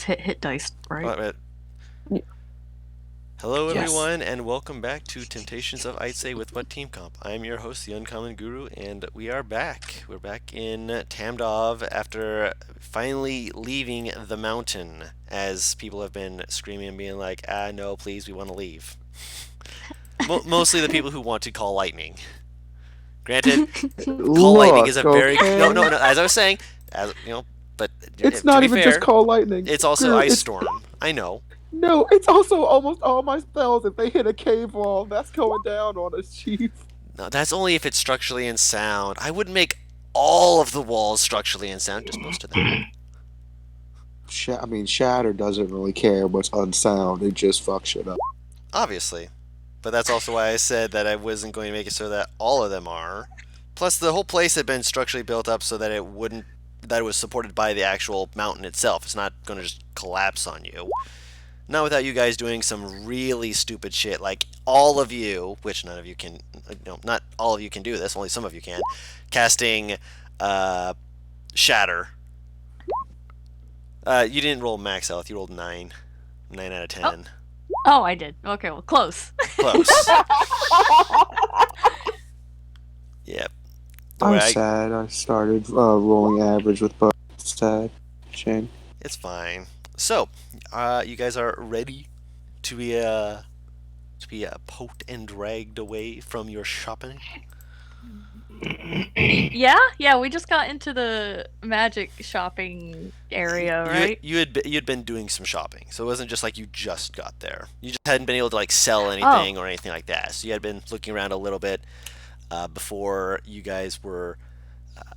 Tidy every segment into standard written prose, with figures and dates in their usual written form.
hit dice, right? Hello, Yes. everyone, and welcome back to Temptations of Ait'seh with What Team Comp. I'm your host, the Uncommon Guru, and we are back. We're back in Tamdov after finally leaving the mountain, as people have been screaming and being like, no, please, we want to leave. Mostly the people who want to call lightning. Granted, call lightning is a very okay? no. As I was saying, but It's to not be even fair, just call lightning. it's also Guru, ice storm. I know. no, it's also almost all my spells. If they hit a cave wall, that's going down on us, Chief. No, that's only if it's structurally unsound. I wouldn't make all of the walls structurally unsound, just most of them. Shatter doesn't really care what's unsound. It just fucks shit up. Obviously. But that's also why I said that I wasn't going to make it so that all of them are. Plus, the whole place had been structurally built up so that it was supported by the actual mountain itself. It's not going to just collapse on you. Not without you guys doing some really stupid shit, like all of you, which none of you can, not all of you can do this, only some of you can, casting Shatter. You didn't roll max health, you rolled 9. 9 out of 10. Oh, I did. Okay, well, close. Close. Yep. I'm sad. I started rolling average with both. Sad. Shame. It's fine. So, you guys are ready to be poked and dragged away from your shopping? Yeah, we just got into the magic shopping area, right? You'd been doing some shopping, so it wasn't just like you just got there. You just hadn't been able to like sell anything or anything like that. So you had been looking around a little bit before you guys were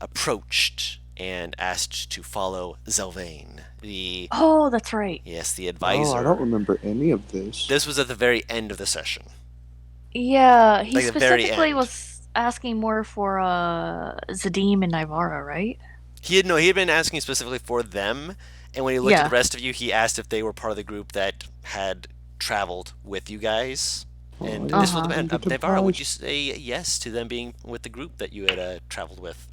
approached and asked to follow Zelvain, the Oh, that's right. yes, the advisor. Oh, I don't remember any of this. This was at the very end of the session. Yeah, he Like the very specifically end. was asking more for Zadim and Nivara, right? He had been asking specifically for them, and when he looked at Yeah. the rest of you, he asked if they were part of the group that had traveled with you guys. And this was Nivara, would you say yes to them being with the group that you had traveled with?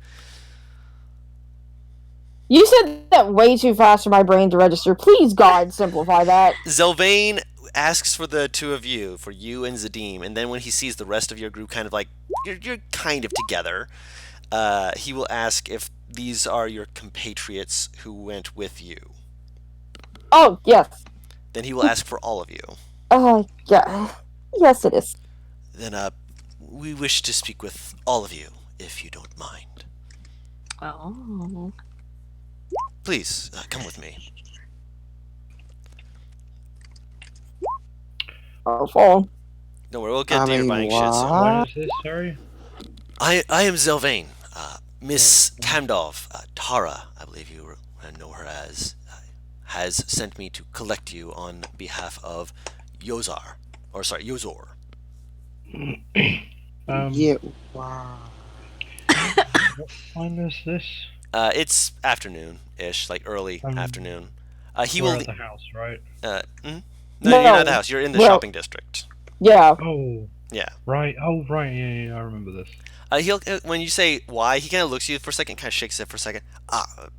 You said that way too fast for my brain to register. Please, God, simplify that. Zelvain asks for the two of you, for you and Zadim, and then when he sees the rest of your group kind of like, you're kind of together, he will ask if these are your compatriots who went with you. Oh, yes. Then he will ask for all of you. Oh, yeah. Yes, it is. Then, we wish to speak with all of you, if you don't mind. Oh. Please, come with me. Oh, fall. Don't worry, we'll get to your buying shit soon. What is this, sorry? I am Zelvain. Miss Tamdov, Tara, I believe you know her as, has sent me to collect you on behalf of Yozor. Yeah, wow. What time is this? It's afternoon-ish, like early afternoon. He We're will. at the house, right? No, you're not at the house. You're in the shopping district. Yeah. Oh. Yeah. Right. Oh, right. Yeah, I remember this. He'll when you say why, he kind of looks at you for a second, kind of shakes his head for a second.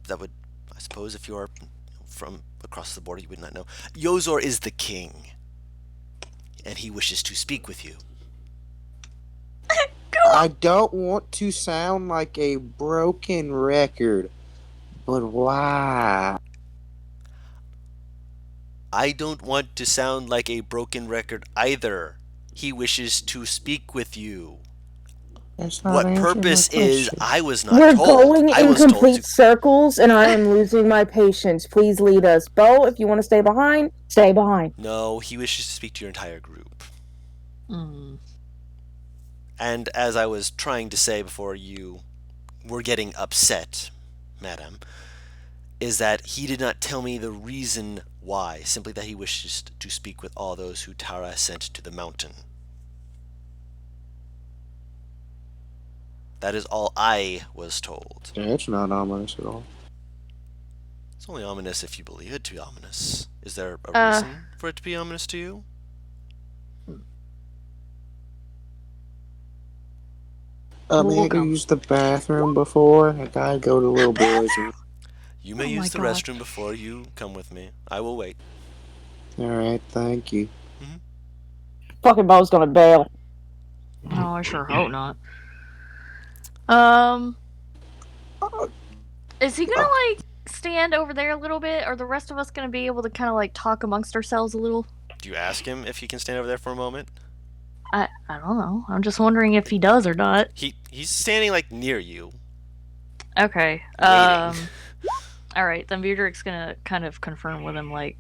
That would, I suppose, if you're from across the border, you would not know. Yozor is the king, and he wishes to speak with you. I don't want to sound like a broken record, but why? I don't want to sound like a broken record either. He wishes to speak with you. That's not What answering my purpose is, question. I was not We're told. going I in was told complete to. circles, and I am losing my patience. Please lead us. Bo, if you want to stay behind, stay behind. No, he wishes to speak to your entire group. Mm. And as I was trying to say before you were getting upset, madam, is that he did not tell me the reason why, simply that he wishes to speak with all those who Tara sent to the mountain. That is all I was told. Yeah, it's not ominous at all. It's only ominous if you believe it to be ominous. Is there a reason for it to be ominous to you? May I go use the bathroom before? I gotta go to little boys. You may Oh my use the God. restroom before you come with me. I will wait. Alright, thank you. Fucking Bo's gonna bail. Oh, I sure hope not. Um, is he gonna like stand over there a little bit? Are the rest of us gonna be able to kind of like talk amongst ourselves a little? Do you ask him if he can stand over there for a moment? I don't know. I'm just wondering if he does or not. He's standing like near you. Okay. Waiting. All right. Then Beardrick's gonna kind of confirm with him, like,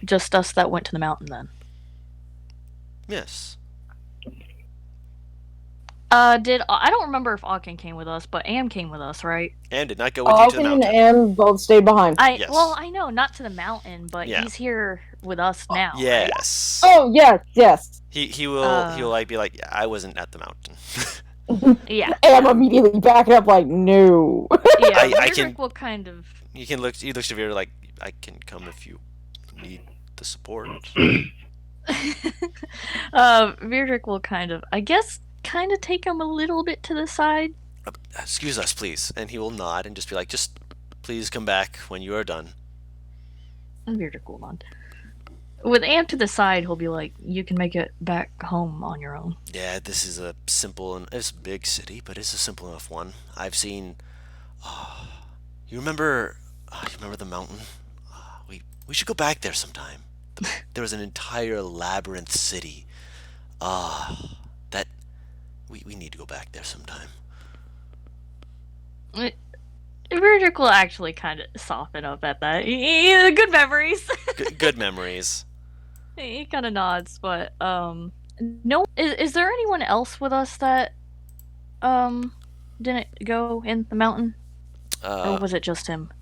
just us that went to the mountain then. Yes. I don't remember if Akin came with us, but Am came with us, right? And did not go with you to the Alvin and mountain. Em both stayed behind. Yes. Well, I know, not to the mountain, but Yeah. he's here with us now. Right? Yes. Oh, yes. He will like be like, yeah, I wasn't at the mountain. Yeah. Em immediately backing up like, no. Yeah. I Beardrick can- will kind of. He looks to Vera like, I can come if you need the support. Beardrick will kind of, I guess, kind of take him a little bit to the side. Excuse us, please. And he will nod and just be like, just please come back when you are done. And Beardrick will nod. With Am to the side, he'll be like, you can make it back home on your own. Yeah, this is a simple and it's a big city, but it's a simple enough one. I've seen. You remember the mountain? We should go back there sometime. There was an entire labyrinth city. That we need to go back there sometime. Beardrick will actually kind of soften up at that. Good memories. Good memories. He kind of nods, but no. Is there anyone else with us that didn't go in the mountain, or was it just him?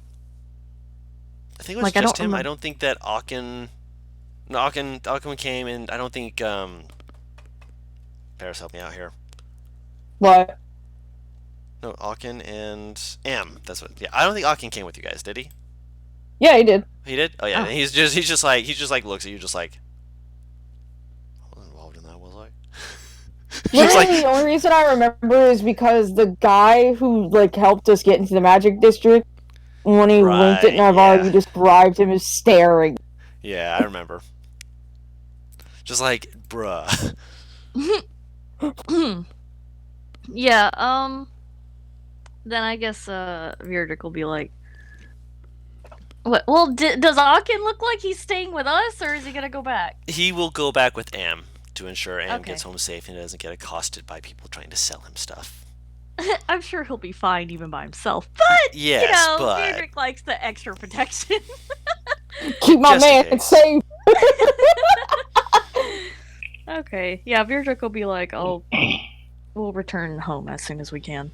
I think it was Like, I just don't him. I remember. don't think that Akin came, and I don't think Paris, help me out here. What? No, Akin and Am. That's what. Yeah, I don't think Akin came with you guys, did he? Yeah, he did. He did. Oh yeah. Oh. He's just like looks at you, just like. I wasn't involved in that, was I? Just Literally, like the only reason I remember is because the guy who like helped us get into the Magic District, when he winked at Right, Navarre, yeah. you described him as staring. yeah, I remember. Just like bruh. Yeah. Then I guess Beardrick will be like, what? Well, does Akin look like he's staying with us, or is he gonna go back? He will go back with Am to ensure Am Okay. gets home safe and doesn't get accosted by people trying to sell him stuff. I'm sure he'll be fine even by himself, but Yes, you know, but Beardrick likes the extra protection. Keep my Just in man case. safe. Okay, yeah, Beardrick will be like, oh, we'll return home as soon as we can.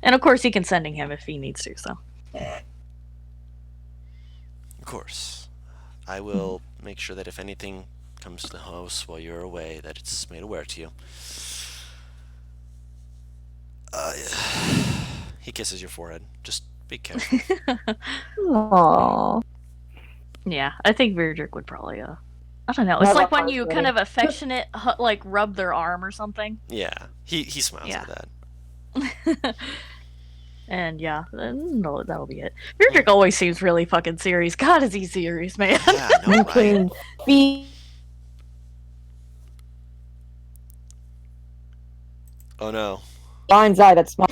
And of course, he can sending him if he needs to, so. of course, I will make sure that if anything comes to the house while you're away, that it's made aware to you. He kisses your forehead. Just be careful. Aww. Yeah, I think Beardrick would probably, I don't know. It's Not like that when you hard, kind really. of affectionate, like, rub their arm or something. Yeah, he smiles Yeah. at that. And yeah, no, that'll be it. Beardrick always seems really fucking serious. God, is he serious, man? Yeah, I know, You right? can feed. Oh no. Mind's eye, that's my.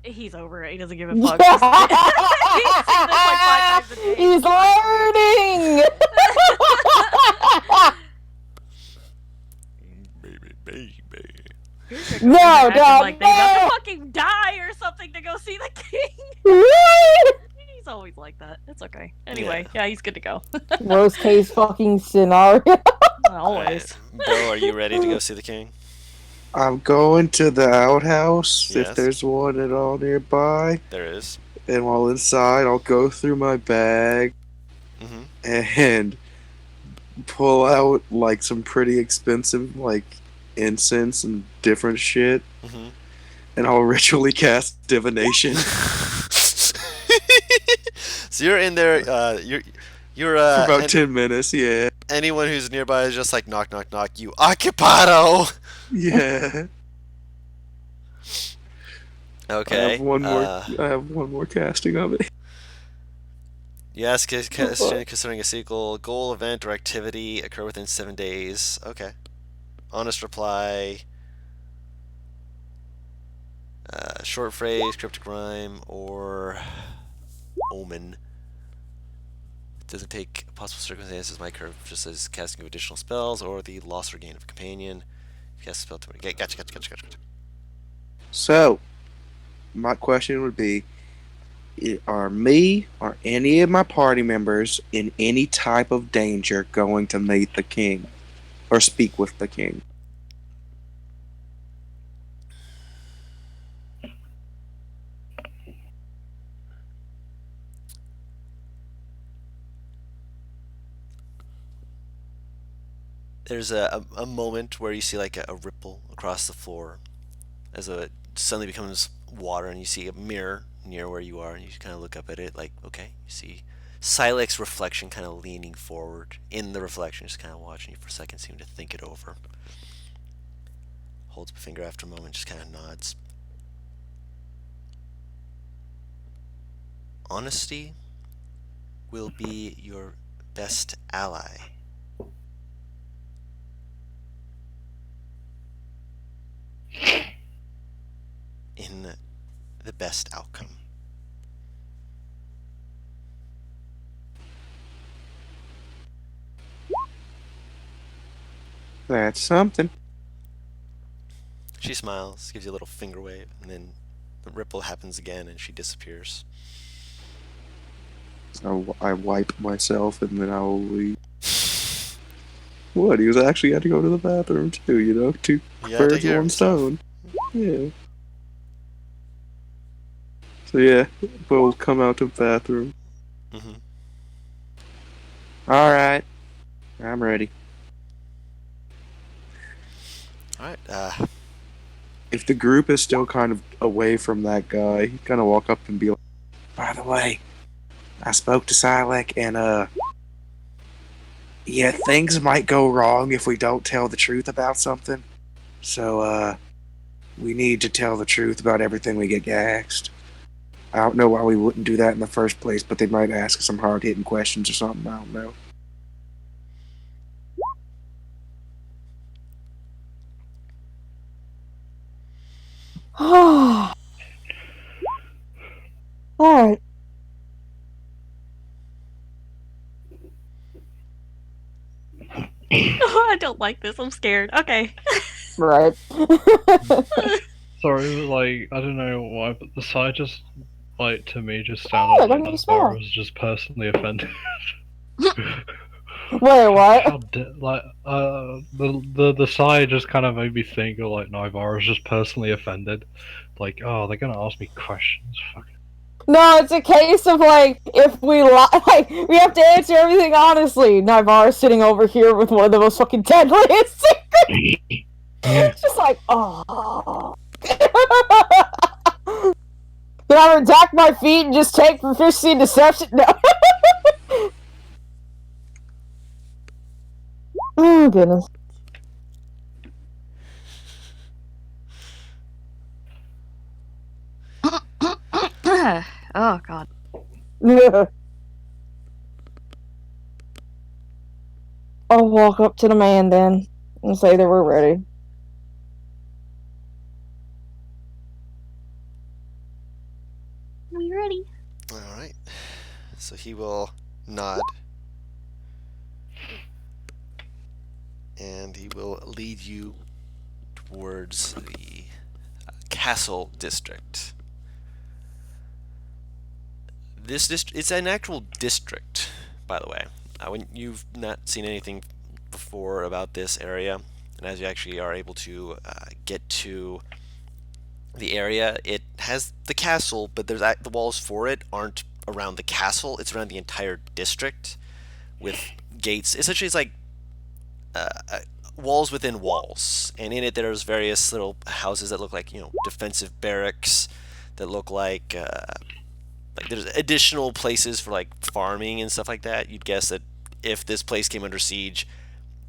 He's over it. He doesn't give a fuck. He's seen this like 5 times a day. He's learning. Baby. Beardrick No, over here acting dog, like they about no. to fucking die or something to go see the king. What? He's always like that. It's okay. Anyway, yeah, he's good to go. Worst case fucking scenario. Always. Bo, are you ready to go see the king? I'm going to the outhouse Yes. if there's one at all nearby. There is. And while inside, I'll go through my bag Mm-hmm. and pull out like some pretty expensive like incense and different shit, Mm-hmm. and I'll ritually cast divination. So you're in there. You're For about and 10 minutes. Yeah, anyone who's nearby is just like knock knock knock. You occupado. yeah. Okay. I have one more casting of it. Yes, considering a sequel, goal, event, or activity occur within 7 days. Okay. Honest reply. Short phrase, cryptic rhyme, or omen. It doesn't take possible circumstances. My curve just says casting of additional spells or the loss or gain of a companion. Cast a spell to gotcha. So, my question would be: are me or any of my party members in any type of danger going to meet the king or speak with the king? There's a moment where you see like a ripple across the floor as it suddenly becomes water, and you see a mirror near where you are, and you kind of look up at it like, okay, you see Silex's reflection kind of leaning forward in the reflection, just kind of watching you for a second, seeming to think it over. Holds up a finger after a moment, just kind of nods. Honesty will be your best ally. In the best outcome. That's something. She smiles, gives you a little finger wave, and then the ripple happens again and she disappears. I wipe myself and then I will leave. What? He was actually had to go to the bathroom too, you know? Two Yeah, take birds care of one yourself. stone. Yeah. So yeah, we'll come out to the bathroom. Mm-hmm. Alright. I'm ready. Alright, If the group is still kind of away from that guy, he kind of walk up and be like, by the way, I spoke to Silek and yeah, things might go wrong if we don't tell the truth about something. So we need to tell the truth about everything we get asked. I don't know why we wouldn't do that in the first place, but they might ask us some hard-hitting questions or something. I don't know. Alright. Oh, I don't like this. I'm scared. Okay. Right. Sorry, like, I don't know why, but the side just, like, to me just Oh, sounded let like me smell. Navarro was just personally offended. Wait, what? The side just kind of made me think of, like, Navarro's just personally offended. Like, oh, they're gonna ask me questions. Fuck. No, it's a case of like if we lie, like we have to answer everything honestly. Navarre's sitting over here with one of the most fucking deadliest secrets. It's just like, oh. Can I redact my feet and just take proficiency in deception? No. Oh goodness. Oh god. I'll walk up to the man then and say that we're ready. We ready? alright. So he will nod. And he will lead you towards the castle district. It's an actual district, by the way. When you've not seen anything before about this area, and as you actually are able to get to the area, it has the castle, but the walls for it aren't around the castle. It's around the entire district with gates. Essentially, it's like walls within walls, and in it there's various little houses that look like defensive barracks that look like there's additional places for like farming and stuff like that. You'd guess that if this place came under siege,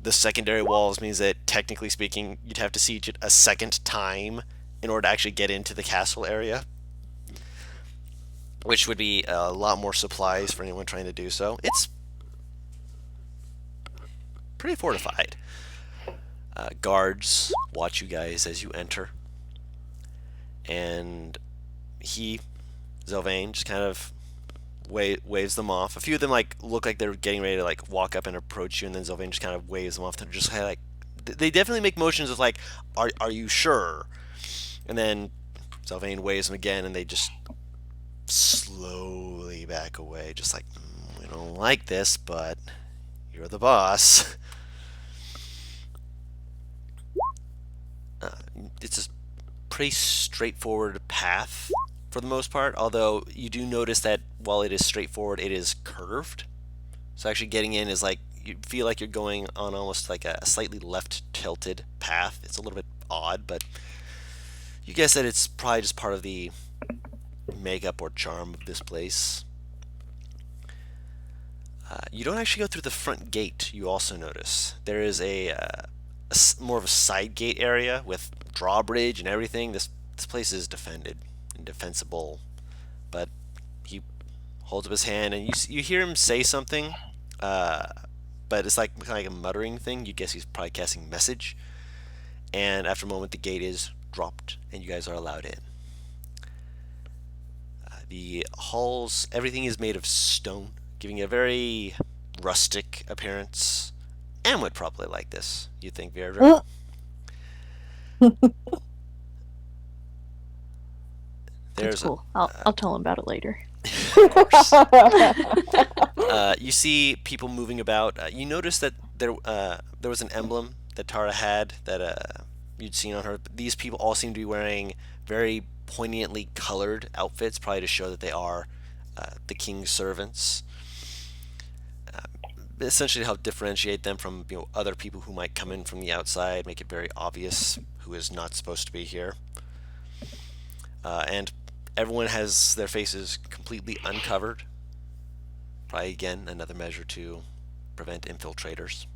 the secondary walls means that technically speaking, you'd have to siege it a second time in order to actually get into the castle area. which would be a lot more supplies for anyone trying to do so. It's pretty fortified. Guards watch you guys as you enter, and Zelvain, just kind of waves them off. A few of them like look like they're getting ready to like walk up and approach you, and then Zelvain just kind of waves them off. They're just kind of like, they definitely make motions of like, are you sure? And then Zelvain waves them again, and they just slowly back away, just like, we don't like this, but you're the boss. It's a pretty straightforward path for the most part, although you do notice that while it is straightforward, it is curved. So actually getting in is like, you feel like you're going on almost like a slightly left tilted path. It's a little bit odd, but you guess that it's probably just part of the makeup or charm of this place. You don't actually go through the front gate. You also notice there is more of a side gate area with drawbridge and everything. This place is defended and defensible, but he holds up his hand, and you hear him say something, but it's like kind of like a muttering thing. You guess he's probably casting message. And after a moment, the gate is dropped, and you guys are allowed in. The halls, everything is made of stone, giving it a very rustic appearance. Anne would probably like this, you think, Vierdra? That's cool. I'll tell him about it later. Of course. You see people moving about. You notice that there was an emblem that Tara had that you'd seen on her. These people all seem to be wearing very poignantly colored outfits, probably to show that they are the king's servants. Essentially to help differentiate them from other people who might come in from the outside, make it very obvious who is not supposed to be here. And everyone has their faces completely uncovered. Probably again another measure to prevent infiltrators.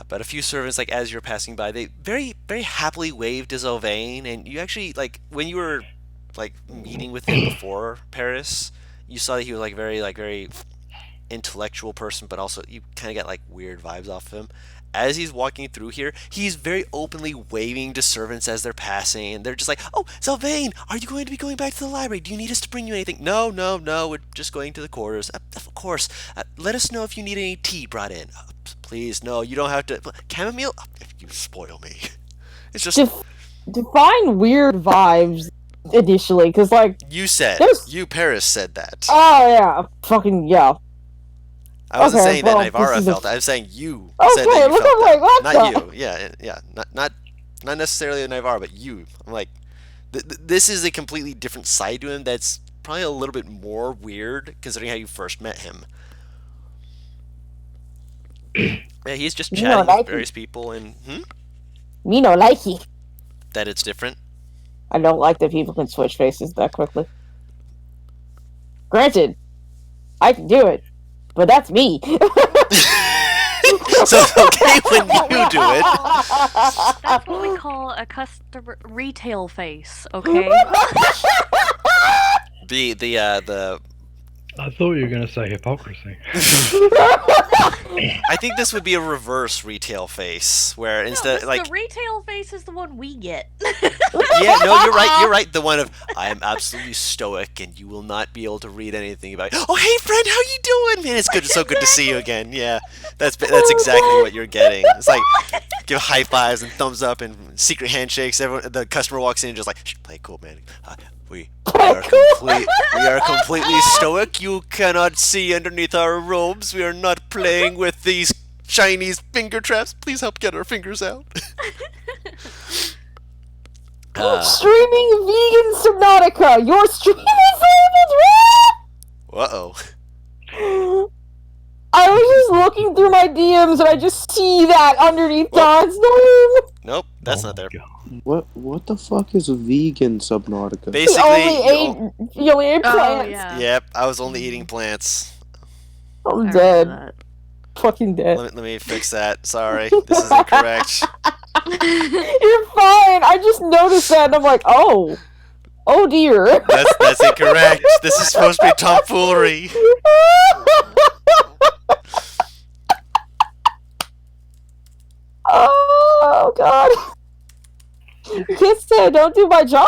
But a few servants, like as you're passing by, they very, very happily wave to Zelvain, and you actually, like, when you were like meeting with him before Paris, you saw that he was like very intellectual person, but also you kind of got like weird vibes off of him. As he's walking through here, he's very openly waving to servants as they're passing, and they're just like, "Oh, Zelvain, are you going to be going back to the library? Do you need us to bring you anything?" No, we're just going to the quarters. Of course. Let us know if you need any tea brought in. Please, no, you don't have to. Chamomile? You spoil me. It's just... Define weird vibes initially, because, like... Paris said that. Oh, yeah. Fucking, yeah. I wasn't saying that Navarra felt it. I was saying you said that you felt that. Not you. Yeah. Not necessarily Navarra, but you. I'm like, this is a completely different side to him that's probably a little bit more weird, considering how you first met him. Yeah, he's just chatting with various people, and Me no like it. That it's different. I don't like that people can switch faces that quickly. Granted, I can do it, but that's me. So it's okay when you do it. That's what we call a customer retail face, okay? The I thought you were going to say hypocrisy. I think this would be a reverse retail face, where instead the retail face is the one we get. Yeah, no, you're right. The one of, I am absolutely stoic, and you will not be able to read anything about. Oh, hey, friend, how you doing? Man, it's so good to see you again. Yeah, that's exactly what you're getting. It's like give high fives and thumbs up and secret handshakes. The customer walks in and just like, play cool, man. We are completely stoic. You cannot see underneath our robes. We are not playing with these Chinese finger traps. Please help get our fingers out. Streaming vegan Subnautica. Your stream is Uh-oh. I was just looking through my DMs and I just see that underneath Don's name. Nope, that's not there. What the fuck is a vegan Subnautica? Basically, he only ate plants. Yeah. Yep, I was only eating plants. I'm dead. Fucking dead. Let me fix that. Sorry, this is incorrect. You're fine. I just noticed that and I'm like, oh. Oh dear. That's incorrect. This is supposed to be tomfoolery. Oh god. You can't say I don't do my job.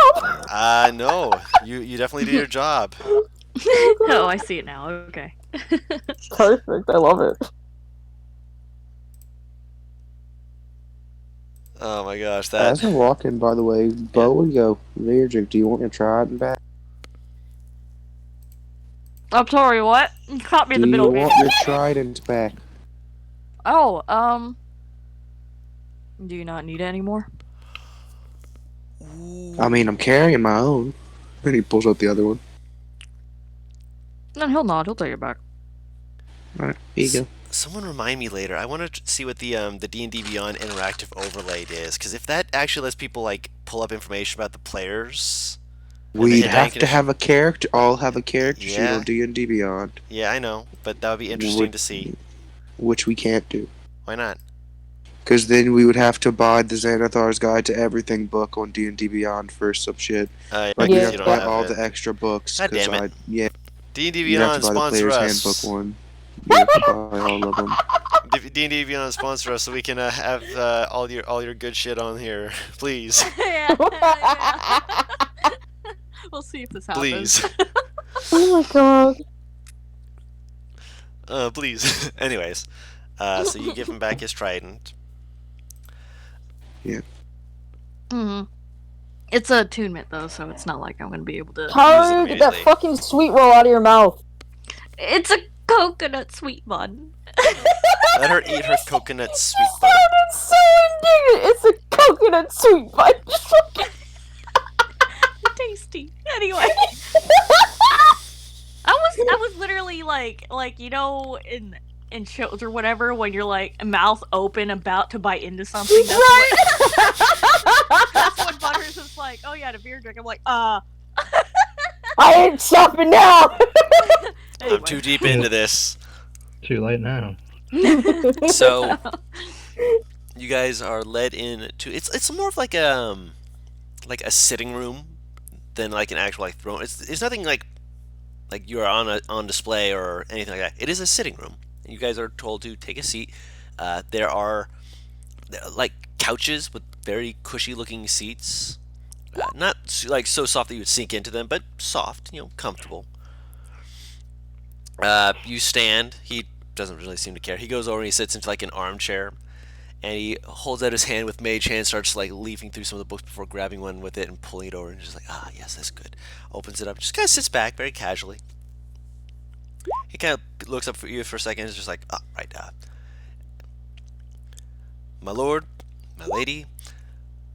No. You definitely do your job. Oh, I see it now. Okay. Perfect. I love it. Oh my gosh, that. As we're walking, by the way, Bo would go, Virgil, do you want your trident back? I'm sorry, what? You caught me in Do the you middle. want your trident back? Oh, do you not need it anymore? I mean, I'm carrying my own. And he pulls out the other one. Then he'll not. He'll take it back. Alright, here you go. Someone remind me later. I want to see what the D&D Beyond interactive overlay is, because if that actually lets people like pull up information about the players. We'd and have to have a character, all have a character sheet Yeah. on D&D Beyond. Yeah, I know, but that would be interesting to see. Which we can't do. Why not? Because then we would have to buy the Xanathar's Guide to Everything book on D&D Beyond for some shit. Yeah, Like, Yeah. we you have to don't buy have all it. the extra books. God 'cause damn it. Yeah, D&D you'd have Beyond to buy the sponsor Player's us. Handbook one. You have to buy all of them. D&D Beyond sponsor us so we can have all your good shit on here, please, Yeah. We'll see if this happens. please, Oh my god. please. Anyways, so you give him back his trident. Mm-hmm. It's a attunement though, so it's not like I'm gonna be able to. Haru, get that immediately. fucking sweet roll out of your mouth. It's a coconut sweet bun. Let her eat her coconut sweet bun. Sounded so indignant. It's a coconut sweet bun. Tasty. Anyway. I was literally like you know in shows or whatever when you're like mouth open about to bite into something. That's what Butters is like. Oh yeah, the beer drink. I'm like, I ain't stopping now. I'm too deep into this. Too late now. So you guys are led in to it's more of like a sitting room than like an actual like throne. It's nothing like you're on display or anything like that. It is a sitting room. You guys are told to take a seat. There are like couches with very cushy looking seats. Not like so soft that you would sink into them, but soft, comfortable. You stand. He doesn't really seem to care. He goes over and he sits into like an armchair, and he holds out his hand with mage hand, starts like leafing through some of the books before grabbing one with it and pulling it over, and just like, yes, that's good. Opens it up, just kind of sits back very casually. He kind of looks up for you for a second, and is just like, right. My lord, my lady,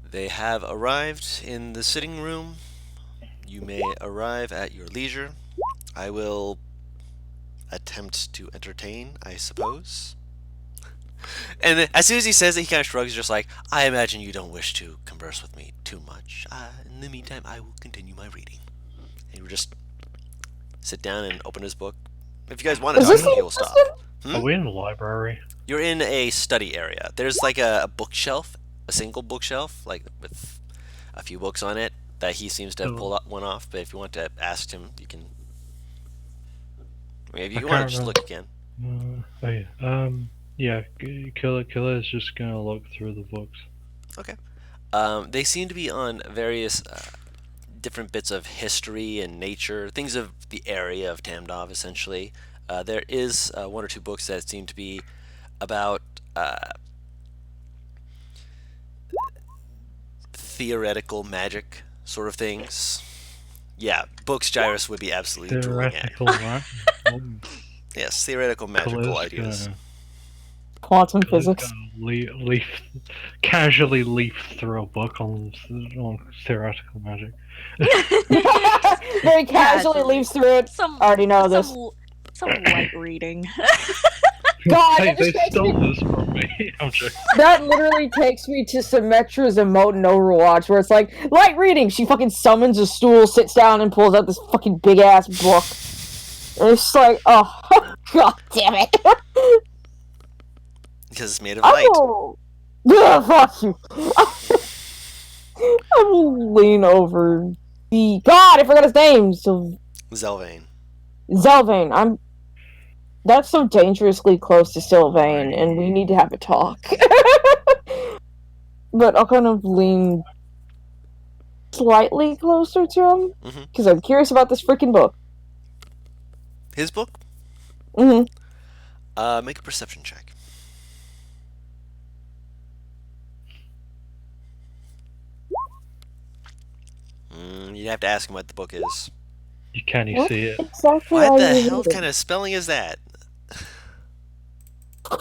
they have arrived in the sitting room. You may arrive at your leisure. I will attempt to entertain, I suppose. And then, as soon as he says it, he kind of shrugs, just like, I imagine you don't wish to converse with me too much. In the meantime, I will continue my reading. And he will just sit down and open his book. If you guys want to Is talk this to him, he the will stop. Are we in the library? You're in a study area. There's like a bookshelf, a single bookshelf, like with a few books on it that he seems to have pulled one off. But if you want to ask him, you can. I mean, if you want to just look, you can. Yeah, Killer is just gonna look through the books. Okay. They seem to be on various different bits of history and nature, things of the area of Tamdov, essentially. There is one or two books that seem to be about theoretical magic sort of things. Yeah, books Gyrus would be absolutely drooling at. Theoretical what? Yes, theoretical magical ideas. Quantum physics. Casually leaf through a book on theoretical magic. Very casually leaves through it. I already know this. Some light reading. God, Hey, it just they makes stole me... this from me. I'm joking. That literally takes me to Symmetra's emote in Overwatch, where it's like, light reading! She fucking summons a stool, sits down, and pulls out this fucking big-ass book. And it's just like, oh, god damn it. Because it's made of light. Oh, yeah, fuck you. I will lean over God, I forgot his name. Zelvane. Zelvane. That's so dangerously close to Sylvain, and we need to have a talk. But I'll kind of lean slightly closer to him Mm-hmm. because I'm curious about this freaking book. His book? Mm-hmm. Make a perception check. You'd have to ask him what the book is. Can you What see it? exactly What are the you hell reading? kind of spelling is that? No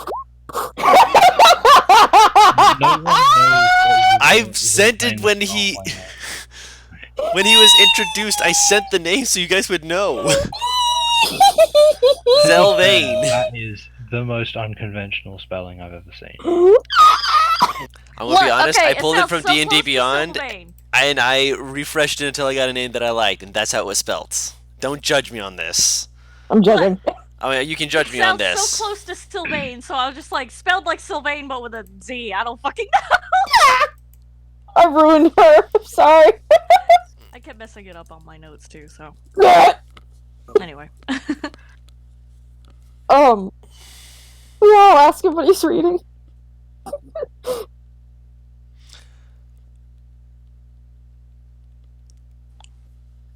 one knows what I've sent it when Zelvane's he spelling when he was introduced. I sent the name so you guys would know. Zelvane. That is the most unconventional spelling I've ever seen. I'm gonna be honest. Okay, I pulled it sounds from so D&D close to Beyond, Sylvain. and I refreshed it until I got a name that I liked, and that's how it was spelt. Don't judge me on this. I'm judging. I mean, you can judge It me on sounds this. so close to Sylvain, so I was just like, spelled like Sylvain, but with a Z. I don't fucking know. I ruined her. I'm sorry. I kept messing it up on my notes too, so. Anyway. We all ask him what he's reading.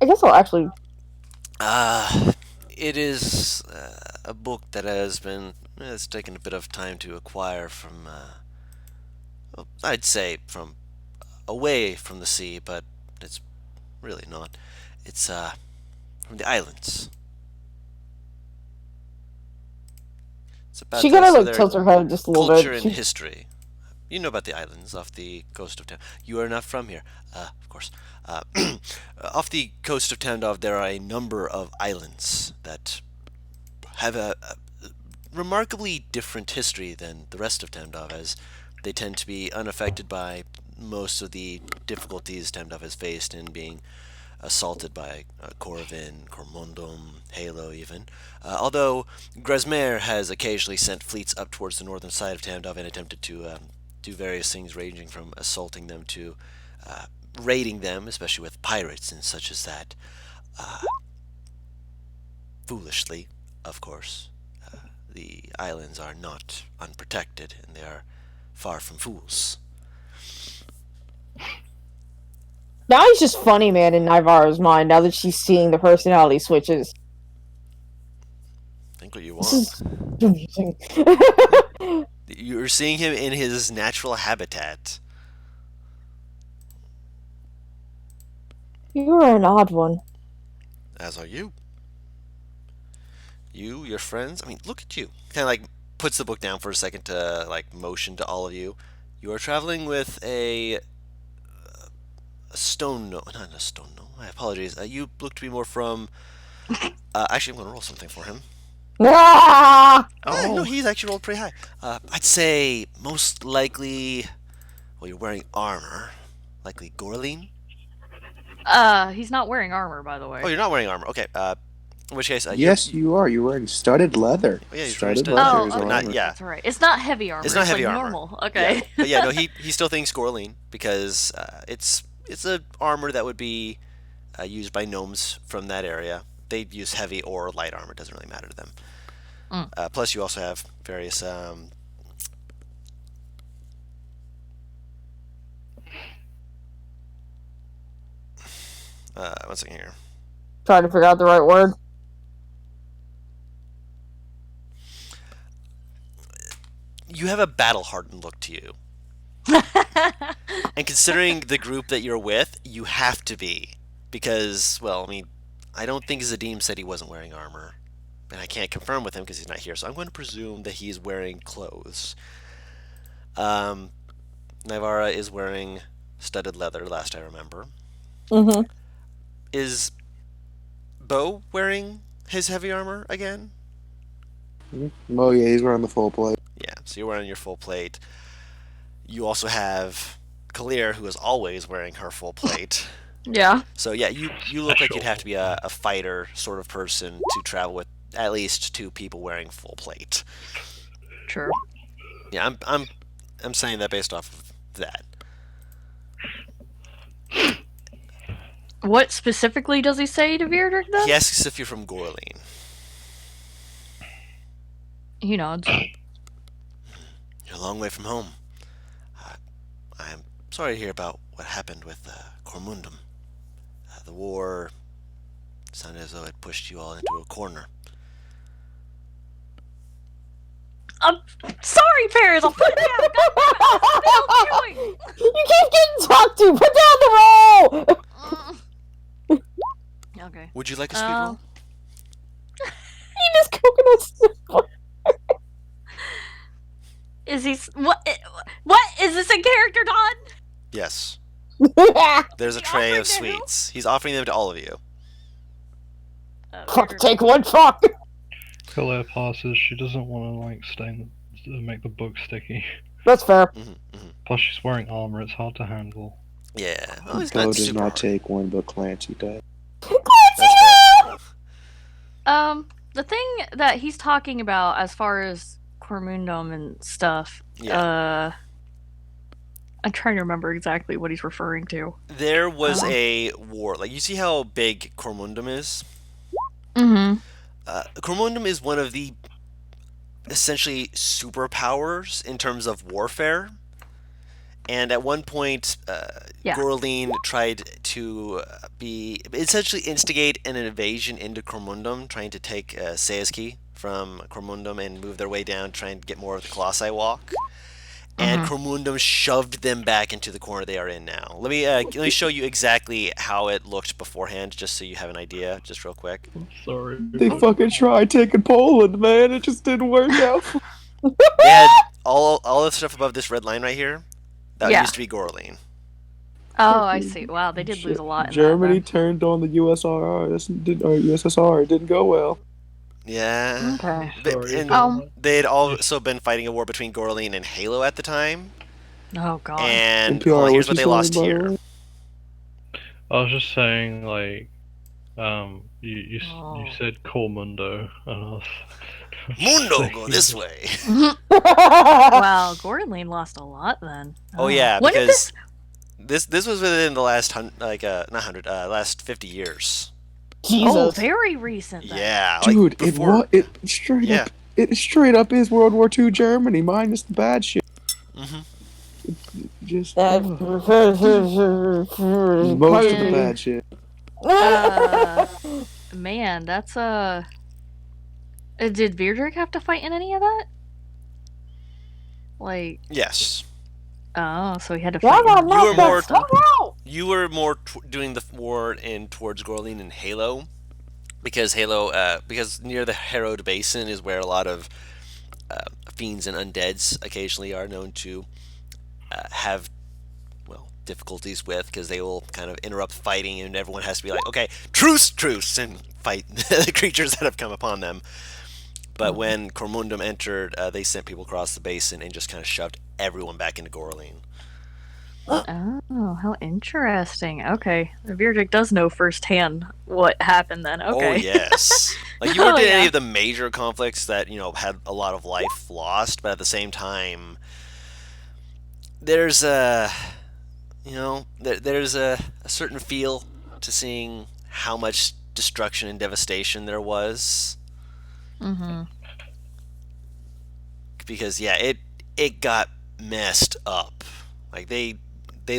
I guess I'll actually. It is a book that has been. It's taken a bit of time to acquire from. Well, I'd say from away from the sea, but it's really not. It's from the islands. It's about She kind of like their tilts her head just a little culture bit. and She- history. You know about the islands off the coast of town. You are not from here, of course. Off the coast of Tamdov, there are a number of islands that have a remarkably different history than the rest of Tamdov, as they tend to be unaffected by most of the difficulties Tamdov has faced in being assaulted by Corvin, Cormondom, Halo even. Although Grasmere has occasionally sent fleets up towards the northern side of Tamdov and attempted to do various things ranging from assaulting them to raiding them, especially with pirates and such as that. Foolishly, of course. The islands are not unprotected and they are far from fools. Now he's just funny, man, in Nivara's mind. Now that she's seeing the personality switches, Think what you this want. is amusing. You're seeing him in his natural habitat. You are an odd one. As are you. You, your friends. I mean, look at you. Kind of like puts the book down for a second to like motion to all of you. You are traveling with a stone gnome. Not a stone gnome. My apologies. You look to be more from. Actually, I'm going to roll something for him. Ah! Oh, no, he's actually rolled pretty high. I'd say most likely. Well, you're wearing armor. Likely Gorleen. He's not wearing armor, by the way. Oh, you're not wearing armor. Okay. In which case, Yes, you are. You're wearing studded leather. Oh, yeah, he's wearing studded studded leather leather. is Oh, okay. Not armor. yeah. That's right. It's not heavy armor. It's not heavy like armor. normal. Okay. Yeah. But yeah, no, he still thinks Gorleen because it's a armor that would be used by gnomes from that area. They use heavy or light armor. It doesn't really matter to them. Plus, you also have various. One second here. Trying to figure out the right word. You have a battle-hardened look to you. And considering the group that you're with, you have to be. Because, well, I mean, I don't think Zadim said he wasn't wearing armor. And I can't confirm with him because he's not here, so I'm going to presume that he's wearing clothes. Nivara is wearing studded leather, last I remember. Mm-hmm. Is Bo wearing his heavy armor again? Oh yeah, he's wearing the full plate. Yeah, so you're wearing your full plate. You also have Kalir, who is always wearing her full plate. Yeah. So yeah, you look like you'd have to be a fighter sort of person to travel with at least two people wearing full plate. True. Yeah, I'm saying that based off of that. What specifically does he say to Virdrick then? He asks if you're from Gorleen. He nods. You're a long way from home. I'm sorry to hear about what happened with Cormundum. The war sounded as though it pushed you all into a corner. I'm sorry, Paris. I'll put it down. God, what are you doing? You keep getting talked to! Put down the roll! Okay. Would you like a sweet roll? He just coconut soup. Is he? What is this in character, Don? Yes. Fuck, There's a He tray offered of to who? sweets. He's offering them to all of you. take one, fuck! Colette passes. She doesn't want to like make the book sticky. That's fair. Plus, she's wearing armor. It's hard to handle. Yeah. Oh, he's Bo not does super not hard. take one, but Clancy does. That's fair. The thing that he's talking about as far as Cormundum and stuff, Yeah. I'm trying to remember exactly what he's referring to. There was a war. Like, you see how big Cormundum is? Mm-hmm. Cormundum is one of the essentially superpowers in terms of warfare. And at one point, Yeah. Gorleen tried to essentially instigate an invasion into Cormundum, trying to take Seaski from Cormundum and move their way down, trying to get more of the Colossi walk. And Cormundum shoved them back into the corner they are in now. Let me show you exactly how it looked beforehand, just so you have an idea, just real quick. I'm sorry. They fucking tried taking Poland, man. It just didn't work out. They had all the stuff above this red line right here. That Yeah. used to be Gorleen. Oh, I see. Wow, they did lose a lot in Germany that. turned on the USSR. USSR. It didn't go well. Yeah. Okay. Sorry. And they had also been fighting a war between Gorleen and Halo at the time. Oh god. And NPR, well, here's what what they you lost saying, by the here. way? I was just saying, like, you Oh. said Cormundo, and I was Mundo, thinking- go this way. Wow, Gorleen lost a lot then. Oh yeah, When did because this was within the last last 50 years. Jesus. Oh, very recent. Then. Yeah, like Dude, before. it straight Yeah. up. It straight up is World War II Germany, minus the bad shit. hmm Just That- most of the bad shit. Man, that's did Virdrick have to fight in any of that? Like, Yes, oh, so he had to Y'all fight. got in You were knocked more- that stuff out! you were more doing the war towards Gorleen and Halo, because because near the Harrowed Basin is where a lot of fiends and undeads occasionally are known to have difficulties with, because they will kind of interrupt fighting and everyone has to be like, okay, truce, and fight the creatures that have come upon them. But when Cormundum entered, they sent people across the basin and just kind of shoved everyone back into Gorleen. Oh, how interesting. Okay, Virdrick does know firsthand what happened then. Okay. Oh yes, like you weren't Oh, in any yeah. of the major conflicts that had a lot of life lost, but at the same time, there's there's a certain feel to seeing how much destruction and devastation there was, Mm-hmm. because it got messed up. Like they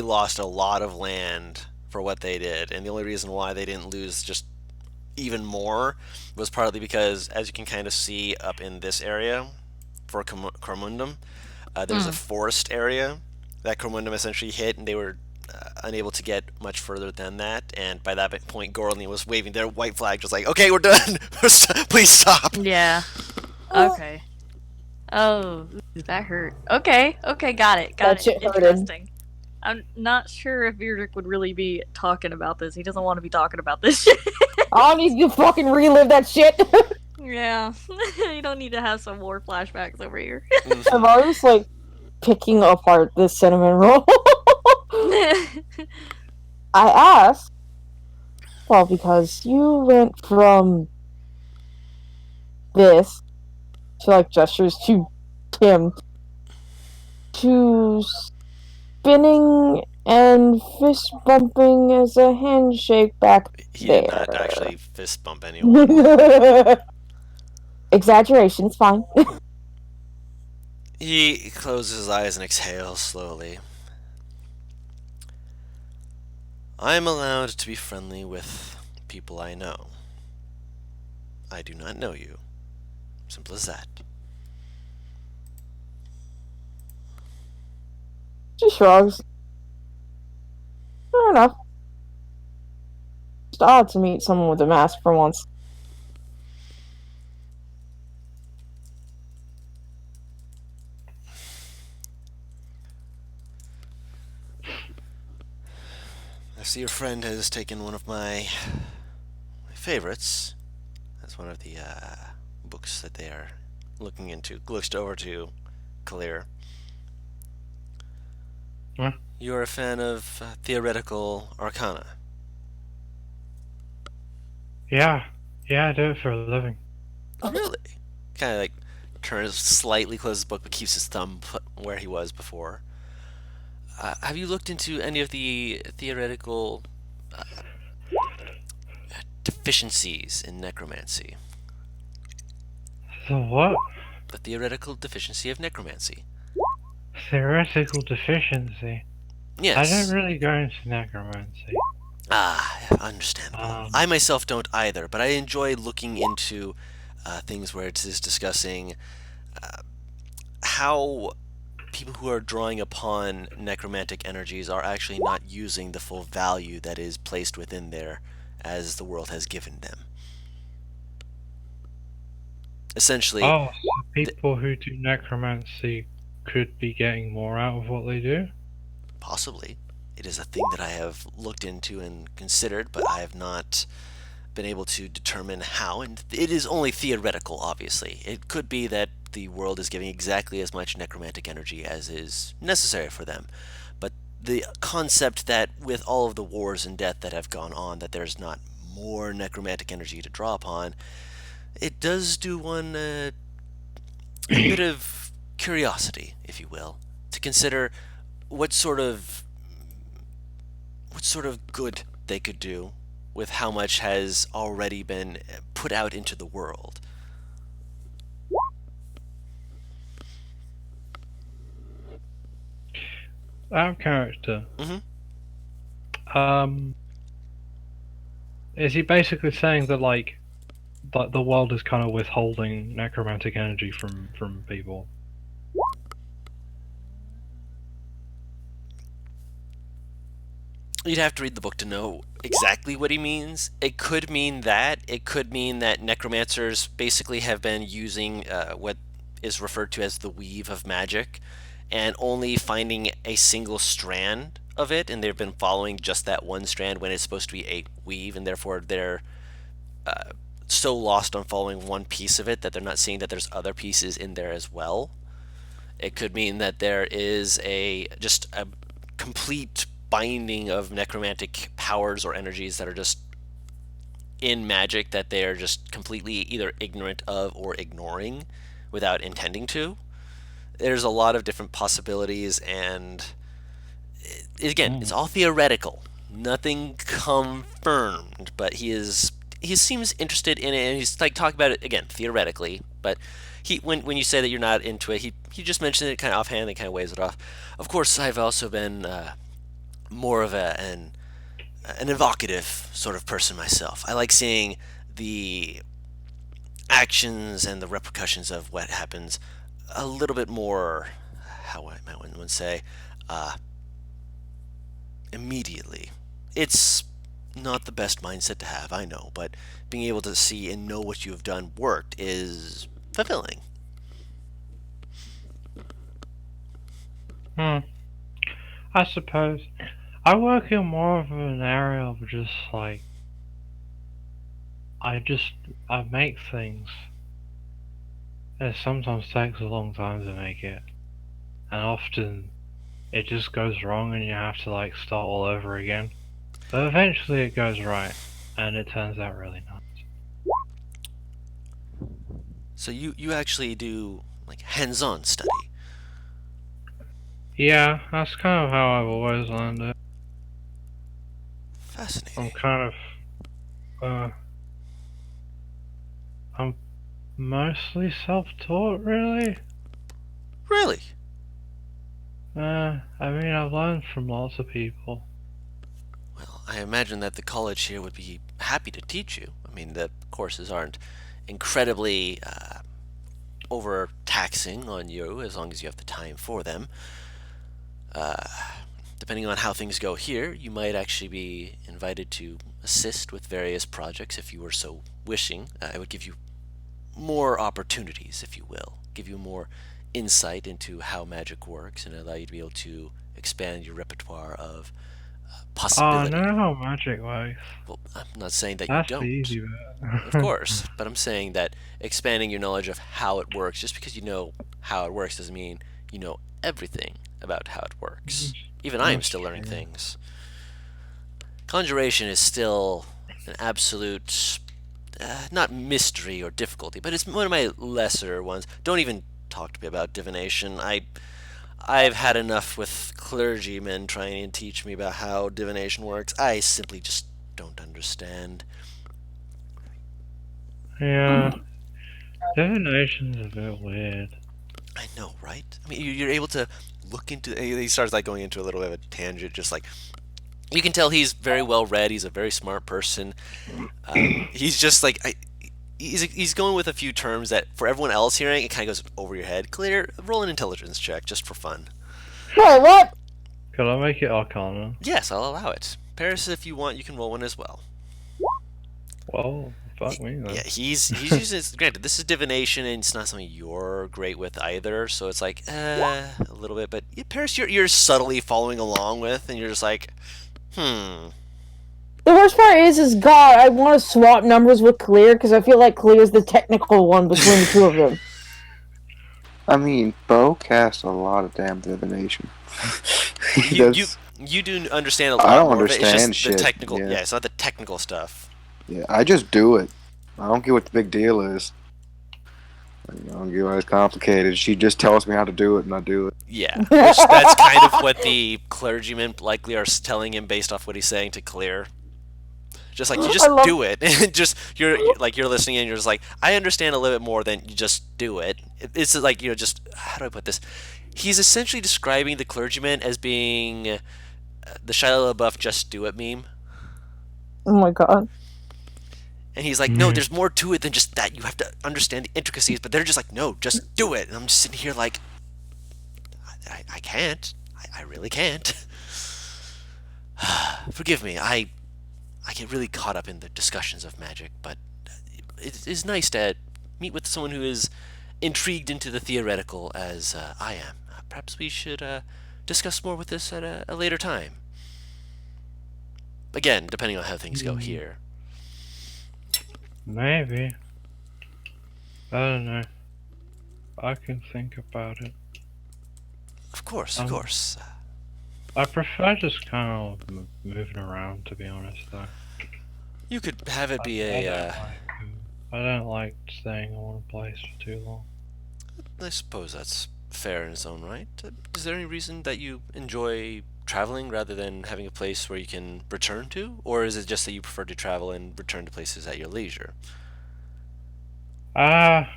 lost a lot of land for what they did, and the only reason why they didn't lose just even more was partly because, as you can kind of see up in this area for Cormundum, there's a forest area that Cormundum essentially hit, and they were unable to get much further than that. And by that point, Gorleen was waving their white flag, just like, "Okay, we're done. Please stop." Yeah. Okay. Oh, that hurt. Okay, got it. That shit hurted. Interesting. I'm not sure if Virdrick would really be talking about this. He doesn't want to be talking about this shit. I don't need you to fucking relive that shit. Yeah. You don't need to have some war flashbacks over here. I'm always like picking apart this cinnamon roll. I asked, well, because you went from this to like gestures to Tim to spinning And fist bumping is a handshake back He did not there. actually fist bump anyone. Exaggeration, it's fine. He closes his eyes and exhales slowly. I am allowed to be friendly with people I know. I do not know you. Simple as that. She shrugs. Fair enough. It's odd to meet someone with a mask for once. I see your friend has taken one of my favorites. That's one of the books that they are looking into. Looks over to Kalir. Huh? You're a fan of theoretical arcana. Yeah, I do it for a living. Really? Kind of like turns slightly, closes the book, but keeps his thumb where he was before. Have you looked into any of the theoretical deficiencies in necromancy? The what? The theoretical deficiency of necromancy. Theoretical deficiency. I don't Yes. really go into necromancy. Ah, understandable. Um, I myself don't either, but I enjoy looking into things where it is discussing how people who are drawing upon necromantic energies are actually not using the full value that is placed within there as the world has given them. Essentially, oh, so people who do necromancy could be getting more out of what they do? possibly, it is a thing that I have looked into and considered, but I have not been able to determine how, and it is only theoretical, obviously. It could be that the world is giving exactly as much necromantic energy as is necessary for them, but the concept that with all of the wars and death that have gone on, that there's not more necromantic energy to draw upon, it does do one a bit of curiosity, if you will, to consider what sort of good they could do with how much has already been put out into the world. Out of character. Mhm. Um, is he basically saying that like the world is kind of withholding necromantic energy from people? You'd have to read the book to know exactly what he means. It could mean that. It could mean that necromancers basically have been using what is referred to as the weave of magic and only finding a single strand of it, and they've been following just that one strand when it's supposed to be a weave, and therefore they're so lost on following one piece of it that they're not seeing that there's other pieces in there as well. It could mean that there is just a complete binding of necromantic powers or energies that are just in magic that they are just completely either ignorant of or ignoring without intending to. There's a lot of different possibilities, and again, it's all theoretical, nothing confirmed. But he seems interested in it, and he's like talking about it again theoretically. But when you say that you're not into it, he just mentioned it kind of offhand and kind of waves it off. Of course, I've also been more of an evocative sort of person myself. I like seeing the actions and the repercussions of what happens a little bit more, how might one say, immediately. It's not the best mindset to have, I know, but being able to see and know what you have done worked is fulfilling. Hmm. I suppose I work in more of an area of just like I make things. It sometimes takes a long time to make it, and often it just goes wrong, and you have to like start all over again. But eventually it goes right, and it turns out really nice. So you actually do like hands-on study. Yeah, that's kind of how I've always learned it. I'm Fascinating. kind of, I'm mostly self-taught, really. Really? I mean, I've learned from lots of people. Well, I imagine that the college here would be happy to teach you. I mean, the courses aren't incredibly overtaxing on you as long as you have the time for them. Depending on how things go here, you might actually be invited to assist with various projects if you were so wishing. It would give you more opportunities, if you will, give you more insight into how magic works and allow you to be able to expand your repertoire of Oh, I possibility. know how magic works. Well, I'm not saying that you That's the don't, easy of bit. course, but I'm saying that expanding your knowledge of how it works, just because you know how it works doesn't mean you know everything about how it works. Even I am That's still learning true. things. Conjuration is still an absolute, not mystery or difficulty, but it's one of my lesser ones. Don't even talk to me about divination. I've had enough with clergymen trying to teach me about how divination works. I simply just don't understand. Yeah, divination's a bit weird. I know, right? I mean, you're able to look into. He starts like going into a little bit of a tangent, just like you can tell he's very well read. He's a very smart person. He's just like he's going with a few terms that for everyone else hearing it kind of goes over your head. Clear, roll an intelligence check just for fun. Wait, what? Could I make it Arcana? Yes, I'll allow it. Paris, if you want, you can roll one as well. Well, fuck me then. Yeah, he's using. Granted, this is divination, and it's not something you're great with either. So it's like a little bit. But yeah, Paris, you're subtly following along with, and you're just like, hmm. The worst part is God, I want to swap numbers with Clear because I feel like Clear's the technical one between the two of them. I mean, Bo casts a lot of damn divination. He You you does. you do understand a I lot don't more of it. It's just understand the shit. technical. Yeah, Yeah, it's not the technical stuff. yeah. I just do it. I don't get what the big deal is. I don't get why it's complicated. She just tells me how to do it, and I do it. Yeah, which that's kind of what the clergymen likely are telling him based off what he's saying to Clear. Just like you I just love. do it, and just you're listening and you're just like I understand a little bit more than you just do it. It's like just how do I put this? He's essentially describing the clergyman as being the Shia LaBeouf "Just Do It" meme, Oh my God. and he's like, no, there's more to it than just that. You have to understand the intricacies, but they're just like, no, just do it. And I'm just sitting here like, I can't. I really can't. Forgive me. I get really caught up in the discussions of magic, but it is nice to meet with someone who is intrigued into the theoretical as I am. Perhaps we should discuss more with this at a later time. Again, depending on how things go here. Maybe. I don't know. I can think about it. Of course, of Um, course. I prefer just kind of moving around, to be honest, though. You could have it be I a. don't like staying in one place for too long. I suppose that's fair in its own right. Is there any reason that you enjoy traveling rather than having a place where you can return to? Or is it just that you prefer to travel and return to places at your leisure? Ah,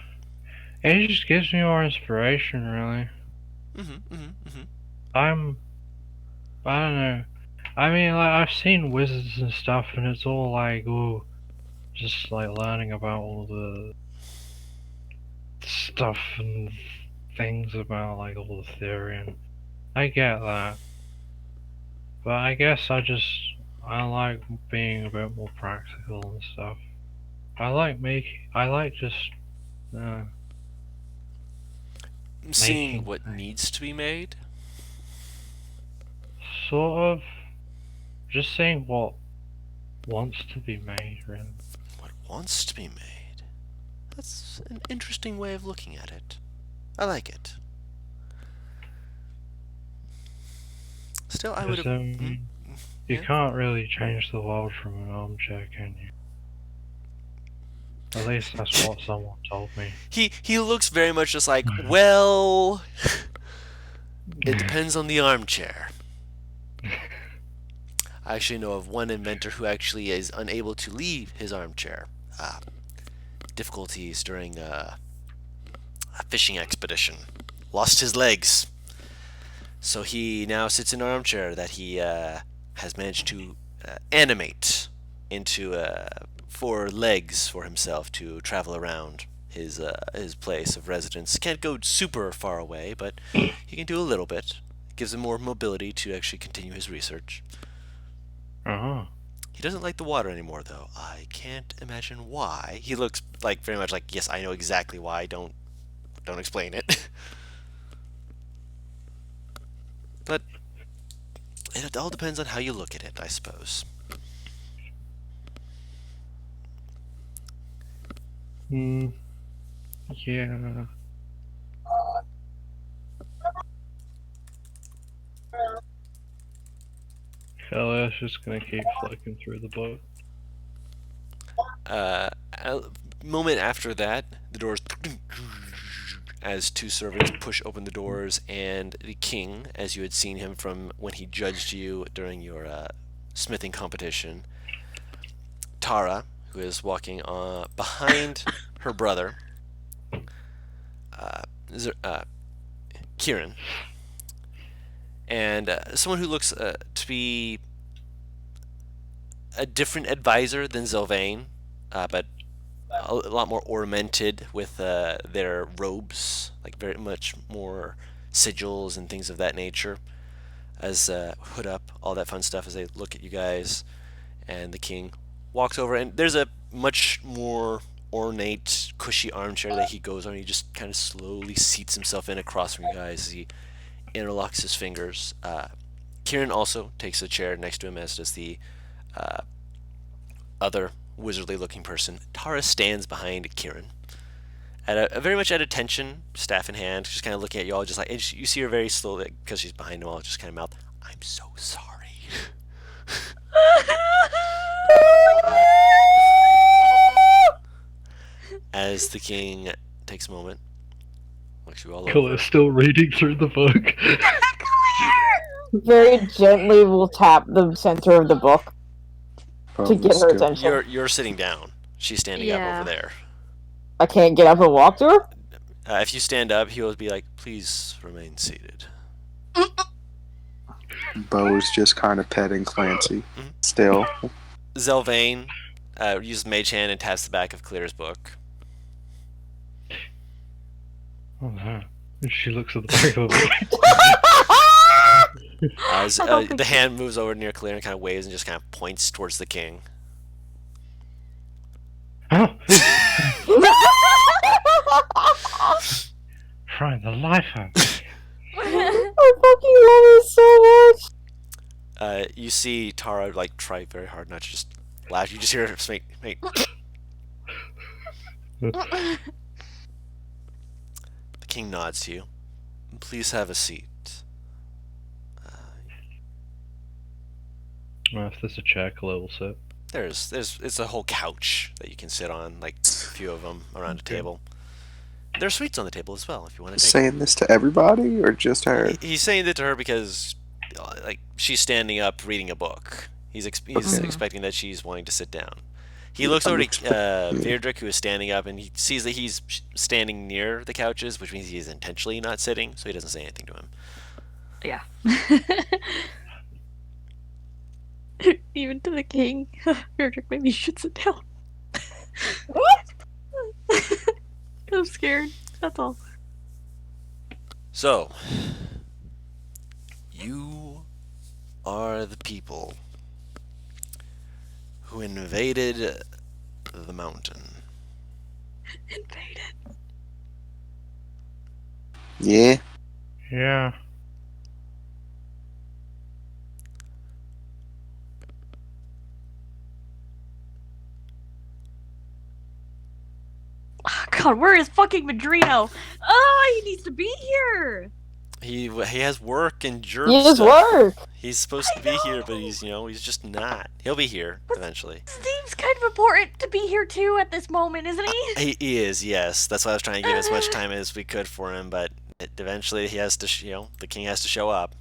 it just gives me more inspiration, really. I'm, I don't know. I mean, like, I've seen wizards and stuff, and it's all like, ooh, just like learning about all the stuff and things about like all the theory, and I get that. But I guess I like being a bit more practical and stuff. I like just uh, Seeing making what things. needs to be made? Sort of just seeing what wants to be made, really. What wants to be made? That's an interesting way of looking at it. I like it. Still, I would Because have. you Yeah. can't really change the world from an armchair, can you? At least that's what someone told me. He looks very much just like, well, It depends on the armchair. I actually know of one inventor who actually is unable to leave his armchair. Difficulties during a fishing expedition. Lost his legs. So he now sits in an armchair that he has managed to animate into 4 legs for himself to travel around his place of residence. Can't go super far away, but he can do a little bit. It gives him more mobility to actually continue his research. Uh-huh. He doesn't like the water anymore, though. I can't imagine why. He looks like very much like, yes, I know exactly why. Don't explain it. But it all depends on how you look at it, I suppose. Hmm. Yeah. Elias just gonna keep flicking through the book. A moment after that, the doors as 2 servants push open the doors, and the king, as you had seen him from when he judged you during your smithing competition, Tara, who is walking behind her brother, Kieran, and someone who looks to be a different advisor than Zelvain, but a lot more ornamented with their robes, like very much more sigils and things of that nature, as hood up, all that fun stuff as they look at you guys. And the king walks over, and there's a much more ornate, cushy armchair that he goes on. He just kind of slowly seats himself in across from you guys as he interlocks his fingers. Kieran also takes a chair next to him, as does the other wizardly looking person. Tara stands behind Kieran at a very much at attention, staff in hand, just kind of looking at you all, just like, and you see her very slowly, because she's behind them all, just kind of mouth, "I'm so sorry." As the king takes a moment, looks you all over. Killer is still reading through the book. Very gently will tap the center of the book to get her attention. You're sitting down. She's standing up over there. I can't get up and walk to her? If you stand up, he will be like, "Please remain seated." Bo's just kind of petting Clancy. Still. Zelvain uses Mage Hand and taps the back of Claire's book. Oh no. She looks at the back of the book. The hand moves over near Claire and kind of waves and just kind of points towards the king. Oh! Trying the life out. I fucking love it so much. You see Tara like try very hard not to just laugh. You just hear her make. The king nods to you. "Please have a seat." Well, if there's a chair, Khalil will sit. It's a whole couch that you can sit on, like a few of them around a table. There's sweets on the table as well, if you want to take. Saying this to everybody or just her? He's saying it to her because, like, she's standing up reading a book. He's expecting that she's wanting to sit down. He looks over to Virdrick, who is standing up, and he sees that he's standing near the couches, which means he's intentionally not sitting, so he doesn't say anything to him. Yeah. Even to the king. Virdrick, maybe you should sit down. What? I'm scared. That's all. So, you are the people who invaded the mountain. Invaded. Yeah. Yeah. Oh, God, where is fucking Madrino? Oh, he needs to be here. He has work and jerk You just stuff. work. He's supposed to be here, but he's just not. He'll be here eventually. Steve's kind of important to be here too at this moment, isn't he? He is, yes. That's why I was trying to give as much time as we could for him, but Eventually, he has to, the king has to show up.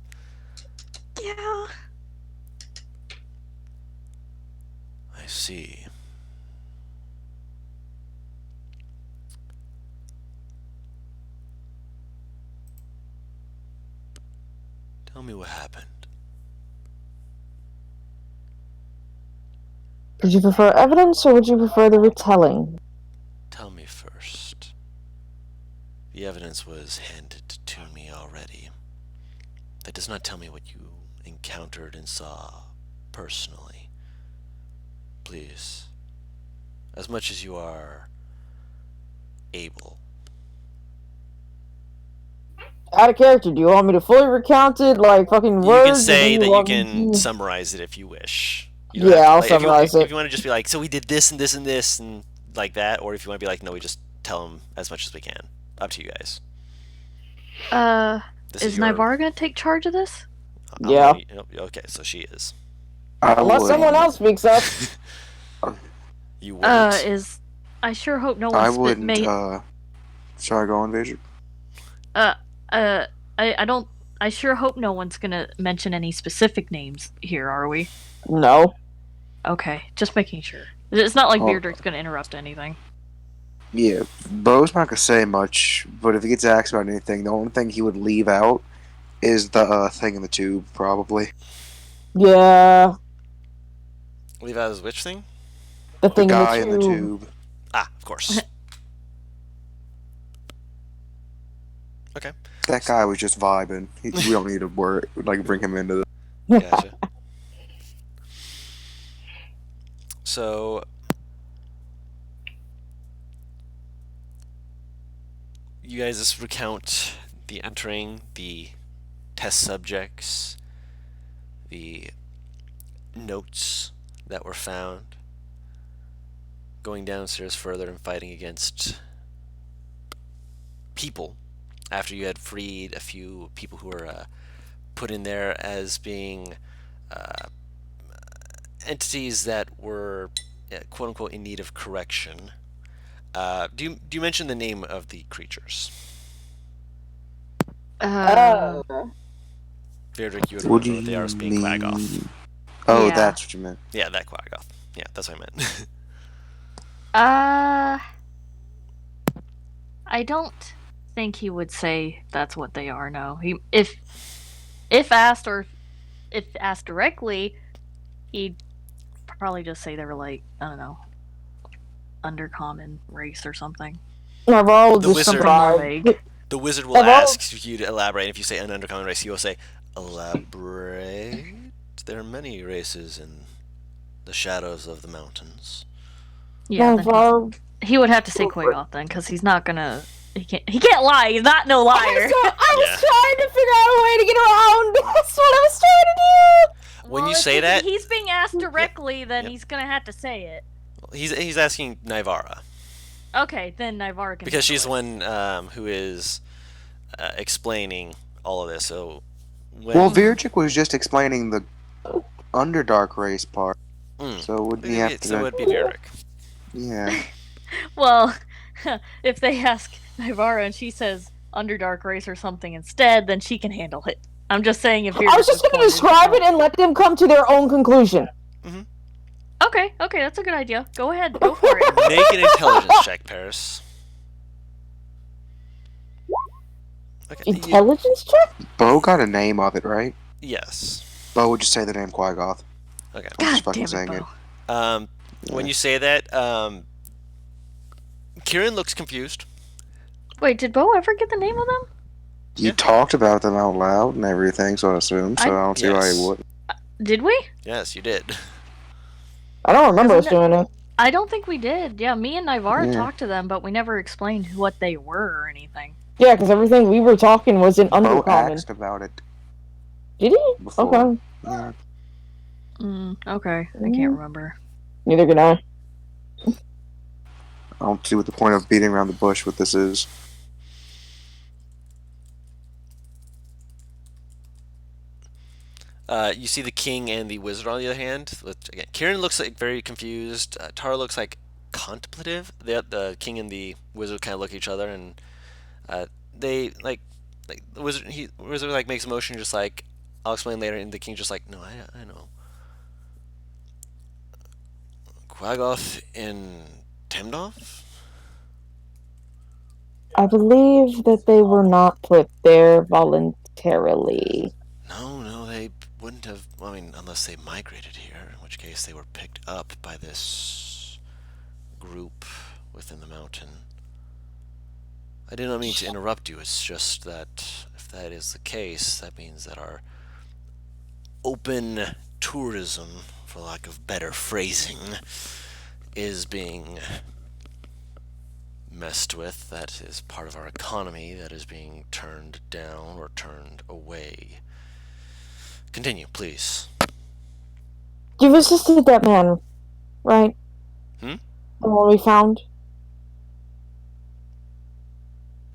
Yeah. I see. Tell me what happened. Would you prefer evidence or would you prefer the retelling? Tell me first. The evidence was handed to me already. That does not tell me what you encountered and saw personally. Please, as much as you are able. Out of character, do you want me to fully recount it, like fucking You words? can or do say you that you want me can to- summarize it if you wish. You don't Yeah, have to, I'll like, summarize if it. you want to just be like, so we did this and this and this and like that, or if you want to be like, no, we just tell them as much as we can. Up to you guys. This Is your. Navarre gonna take charge of this? Yeah. Okay, so she is. I Unless would. someone else speaks up. You wouldn't. I sure hope no I one wouldn't. Sorry, go on, Vijay. I don't. I sure hope no one's gonna mention any specific names here, are we? No. Okay, just making sure. It's not like Oh. Beardrick's gonna interrupt anything. Yeah, Bo's not gonna say much, but if he gets asked about anything, the only thing he would leave out is the thing in the tube, probably. Yeah. Leave out his which thing? The The thing guy in in the the tube. tube. Ah, of course. Okay, That guy was just vibing. We don't need to worry, like bring him into the. gotcha. So, you guys just recount the entering, the test subjects, the notes that were found, going downstairs further and fighting against people after you had freed a few people who were put in there as being entities that were quote unquote in need of correction. Do you mention the name of the creatures? Uh, Beardrick, you would What remember do what they are as you being Quaggoth. mean? Oh, Yeah. that's what you meant. Yeah, that Quaggoth. Yeah, that's what I meant. I don't think he would say that's what they are. No, if asked or if asked directly, he'd probably just say they were like, I don't know, undercommon race or something. Navarre will The just wizard- More survive. vague. The wizard will Navarre- ask you to elaborate. If you say an undercommon race, he will say, elaborate? There are many races in the shadows of the mountains. Yeah, then Navarre. he would have to say Quagoth then, because he's not gonna. He can't lie. He's not no liar. I was Yeah. trying to figure out a way to get around. That's what I was trying to do. When you if say that- he's being asked directly, then Yep. he's gonna have to say it. He's asking Nivara. Okay, then Navarre can. Because she's the handle one who is explaining all of this. So when Well, Virchik was just explaining the Underdark race part, Mm. so would he have to? So it would be Beardrick. Yeah. it. Well, if they ask Navarre and she says Underdark race or something instead, then she can handle it. I'm just saying if you're. I was just going to describe it and let them come to their own conclusion. Okay, that's a good idea. Go ahead, go for it. Make an intelligence check, Paris. Okay. Intelligence check? Bo got a name of it, right? Yes. Bo would just say the name Quaggoth. Okay. I'm just God fucking damn saying it, it. Bo. When you say that, Kieran looks confused. Wait, did Bo ever get the name of them? You Yeah. talked about them out loud and everything, so I assume. So I don't see why Yes. he would. Did we? Yes, you did. I don't remember us Isn't doing it. I don't think we did. Yeah, me and Navarre Yeah. talked to them, but we never explained what they were or anything. Yeah, because everything we were talking was in Bo undercommon. asked about it Did he? before. Okay. Yeah. Okay, I can't remember. Neither can I. I don't see what the point of beating around the bush with this is. You see the king and the wizard on the other hand. Again, Kieran looks like very confused. Tara looks like contemplative. The king and the wizard kind of look at each other, and they like like the wizard like makes a motion, just like I'll explain later, and the king just like, no, I know. Quagoth in Temdov? I believe that they were not put there voluntarily. No, they wouldn't have. I mean, unless they migrated here, in which case they were picked up by this group within the mountain. I did not mean to interrupt you. It's just that if that is the case, that means that our open tourism, for lack of better phrasing, is being messed with. That is part of our economy that is being turned down or turned away. Continue, please. You've assisted that man, right? Hmm? The one we found?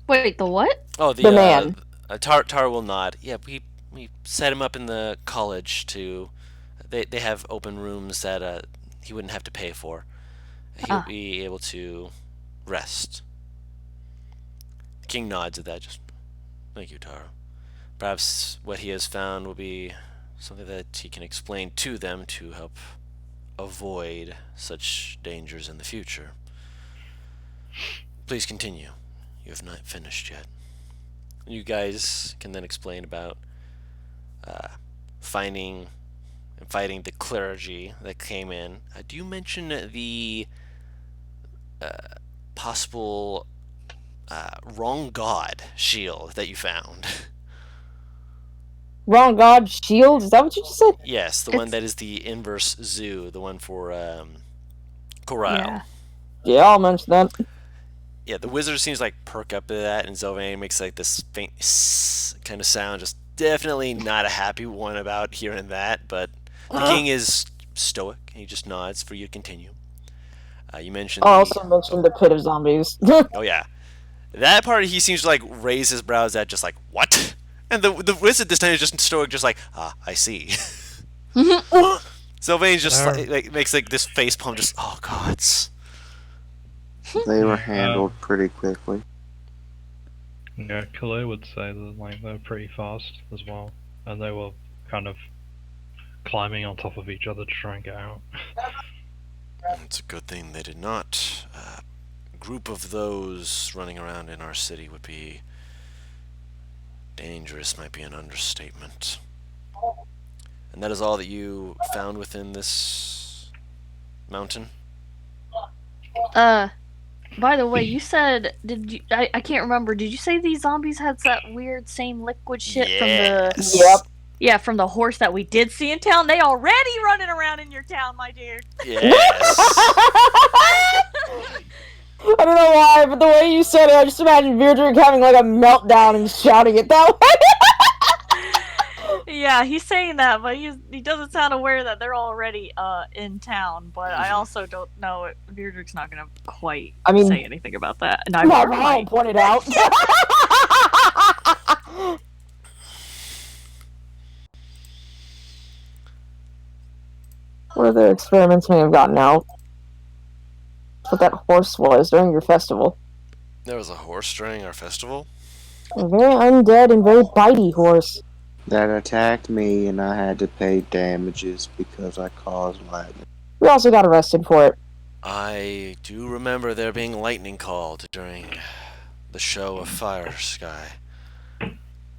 Wait, the what? Oh, The man. Tar will nod. Yeah, we set him up in the college to. They have open rooms that he wouldn't have to pay for. He'll be able to rest. The king nods at that. Just thank you, Taro. Perhaps what he has found will be something that he can explain to them to help avoid such dangers in the future. Please continue. You have not finished yet. You guys can then explain about finding and fighting the clergy that came in. Do you mention the possible wrong god shield that you found? Wrong god shield? Is that what you just said? Yes, the one that is the inverse zoo, the one for Corral. Yeah. Yeah, I'll mention that. Yeah, the wizard seems like perk up to that, and Sylvain makes like this faint kind of sound. Just definitely not a happy one about hearing that, but the king is stoic. And he just nods for you to continue. You mentioned. I also mentioned the pit of zombies. Oh yeah, that part he seems to like raise his brows at, just like what? And the wizard this time is just stoic, just like I see. Sylvain just like makes like this face palm, just oh gods. They were handled pretty quickly. Yeah, Kalei would say that like they're pretty fast as well, and they were kind of climbing on top of each other to try and get out. It's a good thing they did not. A group of those running around in our city would be dangerous, might be an understatement. And that is all that you found within this mountain? By the way, you said I can't remember. Did you say these zombies had that weird same liquid shit from the Yep. Yeah, from the horse that we did see in town? They already running around in your town, my dude. Yes. I don't know why, but the way you said it, I just imagine Beardrick having like a meltdown and shouting it that way. Yeah, he's saying that, but he doesn't sound aware that they're already in town. But I also don't know. Beardrick's not gonna quite say anything about that. And I'll point it out. What other experiments may have gotten out? What that horse was during your festival. There was a horse during our festival? A very undead and very bitey horse. That attacked me, and I had to pay damages because I caused lightning. We also got arrested for it. I do remember there being lightning called during the show of Fire Sky.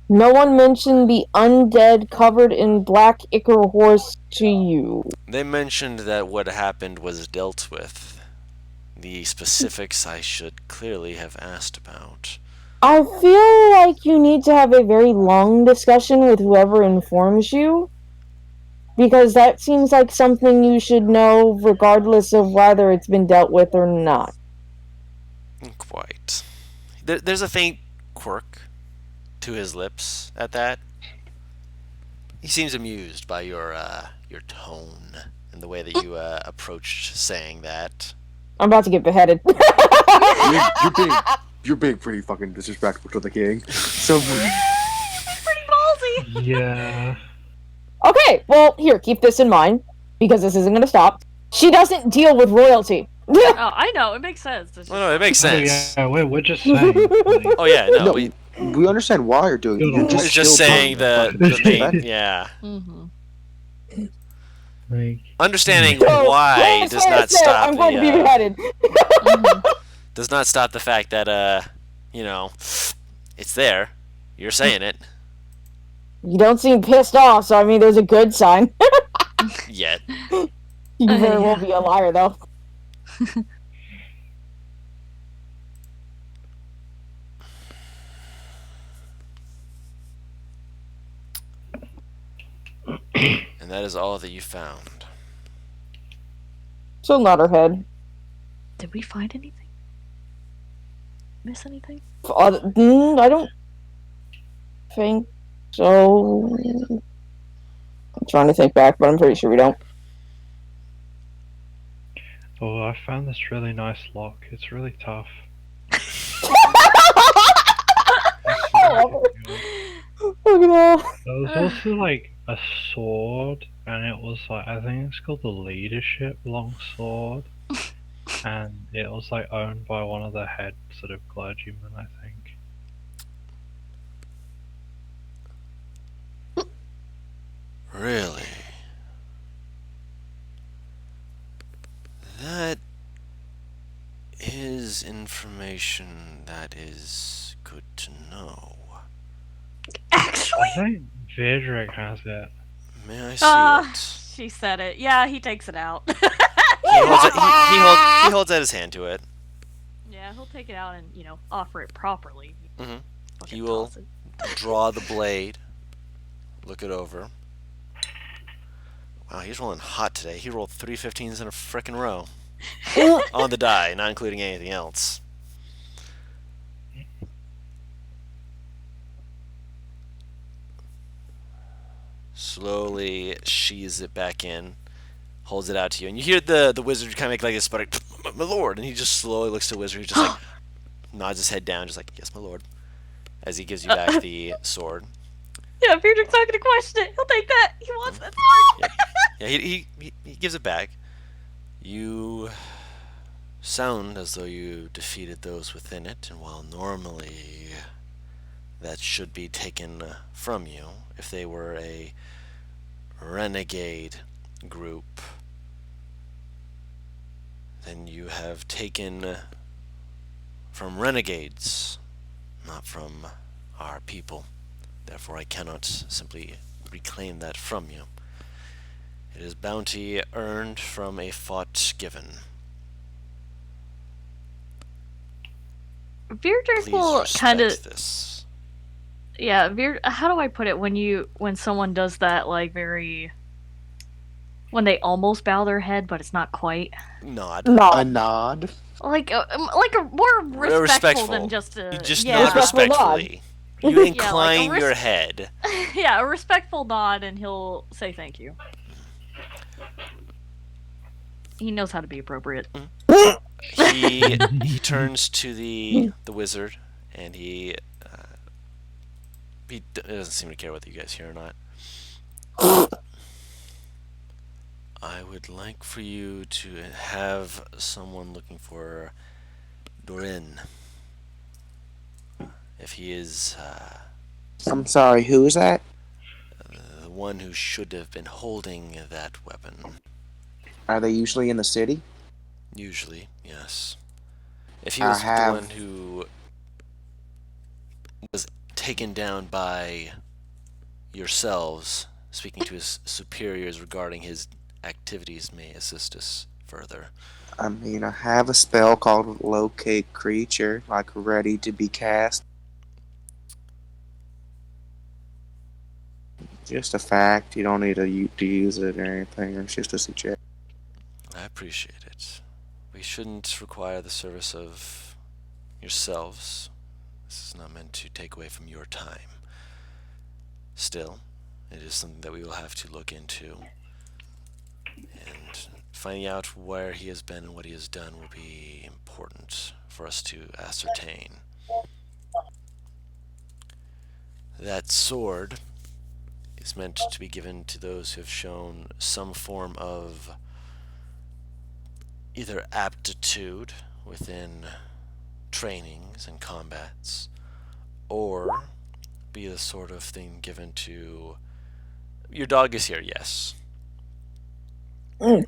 No one mentioned the undead covered in black ichor horse to you. They mentioned that what happened was dealt with. The specifics I should clearly have asked about. I feel like you need to have a very long discussion with whoever informs you. Because that seems like something you should know regardless of whether it's been dealt with or not. Quite. There's a faint quirk to his lips at that. He seems amused by your tone and the way that you approached saying that. I'm about to get beheaded. You're being pretty fucking disrespectful to the king. So pretty ballsy. Yeah. Okay, well, here, keep this in mind, because this isn't going to stop. She doesn't deal with royalty. Oh, I know, it makes sense. Well, no, it makes sense. Oh, yeah, we're just saying. Oh yeah, no, No. we We understand why you're doing it. You're It's It's just just still saying being fucking the main, disrespectful. yeah. Mm-hmm. Like, Understanding So, why last does I not said, stop I'm going to be beheaded. Mm-hmm. does not stop the fact that you know, it's there. You're saying it You don't seem pissed off, so I mean, there's a good sign. yet. You very well Yeah. be a liar, though. And that is all that you found. So nod her head. Did we find anything? Miss anything? I don't think so. I'm trying to think back, but I'm pretty sure we don't. oh, I found this really nice lock. It's really tough. Look at that. There was also like a sword, and it was like I think it's called the Leadership Long Sword, and it was like owned by one of the head sort of clergymen, I think. Really? That is information that is good to know. Actually, I think Vidrick has it. May I see it? she said it. Yeah, he takes it out. He holds out his hand to it. Yeah, he'll take it out and offer it properly. Mhm. Fucking He will toss it. draw the blade, look it over. Wow, he's rolling hot today. He rolled 3 15s in a frickin' row on the die, not including anything else. Slowly sheathes it back in, holds it out to you, and you hear the wizard kind of make like a sputter, my lord, and he just slowly looks to the wizard. He just like nods his head down, just like, yes, my lord, as he gives you back the sword. Yeah, Friedrich's not gonna question it. He'll take that. He wants that sword. Yeah, he gives it back. You sound as though you defeated those within it, and while normally that should be taken from you if they were a renegade group, then you have taken from renegades, not from our people. Therefore, I cannot simply reclaim that from you. It is bounty earned from a fought given. Friedrich Please will respect kind of. this. Yeah, how do I put it when someone does that when they almost bow their head but it's not quite Nod. A Nod. nod. like a more respectful than just a You just yeah. nod Respectful respectfully. You Yeah, like a incline your head. Yeah, a respectful nod and he'll say thank you. He knows how to be appropriate. He turns to the wizard and he doesn't seem to care whether you guys hear or not. I would like for you to have someone looking for Dorin. If he is I'm sorry, who is that? the one who should have been holding that weapon. Are they usually in the city? Usually, yes. If he I was the have- one who was taken down by yourselves, speaking to his superiors regarding his activities may assist us further. I mean, I have a spell called Locate Creature, like ready to be cast. Just a fact. You don't need to use it or anything. It's just a suggestion. I appreciate it. We shouldn't require the service of yourselves. This is not meant to take away from your time. Still, it is something that we will have to look into. And finding out where he has been and what he has done will be important for us to ascertain. That sword is meant to be given to those who have shown some form of either aptitude within trainings and combats, or be the sort of thing given to. Your dog is here, yes. Mm.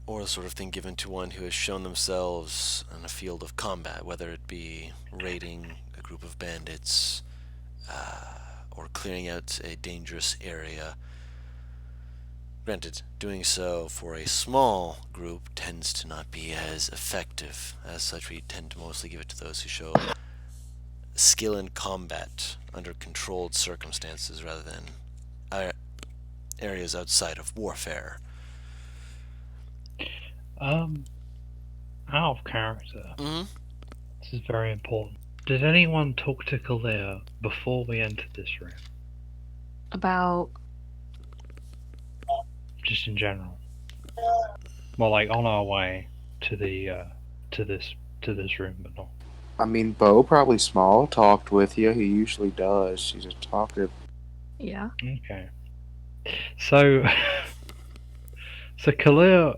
Or the sort of thing given to one who has shown themselves in a field of combat, whether it be raiding a group of bandits or clearing out a dangerous area. Granted, doing so for a small group tends to not be as effective. As such, we tend to mostly give it to those who show skill in combat under controlled circumstances rather than areas outside of warfare. Um, Out of character. Mm-hmm. This is very important. Did anyone talk to Kalia before we entered this room? About Just in general. Well, like on our way to the to this room, but not. I mean, Bo probably small talked with you. He usually does. She's a talkative. yeah. Okay. So, so Kalia,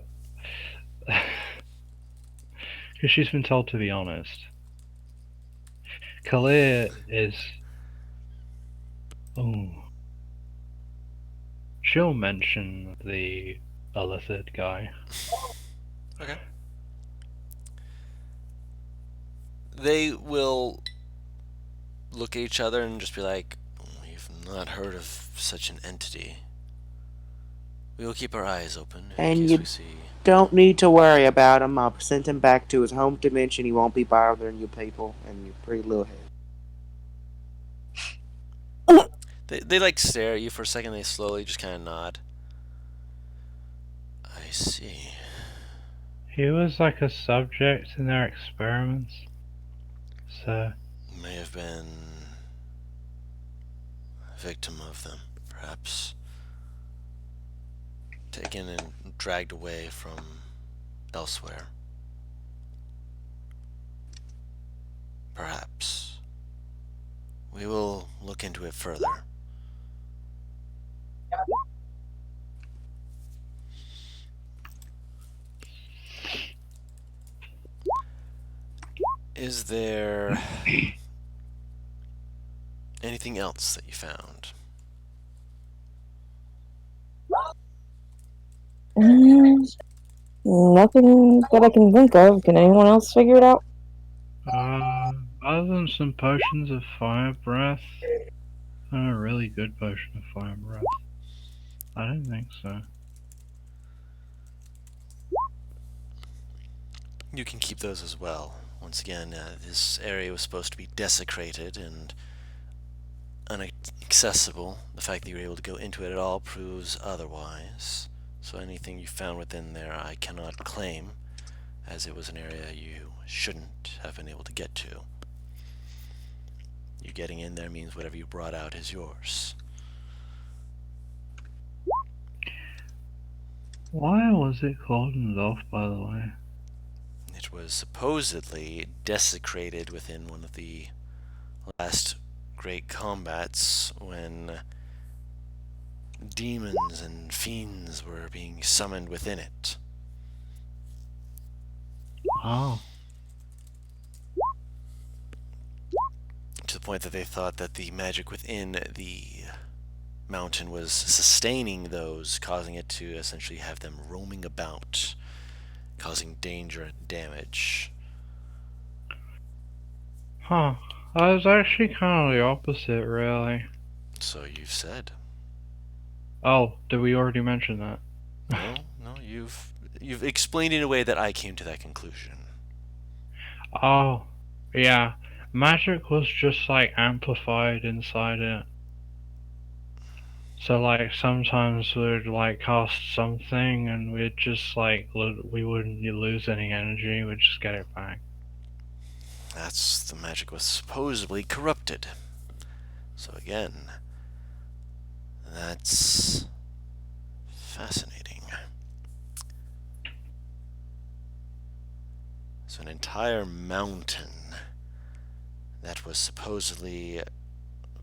because she's been told to be honest. Kalia is. Oh. She'll mention the Illithid guy. Okay. They will look at each other and just be like, "We've not heard of such an entity. We will keep our eyes open in And case you we see." don't need to worry about him. I'll send him back to his home dimension. He won't be bothering you people and your pretty little head. They like stare at you for a second. They slowly just kind of nod. I see. He was like a subject in their experiments. So, May have been a victim of them, perhaps. Taken and dragged away from elsewhere. Perhaps. We will look into it further. Is there anything else that you found? Nothing that I can think of. Can anyone else figure it out? other than some potions of fire breath, a really good potion of fire breath. I don't think so. You can keep those as well. Once again, this area was supposed to be desecrated and inaccessible. The fact that you were able to go into it at all proves otherwise. So anything you found within there I cannot claim, as it was an area you shouldn't have been able to get to. You getting in there means whatever you brought out is yours. Why was it cordoned off, by the way? It was supposedly desecrated within one of the last great combats when demons and fiends were being summoned within it. Oh. To the point that they thought that the magic within the mountain was sustaining those, causing it to essentially have them roaming about, causing danger and damage. Huh. I was actually kind of the opposite, really. So you've said. Oh, did we already mention that? No, you've explained in a way that I came to that conclusion. Oh, yeah. Magic was just like amplified inside it. So like sometimes we'd like cast something and we'd just like we wouldn't lose any energy, we'd just get it back. That's the magic was supposedly corrupted. So again, that's fascinating. So an entire mountain that was supposedly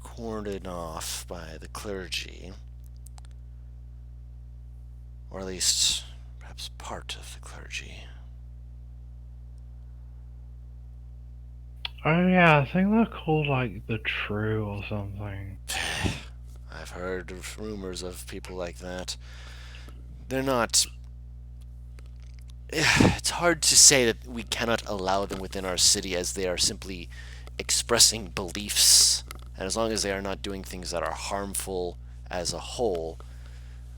cordoned off by the clergy, or at least perhaps part of the clergy. Oh yeah, I think they're called like the True or something. I've heard of rumors of people like that. They're not. It's hard to say that we cannot allow them within our city as they are simply expressing beliefs. And as long as they are not doing things that are harmful as a whole,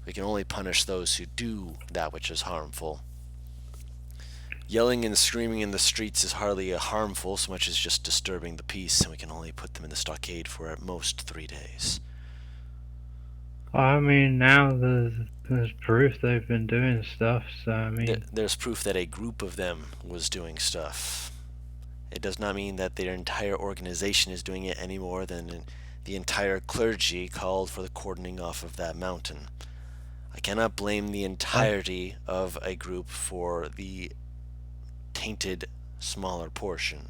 we can only punish those who do that which is harmful. Yelling and screaming in the streets is hardly harmful so much as just disturbing the peace, and we can only put them in the stockade for at most 3 days. I mean, now there's proof they've been doing stuff. So I mean, There's proof that a group of them was doing stuff. It does not mean that their entire organization is doing it any more than the entire clergy called for the cordoning off of that mountain. I cannot blame the entirety of a group for the tainted smaller portion.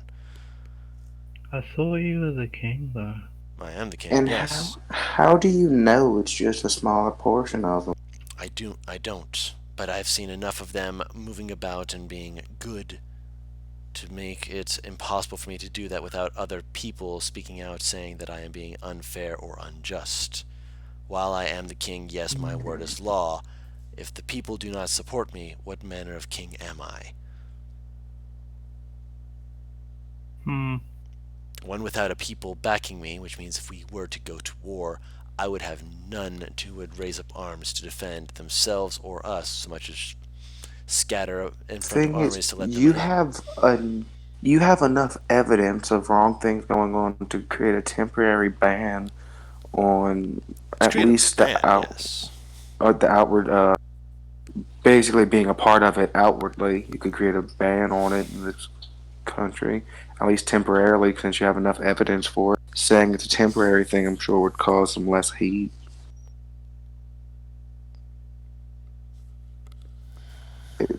I thought you were the king, though. I am the king, And yes. how do you know it's just a smaller portion of them? I don't. But I've seen enough of them moving about and being good to make it impossible for me to do that without other people speaking out saying that I am being unfair or unjust. While I am the king, yes, my word is law. If the people do not support me, what manner of king am I? Hmm. One without a people backing me, which means if we were to go to war, I would have none who would raise up arms to defend themselves or us, so much as scatter in front of Thing is, armies to let them in. you have enough evidence of wrong things going on to create a temporary ban on To at create a least ban, yes. the outward basically being a part of it outwardly. You could create a ban on it in this country, at least temporarily, since you have enough evidence for it. Saying it's a temporary thing, I'm sure, would cause some less heat.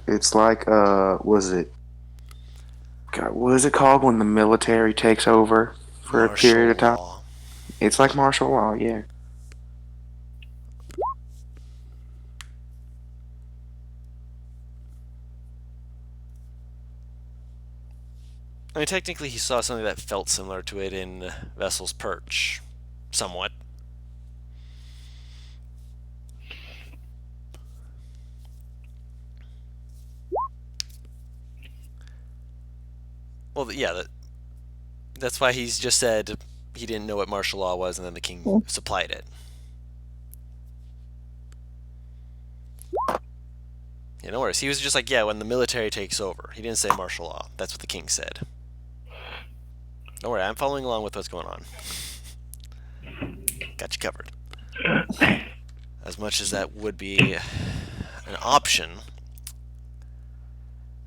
It's like, was it? God, what is it called when the military takes over for a period Martial of time? law. It's like martial law, yeah. I mean, technically, he saw something that felt similar to it in Vessel's Perch. Somewhat. Well, yeah, that's why he's just said he didn't know what martial law was, and then the king supplied it. Yeah, no worries. He was just like, yeah, when the military takes over. He didn't say martial law. That's what the king said. Don't worry, I'm following along with what's going on. Got you covered. As much as that would be an option,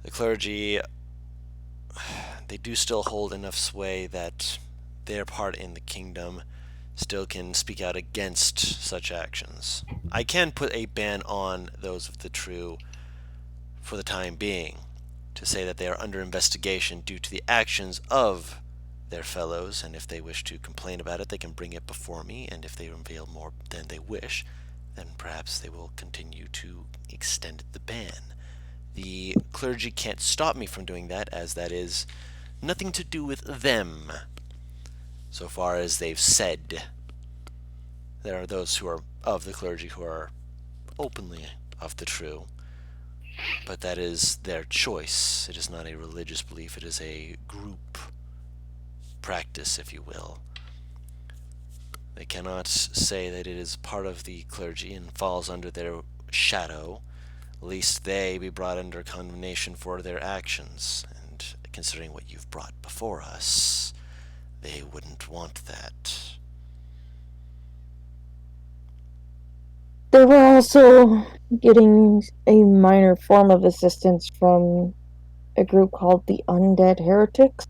the clergy, they do still hold enough sway that their part in the kingdom still can speak out against such actions. I can put a ban on those of the true for the time being, to say that they are under investigation due to the actions of their fellows, and if they wish to complain about it, they can bring it before me, and if they reveal more than they wish, then perhaps they will continue to extend the ban. The clergy can't stop me from doing that, as that is nothing to do with them. So far as they've said, there are those who are of the clergy who are openly of the true, but that is their choice. It is not a religious belief, it is a group practice, if you will. They cannot say that it is part of the clergy and falls under their shadow, lest they be brought under condemnation for their actions. And considering what you've brought before us, they wouldn't want that. They were also getting a minor form of assistance from a group called the Undead Heretics.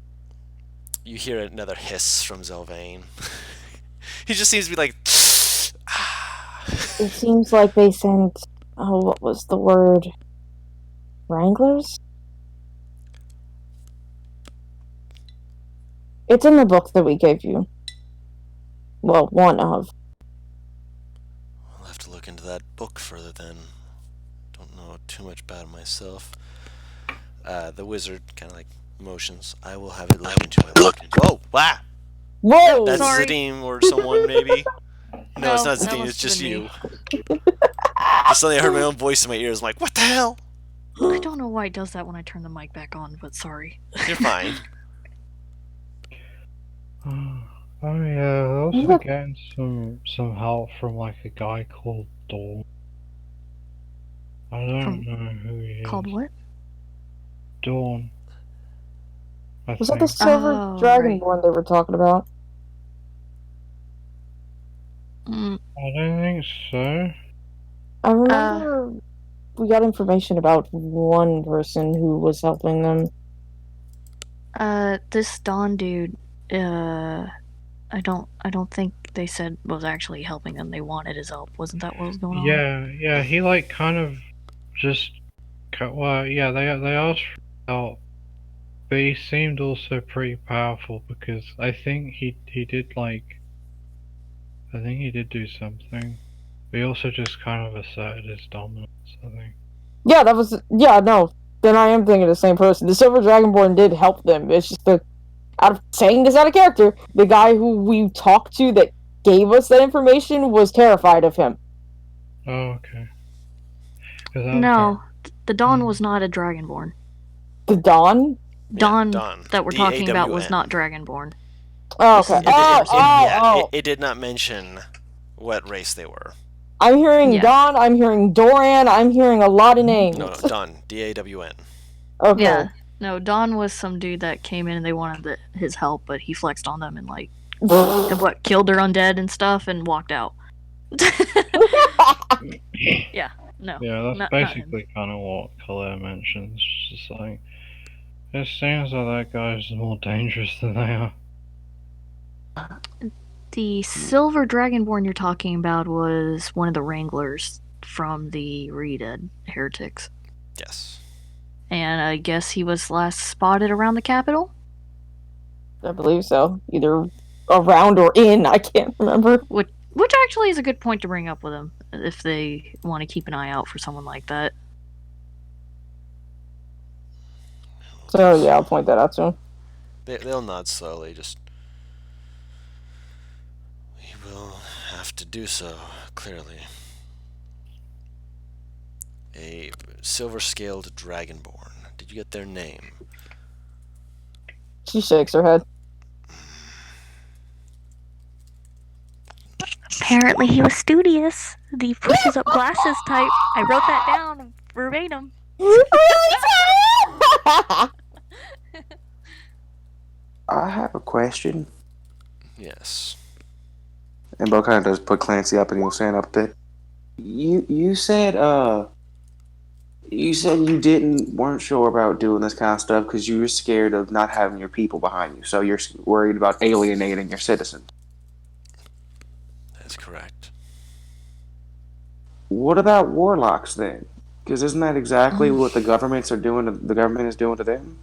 You hear another hiss from Zelvain. He just seems to be like, It seems like they sent, what was the word? Wranglers? It's in the book that we gave you. Well, one of. I'll have to look into that book further then. Don't know too much about it myself. The wizard kind of like motions. I will have it looked into. Whoa! Wow! Whoa! That's Sorry. Zadim or someone, maybe? No, it's not that Zadim, must it's have just been you. me. Just suddenly I heard my own voice in my ears. I'm like, what the hell? I don't know why it does that when I turn the mic back on, but sorry. You're fine. Oh yeah, they're also getting some help from like a guy called Dawn. I don't From know who he called is. what? Dawn. I Was that the think. silver Oh, dragonborn they were talking about? Mm, I don't think so. I remember we got information about one person who was helping them. this Don dude, I don't think they said was actually helping them. They wanted his help. Wasn't that what was going on? Yeah, he like kind of just. Well, yeah, they asked for help, but he seemed also pretty powerful because I think he did like. I think he did do something. But he also just kind of asserted his dominance, I think. Yeah, that was. Yeah, no. Then I am thinking of the same person. The silver dragonborn did help them. It's just the. Out of saying this out of character, the guy who we talked to that gave us that information was terrified of him. Oh, okay. 'Cause that No, the Don Hmm. was not a Dragonborn. The Dawn? Don Dawn. that we're talking about was D-A-W-N. not Dragonborn. Oh, This okay. is a different person. It did not mention what race they were. I'm hearing Yeah. Dawn, I'm hearing Doran, I'm hearing a lot of names. No, Dawn. D-A-W-N. Okay. Yeah. No, Don was some dude that came in and they wanted his help, but he flexed on them and like killed their undead and stuff and walked out. Yeah. No. Yeah, that's not him. basically kind of what Colette mentions. Just like, it seems like that guy's more dangerous than they are. The silver dragonborn you're talking about was one of the wranglers from the Redead heretics. Yes. And I guess he was last spotted around the capital? I believe so. Either around or in, I can't remember. Which actually is a good point to bring up with him if they want to keep an eye out for someone like that. So yeah, I'll point that out to him. They'll nod slowly, just... We will have to do so, clearly. A silver-scaled dragonborn. Did you get their name? She shakes her head. Apparently he was studious. The pushes up glasses type. I wrote that down verbatim. I have a question. Yes. And Bo kind of does put Clancy up and he'll stand up a bit. You said you weren't sure about doing this kind of stuff because you were scared of not having your people behind you. So you're worried about alienating your citizens. That's correct. What about warlocks then? Because isn't that exactly what the government is doing to them?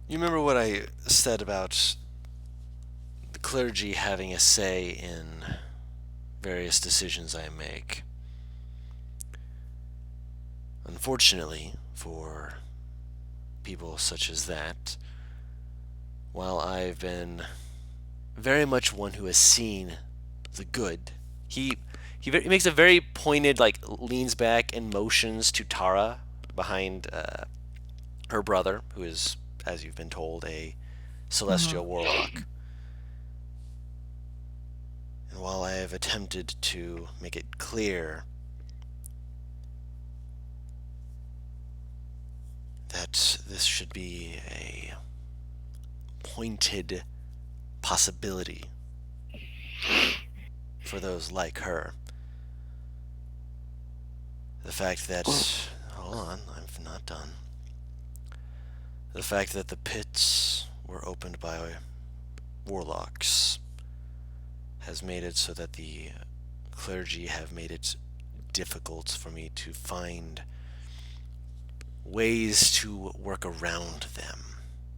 You remember what I said about the clergy having a say in various decisions I make? Unfortunately, for people such as that, while I've been very much one who has seen the good, he makes a very pointed, like, leans back and motions to Tara behind her brother, who is, as you've been told, a celestial warlock. And while I have attempted to make it clear that this should be a pointed possibility for those like her, the fact that... Hold on, I'm not done. The fact that the pits were opened by warlocks has made it so that the clergy have made it difficult for me to find ways to work around them.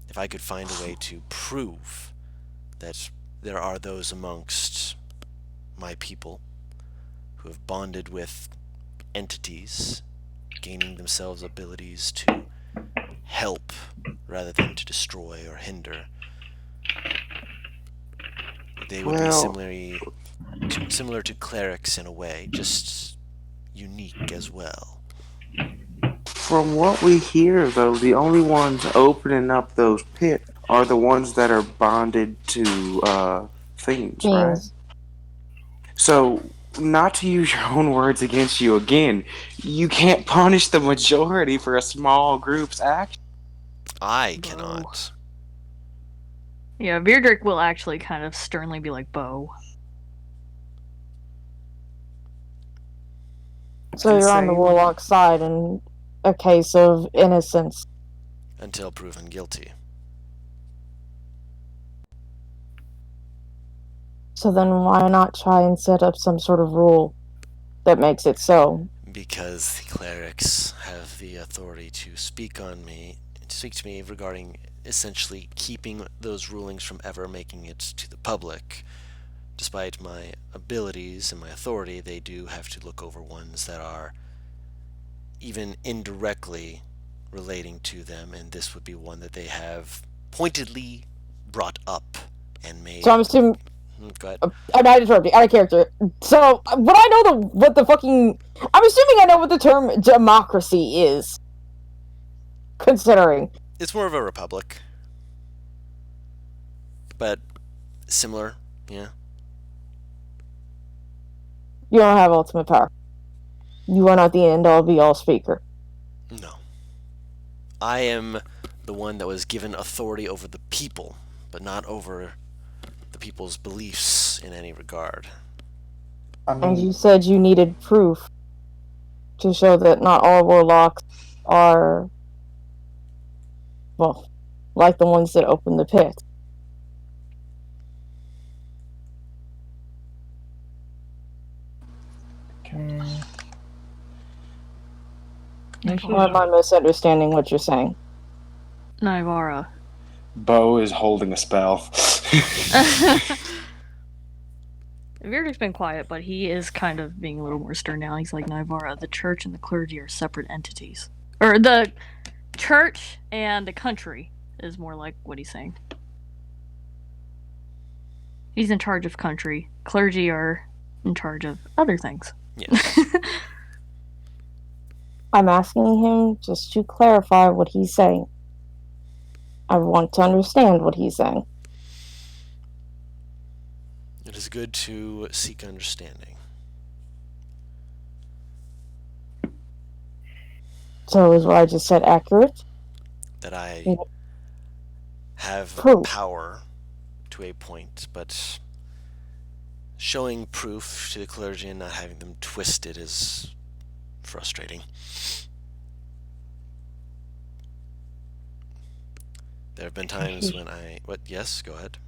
If I could find a way to prove that there are those amongst my people who have bonded with entities gaining themselves abilities to help rather than to destroy or hinder. They would be Well, similar to clerics in a way, just unique as well. from what we hear, though, the only ones opening up those pits are the ones that are bonded to fiends, right? Fiends. So, not to use your own words against you again, you can't punish the majority for a small group's action. I Bo. cannot. Yeah, Beardrick will actually kind of sternly be like, Bo. So you're on the Insane. warlock side in a case of innocence. Until proven guilty. So then why not try and set up some sort of rule that makes it so? Because the clerics have the authority to speak to me regarding essentially keeping those rulings from ever making it to the public. Despite my abilities and my authority, they do have to look over ones that are even indirectly relating to them, and this would be one that they have pointedly brought up and made. So I'm assuming. Go ahead. I'm not interrupting. Out of character. So would I know what the fucking? I'm assuming I know what the term democracy is. Considering It's more of a republic, but similar, yeah. you don't have ultimate power, you are not the end all be all speaker. No. I am the one that was given authority over the people, but not over the people's beliefs in any regard. And you said you needed proof to show that not all warlocks are, well, like the ones that open the pit. Or am I misunderstanding what you're saying? Nivara. Bo is holding a spell. Beardrick's been quiet, but he is kind of being a little more stern now. He's like, Nivara, the church and the clergy are separate entities. Or the church and the country is more like what he's saying. He's in charge of country. Clergy are in charge of other things. Yes. I'm asking him just to clarify what he's saying. I want to understand what he's saying. It is good to seek understanding. So is what I just said accurate? That I Yeah. have Proof. power to a point, but showing proof to the clergy and not having them twist it is frustrating. There have been times when yes, go ahead.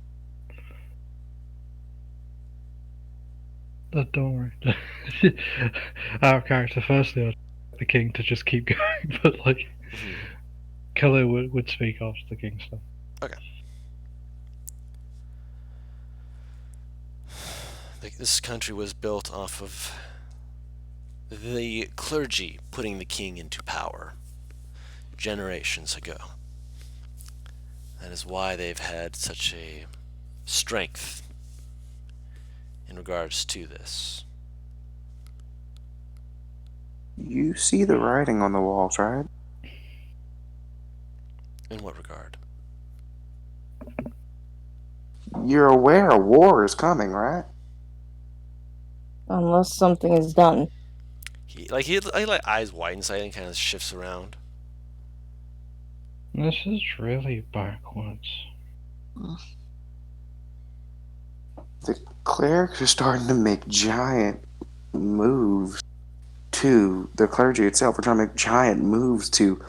Don't worry. Out of character, firstly, I'd like the king to just keep going, but like, Kelly would speak after the king stuff. Okay. This country was built off of the clergy putting the king into power generations ago. That is why they've had such a strength in regards to this. You see the writing on the walls, right? In what regard? You're aware a war is coming, right? Unless something is done. He eyes widen slightly and kind of shifts around. This is really backwards. The clerics are starting to make giant moves to the clergy itself. We're trying to make giant moves to,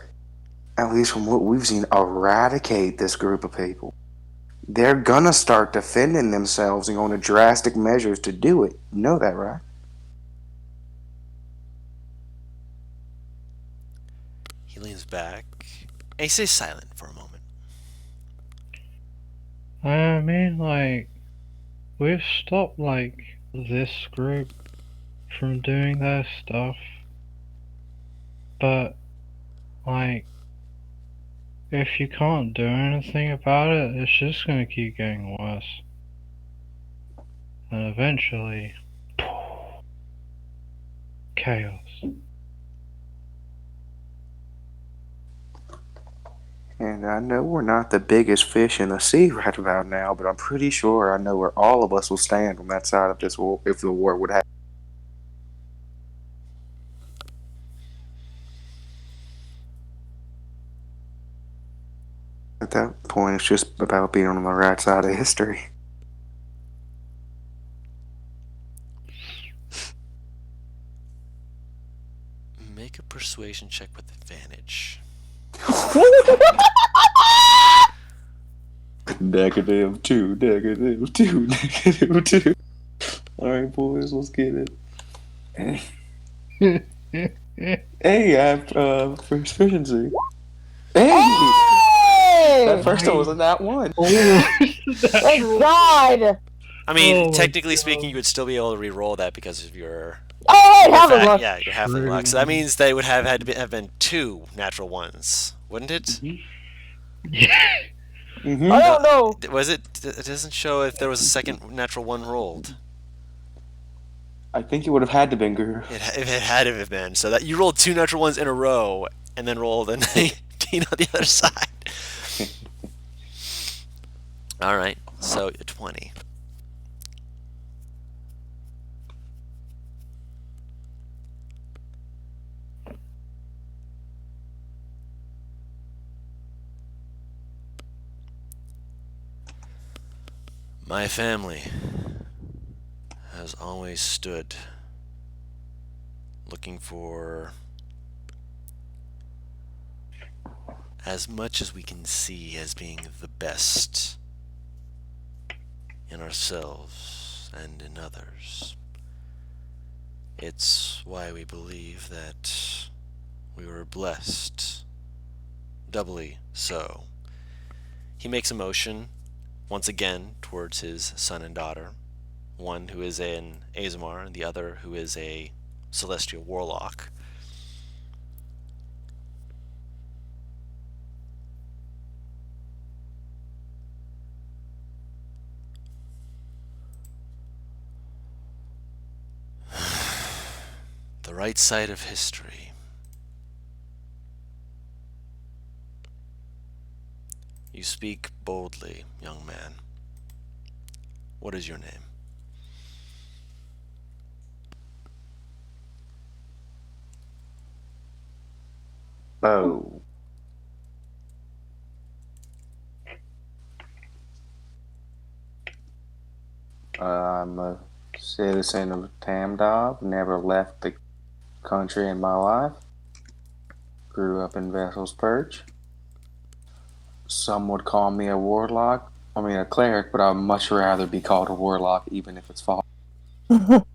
at least from what we've seen, eradicate this group of people. They're gonna start defending themselves and going to drastic measures to do it. You know that, right? He leans back and he stays silent for a moment. I mean, like, we've stopped, like, this group from doing their stuff. But, like, if you can't do anything about it, it's just gonna keep getting worse. And eventually, chaos. And I know we're not the biggest fish in the sea right about now, but I'm pretty sure I know where all of us will stand on that side of this war if the war would happen. At that point, it's just about being on the right side of history. Make a persuasion check with advantage. -2, -2, -2. Alright, boys, let's get it. Hey, I have proficiency. Hey! That first one was a nat 1. Thank God! I mean, Oh my technically God. speaking, you would still be able to re-roll that because of your Oh, I have a luck. yeah, your halfling luck. So that means that it would have had to have been 2 natural ones, wouldn't it? Mm-hmm. I don't know. Was it? It doesn't show if there was a second natural 1 rolled. I think it would have had to been Guru. If it had to have been, so that you rolled 2 natural 1s in a row and then rolled a 19 on the other side. All right, so 20. My family has always stood looking for as much as we can see as being the best in ourselves and in others. It's why we believe that we were blessed, doubly so. He makes a motion once again towards his son and daughter, one who is an Azamar and the other who is a celestial warlock. The right side of history. You speak boldly, young man. What is your name? Oh. I'm a citizen of Tamdov, never left the country in my life. Grew up in Vessel's Perch. Some would call me a warlock. I mean, a cleric, but I'd much rather be called a warlock, even if it's false. Did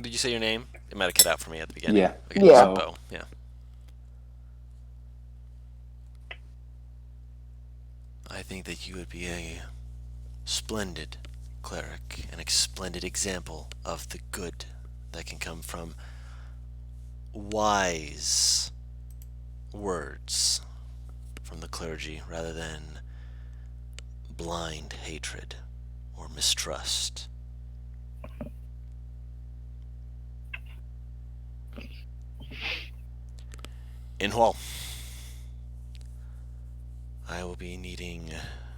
you say your name? It might have cut out for me at the beginning. Yeah. Okay, Yeah. Bo. Yeah. I think that you would be a splendid cleric and a splendid example of the good that can come from wise words from the clergy rather than blind hatred or mistrust. Inhwal, I will be needing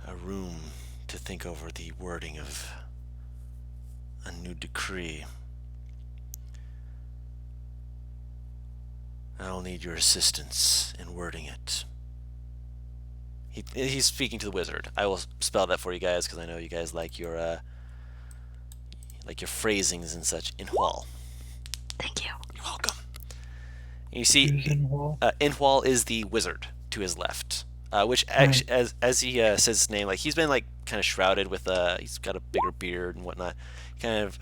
a room to think over the wording of a new decree. I'll need your assistance in wording it. He's speaking to the wizard. I will spell that for you guys because I know you guys like your phrasings and such. Inhwal. Thank you. You're welcome. And you see, Inhwal is the wizard to his left, which actually, as he says his name, like he's been like kind of shrouded with he's got a bigger beard and whatnot, kind of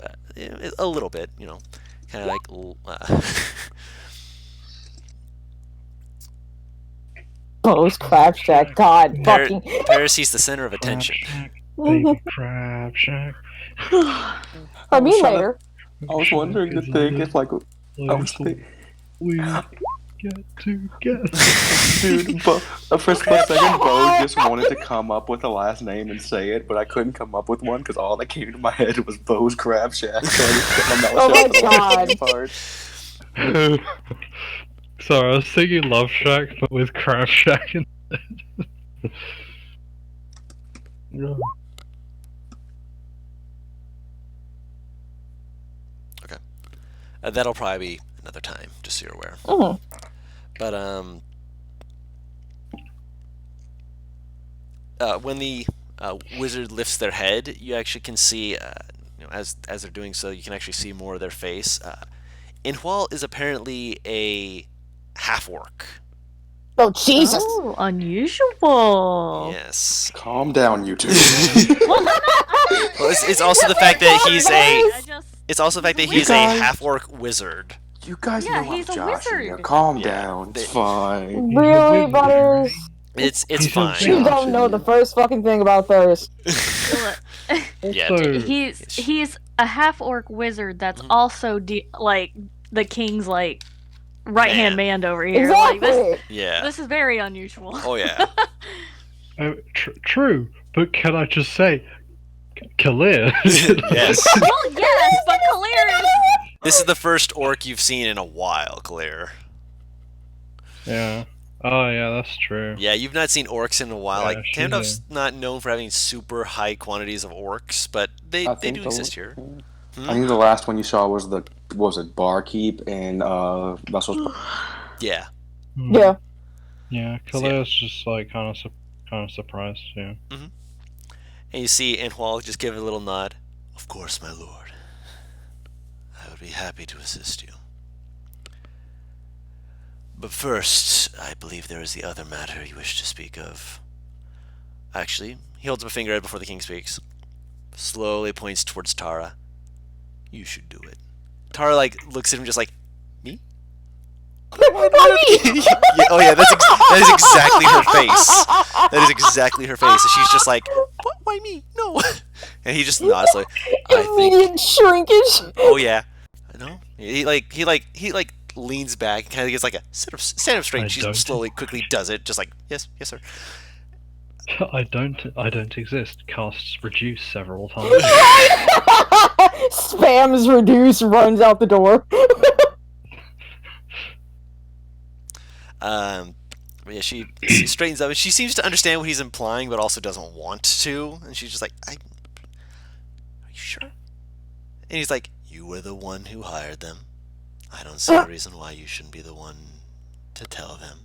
a little bit, you know, kind of like. Post crab shack, God fucking. Paris, he's the center of attention. Baby crab shack. I mean later. I was wondering to think if, like, I was thinking. We get together. Dude, for a split second, Bo just wanted to come up with a last name and say it, but I couldn't come up with one because all that came to my head was Bo's Crab Shack. So I just put my mouth Oh my shut for the last God. part. Sorry, I was thinking Love Shack, but with Crab Shack instead. No. That'll probably be another time, just so you're aware. Mhm. But when the wizard lifts their head, you actually can see, as they're doing so, you can actually see more of their face. Inhwal is apparently a half orc. Oh Jesus! Oh, unusual. Yes. Calm down, you two. Well, Well, it's also the fact that he's a. I just. It's also the fact that He's a he's a wizard. half orc wizard. You guys Yeah, know I'm he's a joshing wizard. you. Calm Yeah. down. It's fine. Really, Butters? It's He's a fine. wizard. You don't know the first fucking thing about thirst. Yeah, Also, He's a half orc wizard that's Mhm. also like the king's like right hand man over here. Exactly. Like Yeah. this is very unusual. Oh yeah. true, but can I just say, Kalir? Yes. Well, yes, but Kalir is. This is the first orc you've seen in a while, Clear. Yeah. Oh yeah, that's true. Yeah, you've not seen orcs in a while. Yeah, Like she's Tamdov's not known for having super high quantities of orcs, but they do exist here. I think the last one you saw was Barkeep and Russell's. Yeah. Hmm. Yeah. Yeah, Kalir's just like kind of surprised. Yeah. And you see Inhwal just give a little nod. Of course, my lord. I would be happy to assist you. But first, I believe there is the other matter you wish to speak of. Actually, he holds up a finger right before the king speaks. Slowly points towards Tara. You should do it. Tara looks at him just like, me? Yeah, oh yeah, that is exactly her face. That is exactly her face. And she's just like, what? Why me? No. And he just nods like, I think. Immediate shrinkage. Oh yeah. No. He leans back and kind of gets like a stand up straight. I She don't. quickly does it, just like yes, sir. I don't exist. Casts reduce several times. Spams reduce, runs out the door. But yeah, she straightens up and she seems to understand what he's implying, but also doesn't want to. And she's just like, are you sure? And he's like, you were the one who hired them. I don't see a reason why you shouldn't be the one to tell them.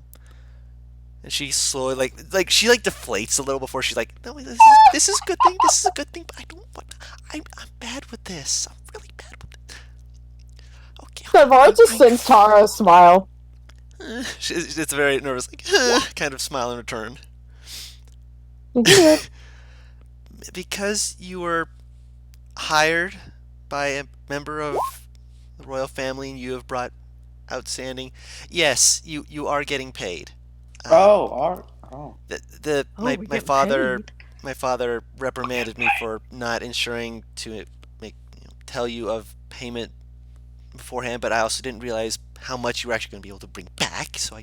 And she slowly she deflates a little before she's like, no, this is a good thing. This is a good thing, but I don't want. I'm bad with this. I'm really bad with it. Okay. Navarre just sends Tara a smile. It's very nervous, kind of smile in return. Because you were hired by a member of the royal family and you have brought outstanding. Yes, you are getting paid. Oh. My father reprimanded me for not ensuring to tell you of payment beforehand, but I also didn't realize how much you were actually going to be able to bring back, so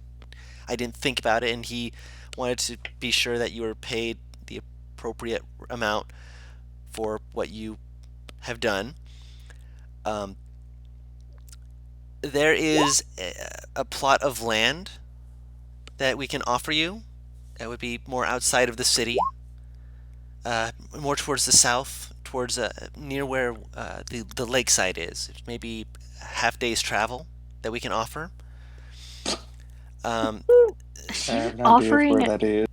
I didn't think about it, and he wanted to be sure that you were paid the appropriate amount for what you have done. There is a plot of land that we can offer you that would be more outside of the city, more towards the south, towards near where the lakeside is. Maybe half day's travel that we can offer. I have no idea Offering- where that is.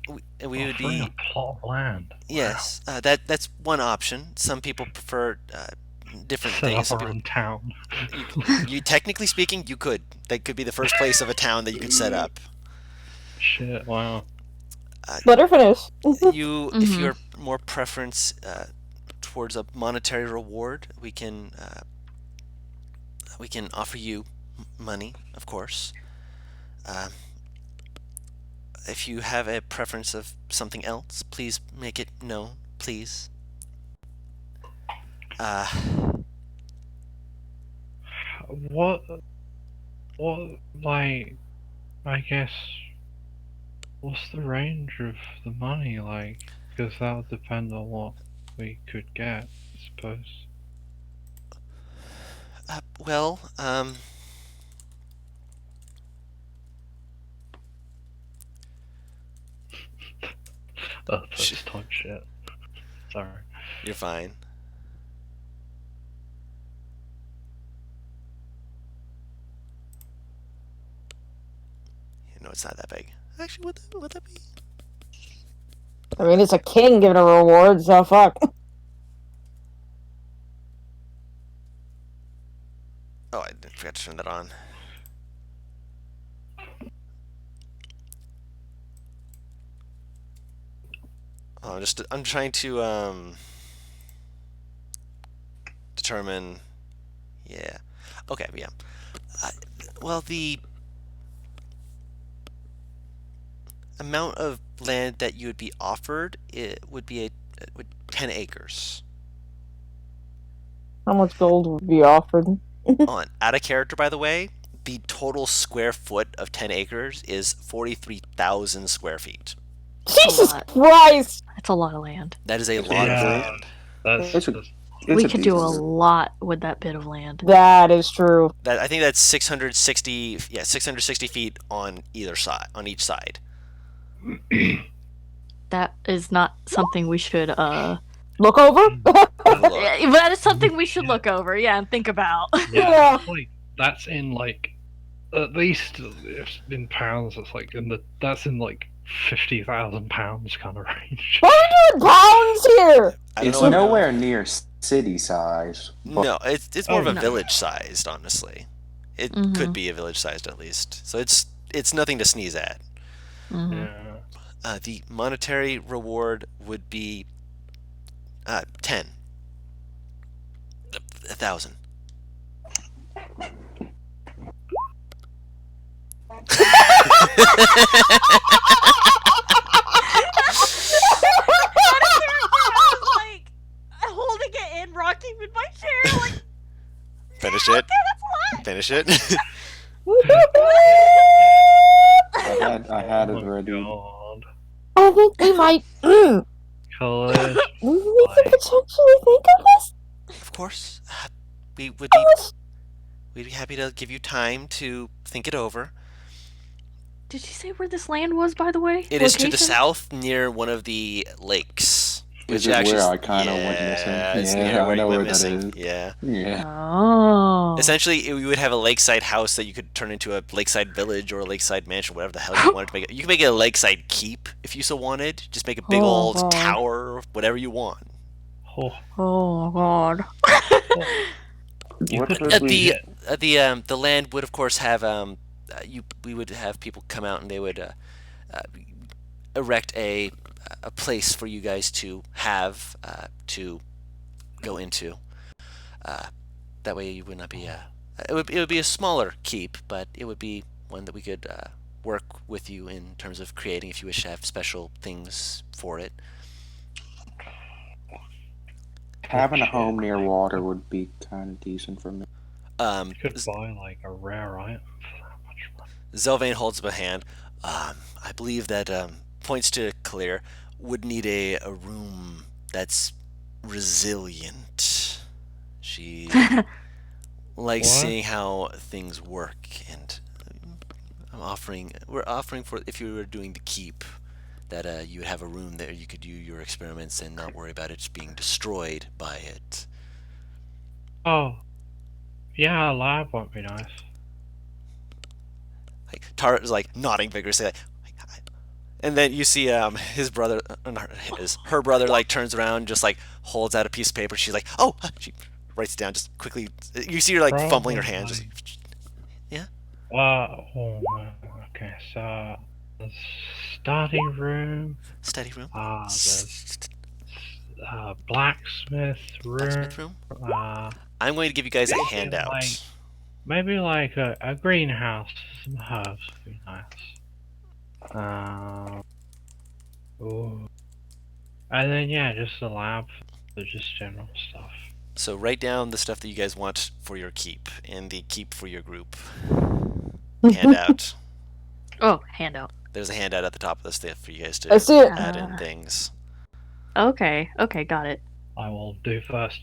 We would Offering be a plot of land. yes. That's one option. Some people prefer different Set things. up our own town. You technically speaking, you could. That could be the first place of a town that you could set up. Shit! Wow. Let her finish. You, if your more preference towards a monetary reward, we can offer you money, of course. If you have a preference of something else, please make it known, please. What? What, like, I guess, what's the range of the money, like? Because that would depend on what we could get, I suppose. Well, Oh, that's type shit. Sorry. you're fine. No, it's not that big. Actually, would that be? I mean, it's a king giving a reward, so fuck. Oh, I forgot to turn that on. Oh, I'm trying to determine. Yeah. Okay. Yeah. Uh, well, the amount of land that you would be offered it would be 10 acres. How much gold would be offered? On out of character, by the way, the total square foot of 10 acres is 43,000 square feet. Jesus lot. Christ! That's a lot of land. That is a lot of Yeah. land. That's It's a- just We a could do a decent- lot with that bit of land. That is true. That I think that's 660 feet on either side, on each side. That is not something we should Look over? Look. yeah, but that is something we should look over, yeah, and think about. yeah. Like that's in like at least in pounds. It's like that's in like £50,000 kind of range. What are we doing pounds here? I don't It's know. nowhere near city size. But No, it's more of a no. village sized, honestly. It Mhm. could be a village sized at least. So it's nothing to sneeze at. Mhm. Yeah. The monetary reward would be 10. 1,000. like holding it in, rocking in my chair, like Finish it. Finish it. I had it Oh my ready. God. I think we might. Colors. We could potentially think of this. Of course, we would How be much? we'd be happy to give you time to think it over. Did you say where this land was, by the way? It is to the Location? south near one of the lakes. Is Which it actually, where I kind of went missing? it's Yeah, near I where you know went where that missing. is. Yeah. Yeah. Oh. Essentially, we would have a lakeside house that you could turn into a lakeside village or a lakeside mansion, whatever the hell you wanted to make it. You could make it a lakeside keep if you so wanted. Just make a big Oh, old God. tower, whatever you want. Oh, Oh God. you What could would At we- the land would of course have we would have people come out and they would erect a place for you guys to have to go into. That way you would not be it would be a smaller keep, but it would be one that we could work with you in terms of creating if you wish to have special things for it. Having a home near water would be kind of decent for me. You could buy like a rare item for that much money. Zelvain holds up a hand. I believe that points to Clear would need a room that's resilient. She likes What? seeing how things work, and we're offering for if you were doing the keep that you would have a room there you could do your experiments and not worry about it being destroyed by it. Oh, yeah, a lab would be nice. Like Tara is like nodding vigorously, like, and then you see his brother, her brother, like turns around, just like holds out a piece of paper. She's like, oh, she writes it down, just quickly. You see her like fumbling her hand, just. Oh, okay, so the study room, Study room. there's blacksmith room, Blacksmith room. I'm going to give you guys a Yeah, handout. like- maybe like a greenhouse, some herbs would be nice. Ooh. And then yeah, just a lab for just general stuff. So write down the stuff that you guys want for your keep and the keep for your group. handout. Oh, handout. There's a handout at the top of the stuff for you guys I to see it. add in things. Okay, got it. I will do first.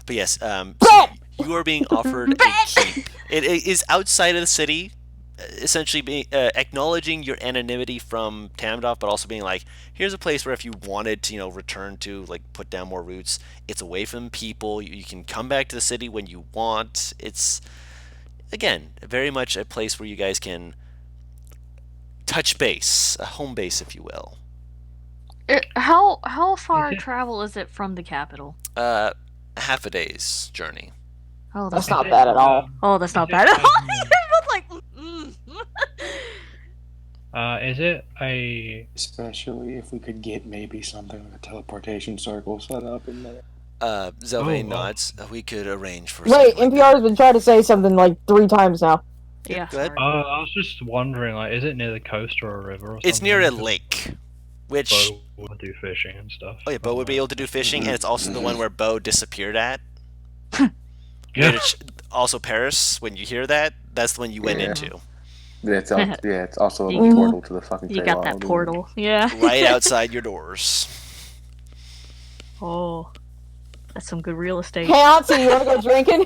But yes, so Bet! you are being offered a keep. It is outside of the city, essentially being acknowledging your anonymity from Tamdov, but also being like, here's a place where if you wanted to, return to, like, put down more roots, it's away from people. You can come back to the city when you want. It's, again, very much a place where you guys can touch base, a home base, if you will. How far Is it- travel is it from the capital? Half a day's journey. Oh, That's that's not bad at all. Oh, that's not Is bad it, at all. You're both like, Is it a? Especially if we could get maybe something like a teleportation circle set up in there. Zelvain Oh, wow. nods. We could arrange for Wait, something like that. NPR has been trying to say something like 3 times now. Yeah, go ahead. sorry. I was just wondering, like, is it near the coast or a river or something? It's near a 'Cause lake, which Bo would do fishing and stuff. oh yeah, Bo would be able to do fishing, and it's also the one where Bo disappeared at. Yeah. Which also Paris. When you hear that, that's the one you went Yeah. into, It's also a You- portal to the fucking. You got that portal. Yeah. right outside your doors. Oh, that's some good real estate. Hey, Auntie, you wanna go drinking?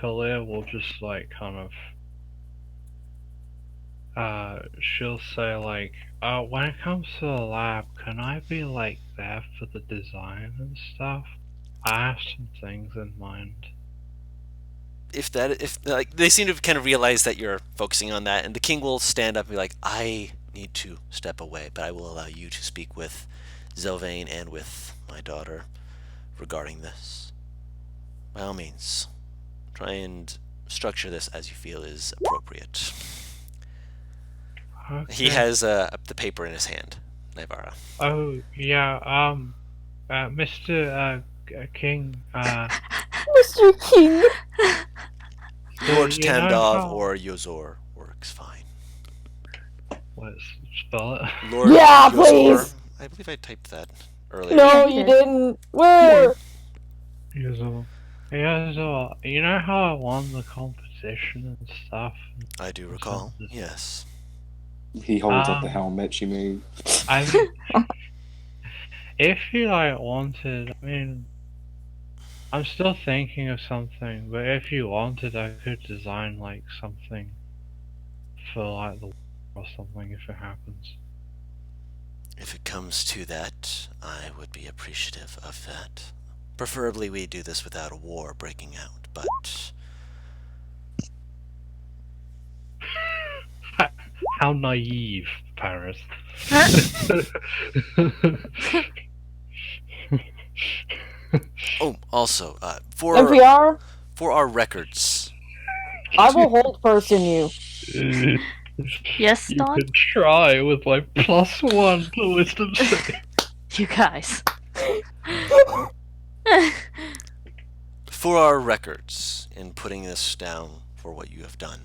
Kalia will just like kind of she'll say like, when it comes to the lab, can I be like there for the design and stuff? I have some things in mind. If like they seem to kind of realize that you're focusing on that, and the king will stand up and be like, I need to step away, but I will allow you to speak with Zelvain and with my daughter regarding this. By all means, try and structure this as you feel is appropriate. Okay. He has the paper in his hand, Naivara. Oh yeah, Mr. King, Mr. King. Lord you know Tamdov how- or Yozor works fine. let's spell it. Lord Yeah, Yozor, please. I believe I typed that earlier. No, you you did. didn't. Where? Yazor. Yazor, you know how I won the competition and stuff? I do recall. Yes. He holds up the Um, helmet she made. I mean, if you like wanted, I mean, I'm still thinking of something, but if you wanted, I could design like something for like the or something if it happens. If it comes to that, I would be appreciative of that. Preferably we do this without a war breaking out, but How naive, Paris. oh, also, NPR, for our records, I will hold first in you. Yes, You Don? could try with my +1 to wisdom save. You guys. for our records, in putting this down for what you have done,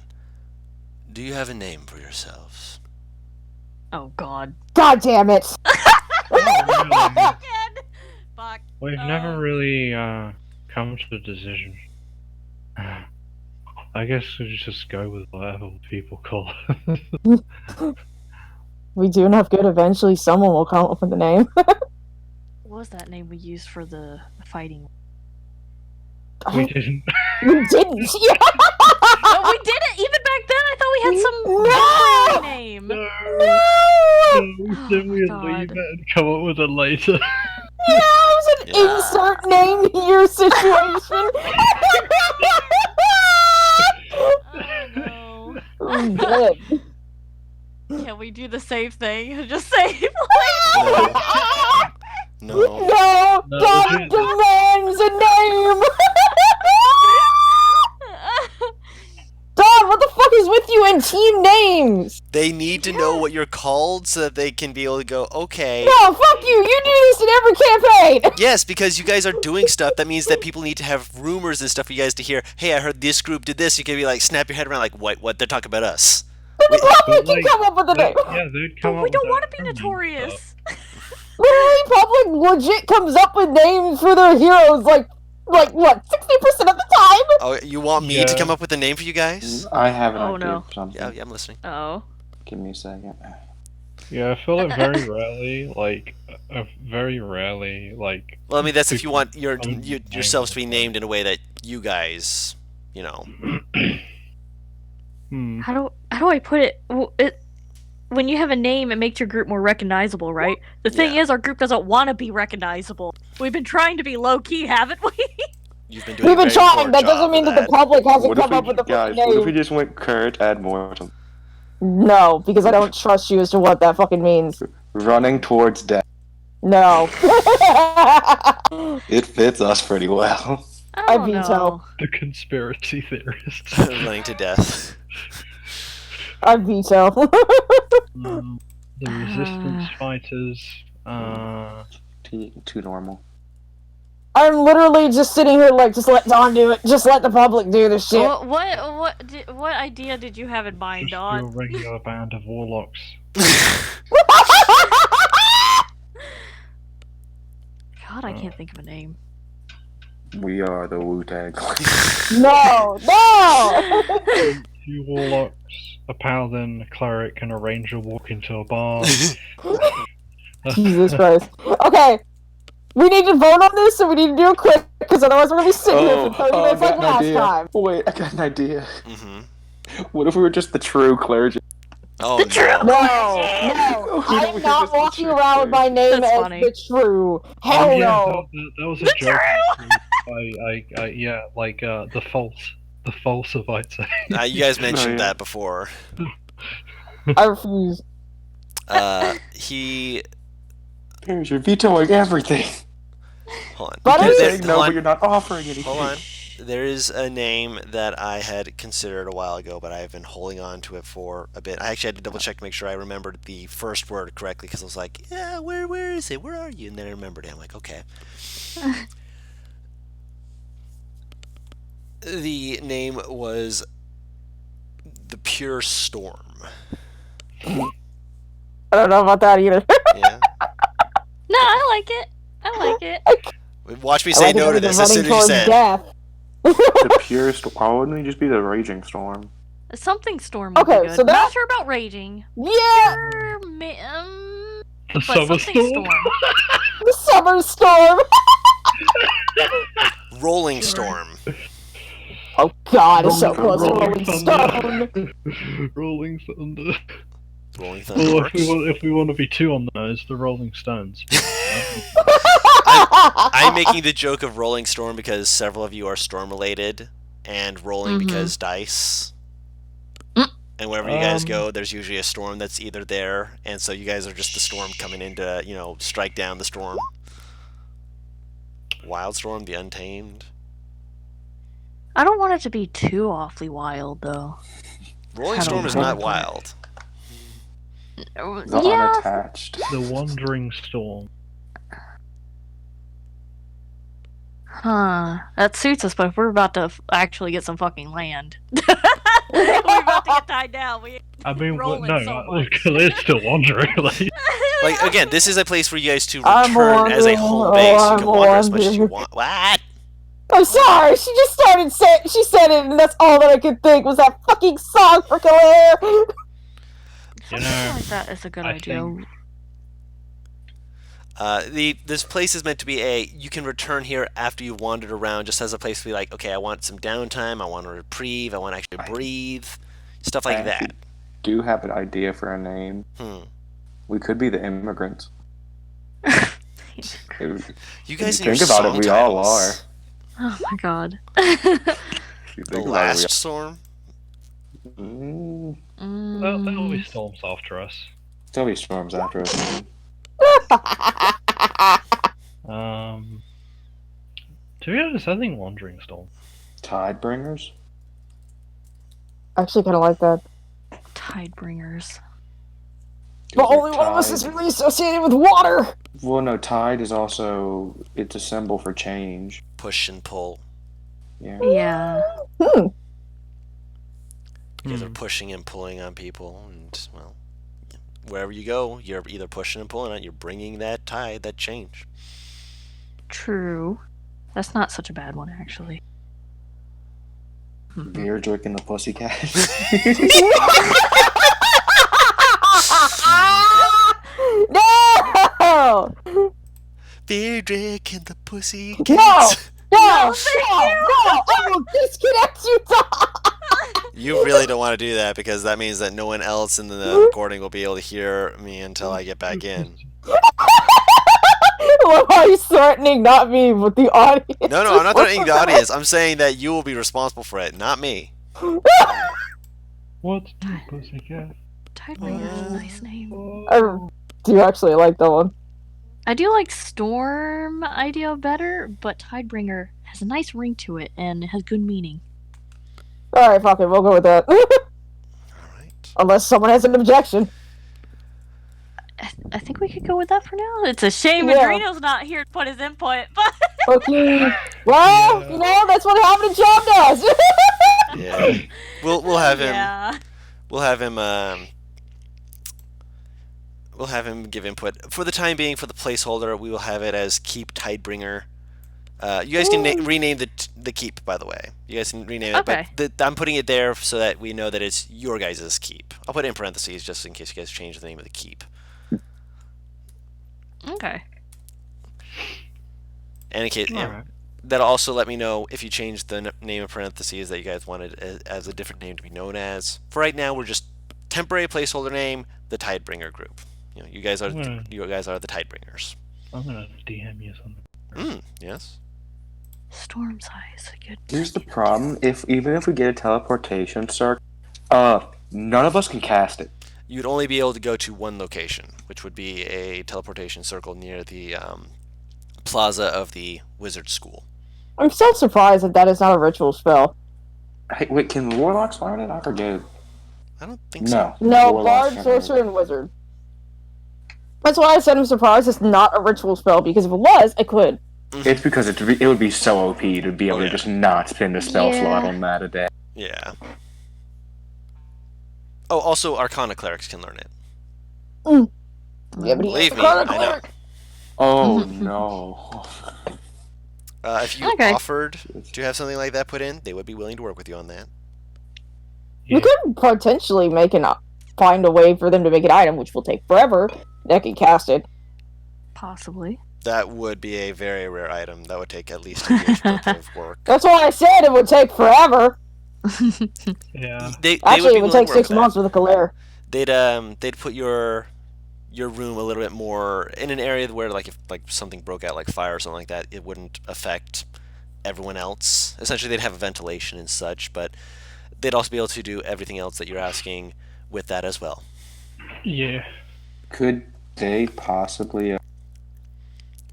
do you have a name for yourselves? Oh, God. God damn it. Really, Fuck. we've never really come to a decision. I guess we just go with whatever people call it. We do enough good, eventually someone will come up with a name. What was that name we used for the fighting? We didn't. We didn't. Yeah. No, we didn't! Even back then, I thought we had some No! different name. No. No! Then we'd God. leave it and come up with it later. Yeah, it was an Yeah. insert name here situation. Oh, I'm dead. no. Can we do the same thing? Just say, No. No, No, God dude. demands a name. Don, what the fuck is with you and team names? They need to know what you're called so that they can be able to go, okay. No, fuck you. You do this in every campaign. Yes, because you guys are doing stuff. That means that people need to have rumors and stuff for you guys to hear. Hey, I heard this group did this. You can be like, snap your head around, like, what? They're talking about us. Then the public But, can come up with a name. Yeah, they'd come but up we don't with want their to be own notorious. stuff. Literally, public legit comes up with names for their heroes. Like, Like, what, 60% of the time? Oh, you want me to come up with a name for you guys? I have an Oh, idea no. for something. Yeah, I'm listening. Oh. Give me a second. Yeah, I feel like very rarely, Well, I mean, that's if you people want come with yourselves to be names named in a way that you guys, How do I put it? When you have a name, it makes your group more recognizable, right? The thing Yeah. is, our group doesn't want to be recognizable. We've been trying to be low key, haven't we? You've been doing We've a been very trying. poor That doesn't job of mean that the that. public hasn't What if come up we, with a fucking guys? What if we name. just went Kurt, add more or something? No, because I don't trust you as to what that fucking means. Running towards death. No. It fits us pretty well. I don't veto. know. The conspiracy theorists. Running to death. I veto. The resistance fighters. Too normal. I'm literally just sitting here like, just let Don do it. Just let the public do the shit. What idea did you have in mind, Just Don? your regular band of warlocks. God, I can't think of a name. We are the Wu-Tang Clan. No, no. 2 warlocks, a paladin, a cleric, and a ranger walk into a bar. Jesus Christ. Okay. We need to vote on this, and we need to do it quick, because otherwise we're gonna be sitting here for 30 minutes like last time. Wait, I got an idea. Mm-hmm. What if we were just the true clergy? Oh, no. No, I am not walking around with my name That's as funny. the true. Hell Oh, yeah, no. that was a joke. The false of Ait'seh. You guys mentioned yeah. that before. I refuse. He... Here's you're vetoing everything. Hold on. But You're I- saying no, hold but on. you're not offering anything. Hold on. There is a name that I had considered a while ago, but I've been holding on to it for a bit. I actually had to double check to make sure I remembered the first word correctly, because I was like, yeah, where is it? Where are you? And then I remembered it. I'm like, okay. The name was The Pure Storm. I don't know about that either. Yeah. No, I like it. I like it. Watch me I say like it no better to than this as running soon as you towards said. death. The purest. Why wouldn't we just be the raging storm? Something storm would Okay, be good. so that- Not sure about raging. Yeah! The But summer something storm. The summer storm! Rolling Storm. Oh god, it's so Rolling- close to Rolling Rolling Thunder. Stone. Rolling Thunder. Rolling Thunder Well, works. if we want to be 2 on those, the Rolling Stones. I'm making the joke of Rolling Storm because several of you are storm related, and rolling because dice. And wherever you guys go, there's usually a storm that's either there, and so you guys are just the storm coming in to, strike down the storm. Wildstorm, the Untamed. I don't want it to be too awfully wild, though. Rolling I Storm don't is know. not wild. The Yeah. unattached. The Wandering Storm. Huh. That suits us, but if we're about to actually get some fucking land. We're about to get tied down. I mean, Rolling no, so we're much. still wandering. Like, again, this is a place for you guys to I'm return as a wandering. home Oh, base. You I'm can wander as much as you wandering. want. What? I'm sorry, she just started saying, she said it, and that's all that I could think was that fucking song for Claire. Something like that is a good I idea. think- This place is meant to be you can return here after you've wandered around, just as a place to be like, okay, I want some downtime, I want to reprieve, I want to actually breathe, stuff like that. actually do have an idea for a name. We could be the immigrants. You guys If you and think your about song it, we all titles. Oh my god. If you The think about Last it, Storm? There'll always storms after us. there'll be storms after us. To be honest, I think Wandering Storm. Tidebringers? I actually kind of like that. Tidebringers. But only one of us is really associated with water. Well, no, tide is also, it's a symbol for change. Push and pull. Yeah. Yeah. You guys are pushing and pulling on people, and, well, wherever you go, you're either pushing and pulling on, you're bringing that tide, that change. True. That's not such a bad one, actually. Beer drinking the pussycat. No! Beer drinking the pussy No! cats. No! No, thank No! No! I will disconnect you, Tom! You really don't want to do that because that means that no one else in the recording will be able to hear me until I get back in. Well, are you threatening not me, but the audience? No, I'm not threatening the audience. I'm saying that you will be responsible for it, not me. What's the pussycat? Tidebringer's a nice name. I do actually like that one. I do like Storm idea better, but Tidebringer has a nice ring to it and it has good meaning. Alright, fuck it, we'll go with that. Alright. Unless someone has an objection. I think we could go with that for now. It's a shame Yeah. Adreno's not here to put his input, but Okay. Well, Yeah. you know, that's what having a job does. Yeah. We'll have him yeah. we'll have him give input. For the time being, for the placeholder, we will have it as Keep Tidebringer. You guys can rename the keep, by the way. You guys can rename it, Okay. but I'm putting it there so that we know that it's your guys' keep. I'll put it in parentheses just in case you guys change the name of the keep. Okay. And in case, Alright. that'll also let me know if you change the name of parentheses that you guys wanted as a different name to be known as. For right now, we're just temporary placeholder name, the Tidebringer group. You guys are Hmm. you guys are the Tidebringers. I'm gonna DM you something. Yes. Storm's Eyes. Good. Here's the problem: even if we get a teleportation circle, none of us can cast it. You'd only be able to go to one location, which would be a teleportation circle near the plaza of the wizard school. I'm still surprised that is not a ritual spell. Hey, wait, can warlocks learn it? I forget. I don't think so. No. No, Warlocks bard, can't learn sorcerer, and wizard. That's why I said I'm surprised it's not a ritual spell, because if it was, I could. It's because it would be so OP to be able Oh, to yeah. just not spend a spell Yeah. slot on that a day. Yeah. Oh, also Arcana clerics can learn it. Yeah, but Believe me, I know. Oh no. If you Okay. offered to have something like that put in, they would be willing to work with you on that. We could potentially find a way for them to make an item, which will take forever. They can cast it. Possibly. That would be a very rare item. That would take at least a year's worth of work. That's why I said it would take forever. Yeah. They Actually, would be it would willing take to work 6 with months with a Kalair. that. They'd put your room a little bit more in an area where if something broke out like fire or something like that, it wouldn't affect everyone else. Essentially, they'd have a ventilation and such, but they'd also be able to do everything else that you're asking with that as well. Yeah. Could they possibly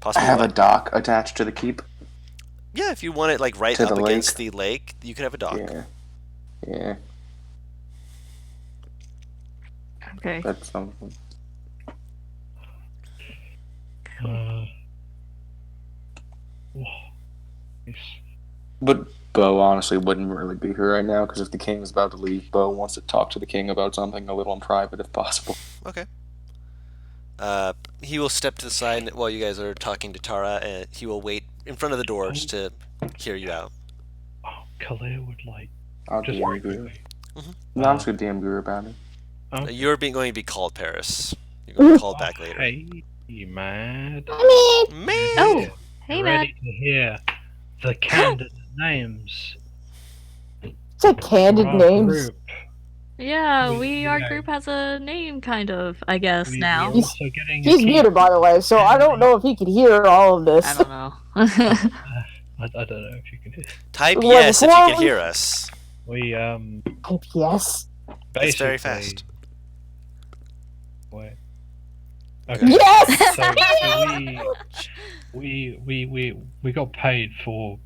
Possibly have a what? dock attached to the keep? Yeah, if you want it right To up the against lake? the lake, you could have a dock. Yeah. Yeah, Okay. that's something. Yes. But Bo honestly wouldn't really be here right now because if the king is about to leave, Bo wants to talk to the king about something a little in private if possible. Okay. He will step to the side while you guys are talking to Tara, and he will wait in front of the doors to hear you out. Oh, Khalil would like I'll just DM very Guru. quickly. No, I'm just gonna DM Guru about it. Okay. You're going to be called Paris. You're going to be called back later. Hey, you mad? Man! Oh, hey, Matt. Ready to hear the candidate names? It's like candid for our names. Group. Yeah, our Yeah. group has a name, kind of, I guess, We're now. also getting a He's key. muted, by the way, so I don't know if he can hear all of this. I don't know. I don't know if you can hear. Type Well, yes if you before can hear us. We Type yes. basically It's very fast. Wait. Yes! So we got paid for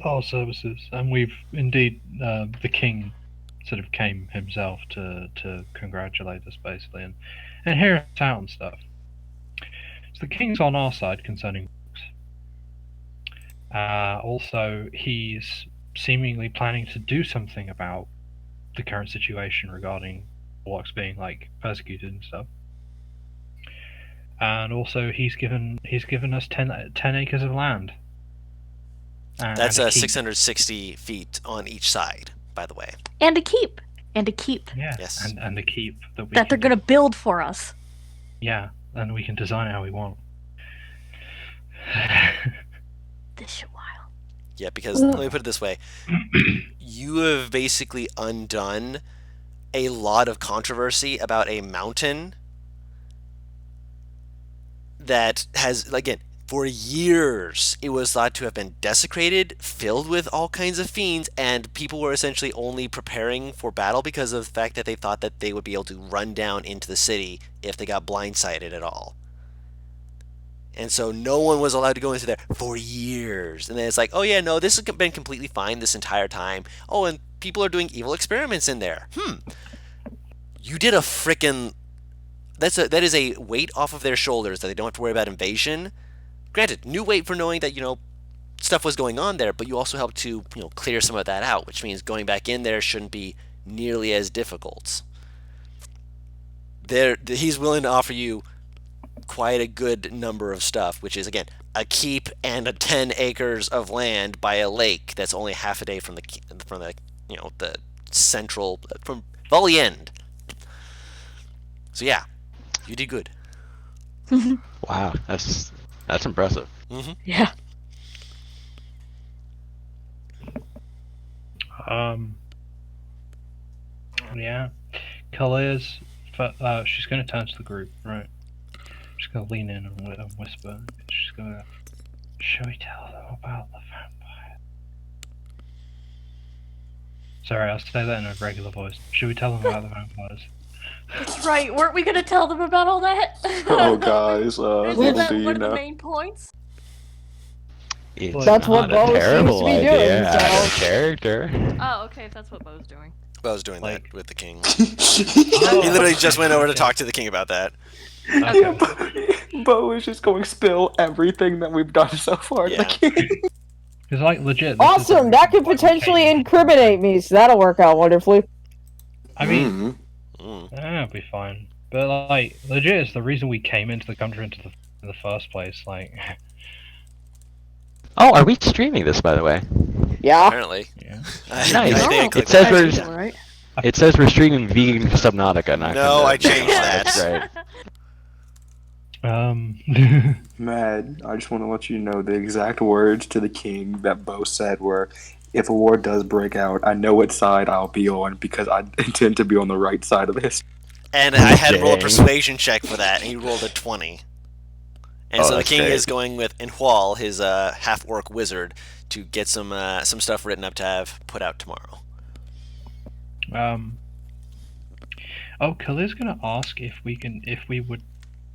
our services, and we've indeed the king sort of came himself to congratulate us basically and hear us out and stuff. So the king's on our side concerning books. Also, he's seemingly planning to do something about the current situation regarding orcs being persecuted and stuff. And also, he's given us 10 acres of land That's and a keep. 660 feet on each side, by the way. And a keep. And a keep. Yeah, Yes. and a keep that we That they're can gonna build for us. Yeah, and we can design it how we want. This shit wild. Yeah, because let me put it this way. You have basically undone a lot of controversy about a mountain that has, again, for years, it was thought to have been desecrated, filled with all kinds of fiends, and people were essentially only preparing for battle because of the fact that they thought that they would be able to run down into the city if they got blindsided at all. And so no one was allowed to go into there for years. And then it's like, oh yeah, no, this has been completely fine this entire time. Oh, and people are doing evil experiments in there. You did a frickin'... That is a weight off of their shoulders that they don't have to worry about invasion. Granted, new weight for knowing that, stuff was going on there, but you also helped to, clear some of that out, which means going back in there shouldn't be nearly as difficult. He's willing to offer you quite a good number of stuff, which is, again, a keep and a 10 acres of land by a lake that's only half a day from the central, from Volley End. So yeah, you did good. Wow, that's impressive. Mm-hmm. Yeah. Yeah. Kalia's, she's going to turn to the group, right? She's going to lean in and whisper. She's going to, shall we tell them about the vampire? Sorry, I'll say that in a regular voice. Should we tell them about the vampires? That's right. Weren't we gonna tell them about all that? Oh, guys, Isn't little that do you one of the know. main points? It's That's what not Bo a seems to terrible be idea doing, out so- of character. Oh, okay, if that's what Bo's doing. I was doing Like- that with the king. Oh, He literally just went over to okay. talk to the king about that. Okay. Bo is just going to spill everything that we've done so far. Yeah. Because, like, legit. this is Awesome! the That could reason why we potentially came. incriminate me, so that'll work out wonderfully. I mean, Mhm. that'll be fine. But, like, legit, it's the reason we came into the country in the first place. Like, Oh, are we streaming this, by the way? Yeah. Apparently. yeah. Nice. I think I It clicked says that. we're- Actually, right? It says we're streaming vegan Subnautica. Not No, gonna- I changed That's that. right. Mad, I just want to let you know the exact words to the king that Bo said were, if a war does break out, I know what side I'll be on because I intend to be on the right side of this. And I had to roll a Dang. persuasion check for that, and he rolled a 20. And Oh, so the that's king great. is going with Inhual, his half-orc wizard, to get some stuff written up to have put out tomorrow. Oh, Khalil's gonna ask if we would,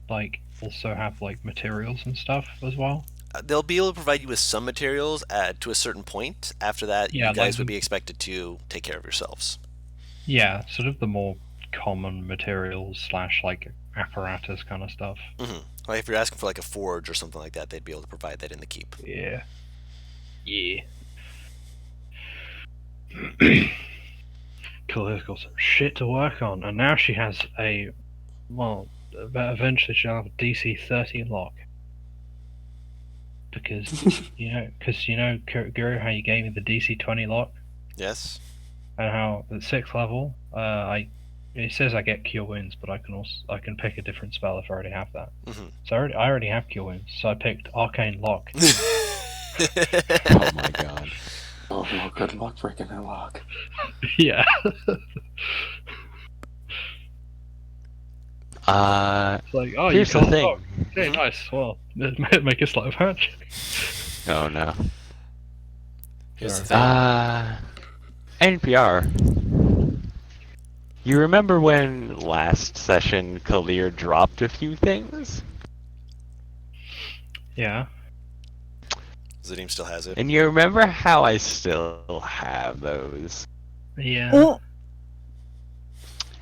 like, also have, like, materials and stuff as well. They'll be able to provide you with some materials to a certain point. After that, Yeah, you guys like- would be expected to take care of yourselves. Yeah, sort of the more common materials / like apparatus kind of stuff. Like if you're asking for like a forge or something like that, they'd be able to provide that in the keep. Yeah. Yeah. Khalil's got some shit to work on, and now she has eventually she'll have a DC 30 lock. Because, Guru, how you gave me the DC 20 lock, Yes? and how at 6th level, it says I get Cure Wounds, but I can pick a different spell if I already have that. Mhm. So I already have Cure Wounds, so I picked Arcane Lock. Oh my god. Oh, well, good luck breaking that lock. Yeah. It's like, oh, Here's you the can't thing. lock. Okay, nice. Well, make a slow patch. Oh no. Here's the Sorry. thing. NPR. You remember when last session Kalir dropped a few things? Yeah. Zadim still has it. And you remember how I still have those? Yeah. Mm.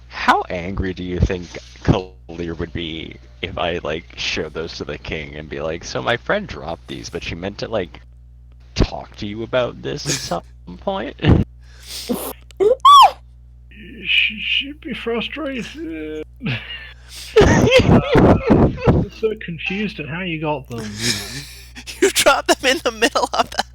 How angry do you think Kalir would be if I like showed those to the king and be like, so my friend dropped these, but she meant to like talk to you about this at some point? She should be frustrated. I'm so confused at how you got them. You dropped them in the middle of that.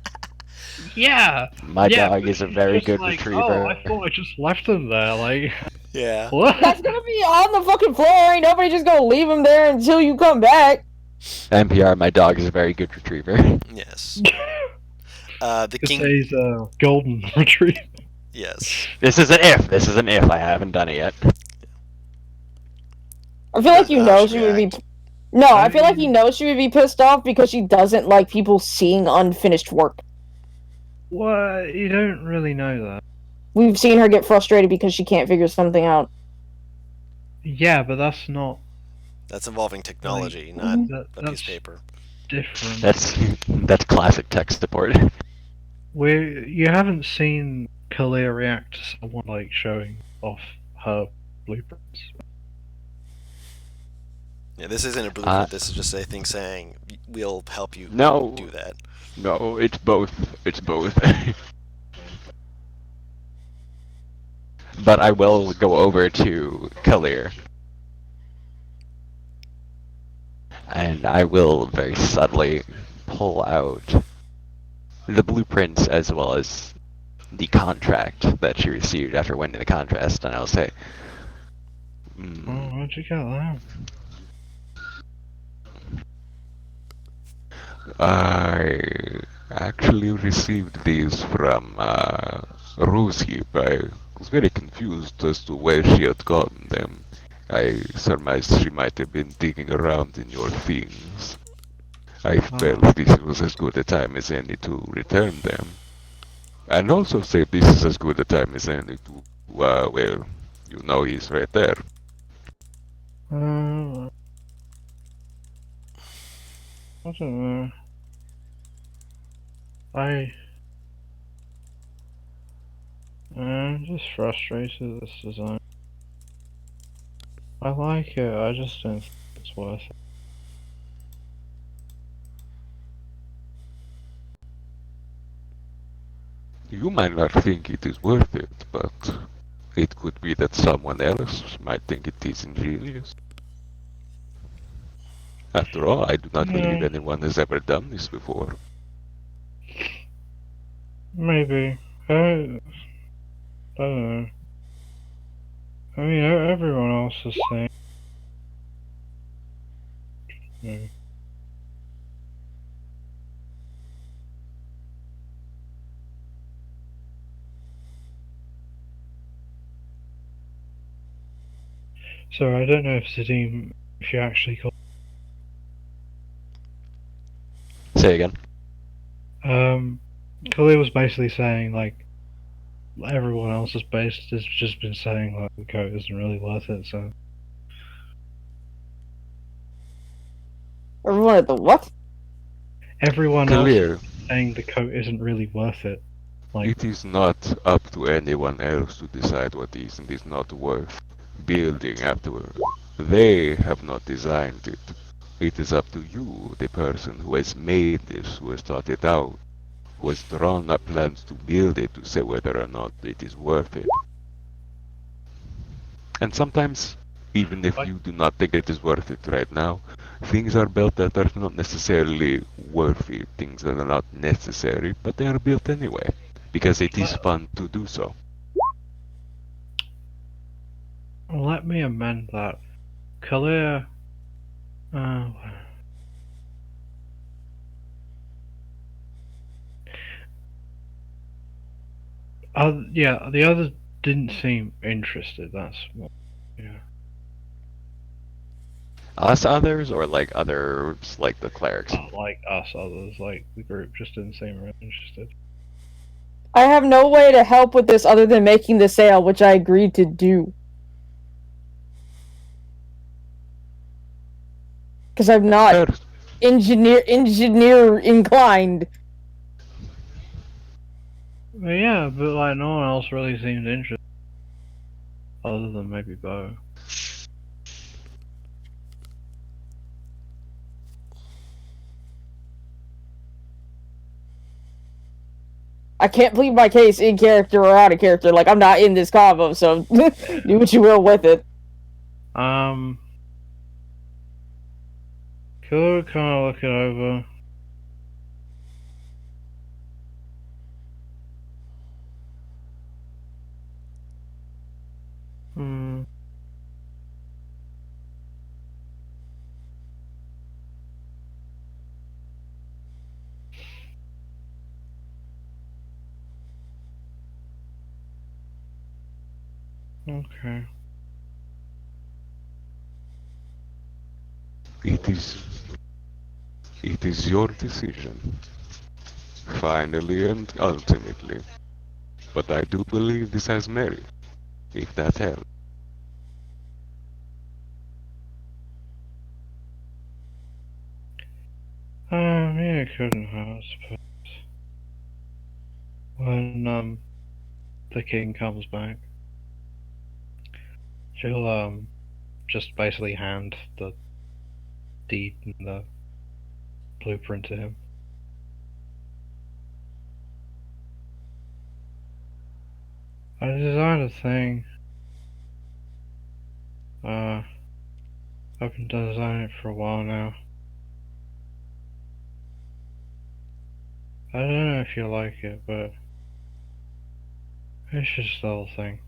Yeah. My Yeah, dog but is a she's very just good like, oh, retriever. I thought I just left them there. Like, Yeah. what? That's gonna be on the fucking floor. Ain't nobody just gonna leave him there until you come back. NPR, my dog is a very good retriever. Yes. The Could king. say he's a golden retriever. Yes. This is an if. This is an if. I haven't done it yet. I He feel like doesn't you know how know she she would be. react. No, I I feel like you mean, know she would be pissed off because she doesn't like people seeing unfinished work. what? You don't really know that. We've seen her get frustrated because she can't figure something out. Yeah, but that's not That's involving like technology, not a piece that's of paper. different. That's classic tech support. You haven't seen Kalia react to someone like showing off her blueprints. Yeah, this isn't a blueprint. This is just a thing saying we'll help you No, do that. no, it's both. It's both. But I will go over to Kalir, and I will very subtly pull out the blueprints as well as the contract that she received after winning the contest, and I'll say, Oh, where'd you get that? I actually received these from Rosie. I was very confused as to where she had gotten them. I surmised she might have been digging around in your things. I felt this was as good a time as any to return them. And also say this is as good a time as any to, well, you know he's right there. I don't know. I'm just frustrated with this design. I like it, I just don't think it's worth it. You might not think it is worth it, but it could be that someone else might think it is ingenious. After all, I do not believe Yeah, anyone has ever done this before. maybe. I don't know. I mean, everyone else is saying. Yeah. So I don't know if Sadim, if you actually got. say again. Khalil was basically saying like everyone else has just been saying like the coat isn't really worth it. So Everyone at the what? everyone else is Clear, saying the coat isn't really worth it. Like, it is not up to anyone else to decide what is and is not worth building afterward. They have not designed it. It is up to you, the person who has made this, who has thought it out, who has drawn up plans to build it, to say whether or not it is worth it. And sometimes, even if like you do not think it is worth it right now, things are built that are not necessarily worthy, things that are not necessary, but they are built anyway, because it is fun to do so. let me amend that. Khalil, uh, yeah, the others didn't seem interested. That's what. Yeah. Us others, or like others, like the clerics? Not like us others, like the group just didn't seem really interested. I have no way to help with this other than making the sale, which I agreed to do. Because I'm not First, engineer inclined. But yeah, but like no one else really seemed interested, other than maybe Bo. I can't plead my case in character or out of character. Like, I'm not in this combo, so do what you will with it. Could kind of look it over. Hmm. Okay. It is it is your decision, finally and ultimately. But I do believe this has merit, if that helps. Yeah, it couldn't hurt, I suppose. When the king comes back, she'll just basically hand the deed and the blueprint to him. I designed a thing. I've been designing it for a while now. I don't know if you like it, but it's just the whole thing.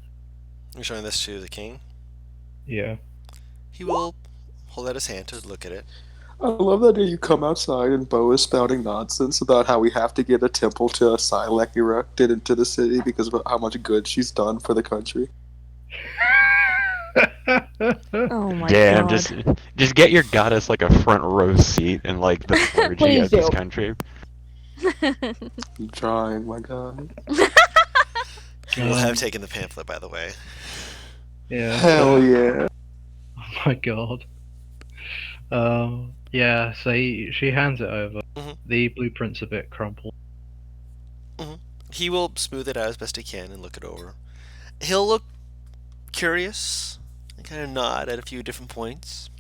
You're showing this to the king. Yeah. He will hold out his hand to look at it. I love that you come outside and Bo is spouting nonsense about how we have to get a temple to Silac erected into the city because of how much good she's done for the country. Oh my Damn, god. just get your goddess like a front row seat in like the clergy Please of this do. country. I'm trying, my god. He will have taken the pamphlet, by the way. Yeah. Hell yeah. Oh my god. Yeah, so she hands it over. Mhm. The blueprint's a bit crumpled. He will smooth it out as best he can and look it over. He'll look curious and kind of nod at a few different points.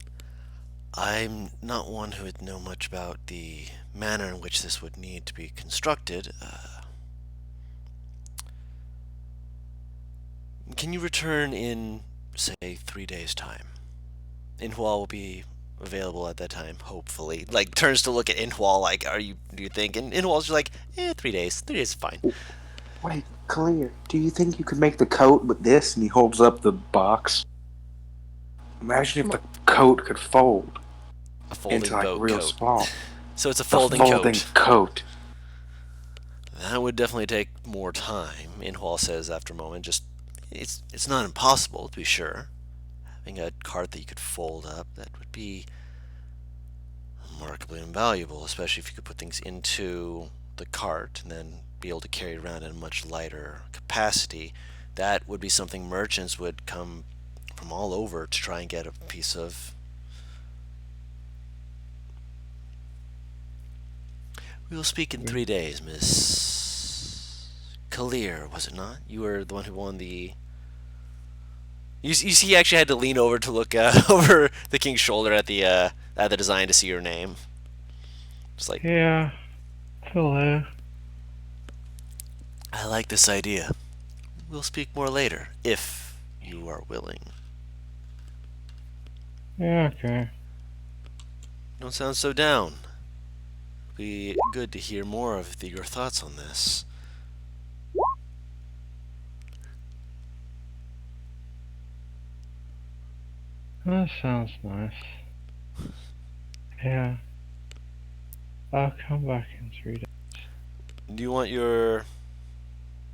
I'm not one who would know much about the manner in which this would need to be constructed. Can you return in, say, 3 days' time? Inhwal will be available at that time, hopefully. Like, turns to look at Inhwal like, do you think? And Inhwal's just like, 3 days. 3 days is fine. Wait, Clear, do you think you could make the coat with this? And he holds up the box. Imagine if the coat could fold A folding into like boat real coat. small. So it's a The folding coat. coat. That would definitely take more time, Inhwal says after a moment. Just, it's not impossible, to be sure. Having a cart that you could fold up, that would be remarkably invaluable, especially if you could put things into the cart and then be able to carry it around in a much lighter capacity. That would be something merchants would come from all over to try and get a piece of. We will speak in 3 days, Miss Kalir, was it not? You were the one who won the. You see, he actually had to lean over to look over the king's shoulder at the design to see your name. It's like, Yeah, still there. I like this idea. We'll speak more later, if you are willing. Yeah, okay. Don't sound so down. Be good to hear more of your thoughts on this. That sounds nice. Yeah. I'll come back in 3 days. Do you want your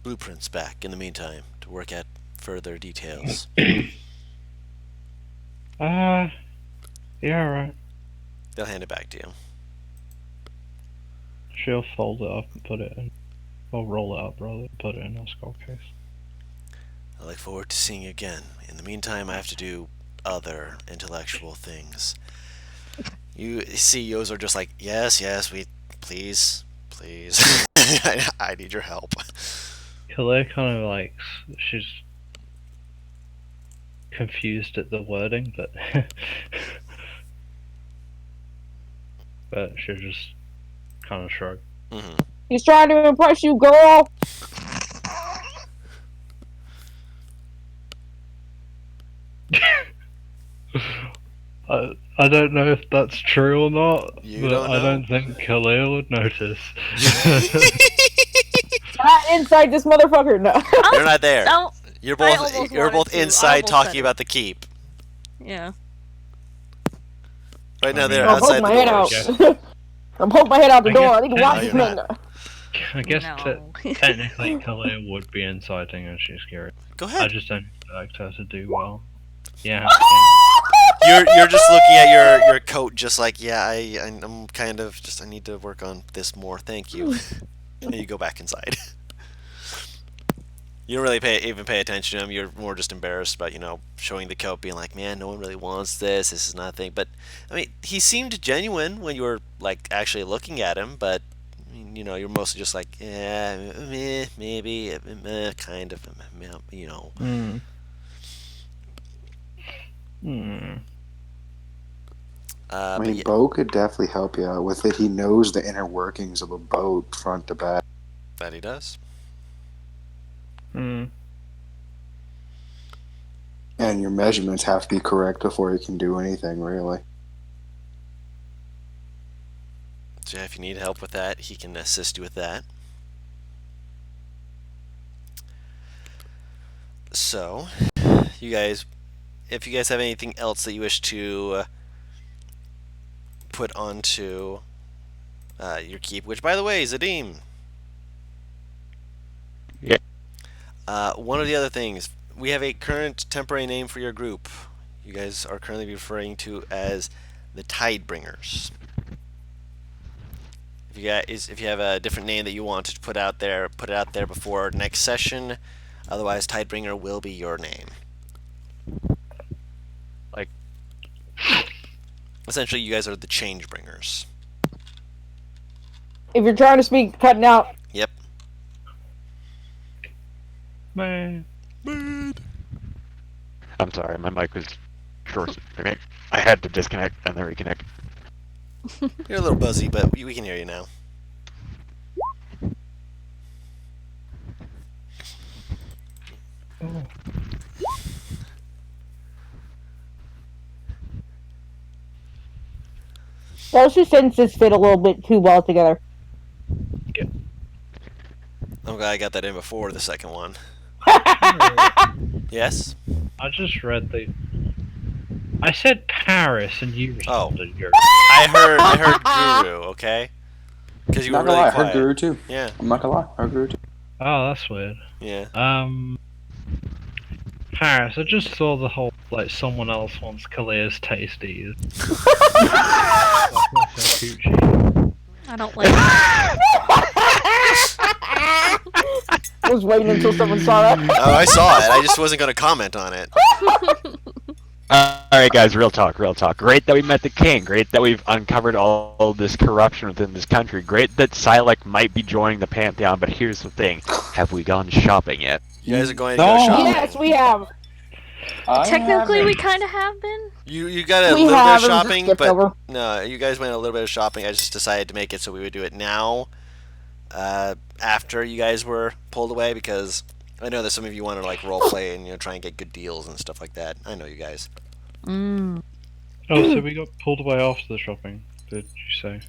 blueprints back in the meantime to work out further details? Yeah, right. They'll hand it back to you. She'll fold it up and put it in. Or roll it up, rather, and put it in her skull case. I look forward to seeing you again. In the meantime, I have to do other intellectual things. You CEOs are just like, yes, please. I need your help. Kalir kind of like, she's confused at the wording, but but she'll just kind of shrug. Mm-hmm. He's trying to impress you, girl. I don't know if that's true or not, You but don't I know? don't think Kalir would notice. Not inside this motherfucker. No. You're not there. Don't You're I both almost you're wanted both to. I inside almost said talking it. about the keep. Yeah. Right now I they're mean, I'll poke outside the my head out. doors. I'll poke my head out the I door. guess I think No, watch you're men. not. I guess No. technically Kalia would be inciting and she's scared. Go I ahead. just don't expect her to do well. Yeah. You're just looking at your coat, just like I'm kind of just I need to work on this more. Thank you. And you go back inside. You don't really even pay attention to him. You're more just embarrassed about showing the coat, being like, man, no one really wants this. This is nothing. But I mean, he seemed genuine when you were like actually looking at him. But you're mostly just like, yeah, maybe, kind of, Hmm. Hmm. I But mean, yeah, Bo could definitely help you out with it. He knows the inner workings of a boat front to back. that he does. Hmm. And your measurements have to be correct before you can do anything, really. So if you need help with that, he can assist you with that. So, you guys, if you guys have anything else that you wish to put onto your keep, which by the way, Zadim. Yeah. One of the other things, we have a current temporary name for your group. You guys are currently referring to as the Tidebringers. If you have a different name that you want to put out there, put it out there before next session. Otherwise, Tidebringer will be your name. Like- Essentially, you guys are the Changebringers. If you're trying to speak, cutting out. Yep. Man. I'm sorry, my mic was short. I had to disconnect and then reconnect. You're a little buzzy, but we can hear you now. Oh. Those two sentences fit a little bit too well together. I'm glad I got that in before the second one. Yes? I just read the. I said Paris and you responded Guru. I heard Guru, okay? Because you were Not really gonna lie, I heard quiet. Guru too. Yeah, I'm not gonna lie, I heard Guru too. Oh, that's weird. yeah. Paris, I just saw the whole, like, someone else wants Kalia's tasties. I don't like. I was waiting until someone saw that. Oh, I saw it. I just wasn't going to comment on it. Alright guys, real talk, real talk. Great that we met the king, great that we've uncovered all this corruption within this country, great that Silac might be joining the Pantheon, but here's the thing, have we gone shopping yet? You guys are going to go No. shopping. Yes, we have. Technically, we kind of have been. You got a We little bit have, of it was just shopping, skipped but over. no, you guys went a little bit of shopping. I just decided to make it so we would do it now, after you guys were pulled away, because I know that some of you want to like role play and try and get good deals and stuff like that. I know you guys. Mm. Oh, so we got pulled away after the shopping, did you say?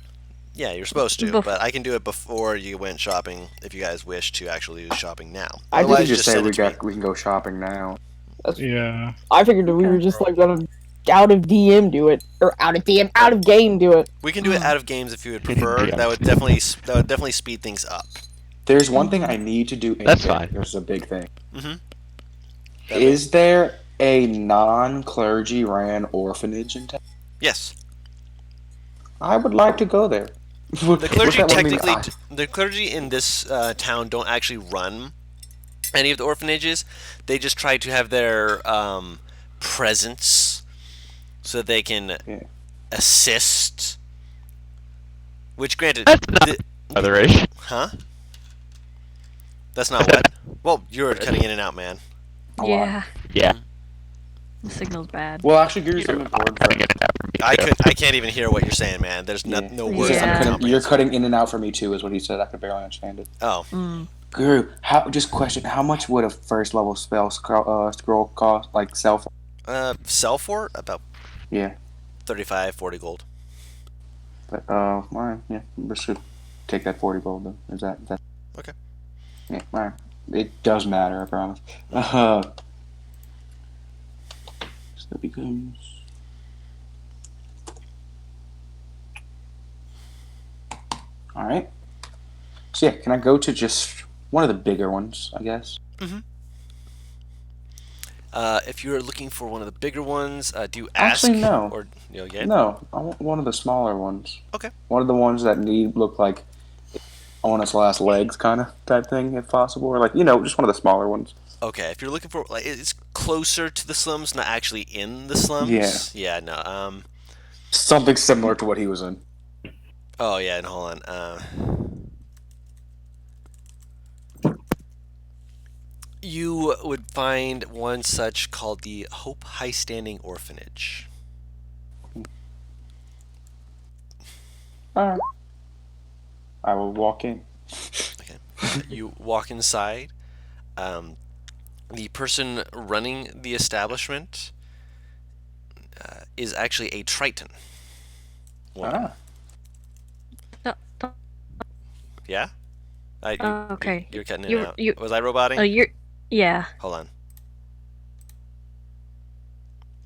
Yeah, you're supposed to, Bef- but I can do it before you went shopping if you guys wish to actually do shopping now. I Otherwise, did just say send we it to me. can go shopping now. Yeah. I figured that we were just like gonna out of DM do it, or out of DM, out of game do it. We can do it out of games if you would prefer. That would definitely speed things up. There's one thing I need to do. That's fine. This is a big thing. Mm-hmm. Is there a non-clergy ran orphanage in town? Yes. I would like to go there. The clergy the clergy in this town don't actually run any of the orphanages. They just try to have their presence so that they can assist. Which, granted, That's not other-ish. huh? That's not what. Well, you're cutting in and out, man. Yeah, Yeah. the signal's bad. Well, actually, Guru's on the board. Cutting it out for me, I too. can't even hear what you're saying, man. There's no Yeah. words. Yeah. that are You're comprehensible. cutting in and out for me too, is what he said. I could barely understand it. Oh, Mm. Guru, just question: how much would a first level spell scroll cost? Like self? sell for about Yeah, 35, 40 gold. but mine. Yeah, we should take that 40 gold then. Is that? Okay. Yeah, mine. It does matter, I promise. So that becomes. All right. So yeah, can I go to just one of the bigger ones? I guess. If you're looking for one of the bigger ones, do you ask Actually, no. or get? No, I want one of the smaller ones. Okay. One of the ones that look like on its last legs, kind of type thing, if possible, or like just one of the smaller ones. Okay, if you're looking for like it's closer to the slums, not actually in the Yeah. slums. Yeah, no. Something similar to what he was in. Oh yeah, and hold on. You would find one such called the Hope High Standing Orphanage. All right. I will walk in. Okay. You walk inside. The person running the establishment is actually a Triton woman. Yeah? Okay. You're cutting it You- out. you- Was I roboting? Yeah. Hold on.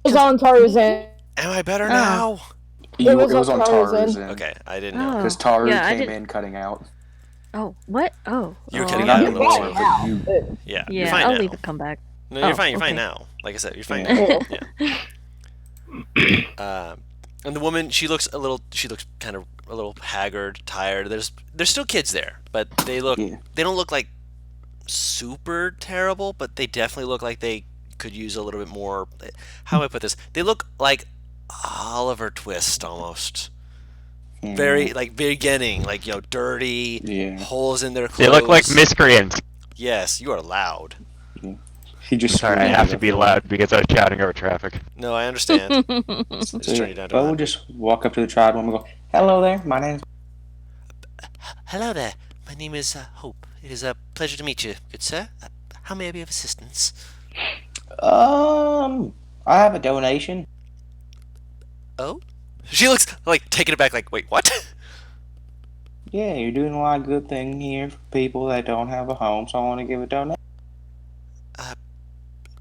It was on Tarzan. Am I better Oh. now? It was was on on Tarzan. Tarzan. Okay, I didn't know. Because Taru Yeah, I came didn't- in cutting out. Oh, what? Oh. You were oh, cutting I'll out a leave little it. too. But you, Yeah, Yeah, you're fine I'll now. leave it. Come back. No, you're Oh, fine. You're fine okay. now. Like I said, you're fine Yeah. now. Yeah. And the woman, she looks kind of a little haggard, tired. There's still kids there, but they don't look like super terrible, but they definitely look like they could use a little bit more. How do I put this? They look like Oliver Twist almost. Very beginning, dirty, Yeah. holes in their clothes. They look like miscreants. Yes, you are loud. He just. Sorry, I have to be loud because I was shouting over traffic. No, I understand. Just turn it down to We'll loud. just walk up to the tribe and we'll go, "Hello there, my name's." Hello there. My name is Hope. It is a pleasure to meet you, good sir. How may I be of assistance? I have a donation. Oh? She looks taken aback, wait, what? Yeah, you're doing a lot of good thing here for people that don't have a home, so I want to give a donation.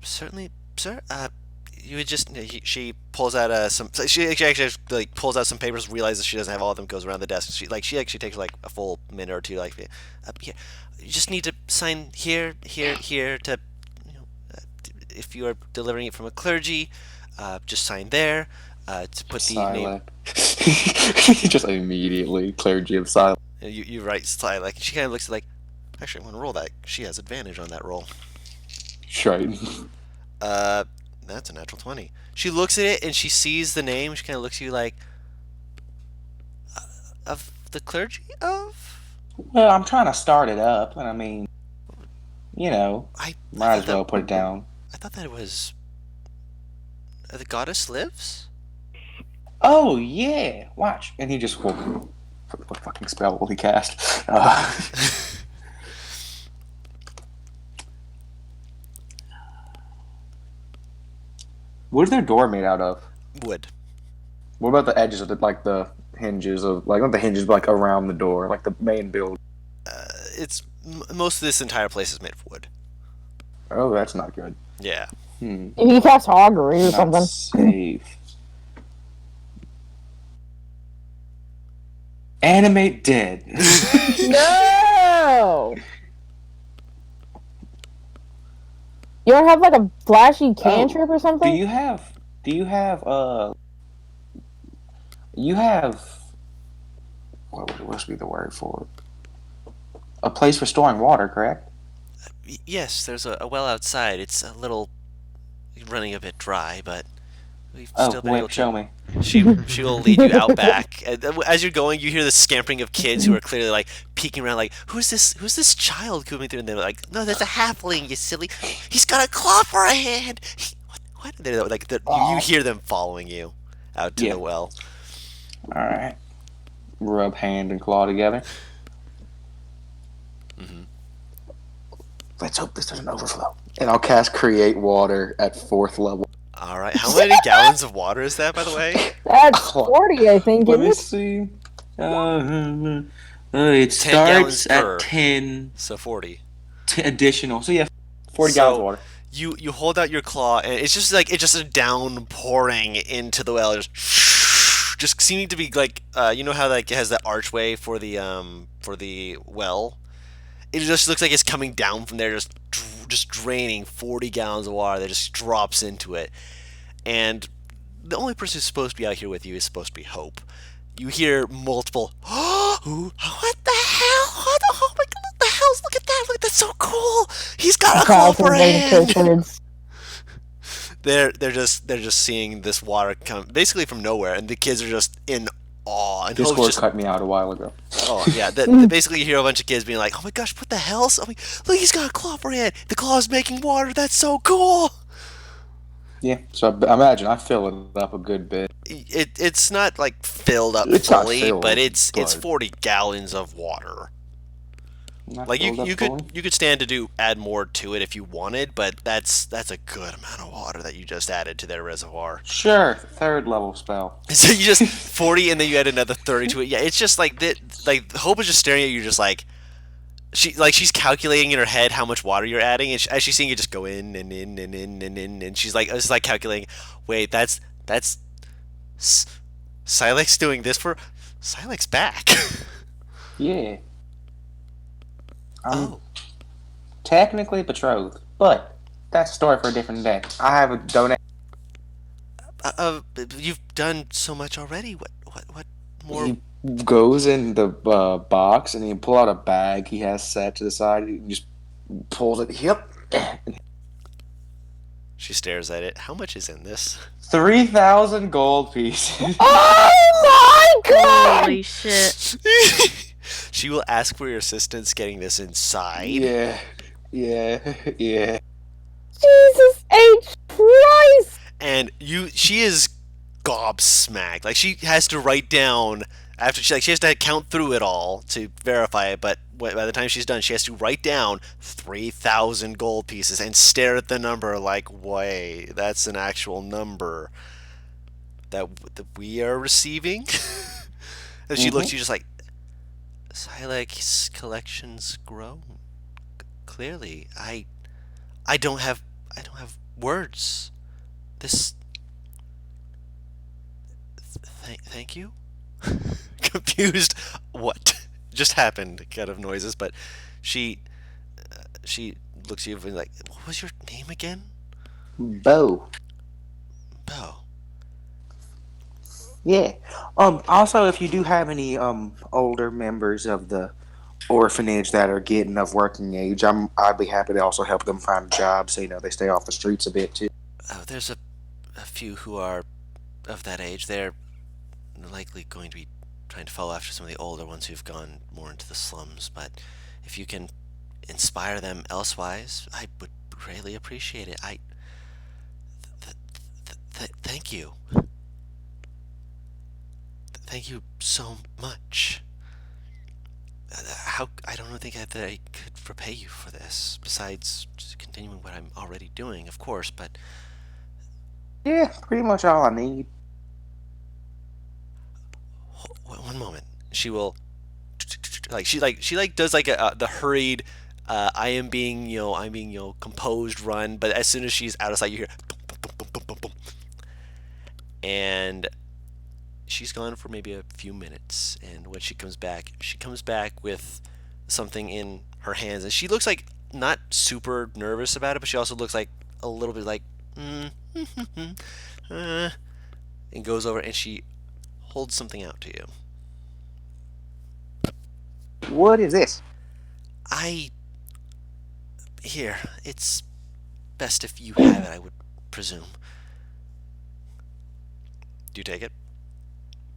Certainly, sir. You would just. She pulls out some. She actually pulls out some papers, realizes she doesn't have all of them, goes around the desk. She actually takes a full minute or two. Here. You just need to sign here to. If you are delivering it from a clergy, just sign there. To put the name. Just immediately clergy of silence. You write Silek. She kind of looks actually, I want to roll that. She has advantage on that roll. Right. That's a natural 20. She looks at it and she sees the name. She kind of looks at you of the clergy of? Well, I'm trying to start it up, and I mean, I might as well put it down. I thought that it was the goddess lives. Oh yeah, watch, and he just what fucking spell will he cast? What is their door made out of? Wood. What about the edges of the hinges of not the hinges, but around the door, like the main build? It's most of this entire place is made of wood. Oh, that's not good. Yeah. He cast augury or something. Safe. Animate dead. No. You don't have a flashy cantrip or something? Do you have what would be the word for it? A place for storing water, correct? Yes, there's a well outside. It's a little running a bit dry, but we've still been able to. Show me. She will lead you out back. As you're going, you hear the scampering of kids who are clearly peeking around, who's this child coming through? And they're like, no, that's a halfling, you silly. He's got a claw for a hand. What? They're you hear them following you out to the well. All right. Rub hand and claw together. Mm-hmm. Let's hope this doesn't overflow. And I'll cast Create Water at 4th level. All right. How many gallons of water is that, by the way? That's 40, I think, Let me isn't see. It 10 gallons starts at per. 10. So 40. additional. So yeah, 40 gallons of water. You hold out your claw, and it's just like it's just a downpouring into the well, just seeming to be like you know how like it has that archway for the well. It just looks like it's coming down from there, just draining 40 gallons of water that just drops into it. And the only person who's supposed to be out here with you is supposed to be Hope. You hear multiple, what the hell? Oh my god, what the hell? Look at that! Look, that's so cool. He's got a claw for a hand. They're just seeing this water come basically from nowhere, and the kids are just in awe. And Hope's Discord just cut me out a while ago. oh yeah, basically you hear a bunch of kids being like, "Oh my gosh, what the hell? I mean, look, he's got a claw for a hand. The claw's making water. That's so cool." Yeah, so I imagine I fill it up a good bit. It's not like filled up It's not fully, filled, but it's but- 40 gallons of water. Not Like filled up you fully. could stand to add more to it if you wanted, but that's a good amount of water that you just added to their reservoir. Sure, third level spell. So you just 40 and then you add another 30 to it. Yeah, it's just like that. Like Hope is just staring at you, just like she's calculating in her head how much water you're adding, and as she's seeing it just go in and in and in and in, and she's like, it's like calculating. Wait, that's Silex doing this for Silex back. Yeah. I'm Oh, technically betrothed, but that's a story for a different day. I have a donate. you've done so much already. What more? He goes in the box and he pull out a bag he has set to the side. He just pulls it. Yep. She stares at it. How much is in this? 3,000 gold pieces. Oh my god! Holy shit. She will ask for your assistance getting this inside. Yeah. Jesus H. Christ! And she is gobsmacked. Like she has to write down after she has to count through it all to verify it. But by the time she's done, she has to write down 3,000 gold pieces and stare at the number like, wait, that's an actual number that we are receiving. And she looks at you just like, Silek's collections grow. Clearly, I don't have words. This. Thank you. Confused. What just happened? Kind of noises, but she looks at you and like, what was your name again? Bo. Bo. Yeah. Also, if you do have any older members of the orphanage that are getting of working age, I'd be happy to also help them find a job, so they stay off the streets a bit too. There's a few who are of that age. They're likely going to be trying to follow after some of the older ones who've gone more into the slums. But if you can inspire them elsewise, I would greatly appreciate it. Thank you. Thank you so much. I don't think that I could repay you for this, besides just continuing what I'm already doing, of course, but Yeah, pretty much all I need. one moment. She will she does like the hurried I'm being composed run, but as soon as she's out of sight you hear boom, boom, boom, boom, boom, boom. And she's gone for maybe a few minutes, and when she comes back with something in her hands, and she looks like not super nervous about it, but she also looks like a little bit like and goes over and she holds something out to you. What is this? Here, it's best if you have it, I would presume. Do you take it?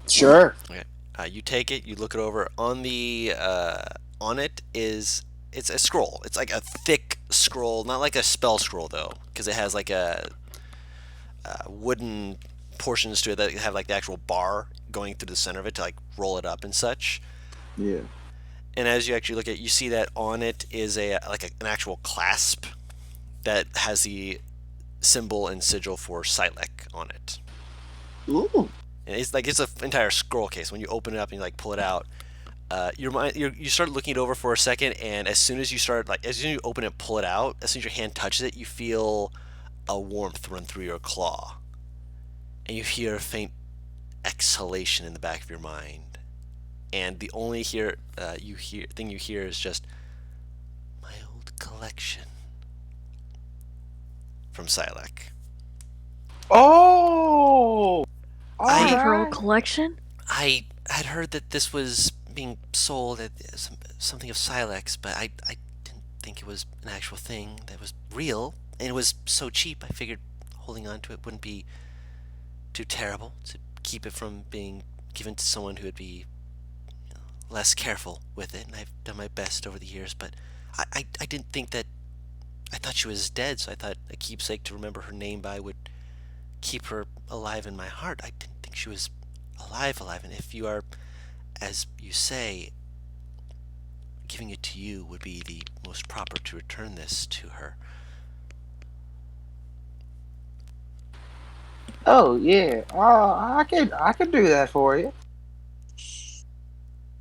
Sure. Okay. You take it. You look it over. On it is it's a scroll. It's like a thick scroll, not like a spell scroll though, because it has like a wooden portions to it that have like the actual bar going through the center of it to like roll it up and such. Yeah. And as you actually look at it, you see that on it is an actual clasp that has the symbol and sigil for Silek on it. Ooh. And it's an entire scroll case. When you open it up and you like pull it out, your mind, you start looking it over for a second, and as soon as you start, like, as soon as you open it, pull it out, as soon as your hand touches it, you feel a warmth run through your claw, and you hear a faint exhalation in the back of your mind, and the only thing you hear is just my old collection from Silek. Oh, all I- Her old right. collection? I had heard that this was being sold at something of Silex, but I didn't think it was an actual thing that was real, and it was so cheap. I figured holding on to it wouldn't be too terrible to keep it from being given to someone who would be less careful with it. And I've done my best over the years, but I didn't think that. I thought she was dead, so I thought a keepsake to remember her name by would keep her alive in my heart. I didn't think she was alive, and if you are, as you say, giving it to you would be the most proper to return this to her. Oh yeah. I could do that for you.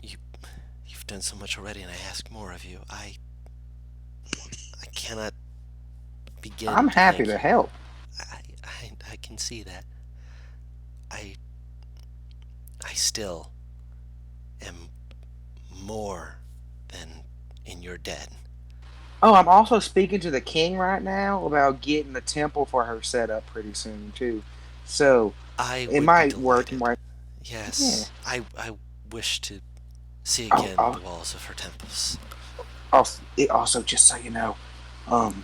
You've done so much already, and I ask more of you. I cannot begin I'm to happy thank to you. help. I can see that. I I still am more than in your debt. Oh, I'm also speaking to the king right now about getting a temple for her set up pretty soon too. So I it would be might work. delighted. Yeah. Yes, I wish to see Oh, again the oh, walls of her temples. also, just so you know, um,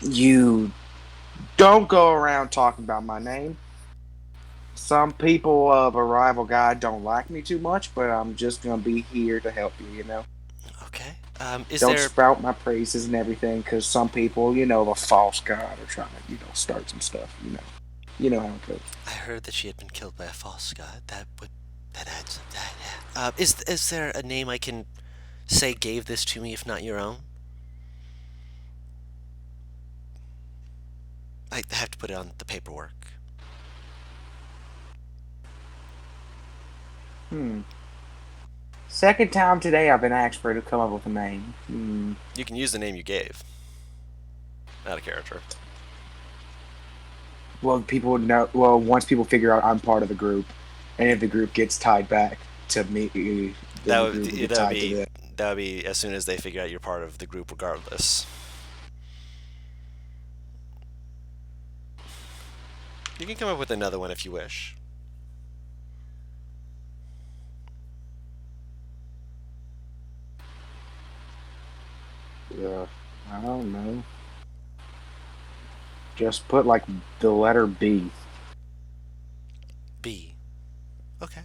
you don't go around talking about my name. Some people of a rival guy don't like me too much, but I'm just gonna be here to help you. Okay. Is Don't there? sprout my praises and everything, because some people, the false god, are trying to, start some stuff. You know how it goes. I heard that she had been killed by a false god. That adds that. Yeah. Is there a name I can say gave this to me, if not your own? I have to put it on the paperwork. Hmm. Second time today I've been asked for to come up with a name. You can use the name you gave. Out of character. Well, people would know. Well, once people figure out I'm part of the group, and if the group gets tied back to me, then That the would group will get that would tied to be them. that would be as soon as they figure out you're part of the group, regardless. You can come up with another one if you wish. Yeah, I don't know. Just put like the letter B. B. Okay.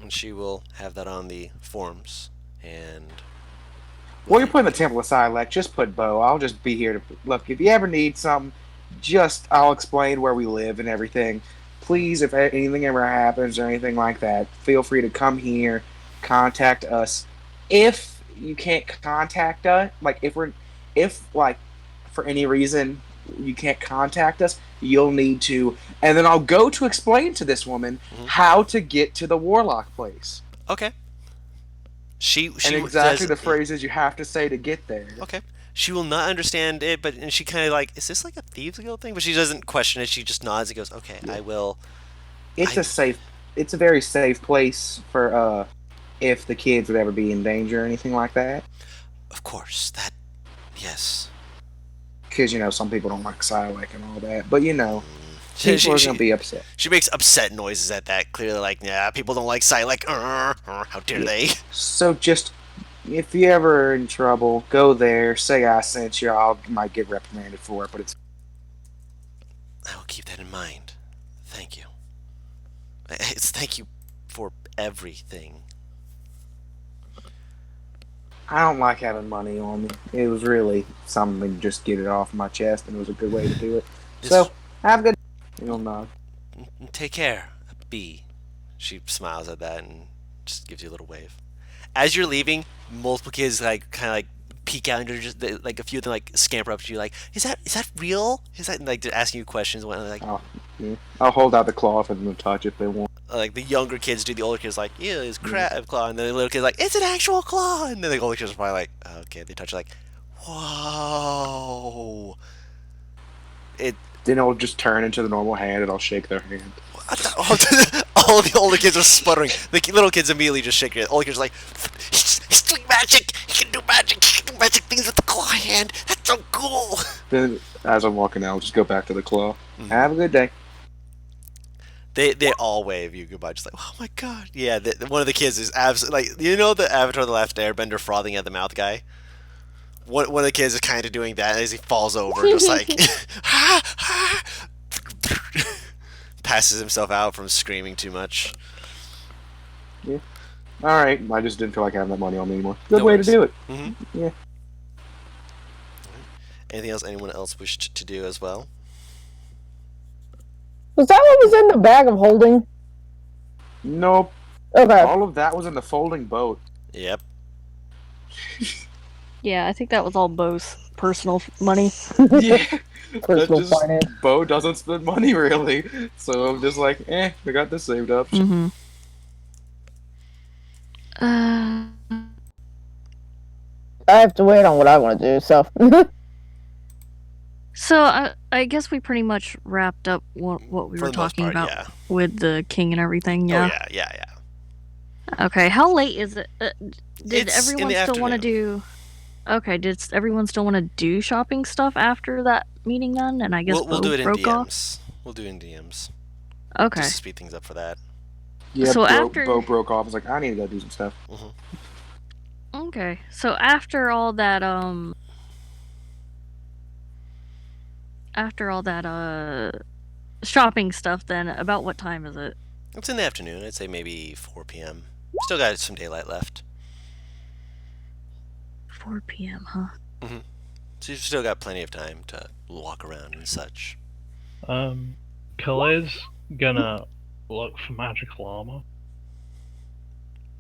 And she will have that on the forms, and Well, you're putting the temple aside, like just put Bo. I'll just be here to look. If you ever need something, I'll explain where we live and everything. Please, if anything ever happens or anything like that, feel free to come here, contact us. If you can't contact us, like if like for any reason you can't contact us, you'll need to, and then I'll go to explain to this woman how to get to the warlock place okay. She and exactly does. the Yeah. phrases you have to say to get there. Okay. She will not understand it, but and she kind of like, is this like a thieves guild thing? But she doesn't question it. She just nods and goes, "Okay, Yeah. I will." It's I a safe it's a very safe place for if the kids would ever be in danger or anything like that, of course that. Yes. because some people don't like Silek and all that, but She, people she, are going to she, be upset. she makes upset noises at that. Clearly, like, yeah, people don't like sight. Like, how dare Yeah. they? So just if you ever are in trouble, go there, say I sent you. I might get reprimanded for it, but it's I will keep that in mind. Thank you. It's thank you for everything. I don't like having money on me. It was really something to just get it off my chest, and it was a good way to do it. This- So have a good. You'll nod. Take care, B. She smiles at that and just gives you a little wave. As you're leaving, multiple kids like kind of like peek out and you're just like a few of them like scamper up to you like, is that real? Is that like they're asking you questions? When like I'll hold out the claw for them to touch if they want. like the younger kids do, the older kids like, yeah, it's crab claw, and then the little kids like, it's an actual claw, and then the older kids are probably like, okay, they touch it like, whoa. Then it'll just turn into the normal hand and I'll shake their hand. All the older kids are sputtering. The little kids immediately just shake it. Older kids are like, he's doing magic. He can do magic. He can do magic things with the claw hand. That's so cool. Then as I'm walking out, I'll just go back to the claw. Have a good day. They all wave you goodbye, just like, oh my god. Yeah, one of the kids is absolutely like, you know the Avatar: The Last Airbender frothing at the mouth guy. One of the kids is kind of doing that as he falls over, just like passes himself out from screaming too much. Yeah. All right. I just didn't feel like having that money on me anymore. Good No way worries. to do it. Mm-hmm. Yeah. Anything else anyone else wished to do as well? Was that what was in the bag of holding? Nope. Okay. All of that was in the folding boat. Yep. Yeah, I think that was all Bo's personal money. Yeah. Personal finance. Bo doesn't spend money really, so I'm just like, I got this saved up. Mm-hmm. I have to wait on what I want to do, so. So I guess we pretty much wrapped up what we For were the most talking part, about yeah. with the king and everything. Yeah. Oh yeah. Okay. How late is it? Did It's in everyone the still want to do? Okay. Did everyone still want to do shopping stuff after that meeting then? And I guess We'll Bo do it in broke off? DMs. We'll do it in DMs. Okay. Just to speed things up for that. Yeah, So after- Bo broke off. I was like, I need to go do some stuff. Okay. So after all that shopping stuff, then about what time is it? It's in the afternoon. I'd say maybe 4 p.m. Still got some daylight left. 4 p.m. Huh? So you've still got plenty of time to walk around and such. Khaled's gonna look for magical armor.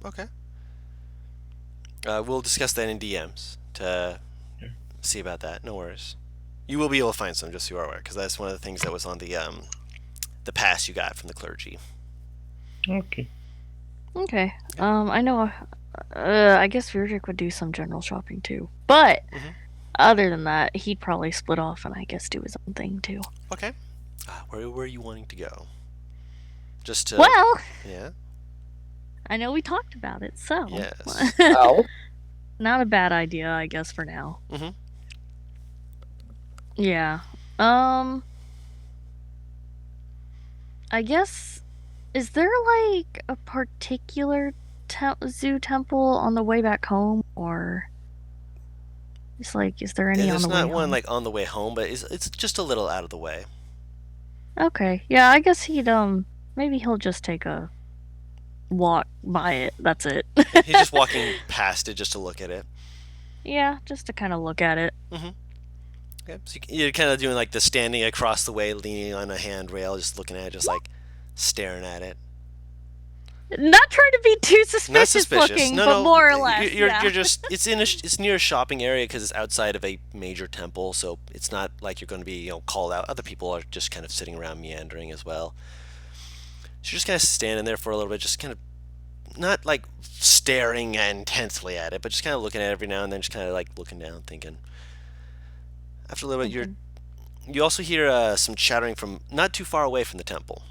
Okay. We'll discuss that in DMs to see about that. No worries. You will be able to find some, just so you are aware, because that's one of the things that was on the pass you got from the clergy. Okay. Okay. I know. I guess Virgik would do some general shopping too, but other than that, he'd probably split off and I guess do his own thing too. Okay. Where are you wanting to go? Just to... Well, Yeah? I know we talked about it, so Yes. Oh. not a bad idea, I guess, for now. Mhm. Yeah. I guess, is there like a particular zoo temple on the way back home, or it's like, is there any Yeah, on there's the way not one home? like on the way home, but it's just a little out of the way. Okay, yeah, I guess he'd maybe he'll just take a walk by it. That's it. He's just walking past it just to look at it. Yeah, just to kind of look at it. Okay. So you're kind of doing like the standing across the way, leaning on a handrail, just looking at it, just like staring at it. Not trying to be too Not suspicious, suspicious. looking, No, but no. more or less. You're Yeah. just it's near a shopping area because it's outside of a major temple, so it's not like you're going to be called out. Other people are just kind of sitting around meandering as well. So you're just kind of standing there for a little bit, just kind of not like staring intensely at it, but just kind of looking at it every now and then, just kind of like looking down, thinking. After a little bit, you also hear some chattering from not too far away from the temple.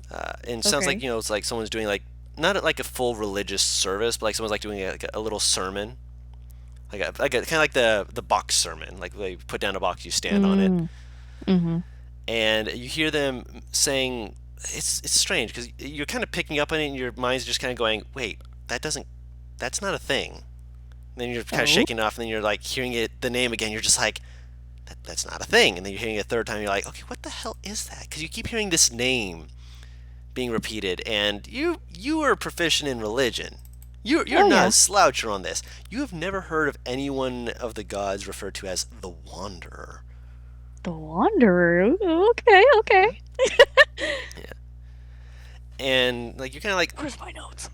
And it sounds like, it's like someone's doing like, not like a full religious service, but like someone's like doing a little sermon. Like kind of like the box sermon, like they put down a box, you stand on it. Mm-hmm. And you hear them saying, it's strange, because you're kind of picking up on it and your mind's just kind of going, wait, that's not a thing. And then you're kind of shaking off, and then you're like hearing the name again, you're just like, that's not a thing. And then you're hearing it a third time, you're like, okay, what the hell is that? Because you keep hearing this name being repeated, and you are proficient in religion. You're not a sloucher on this. You have never heard of anyone of the gods referred to as the Wanderer. The Wanderer. Okay. Yeah. And like you're kind of like, Where's my notes?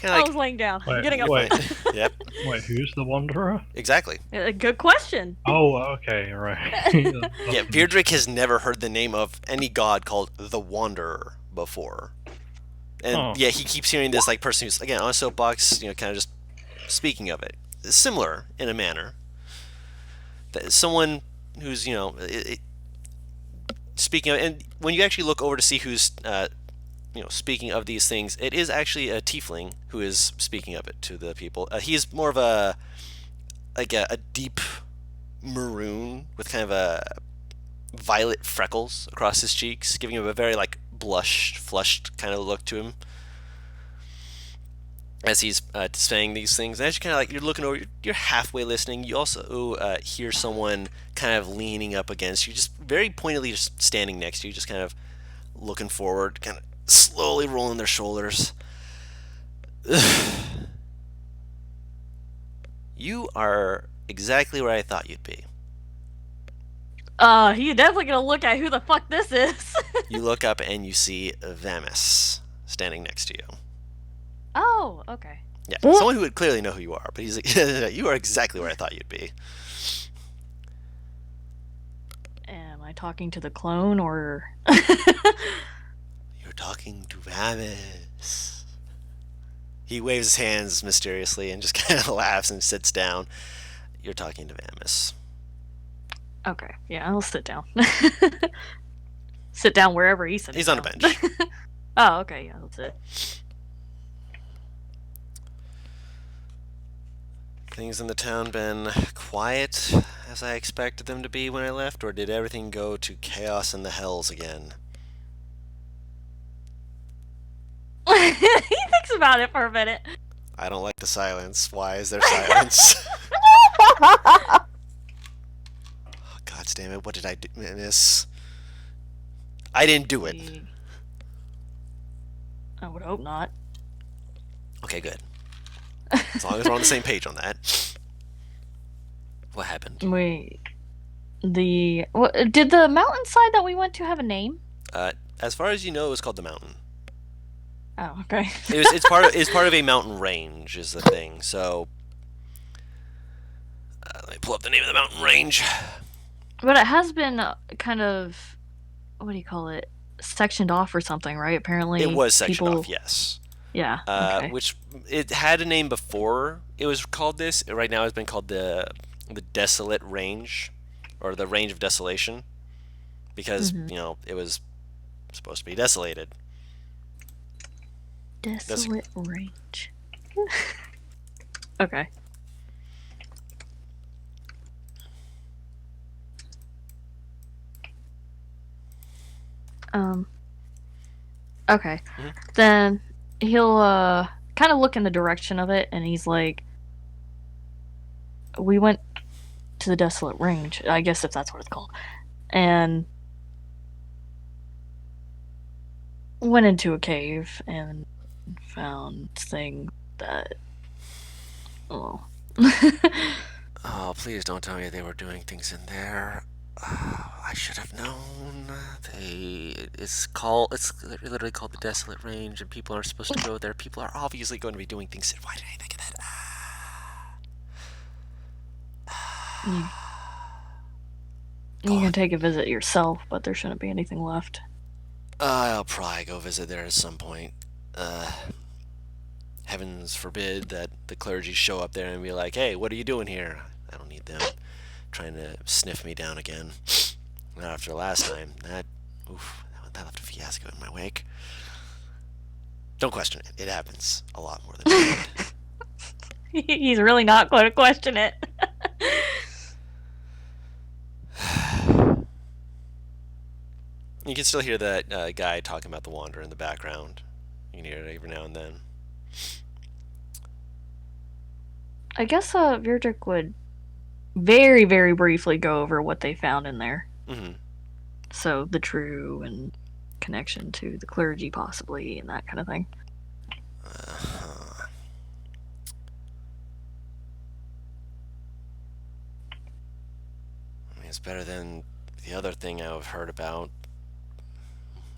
Kind I of was like, laying down. Wait, Getting up. wait. yep, Wait, who's the Wanderer? exactly. Good question. Oh, okay, right. Yeah, Beardrick has never heard the name of any god called the Wanderer before. And Oh. yeah, he keeps hearing this like person who's again on a soapbox, kind of just speaking of it. Similar in a manner. That someone who's, speaking of, and when you actually look over to see who's speaking of these things, it is actually a tiefling who is speaking of it to the people. He's more of a deep maroon with kind of a violet freckles across his cheeks, giving him a very like blushed, flushed kind of look to him as he's saying these things. And as you kind of like you're looking over, you're halfway listening. You also hear someone kind of leaning up against you, just very pointedly, just standing next to you, just kind of looking forward, kind of slowly rolling their shoulders. You are exactly where I thought you'd be. He's definitely gonna look at who the fuck this is. You look up and you see Vamis standing next to you. Oh, okay. Yeah, someone who would clearly know who you are, but he's like, you are exactly where I thought you'd be. Am I talking to the clone or? You're talking to Vamis. He waves his hands mysteriously and just kind of laughs and sits down. You're talking to Vamis. Okay, yeah, I'll sit down. Sit down wherever he's sitting. He's on a down. bench. Oh, okay, yeah, that's it. Things in the town been quiet as I expected them to be when I left, or did everything go to chaos in the hells again? He thinks about it for a minute. I don't like the silence. Why is there silence? Oh, God damn it, what did I do? Miss? I didn't do it. I would hope not. Okay, good. As long as we're on the same page on that. What happened? Wait. Did the mountainside that we went to have a name? As far as you know, it was called the Mountain. Oh, okay. It's part of a mountain range is the thing. So let me pull up the name of the mountain range. But it has been kind of, what do you call it? Sectioned off or something, right? Apparently, It was sectioned off, yes. Yeah. Okay. Which it had a name before it was called this. Right now, it's been called the Desolate Range, or the Range of Desolation, because it was supposed to be desolated. Desolate Range. Okay. Okay. Then he'll kind of look in the direction of it, and he's like, we went to the Desolate Range, I guess, if that's what it's called, and went into a cave and found things that, oh. Oh, please don't tell me they were doing things in there. I should have known. It's literally called the Desolate Range, and people aren't supposed to go there. People are obviously going to be doing things. Why did I think of that? You can take a visit yourself, but there shouldn't be anything left. I'll probably go visit there at some point. Heavens forbid that the clergy show up there and be like, "Hey, what are you doing here?" I don't need them trying to sniff me down again. Not after last time. That left a fiasco in my wake. Don't question it. It happens a lot more than you think. He's really not going to question it. You can still hear that guy talking about the Wanderer in the background. You can hear it every now and then. I guess Virdrick would very, very briefly go over what they found in there. Mm-hmm. So the true and connection to the clergy, possibly, and that kind of thing. Uh-huh. I mean, it's better than the other thing I've heard about.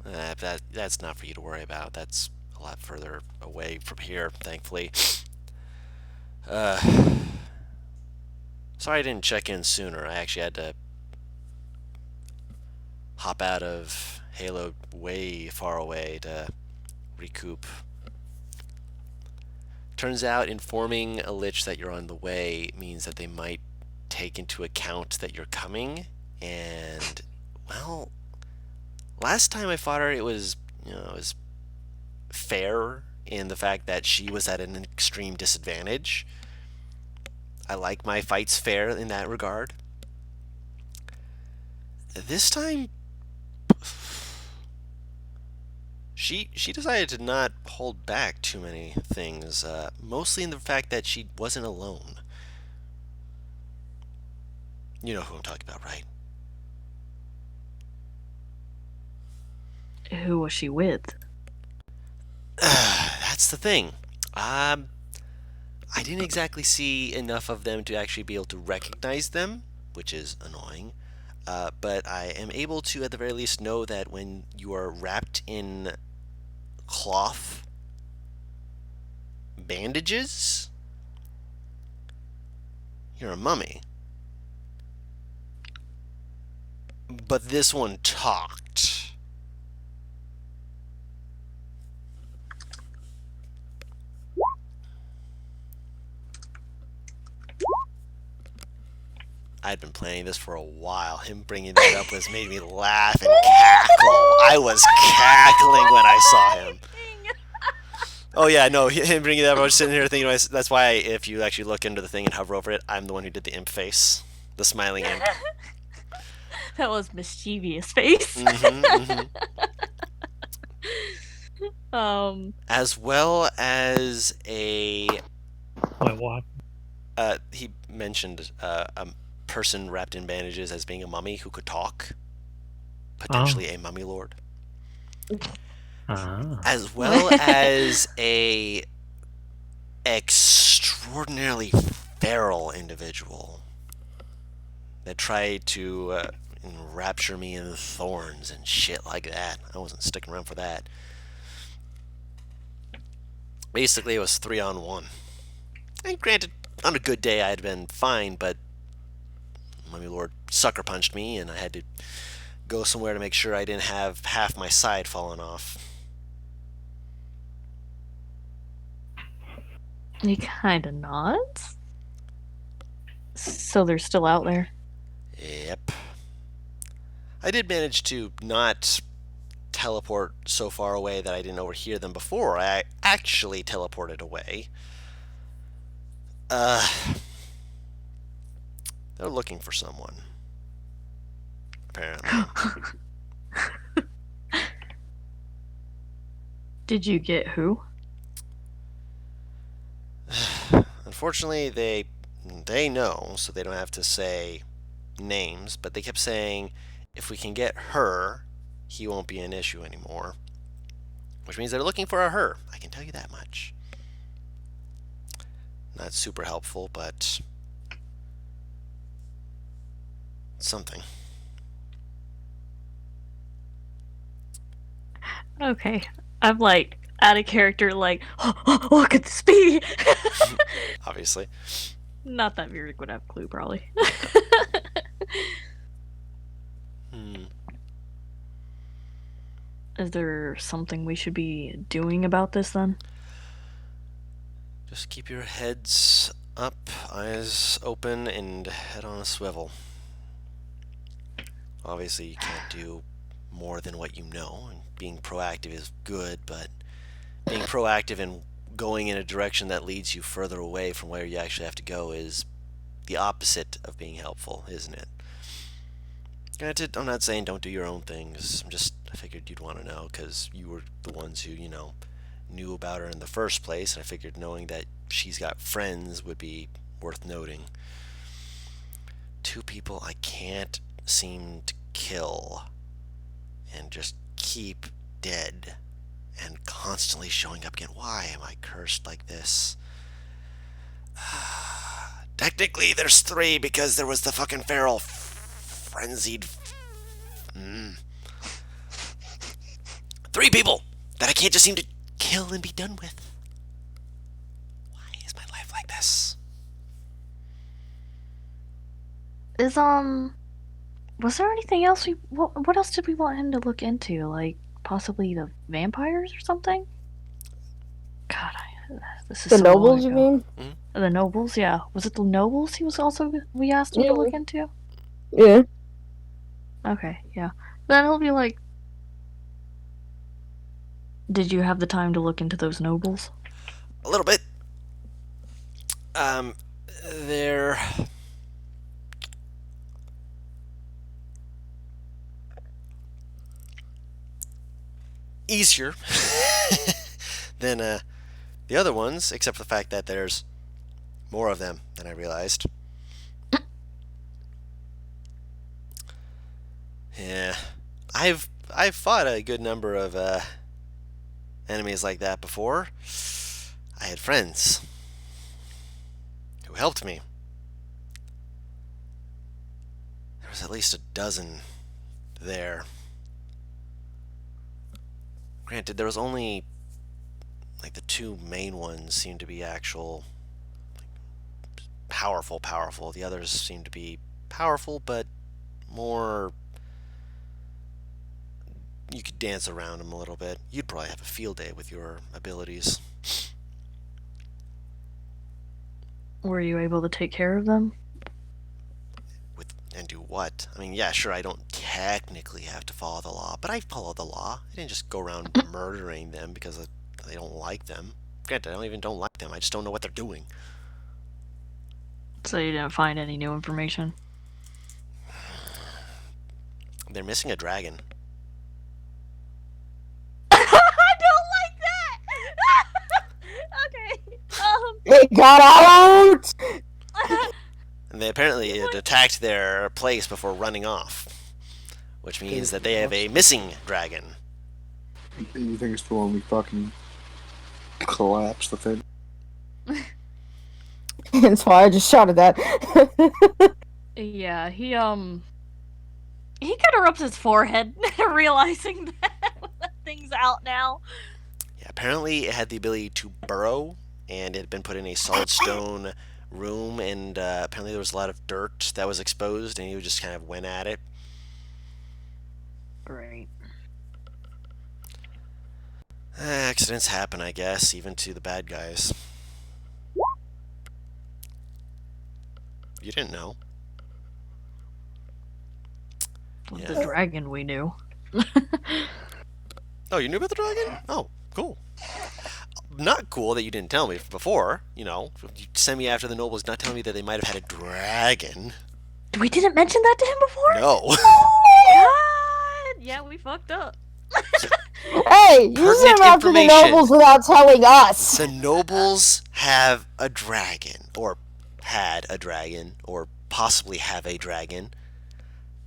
That's not for you to worry about. That's a a lot further away from here, thankfully. Sorry I didn't check in sooner. I actually had to hop out of Halo way far away to recoup. Turns out informing a lich that you're on the way means that they might take into account that you're coming, and, well, last time I fought her, it was fair in the fact that she was at an extreme disadvantage. I like my fights fair in that regard. This time, she decided to not hold back too many things, mostly in the fact that she wasn't alone. You know who I'm talking about, right? Who was she with? That's the thing. I didn't exactly see enough of them to actually be able to recognize them, which is annoying. But I am able to, at the very least, know that when you are wrapped in cloth bandages, you're a mummy. But this one talked. I'd been planning this for a while. Him bringing that up was made me laugh and cackle. I was cackling when I saw him. Oh yeah, no, him bringing that up, I was sitting here thinking, that's why if you actually look into the thing and hover over it, I'm the one who did the imp face. The smiling imp. That was mischievous face. As well as a... Wait, what? he mentioned a person wrapped in bandages as being a mummy who could talk. Potentially a mummy lord. As well as a extraordinarily feral individual that tried to enrapture me in thorns and shit like that. I wasn't sticking around for that. Basically, it was 3-on-1. And granted, on a good day, I'd been fine, but Mummy Lord sucker punched me, and I had to go somewhere to make sure I didn't have half my side falling off. He kind of nods. So they're still out there? Yep. I did manage to not teleport so far away that I didn't overhear them before I actually teleported away. They're looking for someone. Apparently. Did you get who? Unfortunately, they know, so they don't have to say names, but they kept saying, if we can get her, he won't be an issue anymore. Which means they're looking for a her. I can tell you that much. Not super helpful, but something. Okay. I'm like out of character, like, oh, look at the speed. Obviously. Not that Virik would have a clue, probably. Is there something we should be doing about this then? Just keep your heads up, eyes open, and head on a swivel. Obviously, you can't do more than what you know, and being proactive is good, but being proactive and going in a direction that leads you further away from where you actually have to go is the opposite of being helpful, isn't it? Granted, I'm not saying don't do your own things. I figured you'd want to know because you were the ones who, knew about her in the first place, and I figured knowing that she's got friends would be worth noting. 2 people I can't seem to kill and just keep dead and constantly showing up again. Why am I cursed like this? Technically, there's 3 because there was the fucking feral frenzied... 3 people that I can't just seem to kill. kill and be done with. Why is my life like this? Is was there anything else what else did we want him to look into? Like possibly the vampires or something? God, this is The so long nobles, you ago. mean? The nobles, yeah. Was it the nobles we asked him Yeah. to look into? Yeah. Okay, yeah. Then he'll be like, did you have the time to look into those nobles? A little bit. They're easier than the other ones, except for the fact that there's more of them than I realized. Yeah, I've fought a good number of enemies like that before. I had friends who helped me. There was at least a dozen there. Granted, there was only like the two main ones seemed to be actual powerful. The others seemed to be powerful, but more. You could dance around them a little bit. You'd probably have a field day with your abilities. Were you able to take care of them? And do what? I mean, yeah, sure, I don't technically have to follow the law, but I follow the law. I didn't just go around murdering them because I don't like them. Granted, I don't like them. I just don't know what they're doing. So you didn't find any new information? They're missing a dragon. I don't like that! Okay. It got out! And they apparently had attacked their place before running off, which means that they have a missing dragon. You think it's the one we fucking collapsed the thing? That's why I just shouted that. Yeah, he kind of rubs his forehead, realizing that thing's out now. Yeah, apparently it had the ability to burrow, and it had been put in a solid stone room, and apparently there was a lot of dirt that was exposed, and he just kind of went at it. Great. Accidents happen, I guess, even to the bad guys. You didn't know. The dragon we knew. Oh, you knew about the dragon? Oh, cool. Not cool that you didn't tell me before. You send me after the nobles, not telling me that they might have had a dragon. We didn't mention that to him before? No. God! Yeah, we fucked up. Hey, you sent him after the nobles without telling us. The nobles have a dragon, or had a dragon, or possibly have a dragon.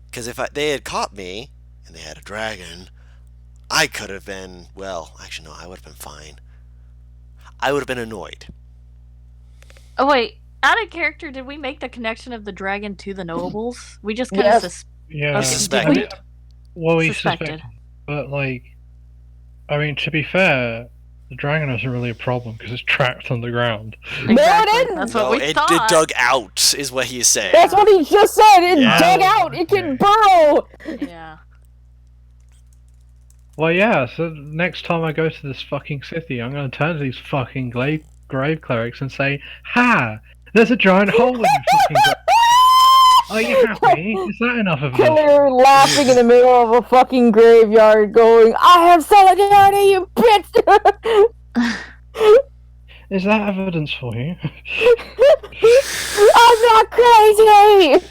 Because if they had caught me, and they had a dragon, I could have been, well, actually no, I would have been fine. I would have been annoyed. Oh wait, out of character, did we make the connection of the dragon to the nobles? We just kind of Yeah. Suspected. Well, we Suspected. But I mean, to be fair, the dragon isn't really a problem because it's trapped underground. Exactly. No, it didn't. That's No, what we it thought. dug out, is what he's saying. That's what he just said. It Yeah. dug out. It can burrow. Yeah. Well, yeah, so next time I go to this fucking city, I'm gonna turn to these fucking grave clerics and say, "Ha! There's a giant hole in your fucking grave. Are you happy? Is that enough of a Killer laughing in the middle of a fucking graveyard going, I have solidarity, you bitch! Is that evidence for you?" I'm not crazy!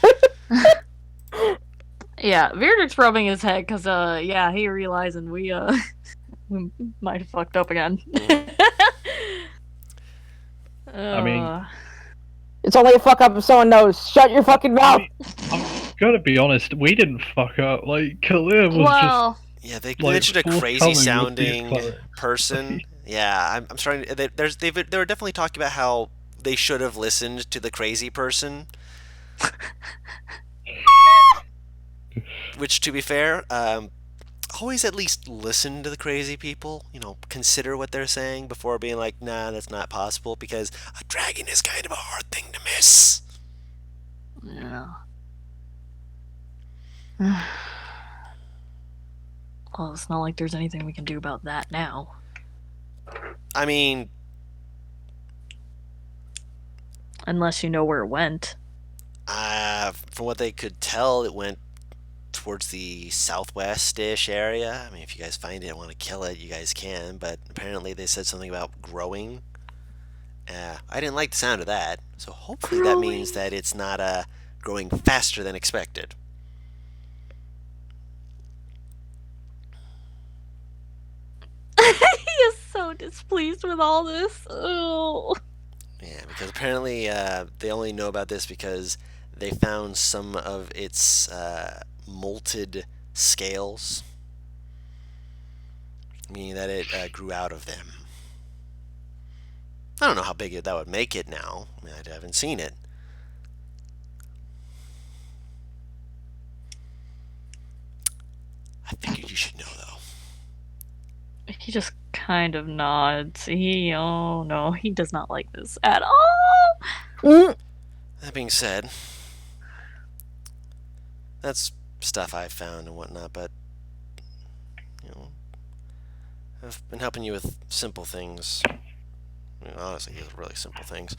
Yeah, Virdic's rubbing his head because, yeah, he realizing we might have fucked up again. I mean, It's only a fuck up if someone knows. Shut your fucking mouth! I'm gonna be honest, we didn't fuck up. Like, Khalil was Yeah, they like, mentioned a forthcoming crazy with these sounding clerics. person. Yeah, I'm starting. They were definitely talking about how they should have listened to the crazy person. Which, to be fair, always at least listen to the crazy people. Consider what they're saying before being like, nah, that's not possible, because a dragon is kind of a hard thing to miss. Yeah. Well, it's not like there's anything we can do about that now. I mean, Unless you know where it went. from what they could tell, it went towards the southwest-ish area. I mean, if you guys find it and want to kill it, you guys can, but apparently they said something about growing. I didn't like the sound of that, so hopefully that means that it's not growing faster than expected. He is so displeased with all this. Oh. Yeah, because apparently they only know about this because they found some of its molted scales, meaning that it grew out of them. I don't know how big that would make it now. I mean, I haven't seen it. I figured you should know, though. He just kind of nods. Oh no, he does not like this at all. That being said, that's stuff I've found and whatnot, but, I've been helping you with simple things. I mean, honestly, these are really simple things.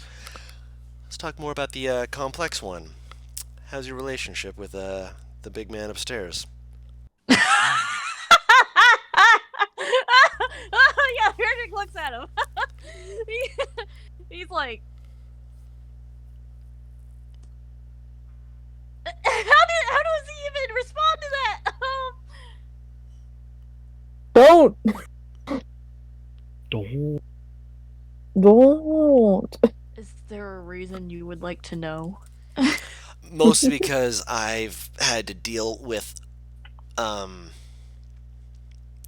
Let's talk more about the complex one. How's your relationship with the big man upstairs? Yeah, Patrick looks at him. He's like, how does he even respond to that? Don't. Is there a reason you would like to know? Mostly because I've had to deal with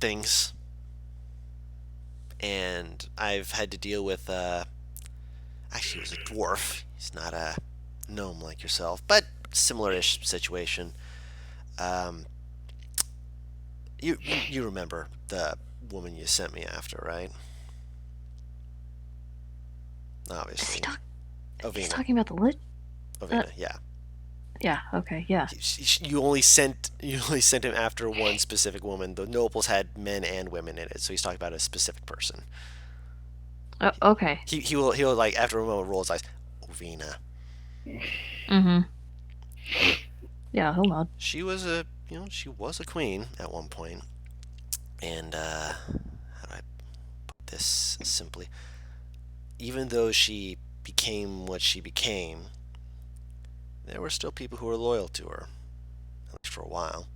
things, and I've had to deal with actually, he was a dwarf. He's not a gnome like yourself, but similar-ish situation. You remember the woman you sent me after, right? Obviously. He's talking about the lit? Ovina, yeah. Yeah, okay, yeah. You only sent him after one specific woman. The nobles had men and women in it, so he's talking about a specific person. Okay. He'll like, after a moment, roll his eyes. Ovina. Mm-hmm. Yeah, he'll nod. She was a queen at one point, and how do I put this simply? Even though she became what she became, there were still people who were loyal to her, at least for a while.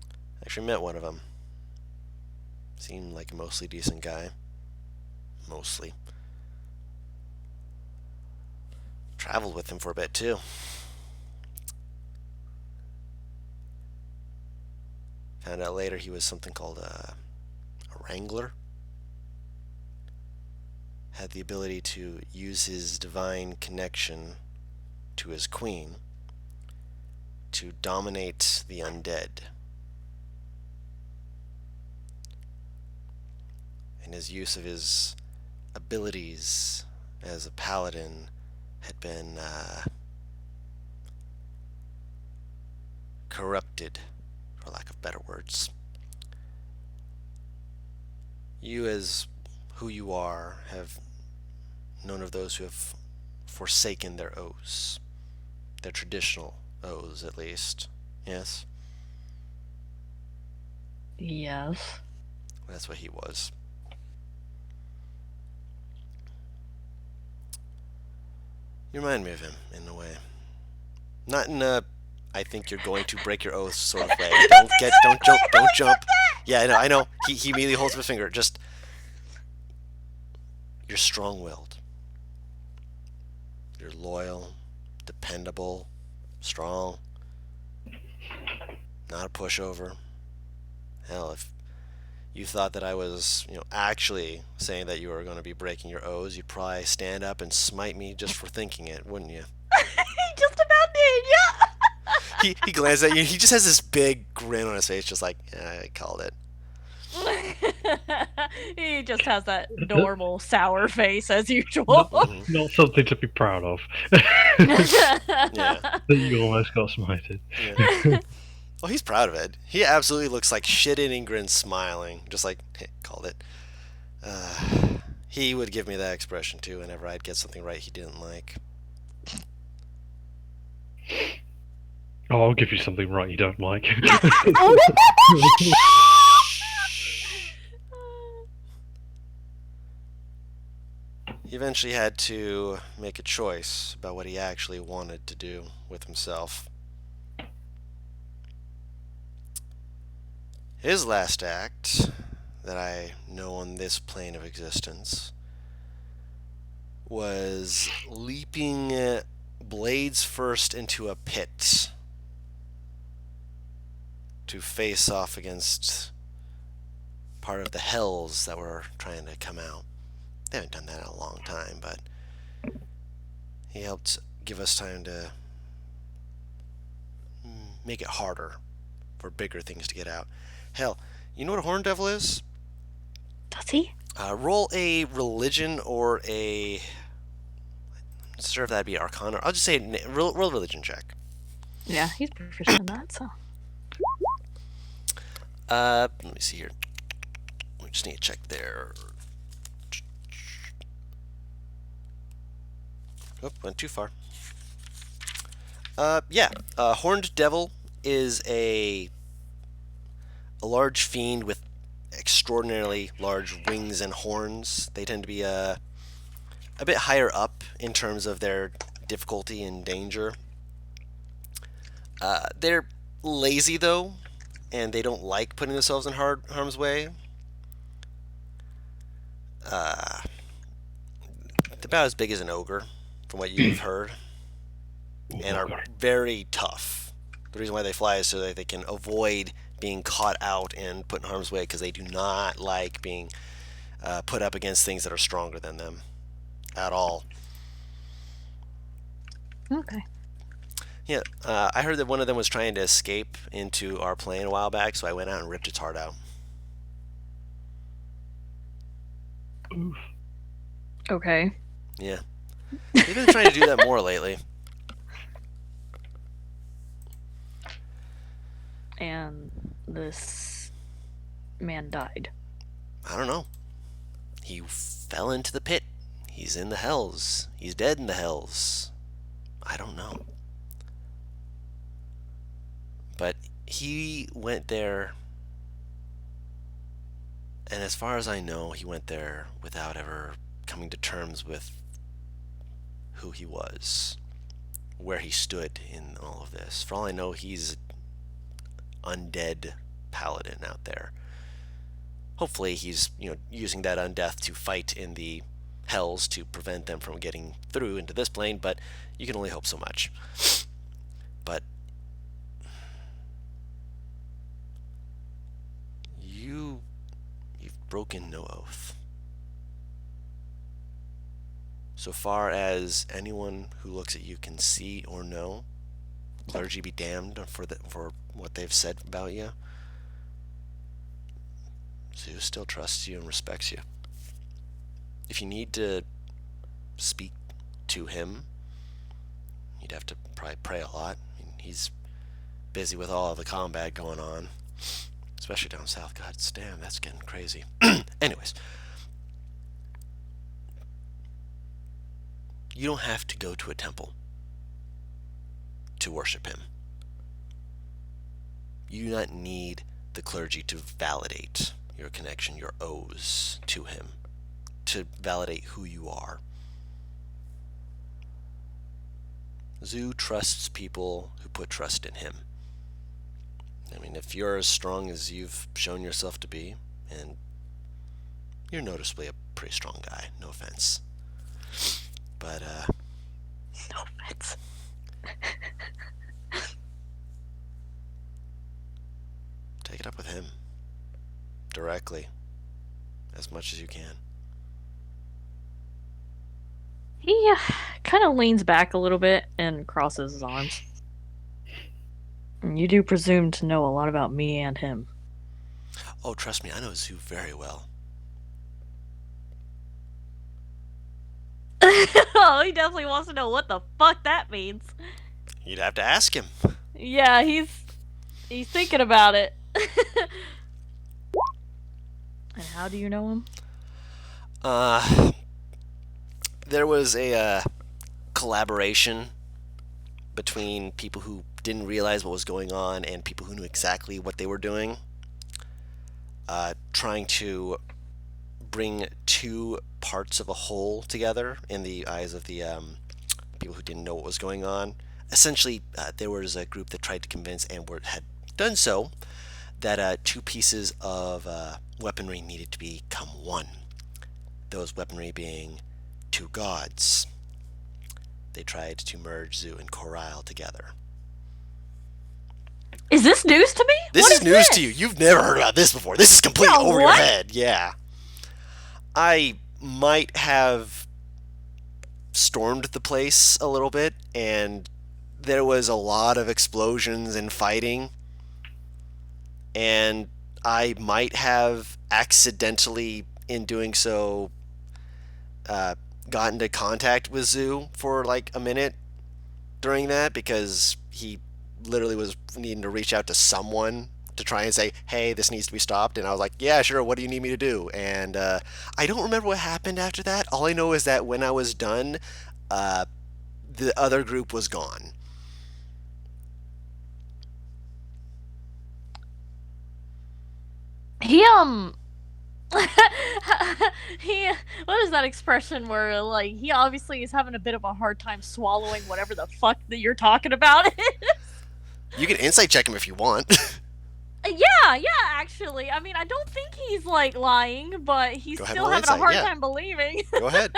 I actually met one of them. Seemed like a mostly decent guy. Mostly. Traveled with him for a bit, too. Found out later he was something called a wrangler. Had the ability to use his divine connection to his queen to dominate the undead. And his use of his abilities as a paladin had been corrupted, for lack of better words. You, as who you are, have known of those who have forsaken their oaths. Their traditional oaths, at least. Yes? Yes. That's what he was. You remind me of him, in a way. Not in a I think you're going to break your oath sort of way. Don't jump. Yeah, I know. He immediately holds up his finger. Just, you're strong-willed. You're loyal, dependable, strong. Not a pushover. Hell, if you thought that I was, actually saying that you were going to be breaking your oaths, you'd probably stand up and smite me just for thinking it, wouldn't you? He just about did, yeah. he glances at you. He just has this big grin on his face, just like, yeah, I called it. He just has that normal sour face as usual. Not something to be proud of. Yeah. That you almost got smited. Yeah. Well, he's proud of it. He absolutely looks like shit-eating grin, smiling, just like, hey, called it. He would give me that expression too whenever I'd get something right he didn't like. Oh, I'll give you something right you don't like. He eventually had to make a choice about what he actually wanted to do with himself. His last act that I know on this plane of existence was leaping blades first into a pit to face off against part of the hells that were trying to come out. They haven't done that in a long time, but he helped give us time to make it harder for bigger things to get out. Hell, you know what a horn devil is? Does he? Roll a religion or a... I'm not sure if that'd be arcana. I'll just say roll a religion check. Yeah, he's proficient in that, so. Let me see here. We just need to check there. Oh, went too far. Yeah. Horned devil is a large fiend with extraordinarily large wings and horns. They tend to be a bit higher up in terms of their difficulty and danger. They're lazy though, and they don't like putting themselves in harm's way. They're about as big as an ogre, from what you've heard, and are very tough. The reason why they fly is so that they can avoid being caught out and put in harm's way, because they do not like being put up against things that are stronger than them at all. Okay. Yeah, I heard that one of them was trying to escape into our plane a while back, so I went out and ripped its heart out. Oof. Okay. Yeah. They've been trying to do that more lately. And this man died. I don't know. He fell into the pit. He's in the hells. He's dead in the hells. I don't know. But he went there, and as far as I know, he went there without ever coming to terms with who he was, where he stood in all of this. For all I know, he's an undead paladin out there. Hopefully he's, using that undeath to fight in the hells to prevent them from getting through into this plane, but you can only hope so much. But you've broken no oath. So far as anyone who looks at you can see or know, clergy be damned for what they've said about you. Zeus still trusts you and respects you. If you need to speak to him, you'd have to probably pray a lot. I mean, he's busy with all of the combat going on, especially down south. God damn, that's getting crazy. Anyways, you don't have to go to a temple to worship him. You do not need the clergy to validate your connection, your oaths to him, to validate who you are. Zoo trusts people who put trust in him. I mean, if you're as strong as you've shown yourself to be, and you're noticeably a pretty strong guy, no offense. But, No offense. take it up with him. Directly. As much as you can. He kind of leans back a little bit and crosses his arms. You do presume to know a lot about me and him. Oh, trust me, I know Zoo very well. Oh, he definitely wants to know what the fuck that means. You'd have to ask him. Yeah, he's thinking about it. And how do you know him? Uh, there was a collaboration between people who didn't realize what was going on and people who knew exactly what they were doing, trying to bring two parts of a whole together in the eyes of the people who didn't know what was going on. Essentially, there was a group that tried to convince and had done so that two pieces of weaponry needed to become one. Those weaponry being two gods. They tried to merge Zoo and Coral together. Is this news to me? This What is news this? to you. You've never heard about this before. This is completely Yeah, over your what? head. Yeah. I might have stormed the place a little bit, and there was a lot of explosions and fighting, and I might have accidentally, in doing so, got into contact with Zoo for like a minute during that because he literally was needing to reach out to someone to try and say, hey, this needs to be stopped. And I was like, yeah, sure, what do you need me to do? And I don't remember what happened after that. All I know is that when I was done, the other group was gone. He he what is that expression where like he obviously is having a bit of a hard time swallowing whatever the fuck that you're talking about. You can insight check him if you want. Yeah, actually. I mean, I don't think he's like lying, but he's Go ahead, still roll having insight, a hard yeah. time believing. Go ahead.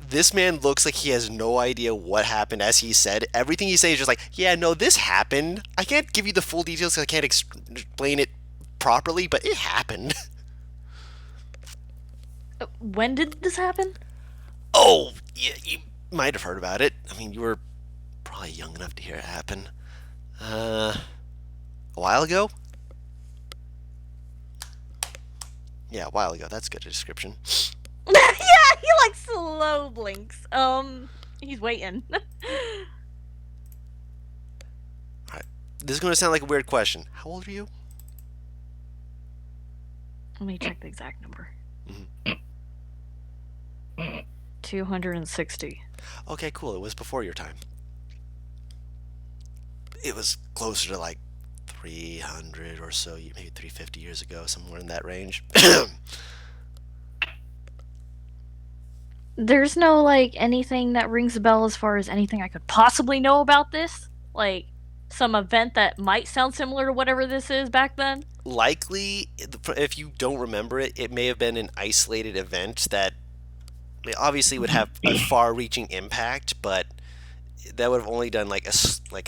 This man looks like he has no idea what happened. As he said, everything he says is just like, yeah, no, this happened. I can't give you the full details because I can't explain it properly, but it happened. When did this happen? Oh, yeah, you might have heard about it. I mean, you were probably young enough to hear it happen. A while ago? Yeah, a while ago. That's good a description. Yeah, he like slow blinks. He's waiting. Alright. This is going to sound like a weird question. How old are you? Let me check the exact number. Mhm. 260. Okay, cool. It was before your time. It was closer to like 300 or so, maybe 350 years ago, somewhere in that range. There's no like anything that rings a bell as far as anything I could possibly know about this. Like some event that might sound similar to whatever this is back then. Likely, if you don't remember it, it may have been an isolated event that obviously would have a far-reaching impact, but that would have only done like a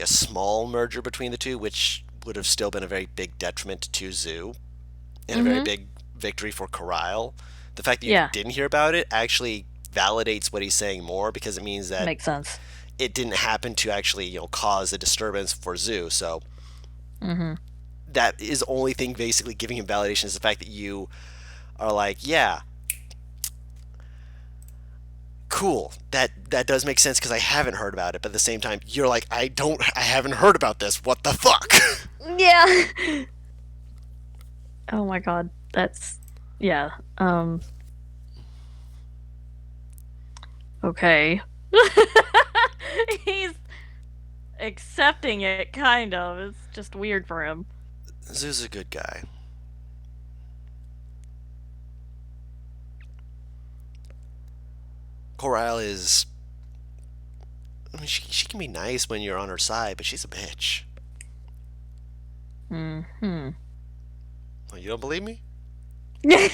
small merger between the two, which would have still been a very big detriment to Zoo and a very big victory for Coral. The fact that you didn't hear about it actually validates what he's saying more because it means that Makes sense. it didn't happen to actually cause a disturbance for Zoo. So that is the only thing basically giving him validation is the fact that you are like, yeah, cool. That does make sense because I haven't heard about it. But at the same time, you're like, I haven't heard about this. What the fuck? Yeah. Oh my god. That's yeah. Okay. He's accepting it kind of. It's just weird for him. Zoo's a good guy. Coral is. I mean, she can be nice when you're on her side, but she's a bitch. Hmm. Oh, you don't believe me? He's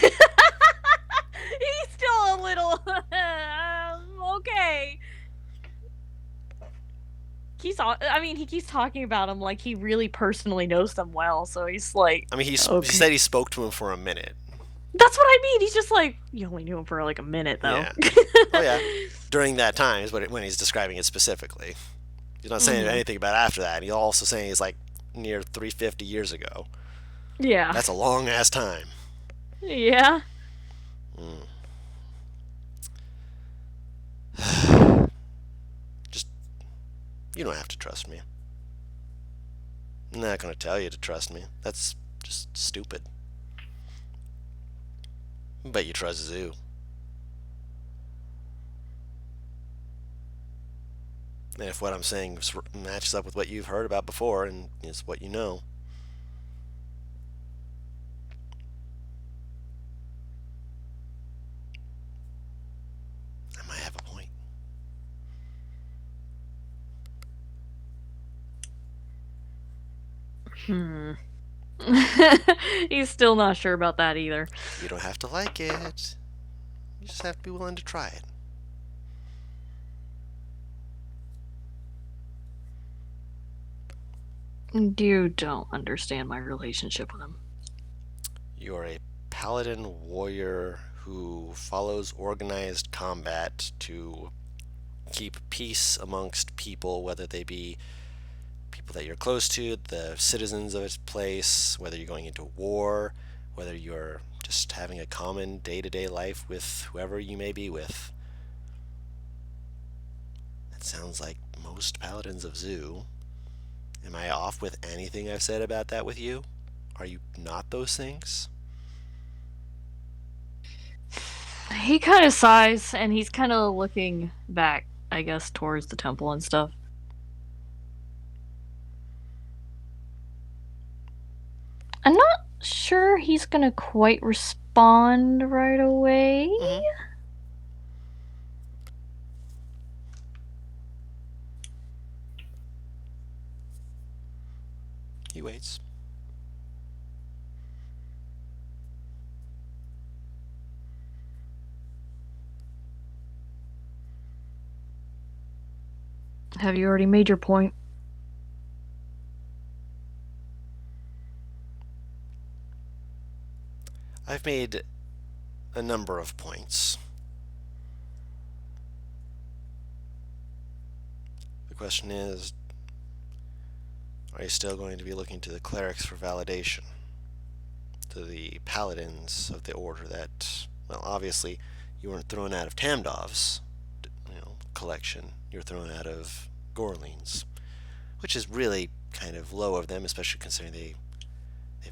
still a little okay. He keeps talking about him like he really personally knows them well. So he's like, I mean, he okay. said he spoke to him for a minute. That's what I mean. He's just like, you only knew him for like a minute, though. Yeah. Oh yeah. During that time is when he's describing it specifically. He's not saying anything about after that. He's also saying he's like near 350 years ago. Yeah. That's a long ass time. Yeah. Just, you don't have to trust me. I'm not going to tell you to trust me. That's just stupid. But you trust Zoo. And if what I'm saying matches up with what you've heard about before and is what you know, I might have a point. He's still not sure about that either. You don't have to like it. You just have to be willing to try it. You don't understand my relationship with him. You're a paladin warrior who follows organized combat to keep peace amongst people, whether they be people that you're close to, the citizens of its place, whether you're going into war, whether you're just having a common day-to-day life with whoever you may be with. That sounds like most paladins of Zoo. Am I off with anything I've said about that with you? Are you not those things? He kind of sighs, and he's kind of looking back, I guess, towards the temple and stuff. I'm not sure he's gonna quite respond right away. He waits. Have you already made your point? I've made a number of points. The question is, are you still going to be looking to the clerics for validation? To the paladins of the order that, well, obviously, you weren't thrown out of Tamdov's, collection. You were thrown out of Gorling's, which is really kind of low of them, especially considering they've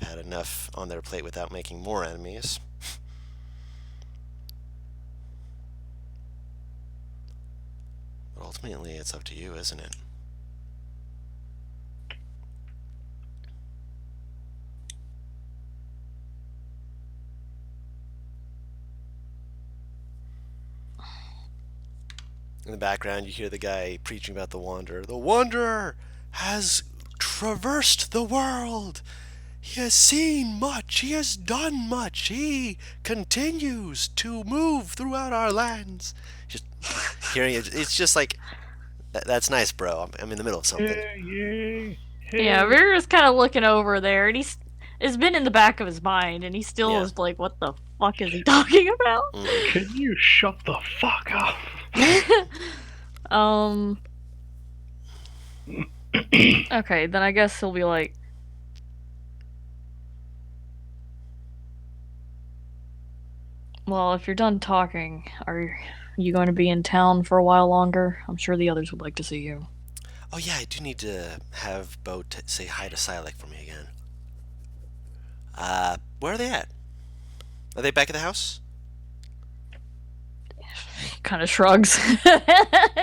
had enough on their plate without making more enemies. But ultimately, it's up to you, isn't it? In the background, you hear the guy preaching about the Wanderer. The Wanderer has traversed the world. He has seen much. He has done much. He continues to move throughout our lands. Just hearing it, it's just like, that's nice, bro. I'm in the middle of something. Yeah, we're just kind of looking over there, and it's been in the back of his mind, and he still is like, what the fuck is he talking about? Can you shut the fuck up? Okay, then I guess he'll be like, well, if you're done talking, are you going to be in town for a while longer? I'm sure the others would like to see you. Oh yeah, I do need to have Bo say hi to Silac for me again. Where are they at? Are they back at the house? He kind of shrugs.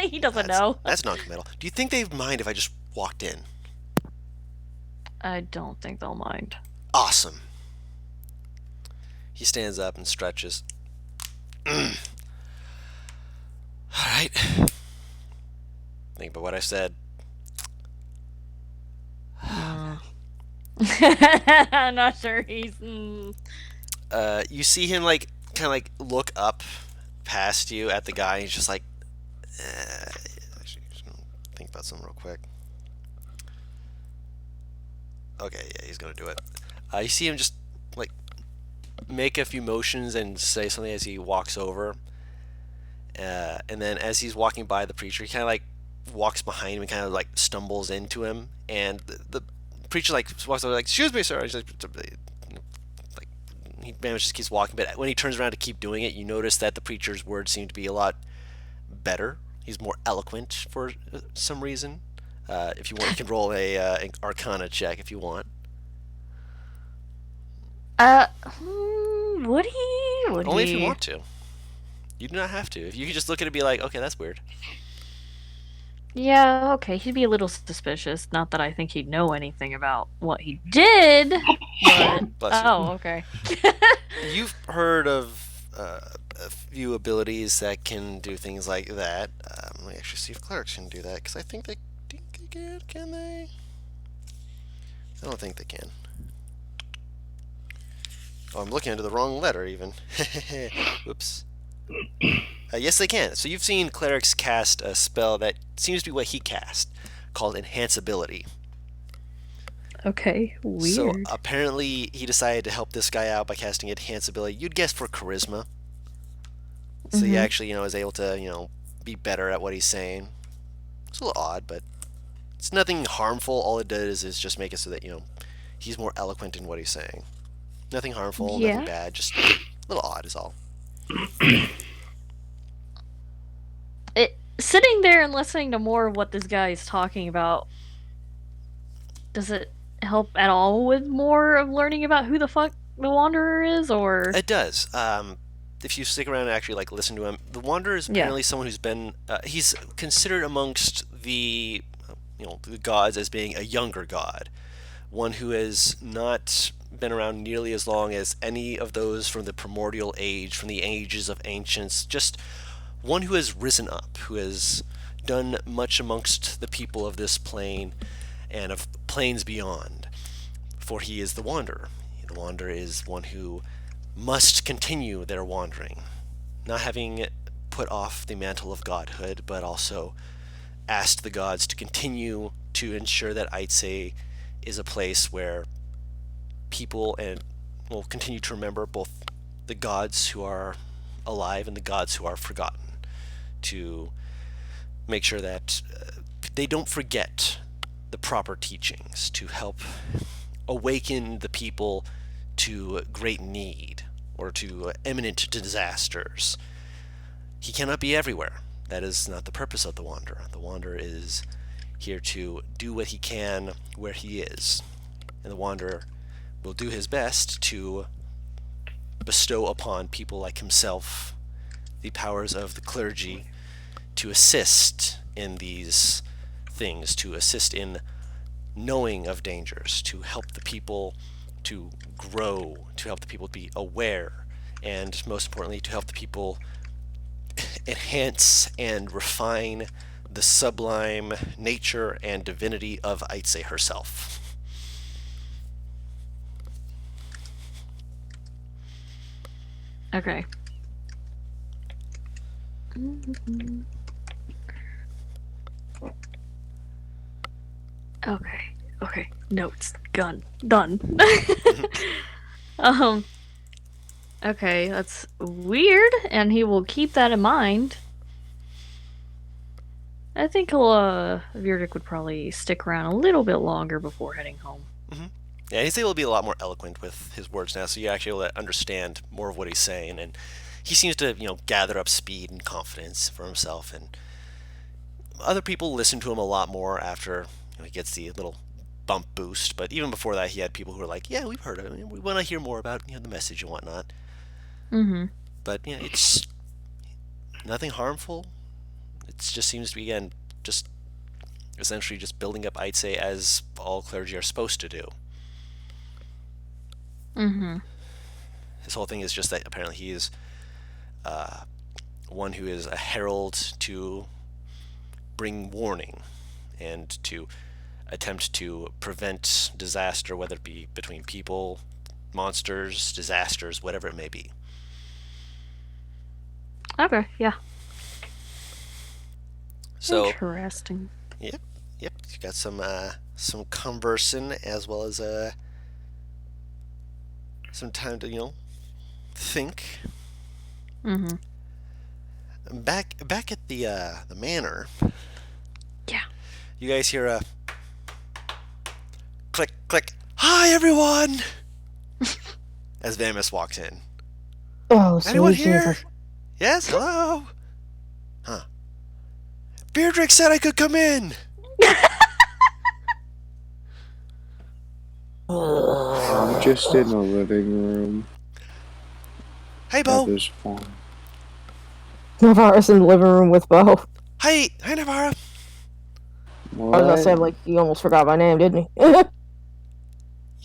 He doesn't know. That's non-committal. Do you think they'd mind if I just walked in? I don't think they'll mind. Awesome. He stands up and stretches. All right. Think about what I said. I'm not sure he's. You see him kind of look up past you at the guy. He's just like, actually, just gonna think about something real quick. Okay, yeah, he's gonna do it. You see him just make a few motions and say something as he walks over. And then as he's walking by the preacher, he kind of walks behind him and kind of like stumbles into him, and the preacher like walks over like, "Excuse me, sir." He's like he manages to keep walking, but when he turns around to keep doing it, you notice that the preacher's words seem to be a lot better. He's more eloquent for some reason. If you want, you can roll an Arcana check if you want. Would he? Would Only he? if you want to. You do not have to. If you could just look at it and be like, okay, that's weird. Yeah, okay. He'd be a little suspicious. Not that I think he'd know anything about what he did, but Bless you. oh, okay. You've heard of a few abilities that can do things like that. Let me actually see if clerics can do that, because I think they can. Can they? I don't think they can. Oh, I'm looking into the wrong letter, even. Whoops. Yes, they can. So you've seen clerics cast a spell that seems to be what he cast, called Enhance Ability. Okay, weird. So apparently he decided to help this guy out by casting Enhance Ability. You'd guess for charisma. So he actually, is able to, be better at what he's saying. It's a little odd, but it's nothing harmful. All it does is just make it so that, he's more eloquent in what he's saying. Nothing harmful, Yeah. nothing bad, just a little odd is all. Sitting there and listening to more of what this guy is talking about, does it help at all with more of learning about who the fuck the Wanderer is, or? It does. If you stick around and actually listen to him, the Wanderer is apparently someone who's been. He's considered amongst the gods as being a younger god, one who has not been around nearly as long as any of those from the primordial age, from the ages of ancients. Just one who has risen up, who has done much amongst the people of this plane and of planes beyond. For he is the Wanderer. The Wanderer is one who must continue their wandering, not having put off the mantle of godhood, but also asked the gods to continue to ensure that Ait'seh is a place where people and will continue to remember both the gods who are alive and the gods who are forgotten, to make sure that they don't forget the proper teachings, to help awaken the people to great need or to imminent disasters. He cannot be everywhere. That is not the purpose of the Wanderer. The Wanderer is here to do what he can where he is. And the Wanderer will do his best to bestow upon people like himself the powers of the clergy to assist in these things, to assist in knowing of dangers, to help the people to grow, to help the people be aware, and most importantly, to help the people enhance and refine the sublime nature and divinity of Ait'seh herself. Okay. Okay. Notes. Done. Okay, that's weird, and he will keep that in mind. I think Virdic would probably stick around a little bit longer before heading home. Yeah, he's able to be a lot more eloquent with his words now, so you're actually able to understand more of what he's saying, and he seems to, gather up speed and confidence for himself, and other people listen to him a lot more after he gets the little bump boost. But even before that, he had people who were like, "Yeah, we've heard of it. We want to hear more about the message and whatnot." But it's nothing harmful. It just seems to be, again, just essentially just building up Ait'seh as all clergy are supposed to do. His whole thing is just that apparently he is one who is a herald to bring warning and to attempt to prevent disaster, whether it be between people, monsters, disasters, whatever it may be. Okay, yeah. So interesting. Yep. You got some conversing as well as some time to think. Back at the manor, You guys hear a click, click. Hi, everyone! As Vamus walks in. Oh, Anyone sweet here? Jesus. Yes, hello? Huh. Beardrick said I could come in! I'm just in the living room Hey, at Bo! this point. Navarro's in the living room with Bo. Hi, Navarra! I was gonna say, What? like, he almost forgot my name, didn't he?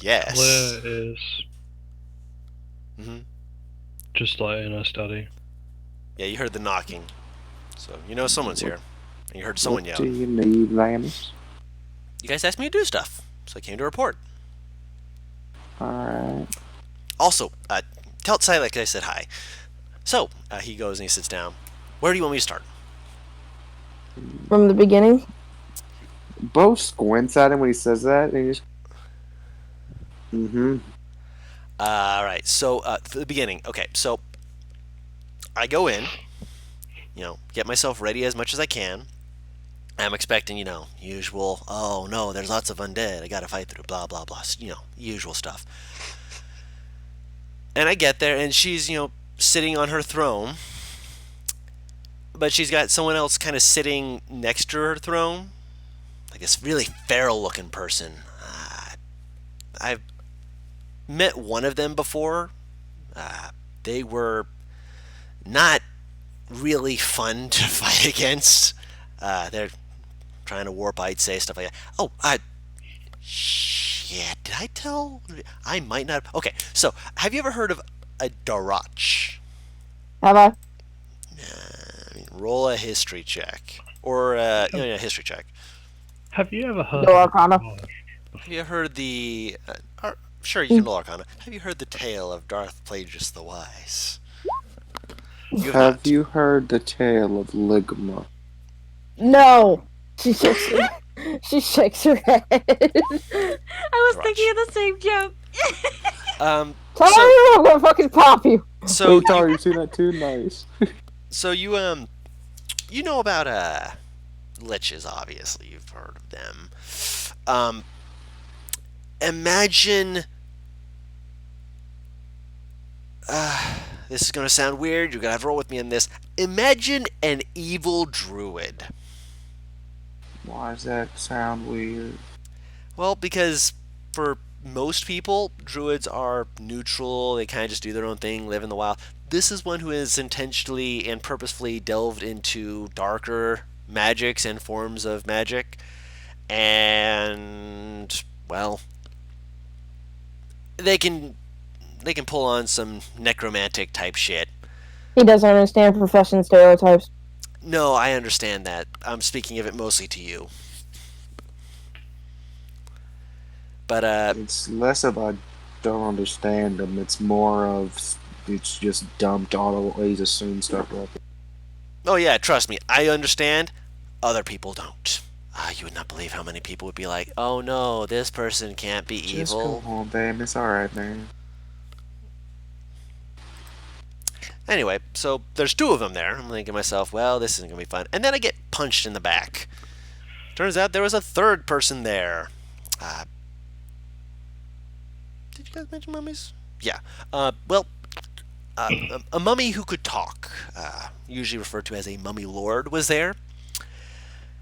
Yes. Claire is hmm just like in her study. Yeah, you heard the knocking. So, you know someone's here. And you heard someone What yell. do you need, Vamus? You guys asked me to do stuff, so I came to report. Alright. Also, tell Ait'seh like I said hi. So, he goes and he sits down. Where do you want me to start? From the beginning. Bo squints at him when he says that, and he just. Mm-hmm. Alright, so, the beginning. Okay, so, I go in, get myself ready as much as I can. I'm expecting, usual, oh no, there's lots of undead, I gotta fight through, blah, blah, blah, usual stuff. And I get there, and she's, sitting on her throne, but she's got someone else kind of sitting next to her throne, like this really feral-looking person. I've met one of them before. They were not really fun to fight against. They're trying to warp Ait'seh, stuff like that. Oh, shit, did I tell? I might not. Okay, so, have you ever heard of a Darach? Have I? Roll a history check. Or, history check. Have you ever heard No Arcana. Have you heard the... sure, you can roll Arcana. Have you heard the tale of Darth Plagueis the Wise? You Have not. you heard the tale of Ligma? No. She shakes her, she shakes her head. I was thinking of the same joke. Tell So- you I'm gonna fucking pop you. So, Hey, Tar, you seen that too? Nice. so you know about, liches, obviously. You've heard of them. Imagine... this is going to sound weird. You're going to have to roll with me on this. Imagine an evil druid. Why does that sound weird? Well, because for most people, druids are neutral. They kind of just do their own thing, live in the wild. This is one who has intentionally and purposefully delved into darker magics and forms of magic. And, well, they can pull on some necromantic type shit. He doesn't understand profession stereotypes. No, I understand that. I'm speaking of it mostly to you. But, It's less of I don't understand them. It's more of it's just dumb to always assume stuff like that. oh yeah, trust me, I understand. Other people don't. You would not believe how many people would be like, oh no, this person can't be Just evil. go on, damn. It's alright, man. Anyway, so there's two of them there. I'm thinking to myself, well, this isn't going to be fun. And then I get punched in the back. Turns out there was a third person there. Did you guys mention mummies? Yeah. A mummy who could talk, usually referred to as a mummy lord, was there.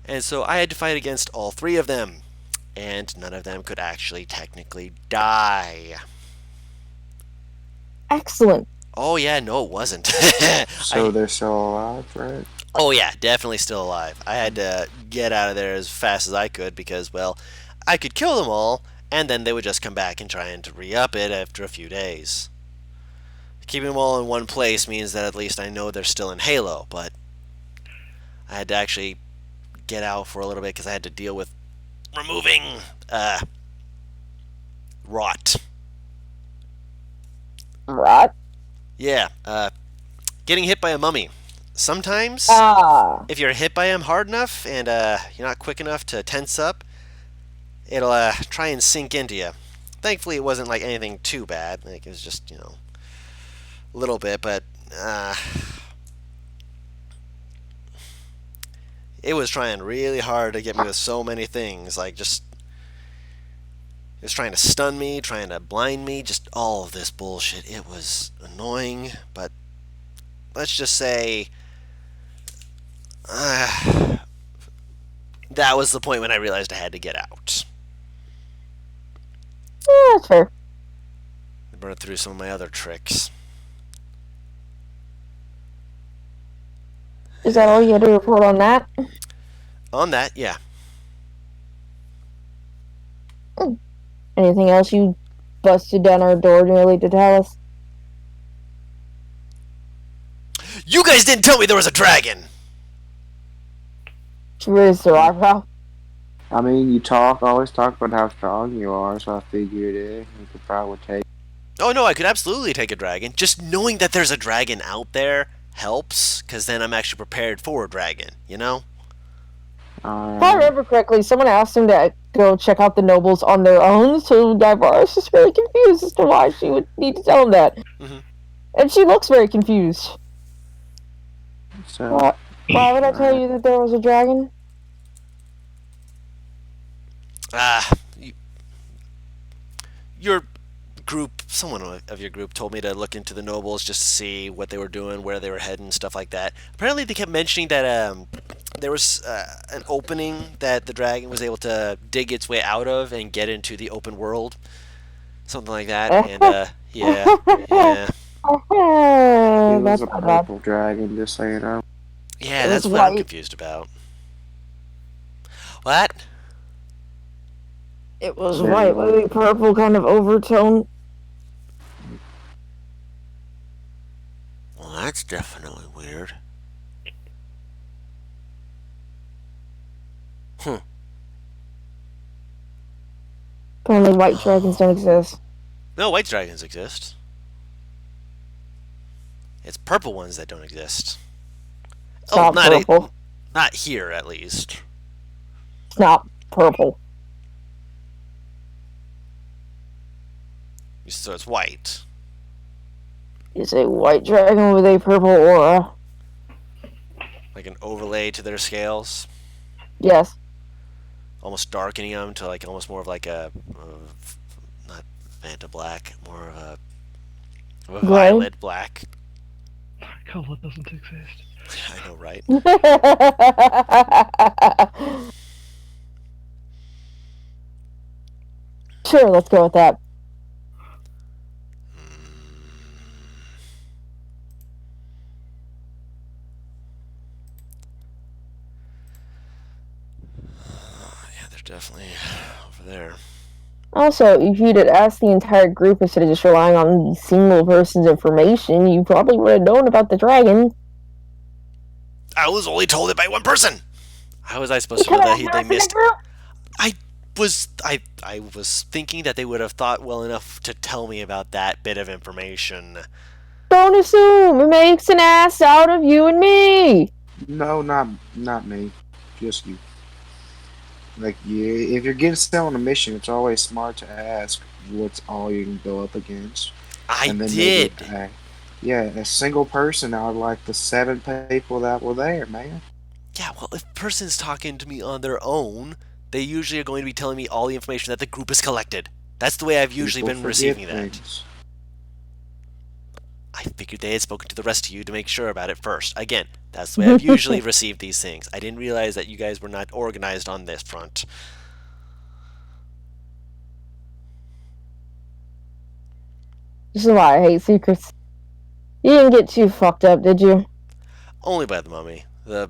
And so I had to fight against all three of them. And none of them could actually technically die. Excellent. Oh yeah, no it wasn't. So they're still alive, right? Oh yeah, definitely still alive. I had to get out of there as fast as I could because, well, I could kill them all, and then they would just come back and try and re-up it after a few days. Keeping them all in one place means that at least I know they're still in Halo, but I had to actually get out for a little bit because I had to deal with removing rot. Right? Yeah, getting hit by a mummy. Sometimes, if you're hit by him hard enough and you're not quick enough to tense up, it'll try and sink into you. Thankfully, it wasn't like anything too bad. Like it was just, a little bit, but it was trying really hard to get me with so many things. Like, just. It was trying to stun me, trying to blind me, just all of this bullshit. It was annoying, but let's just say. That was the point when I realized I had to get out. Yeah, that's fair. Run through some of my other tricks. Is that all you had to report on that? On that, yeah. Anything else you busted down our door nearly to tell us? You guys didn't tell me there was a dragon! She raised her eyebrow. I mean, you always talk about how strong you are, so I figured you could probably take. Oh no, I could absolutely take a dragon. Just knowing that there's a dragon out there helps, because then I'm actually prepared for a dragon, you know? If I remember correctly, someone asked him to go check out the nobles on their own, so Guybrush is very confused as to why she would need to tell him that. Mhm. And she looks very confused. So, Why would I tell you that there was a dragon? Your group, someone of your group told me to look into the nobles just to see what they were doing, where they were heading, stuff like that. Apparently they kept mentioning that there was an opening that the dragon was able to dig its way out of and get into the open world. Something like that. And, yeah. it was That's a not bad. purple dragon, just so you know. Yeah, It that's was what I'm white. confused about. What? It was Very white with a purple kind of overtone. Well, that's definitely weird. Apparently white dragons don't exist. No, white dragons exist. It's purple ones that don't exist. It's not not purple. not here, at least. It's not purple. So it's white. It's a white dragon with a purple aura. Like an overlay to their scales. Yes. Almost darkening them to like almost more of like a not Fanta black, more of a Gray? violet black. That colour doesn't exist. I know, right? Sure, let's go with that. Yeah, they're definitely over there. Also, if you'd have asked the entire group instead of just relying on the single person's information, you probably would have known about the dragon. I was only told it by one person. How was I supposed to know that they missed? I was thinking that they would have thought well enough to tell me about that bit of information. Don't assume! It makes an ass out of you and me! No, not me. Just you. Like, if you're getting sent on a mission, it's always smart to ask what's all you can go up against. I and then did. Yeah, a single person out of like the 7 people that were there, man. Yeah, well, if a person's talking to me on their own, they usually are going to be telling me all the information that the group has collected. That's the way I've usually People been forget receiving that. things. I figured they had spoken to the rest of you to make sure about it first. Again, that's the way I've usually received these things. I didn't realize that you guys were not organized on this front. This is why I hate secrets. You didn't get too fucked up, did you? Only by the mummy. The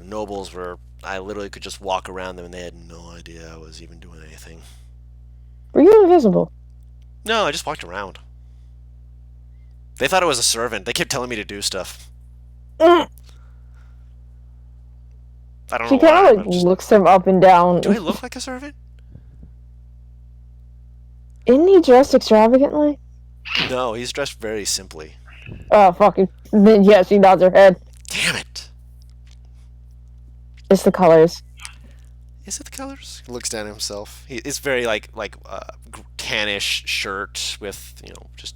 nobles were... I literally could just walk around them and they had no idea I was even doing anything. Were you invisible? No, I just walked around. They thought I was a servant. They kept telling me to do stuff. Mm. I don't She know why. kind of like but just- looks him up and down. Do I look like a servant? Isn't he dressed extravagantly? No, he's dressed very simply. Oh, fucking. Then yeah, she nods her head. Damn it! It's the colors. Is it the colors? He looks down at himself. It's very like tannish shirt with just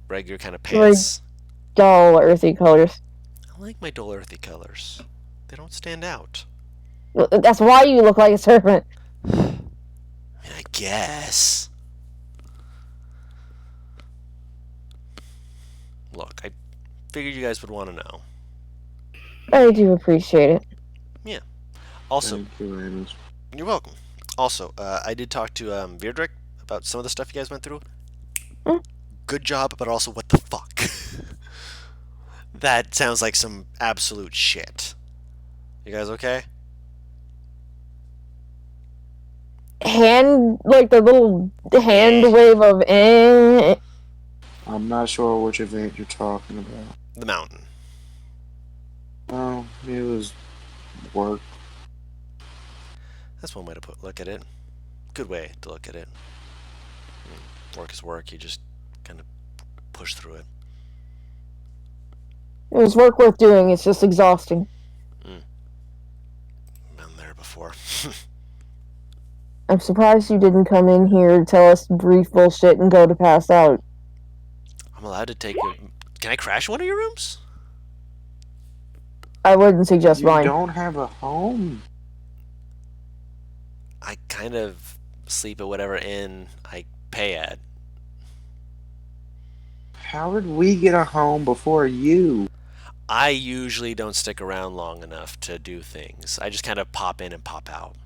regular kind of Very pants. dull, earthy colors. I like my dull earthy colors. They don't stand out. Well, that's why you look like a serpent. I mean, I guess. Look, I figured you guys would want to know. I do appreciate it. Also, Thank you, Amos. you're welcome. Also, I did talk to Virdrick about some of the stuff you guys went through. Hmm? Good job, but also what the fuck? That sounds like some absolute shit. You guys okay? Hand, like the little hand wave of I'm not sure which event you're talking about. The mountain. Oh, it was work. That's one way to look at it. Good way to look at it. Work is work. You just kind of push through it. It was work worth doing. It's just exhausting. Been there before. I'm surprised you didn't come in here to tell us brief bullshit and go to pass out. I'm allowed to take it. Can I crash one of your rooms? I wouldn't suggest You mine. don't have a home. I kind of sleep at whatever inn I pay at. How did we get a home before you? I usually don't stick around long enough to do things. I just kind of pop in and pop out.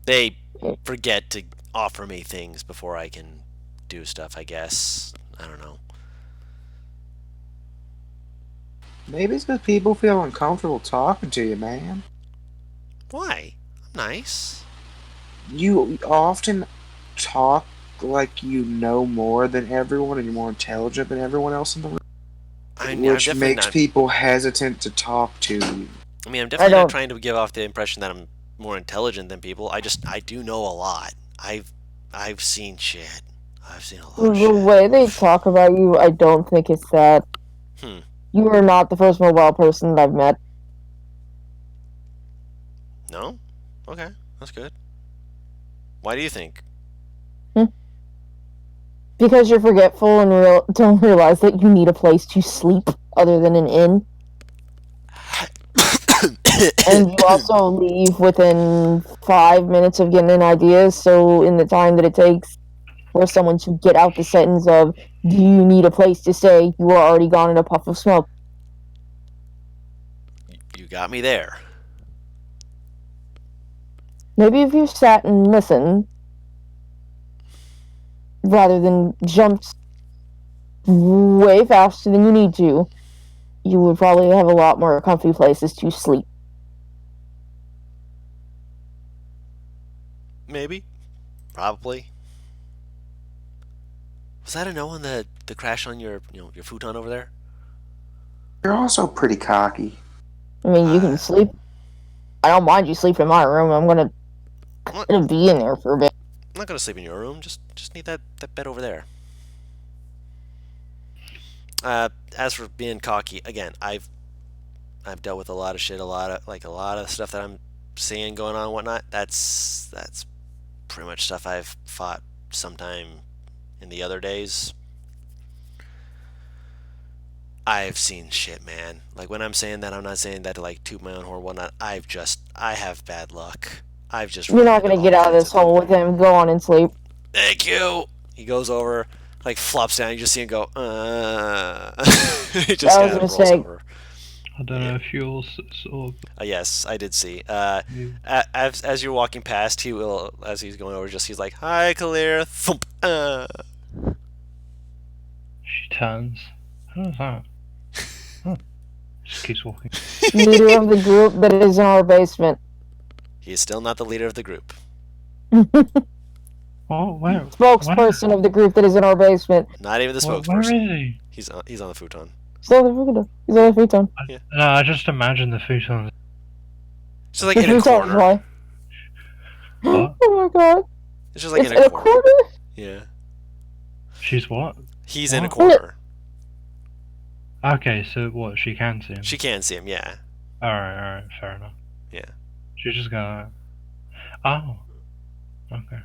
They forget to offer me things before I can do stuff, I guess. I don't know. Maybe it's because people feel uncomfortable talking to you, man. Why? I'm nice. You often talk like you know more than everyone and you're more intelligent than everyone else in the room. I'm Which definitely makes not. people hesitant to talk to you. I mean, I'm definitely not don't- trying to give off the impression that I'm more intelligent than people. I do know a lot. I've seen shit. I've seen a lot of The shit. way they talk about you, I don't think it's that. Hmm. You are not the first mobile person that I've met. No? Okay, that's good. Why do you think? Because you're forgetful and don't realize that you need a place to sleep other than an inn. And you also leave within 5 minutes of getting an idea, so in the time that it takes for someone to get out the sentence of, do you need a place to stay, you are already gone in a puff of smoke. You got me there. Maybe if you sat and listened, rather than jumped way faster than you need to, you would probably have a lot more comfy places to sleep. Maybe. Probably. Was that a no on the crash on your your futon over there? You're also pretty cocky. I mean, you can sleep. I don't mind you sleep in my room. I'm gonna be in there for a bit. I'm not gonna sleep in your room. Just need that bed over there. As for being cocky, again, I've dealt with a lot of shit, a lot of stuff that I'm seeing going on and whatnot. That's pretty much stuff I've fought sometime in the other days. I've seen shit, man. Like, when I'm saying that, I'm not saying that to like toot my own horn, whatnot. I have bad luck. I've just. You're not gonna get out of this hole with him. Go on and sleep. Thank you. He goes over, like flops down. You just see him go. He just I was kind of gonna rolls say- over. I don't know if you're sort of. Yes, I did see. You, As you're walking past, he will, as he's going over, he's like, "Hi, Kalir." Thump. she turns. Who's that? Huh. Just keeps walking. Leader of the group that is in our basement. He is still not the leader of the group. Oh, where? Spokesperson of the group that is in our basement. Not even the Where is spokesperson. he? He's on the futon. He's on the futon. No, I just imagine the futon. It's just like The in a futon's corner. why. What? Oh my god. It's just like It's in a corner. Yeah. She's what? He's in a What? corner. Okay, so what? She can see him. She can see him. Yeah. Alright, fair enough. Yeah. She's just gonna. Oh. Okay.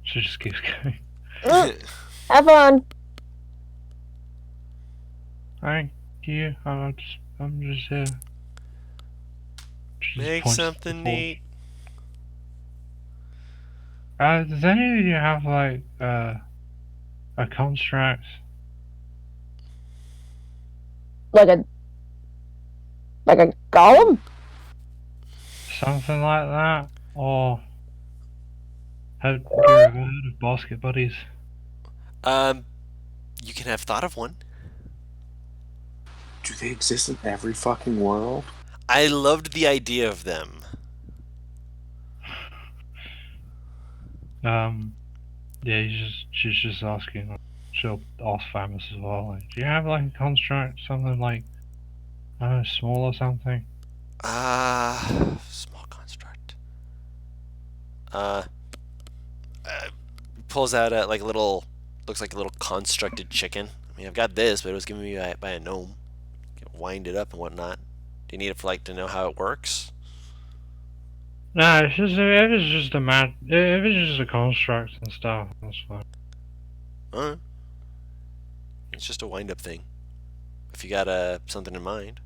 She just keeps going. Have fun. Alright. you. I'm just here. She just Make points to the something forge. neat. Does any of you have like a construct? Like a golem? Something like that? Or have you ever heard of basket buddies? Um, you can have thought of one. Do they exist in every fucking world? I loved the idea of them. Yeah, she's just asking. She'll ask Famous as well. Like, do you have like a construct, something like I don't know, small or something? Small construct. Uh, pulls out a like a little, looks like a little constructed chicken. I mean, I've got this, but it was given me by a gnome. You can wind it up and whatnot. Do you need it for like to know how it works? No, it's just if it's just a if it's just a construct and stuff, that's fine. It's just a wind up thing. If you got something in mind.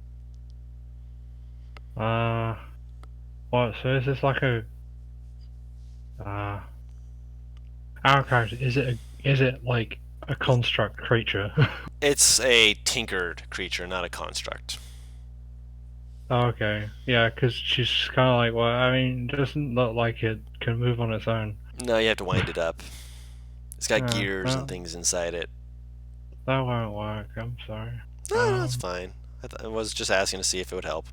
What? So is this like a our character? Is it like a construct creature? It's a tinkered creature, not a construct. Okay, yeah, because she's kind of like, well, I mean, it doesn't look like it can move on its own. No, you have to wind it up. It's got Yeah, gears and things inside it. that won't work. I'm sorry. No, it's fine. I was just asking to see if it would help.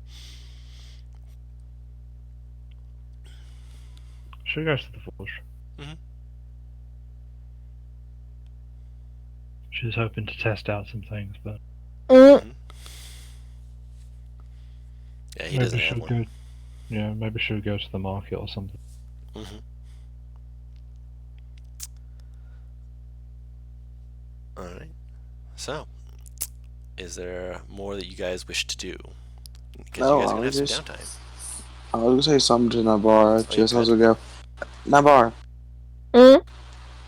She goes to the forge. Mhm. She's hoping to test out some things, but Yeah, he doesn't have one. Maybe she'll go to the market or something. Mm-hmm. All right. So, is there more that you guys wish to do? Because you guys are gonna have some downtime. I was gonna say something to Nabar Oh, just you as we go. Nabar,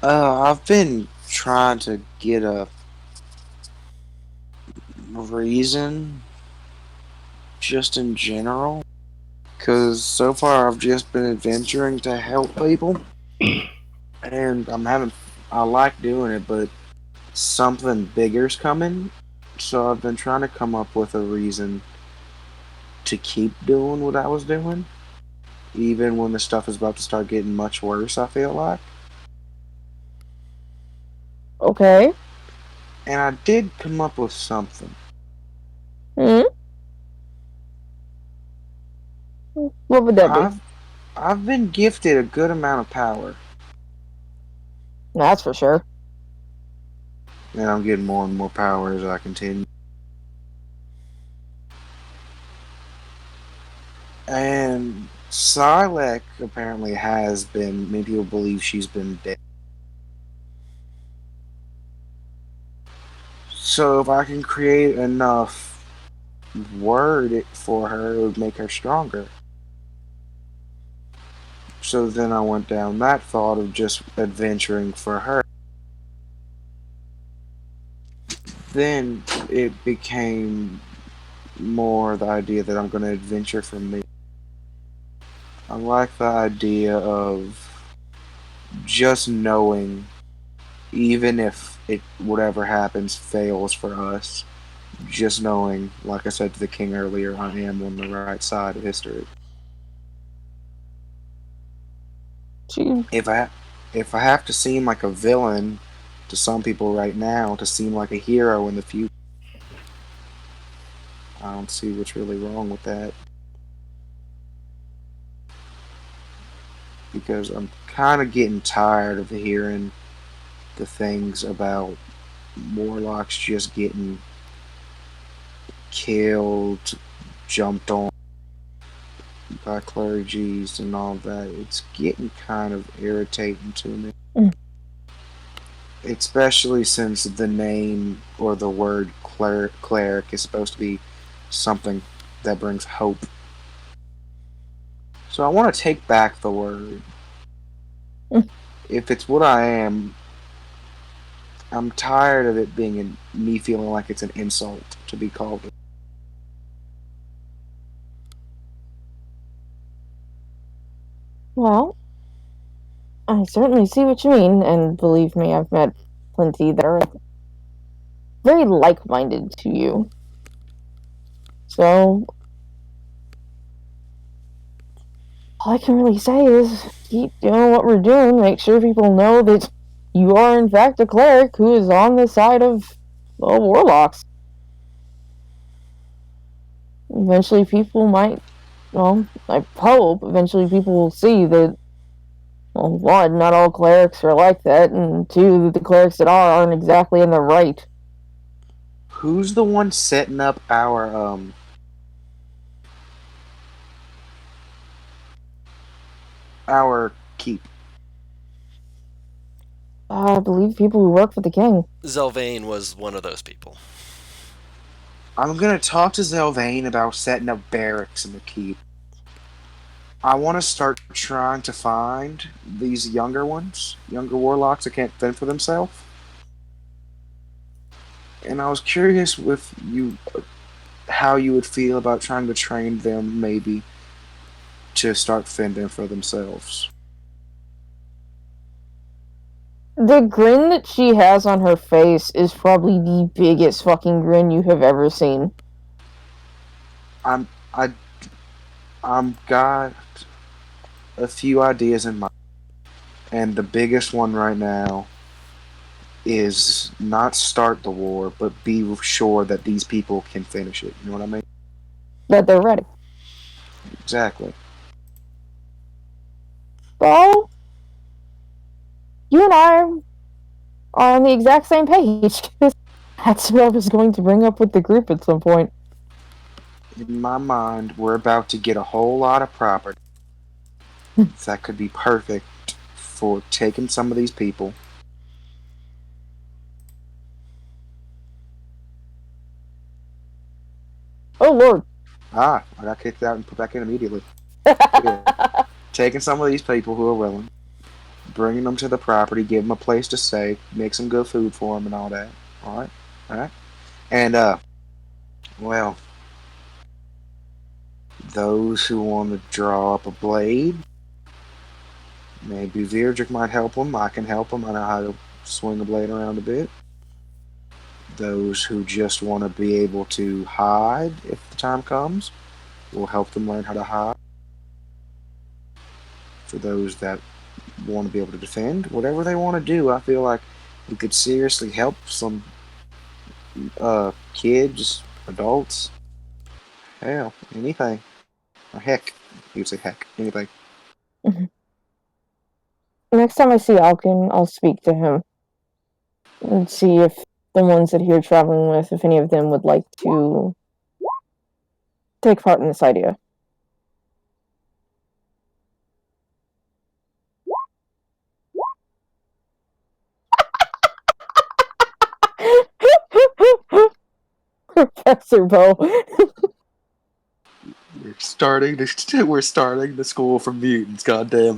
I've been trying to get a reason, just in general, because so far I've just been adventuring to help people, and I like doing it, but something bigger's coming, so I've been trying to come up with a reason to keep doing what I was doing, even when the stuff is about to start getting much worse, I feel like. Okay. And I did come up with something. What would that be? I've been gifted a good amount of power, That's for sure. and I'm getting more and more power as I continue. And Silek apparently has been. Many people believe she's been dead. So if I can create enough word for her, it would make her stronger. So then I went down that thought of just adventuring for her. Then it became more the idea that I'm going to adventure for me. I like the idea of just knowing, even if whatever happens fails for us, just knowing, like I said to the king earlier, I am on the right side of history. If I have to seem like a villain to some people right now to seem like a hero in the future, I don't see what's really wrong with that. Because I'm kind of getting tired of hearing the things about warlocks just getting killed, jumped on by clergies and all that. It's getting kind of irritating to me. Especially since the name or the word cleric is supposed to be something that brings hope. So I want to take back the word. If it's what I am, I'm tired of it being me feeling like it's an insult to be called. Well, I certainly see what you mean, and believe me, I've met plenty that are very like-minded to you. So, all I can really say is keep doing what we're doing, make sure people know that you are in fact a cleric who is on the side of, well, warlocks. Eventually people might, well, I hope eventually people will see that, well, one, not all clerics are like that, and two, that the clerics that are aren't exactly in the right. Who's the one setting up our keep? I believe people who work for the king. Zelvain was one of those people. I'm gonna talk to Zelvain about setting up barracks in the keep. I want to start trying to find these younger ones, younger warlocks that can't fend for themselves. And I was curious with you how you would feel about trying to train them maybe to start fending for themselves. The grin that she has on her face is probably the biggest fucking grin you have ever seen. I'm got a few ideas in mind, and the biggest one right now is not start the war, but be sure that these people can finish it. You know what I mean? That they're ready. Exactly. Well, you and I are on the exact same page. That's what I was going to bring up with the group at some point. In my mind, we're about to get a whole lot of property that could be perfect for taking some of these people. Oh, Lord. I got kicked out and put back in immediately. Yeah. Taking some of these people who are willing, bringing them to the property, give them a place to stay, make some good food for them and all that. All right. And well, those who want to draw up a blade, maybe Virdrick might help them. I can help them. I know how to swing a blade around a bit. Those who just want to be able to hide if the time comes, we'll help them learn how to hide. For those that want to be able to defend, whatever they want to do, I feel like we could seriously help some kids, adults, hell, anything. Or heck, you would say heck, anything. Next time I see Alkin, I'll speak to him and see if the ones that you're traveling with, if any of them would like to take part in this idea. Professor Bo. We're starting the school for mutants, goddamn.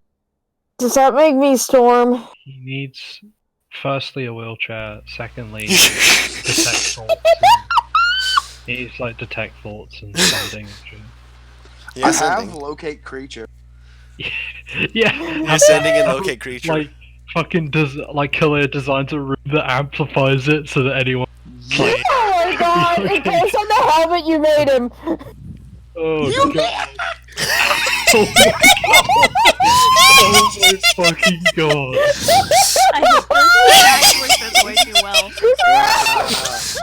Does that make me Storm? He needs, firstly, a wheelchair. Secondly, detect thoughts. He needs detect thoughts and sending. Yeah, I sending. have locate creature. Yeah, Sending and locate creature. Killer designs a room that amplifies it so that anyone. Yeah. Oh my god! It goes on the helmet you made him. Oh god! Oh my fucking god! This actually fits way too well. Yes.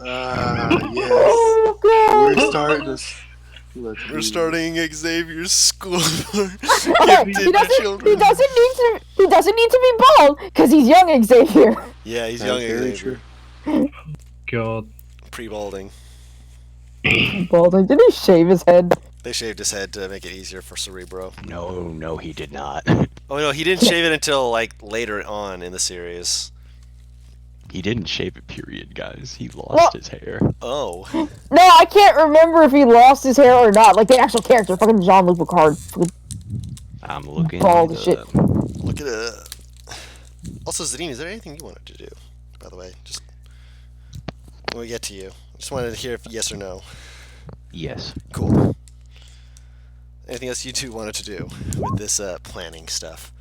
Oh god! We're starting this. We're starting Xavier's school for He gifted children. He doesn't need to be bald because he's young Xavier. Yeah, he's That's young very Xavier. God. Pre-balding. Balding? Did he shave his head? They shaved his head to make it easier for Cerebro. No, he did not. Oh no, he didn't shave it until later on in the series. He didn't shave it, period, guys. He lost his hair. Oh. No, I can't remember if he lost his hair or not. Like the actual character, fucking Jean-Luc Picard. I'm looking Bald it as shit. up. Look at it. Also, Zadine, is there anything you wanted to do? By the way, just when we get to you, Just wanted to hear if yes or no. Yes. Cool. Anything else you two wanted to do with this planning stuff?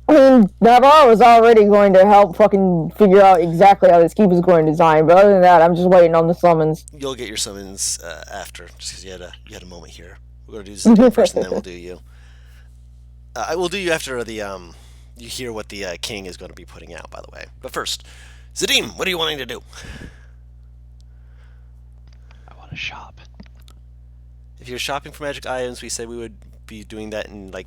I mean, Navarro was already going to help fucking figure out exactly how this keep is going to design, but other than that, I'm just waiting on the summons. You'll get your summons after, just because you had a moment here. We're gonna do Zadim first, and then we'll do you. I will do you after the you hear what the king is going to be putting out. By the way, but first, Zadim, what are you wanting to do? I want to shop. If you're shopping for magic items, we said we would be doing that in like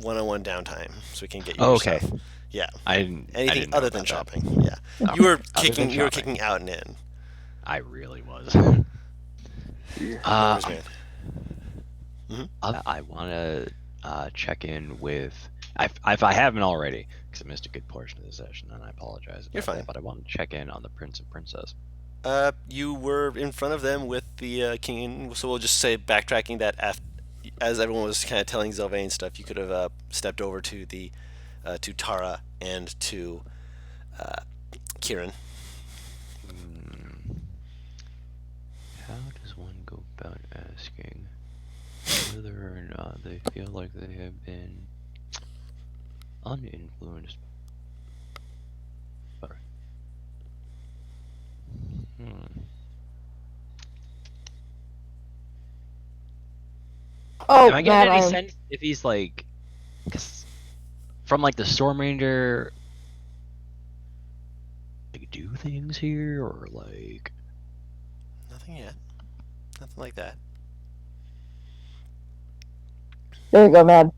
one-on-one downtime, so we can get you Oh, your okay. stuff. Yeah. I didn't. I Anything didn't know other than about that. shopping. Yeah. Okay. You were Other than kicking. You were shopping. kicking out and in. I really was. No worries, man. I want to check in with. If I haven't already, because I missed a good portion of the session, and I apologize. You're fine. That, but I want to check in on the prince and princess. You were in front of them with the king, so we'll just say backtracking that as everyone was kind of telling Zelvain stuff, you could have stepped over to the to Tara and to Kieran. How does one go about asking whether or not they feel like they have been uninfluenced? Oh, Am I Matt, getting any sense if he's like, 'cause from like the Storm Ranger, like do things here or like? Nothing yet. Nothing like that. there you go, Matt.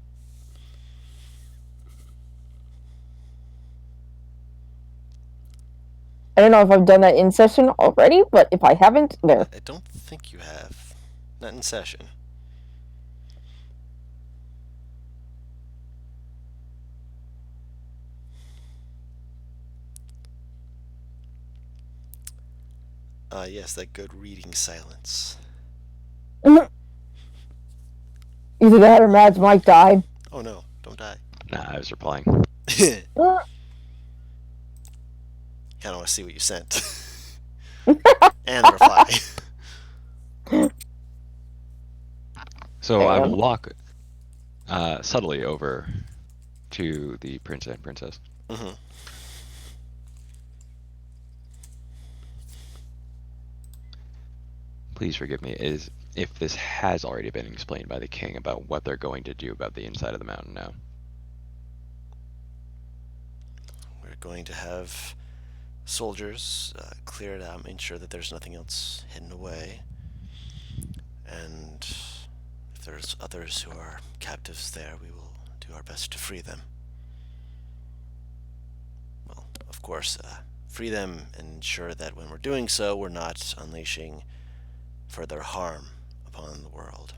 I don't know if I've done that in session already, but if I haven't, there. I don't think you have. Not in session. Yes, that good reading silence. Either that or Matt's mic died. Oh no, don't die. Nah, I was replying. Kind of want to see what you sent. And the reply. So I will walk subtly over to the prince and princess. Mm-hmm. Please forgive me, if this has already been explained by the king about what they're going to do about the inside of the mountain now. We're going to have soldiers clear it out, make sure that there's nothing else hidden away. And if there's others who are captives there, we will do our best to free them. Well, of course, free them and ensure that when we're doing so, we're not unleashing further harm upon the world.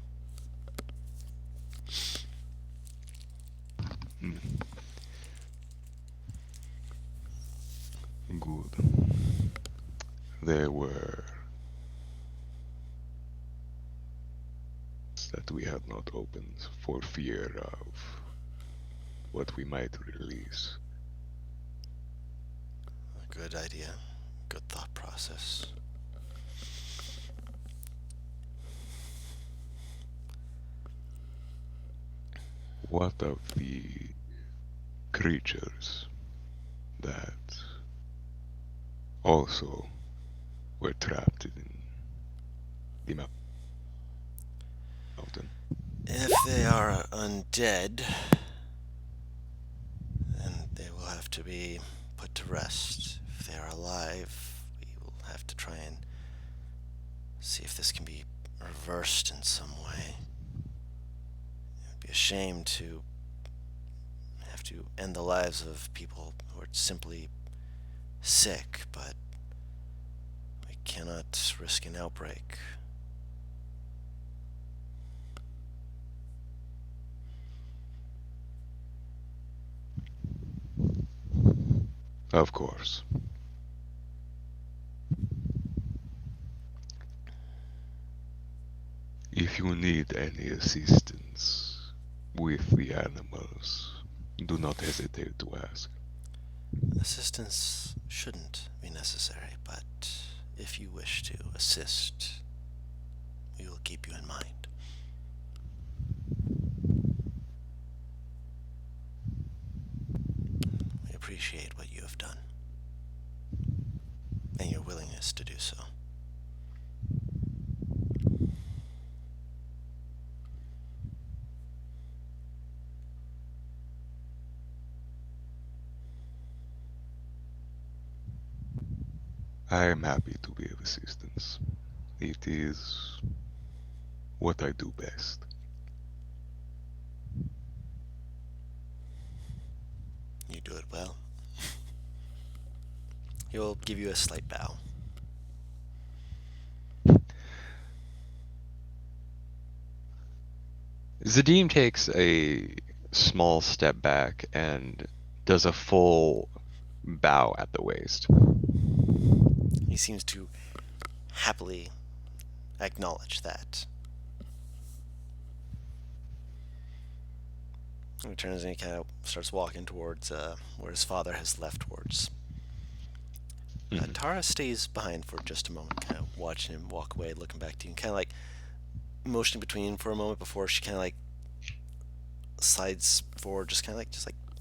Good. There were that we had not opened for fear of what we might release. A good idea. Good thought process. What of the creatures that also were trapped in the mountain? If they are undead, then they will have to be put to rest. If they are alive, we will have to try and see if this can be reversed in some way. It would be a shame to have to end the lives of people who are simply sick, but we cannot risk an outbreak. Of course. If you need any assistance with the animals, do not hesitate to ask. Assistance shouldn't be necessary, but if you wish to assist, we will keep you in mind. We appreciate what you have done and your willingness to do so. I am happy to be of assistance. It is what I do best. You do it well. He'll give you a slight bow. Zadim takes a small step back and does a full bow at the waist. He seems to happily acknowledge that. He turns and he kind of starts walking towards where his father has left towards. Mhm. Tara stays behind for just a moment, kind of watching him walk away, looking back to you, kind of like motioning between for a moment before she kind of like slides forward, just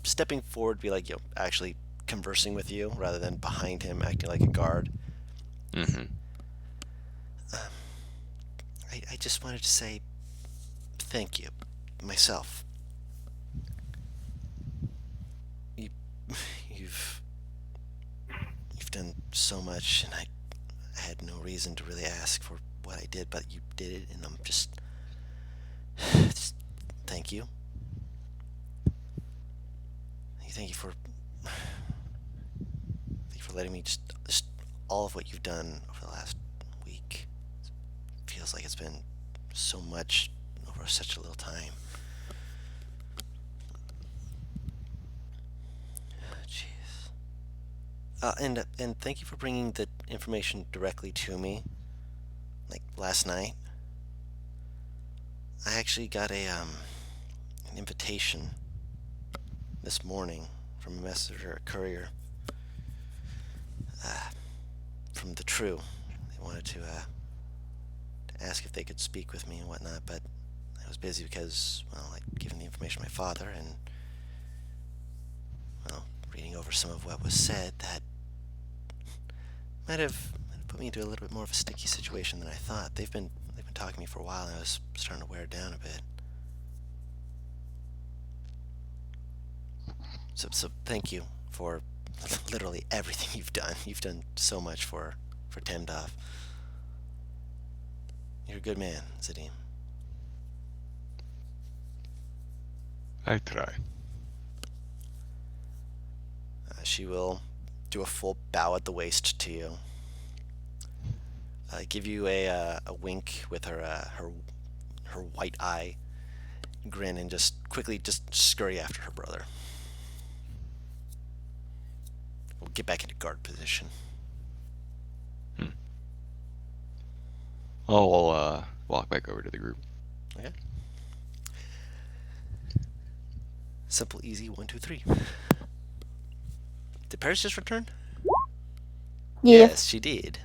stepping forward, be like, actually conversing with you rather than behind him acting like a guard. Mm-hmm. I just wanted to say thank you, myself. You, you've done so much, and I had no reason to really ask for what I did, but you did it, and I'm just thank you. Thank you for letting me just all of what you've done over the last week. It feels like it's been so much over such a little time. Jeez. And thank you for bringing the information directly to me. Like last night, I actually got an invitation this morning from a messenger, a courier, from the True. They wanted to ask if they could speak with me and whatnot, but I was busy because, well, I'd given the information to my father, and, well, reading over some of what was said, that might have put me into a little bit more of a sticky situation than I thought. They've been talking to me for a while, and I was starting to wear down a bit. So thank you for literally everything you've done. You've done so much for Temdov. You're a good man, Zadim. I try. She will do a full bow at the waist to you. Give you a wink with her white eye, grin, and just quickly just scurry after her brother. We'll get back into guard position. I'll walk back over to the group. Okay. Simple, easy, 1, 2, 3. Did Paris just return? Yes, she did.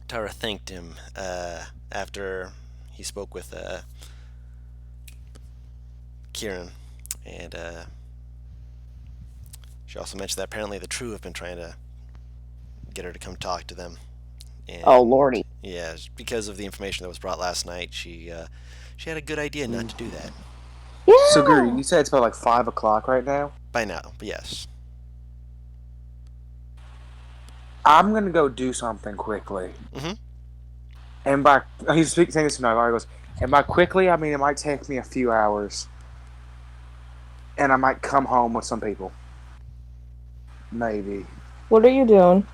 Tara thanked him after he spoke with Kieran, and she also mentioned that apparently the True have been trying to get her to come talk to them. And, Oh, lordy. yeah, because of the information that was brought last night, she had a good idea not to do that. Yeah. So, Guru, you said it's about like 5 o'clock right now? By now, but yes. I'm gonna go do something quickly. Mhm. And by he's saying this to Navarro, he goes, and by quickly I mean it might take me a few hours. And I might come home with some people. Maybe. What are you doing?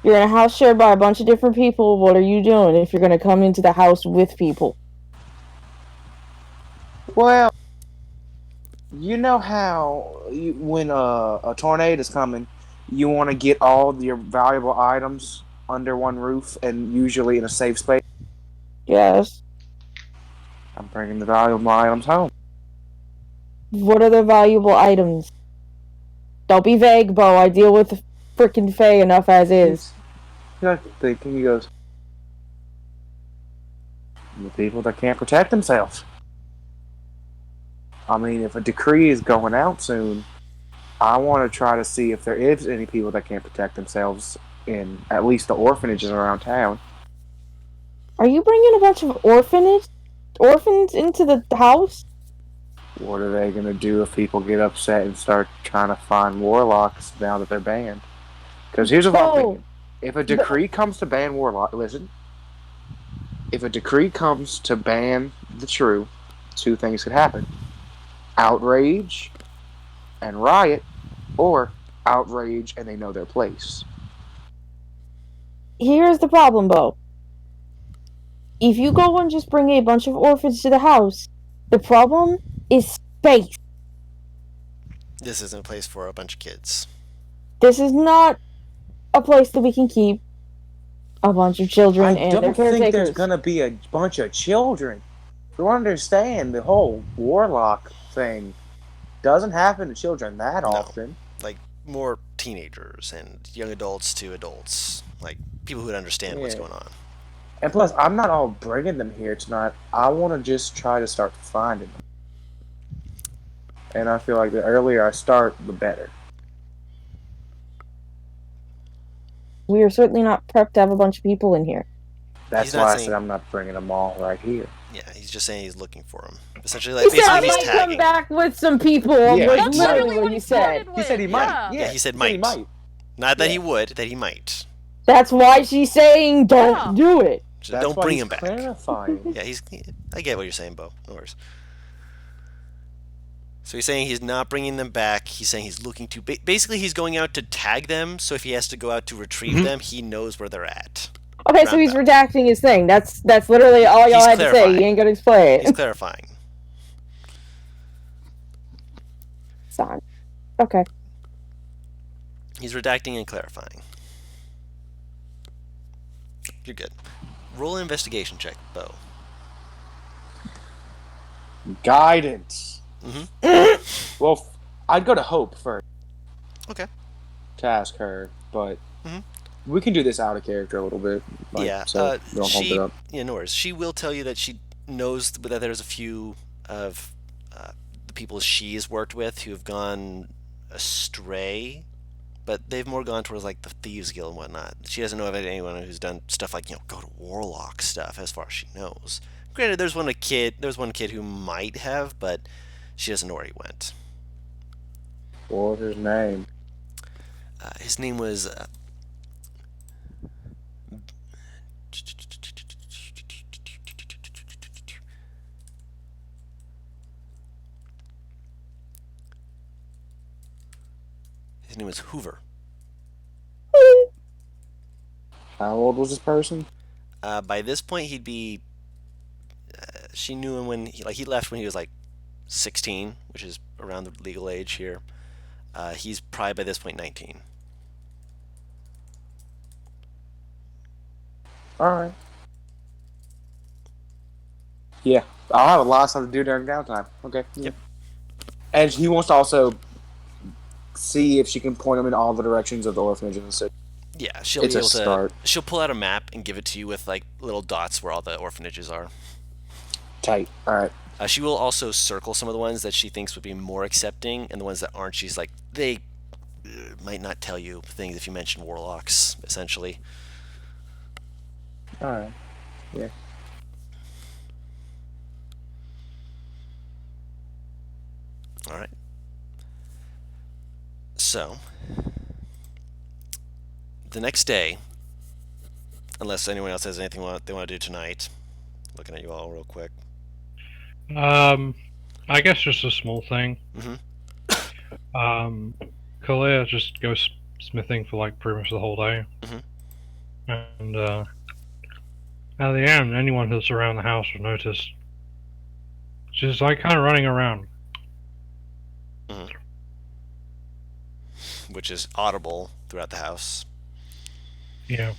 You're in a house shared by a bunch of different people. What are you doing if you're going to come into the house with people? Well, you know how when a tornado is coming, you want to get all your valuable items under one roof and usually in a safe space? Yes. I'm bringing the valuable items home. What are the valuable items? Don't be vague, Bo. I deal with the frickin' Fae enough as is. He's like thinking, he goes, the people that can't protect themselves. I mean, if a decree is going out soon, I want to try to see if there is any people that can't protect themselves in at least the orphanages around town. Are you bringing a bunch of orphans into the house? What are they going to do if people get upset and start trying to find warlocks now that they're banned? Because here's what I'm thinking. If a decree comes to ban warlock, listen. If a decree comes to ban the true, two things could happen. Outrage and riot, or outrage and they know their place. Here's the problem, Bo. If you go and just bring a bunch of orphans to the house, the problem is space. This isn't a place for a bunch of kids. This is not a place that we can keep a bunch of children and their caretakers. think there's going to be a bunch of children. You understand the whole warlock thing doesn't happen to children that often. Like, more teenagers and young adults to adults. Like, people who would understand what's going on. And plus, I'm not all bringing them here tonight. I want to just try to start finding them. And I feel like the earlier I start, the better. We are certainly not prepped to have a bunch of people in here. That's why I said I'm not bringing them all right here. Yeah, he's just saying he's looking for them. Essentially, He like, said I basically he's might come tagging. back with some people. Yeah, Like, That's literally literally what he said. He said he might. Yeah, he said might. Not that he would, that he might. That's why she's saying don't do it. So don't bring him back. Clarifying. Yeah, I get what you're saying, Bo. No worries. So he's saying he's not bringing them back. He's saying he's looking to... Basically, he's going out to tag them, so if he has to go out to retrieve them, he knows where they're at. Okay, so he's redacting his thing. That's literally all y'all had to say. He ain't gonna explain it. He's clarifying. Son. Okay. He's redacting and clarifying. You're good. Roll an investigation check, Bo. Guidance. Mm-hmm. Well, I'd go to Hope first. Okay. To ask her, but we can do this out of character a little bit. Like, yeah. So don't hold it up. Yeah, no worries. She will tell you that she knows that there's a few of the people she's worked with who have gone astray, but they've more gone towards like the Thieves Guild and whatnot. She doesn't know of anyone who's done stuff like, go to Warlock stuff, as far as she knows. Granted, there's one kid who might have, but she doesn't know where he went. What was his name? His name was... His name was Hoover. How old was this person? By this point, he'd be... she knew him when he left when he was like 16, which is around the legal age here. He's probably by this point 19. Alright. Yeah, I'll have a lot of stuff to do during downtime. Okay. Yep. And he wants to also see if she can point him in all the directions of the orphanage in the city. Yeah, she'll It's be a able to. start. She'll pull out a map and give it to you with like little dots where all the orphanages are. Tight. Alright. She will also circle some of the ones that she thinks would be more accepting, and the ones that aren't, she's like, they might not tell you things if you mention warlocks, essentially. Alright. Yeah. Alright. So, the next day, unless anyone else has anything they want to do tonight, looking at you all real quick. I guess just a small thing. Kalia just goes smithing for like pretty much the whole day. And at the end, anyone who's around the house will notice she's like kind of running around. Which is audible throughout the house. Yeah.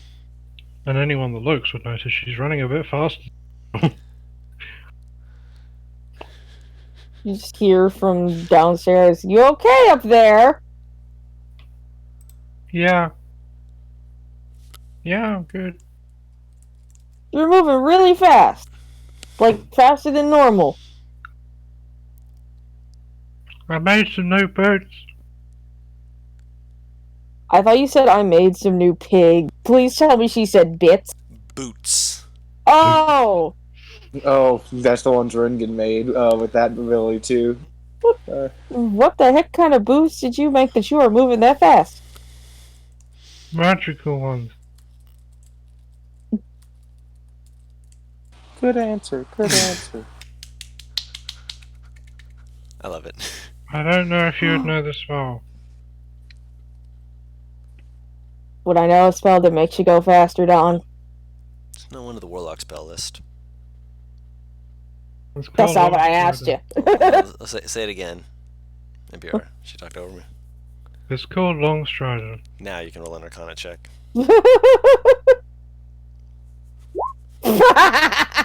And anyone that looks would notice she's running a bit faster. You just hear from downstairs, "You okay up there?" Yeah. Yeah, I'm good. You're moving really fast. Like, faster than normal. I made some new boots. I thought you said I made some new pig. Please tell me she said bits. Boots. Oh! Oh, that's the ones Ringen made with that ability too. What the heck kind of boots did you make that you are moving that fast? Magical ones. Good answer. Good answer. I love it. I don't know if you would know the spell. Would I know a spell that makes you go faster, Don? It's not one of the warlock spell list. It's That's called not what I asked Longstrider. you. Say it again. NPR. She talked over me. It's called Longstrider. Now you can roll an Arcana check.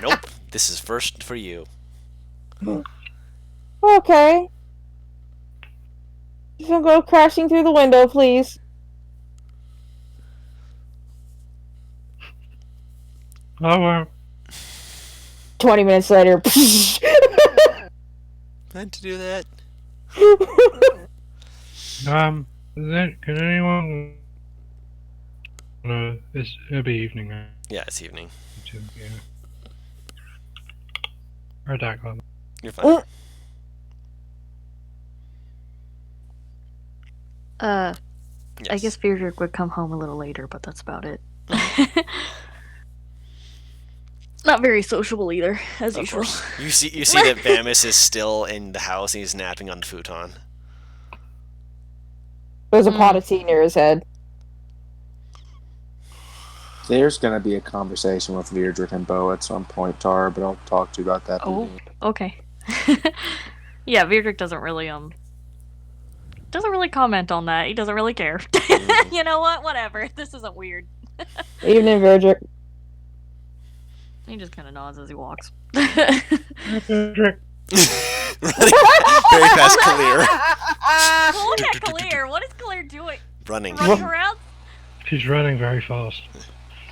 Nope. This is first for you. Okay. You can go crashing through the window, please. I won't. 20 minutes later. Meant to do that. Can anyone... No, it'll be evening now. Yeah, it's evening. Yeah. Or dark one. You're fine. I Yes. guess Beardrick would come home a little later, but that's about it. Not very sociable either, as Of usual. course. You see that Vamus is still in the house and he's napping on the futon. There's a pot of tea near his head. There's gonna be a conversation with Virdrick and Bo at some point, Tara, but I'll talk to you about that. Oh, okay. Yeah, Beardrick doesn't really comment on that. He doesn't really care. You know what? Whatever. This isn't weird. Evening, Virgic. He just kind of nods as he walks. Patrick. Running very fast, Kalir. Look at Kalir. What is Kalir doing? Running. Running around? She's running very fast.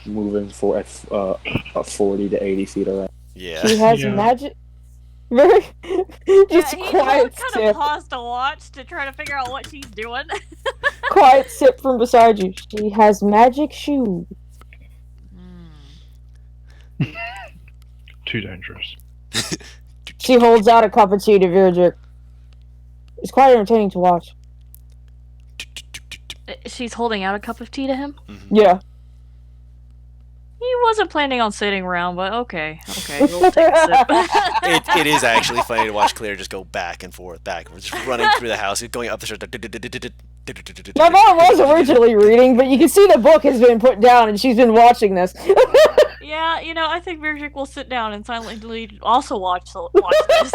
Moving for at 40 to 80 feet around. Yeah. She has Yeah. magic. Very just He quiet kind sip. of paused to watch to try to figure out what she's doing. Quiet sip from beside you. She has magic shoes. Too dangerous. She holds out a cup of tea to Virgic. It's quite entertaining to watch. She's holding out a cup of tea to him. Yeah. He wasn't planning on sitting around, but okay, we'll take a sip. It is actually funny to watch Claire just go back and forth, just running through the house, going up the stairs. My mom was originally reading, but you can see the book has been put down and she's been watching this. Yeah, I think Virgic will sit down and silently also watch this.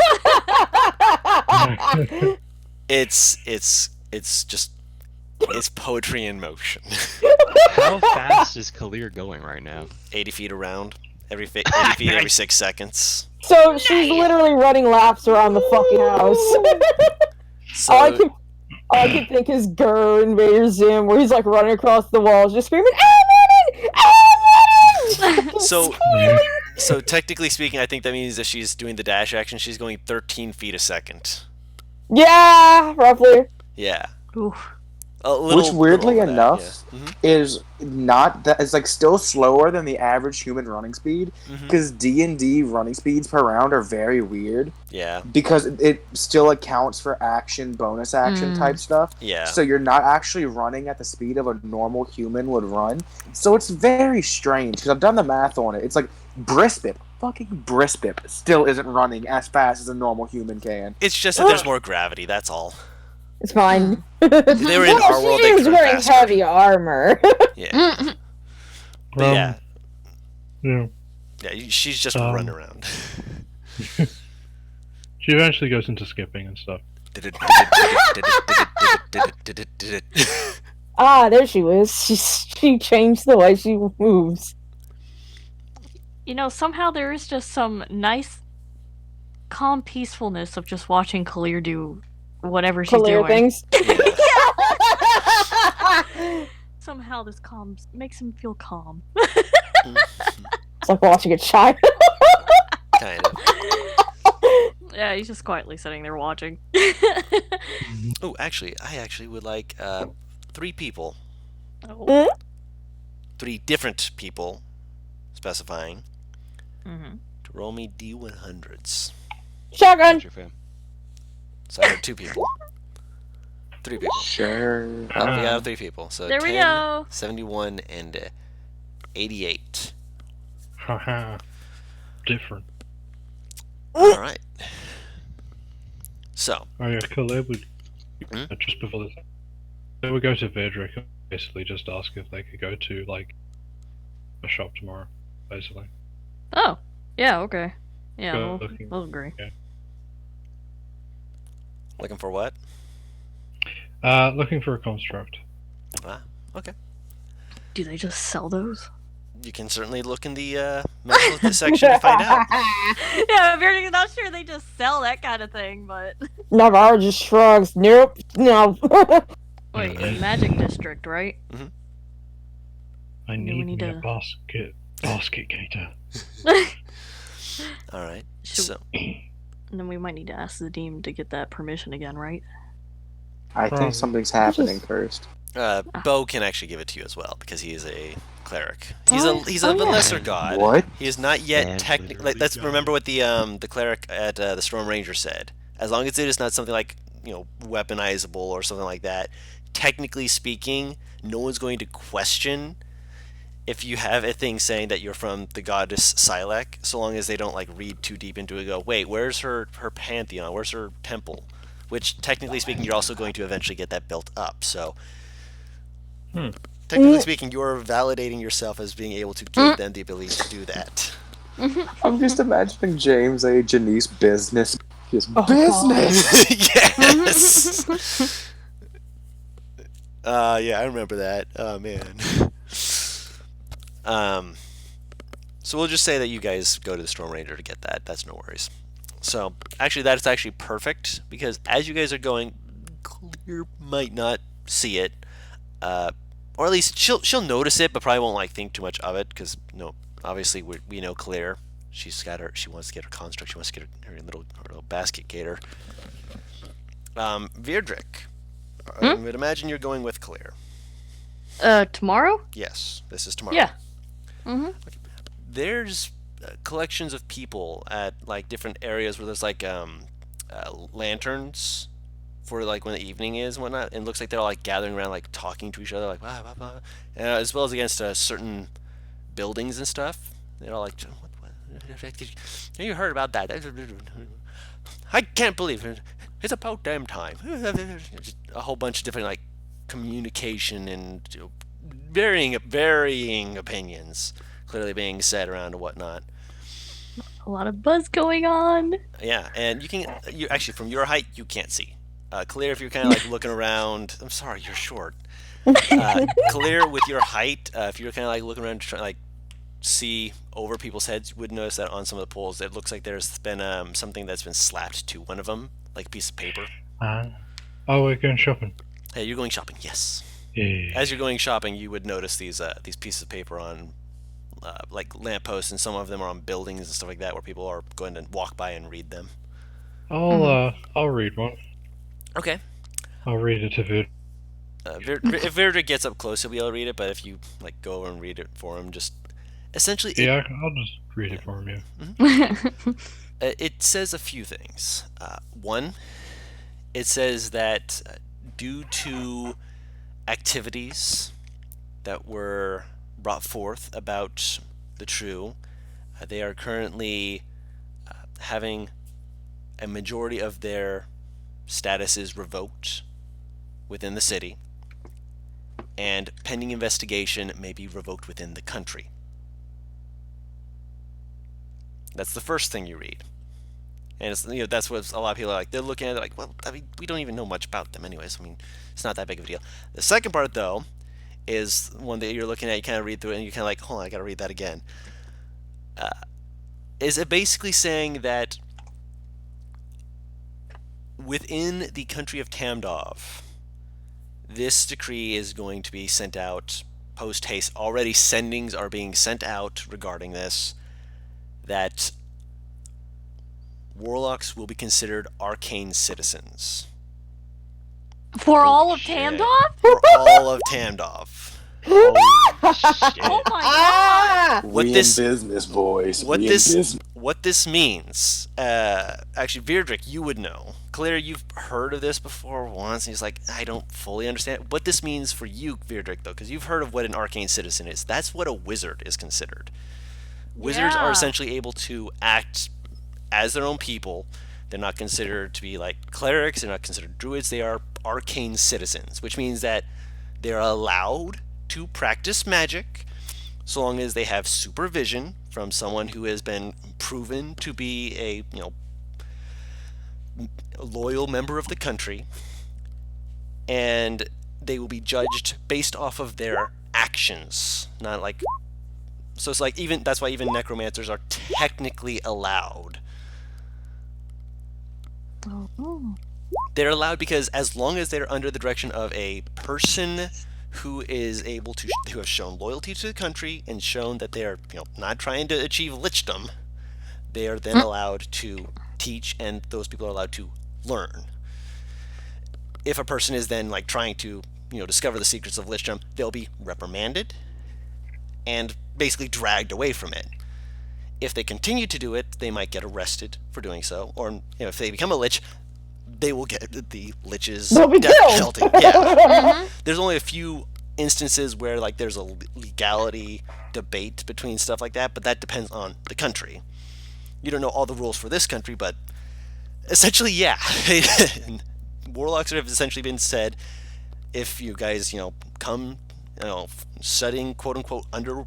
It's poetry in motion. How fast is Kalir going right now? 80 feet around, 80 feet every 6 seconds. So she's literally running laps around the fucking house. So all I can think is Gurr Invader Zim, where he's like running across the walls, just screaming, "I'm running! I'm running!" so technically speaking, I think that means that she's doing the dash action. She's going 13 feet a second. Yeah, roughly. Yeah. Oof. Which weirdly over that, enough yeah. is not that it's like still slower than the average human running speed because D&D running speeds per round are very weird Yeah. because it still accounts for action bonus action type stuff. Yeah. So you're not actually running at the speed of a normal human would run. So it's very strange because I've done the math on it. It's like fucking Brispip still isn't running as fast as a normal human can. It's just that there's more gravity, that's all. It's fine. They were in our world, She they is could run wearing faster. heavy armor. Yeah. But yeah. Yeah. Yeah, she's just running around. She eventually goes into skipping and stuff. Ah, there she was. She changed the way she moves. Somehow there is just some nice, calm peacefulness of just watching Kalir do whatever she's Kalir doing. things. Somehow this makes him feel calm. It's like watching a child. Kind of. Yeah, he's just quietly sitting there watching. Oh, actually, I actually would like 3 people, Oh. 3 different people, specifying, Mm-hmm. to roll me D100s. Shotgun. Gotcha, fam. So I have 2 people. 3 people. Sure. We got 3 people. So There 10, we go. 71, and 88. Haha. Different. All right. So, Oh yeah, Caleb would Hmm? just before this. They would go to Verdrick and basically just ask if they could go to like a shop tomorrow, basically. Oh, yeah, okay. Yeah, Go we'll, looking. we'll agree. looking for what? Looking for a construct. Okay. Do they just sell those? You can certainly look in the medical section to find out. Yeah, I'm very not sure they just sell that kind of thing, but Navarre just shrugs. Nope. No. wait, Mhm. Magic District, right? I Do we need need me a to- basket gator. All right. Should- So, And then we might need to ask the dean to get that permission again, right? I Probably. think something's happening first. Bo can actually give it to you as well because he is a cleric. He's Oh, he's oh, a yeah. lesser god. What? He is not yet And technically. literally Let's god. remember what the cleric at the Storm Ranger said. As long as it is not something like weaponizable or something like that, technically speaking, no one's going to question if you have a thing saying that you're from the goddess Silek, so long as they don't like read too deep into it and go, wait, where's her pantheon? Where's her temple? Which, technically speaking, you're also going to eventually get that built up. So, technically speaking, you're validating yourself as being able to give them the ability to do that. I'm just imagining James A. Janice business. Just Oh, business. Yes. Yeah, I remember that. Oh man. So we'll just say that you guys go to the Storm Ranger to get that. That's no worries. So actually, that's actually perfect because as you guys are going, Clear might not see it, or at least she'll notice it, but probably won't like think too much of it because obviously we know Claire. She wants to get her construct. She wants to get her little basket gator. Virdrick, I would imagine you're going with Claire. Tomorrow? Yes, this is tomorrow. Yeah. Mm-hmm. There's collections of people at like different areas where there's like lanterns for like when the evening is and whatnot, and it looks like they're all like gathering around, like talking to each other, like blah blah blah, as well as against certain buildings and stuff. They're all like, what? You heard about that? I can't believe it. It's about damn time. Just a whole bunch of different like communication and varying opinions clearly being said around and whatnot. A lot of buzz going on. Yeah, and you actually from your height you can't see. Clear if you're kind of like looking around. I'm sorry, you're short. Clear with your height, if you're kind of like looking around trying to like see over people's heads, you would notice that on some of the poles it looks like there's been something that's been slapped to one of them, like a piece of paper. Oh, we're going shopping. Hey, you're going shopping, yes. Yeah. As you're going shopping, you would notice these pieces of paper on like lampposts, and some of them are on buildings and stuff like that, where people are going to walk by and read them. I'll read one. Okay. I'll read it to Vid. If Verdrick gets up close, he'll be able to read it. But if you like go over and read it for him, just essentially, Yeah, I'll just read it for him. Yeah. it says a few things. One, it says that due to activities that were brought forth about the True, they are currently having a majority of their statuses revoked within the city, and pending investigation may be revoked within the country. That's the first thing you read. And it's, that's what a lot of people are like. They're looking at it like, well, I mean, we don't even know much about them anyways. I mean, it's not that big of a deal. The second part, though, is one that you're looking at. You kind of read through it, and you're kind of like, hold on, I got to read that again. Is it basically saying that within the country of Tamdov, This decree is going to be sent out post haste. Already sendings are being sent out regarding this, that warlocks will be considered arcane citizens. For Oh, all of shit. Tamdov? For all of Tamdov. Holy shit. Oh my god! Ah! What we this- in business, boys. What we this in business. what this means, actually, Virdrick, you would know. Claire, you've heard of this before once, and he's like, I don't fully understand what this means for you, Virdrick, though, because you've heard of what an arcane citizen is. That's what a wizard is considered. Wizards are Yeah. essentially able to act as their own people. They're not considered to be like clerics. They're not considered druids. They are arcane citizens, which means that they're allowed to practice magic so long as they have supervision from someone who has been proven to be a loyal member of the country, and they will be judged based off of their actions, not like. So it's like even that's why even necromancers are technically allowed. Oh. They're allowed because as long as they're under the direction of a person who is able to who have shown loyalty to the country and shown that they're not trying to achieve lichdom, they are then allowed to teach, and those people are allowed to learn. If a person is then like trying to discover the secrets of lichdom, they'll be reprimanded and basically dragged away from it. If they continue to do it, they might get arrested for doing so, or if they become a lich, they will get the lich's They'll be death killed. penalty. Yeah. Mhm. There's only a few instances where like there's a legality debate between stuff like that, but that depends on the country. You don't know all the rules for this country, but essentially, yeah. Warlocks have essentially been said, if you guys, come, studying quote unquote under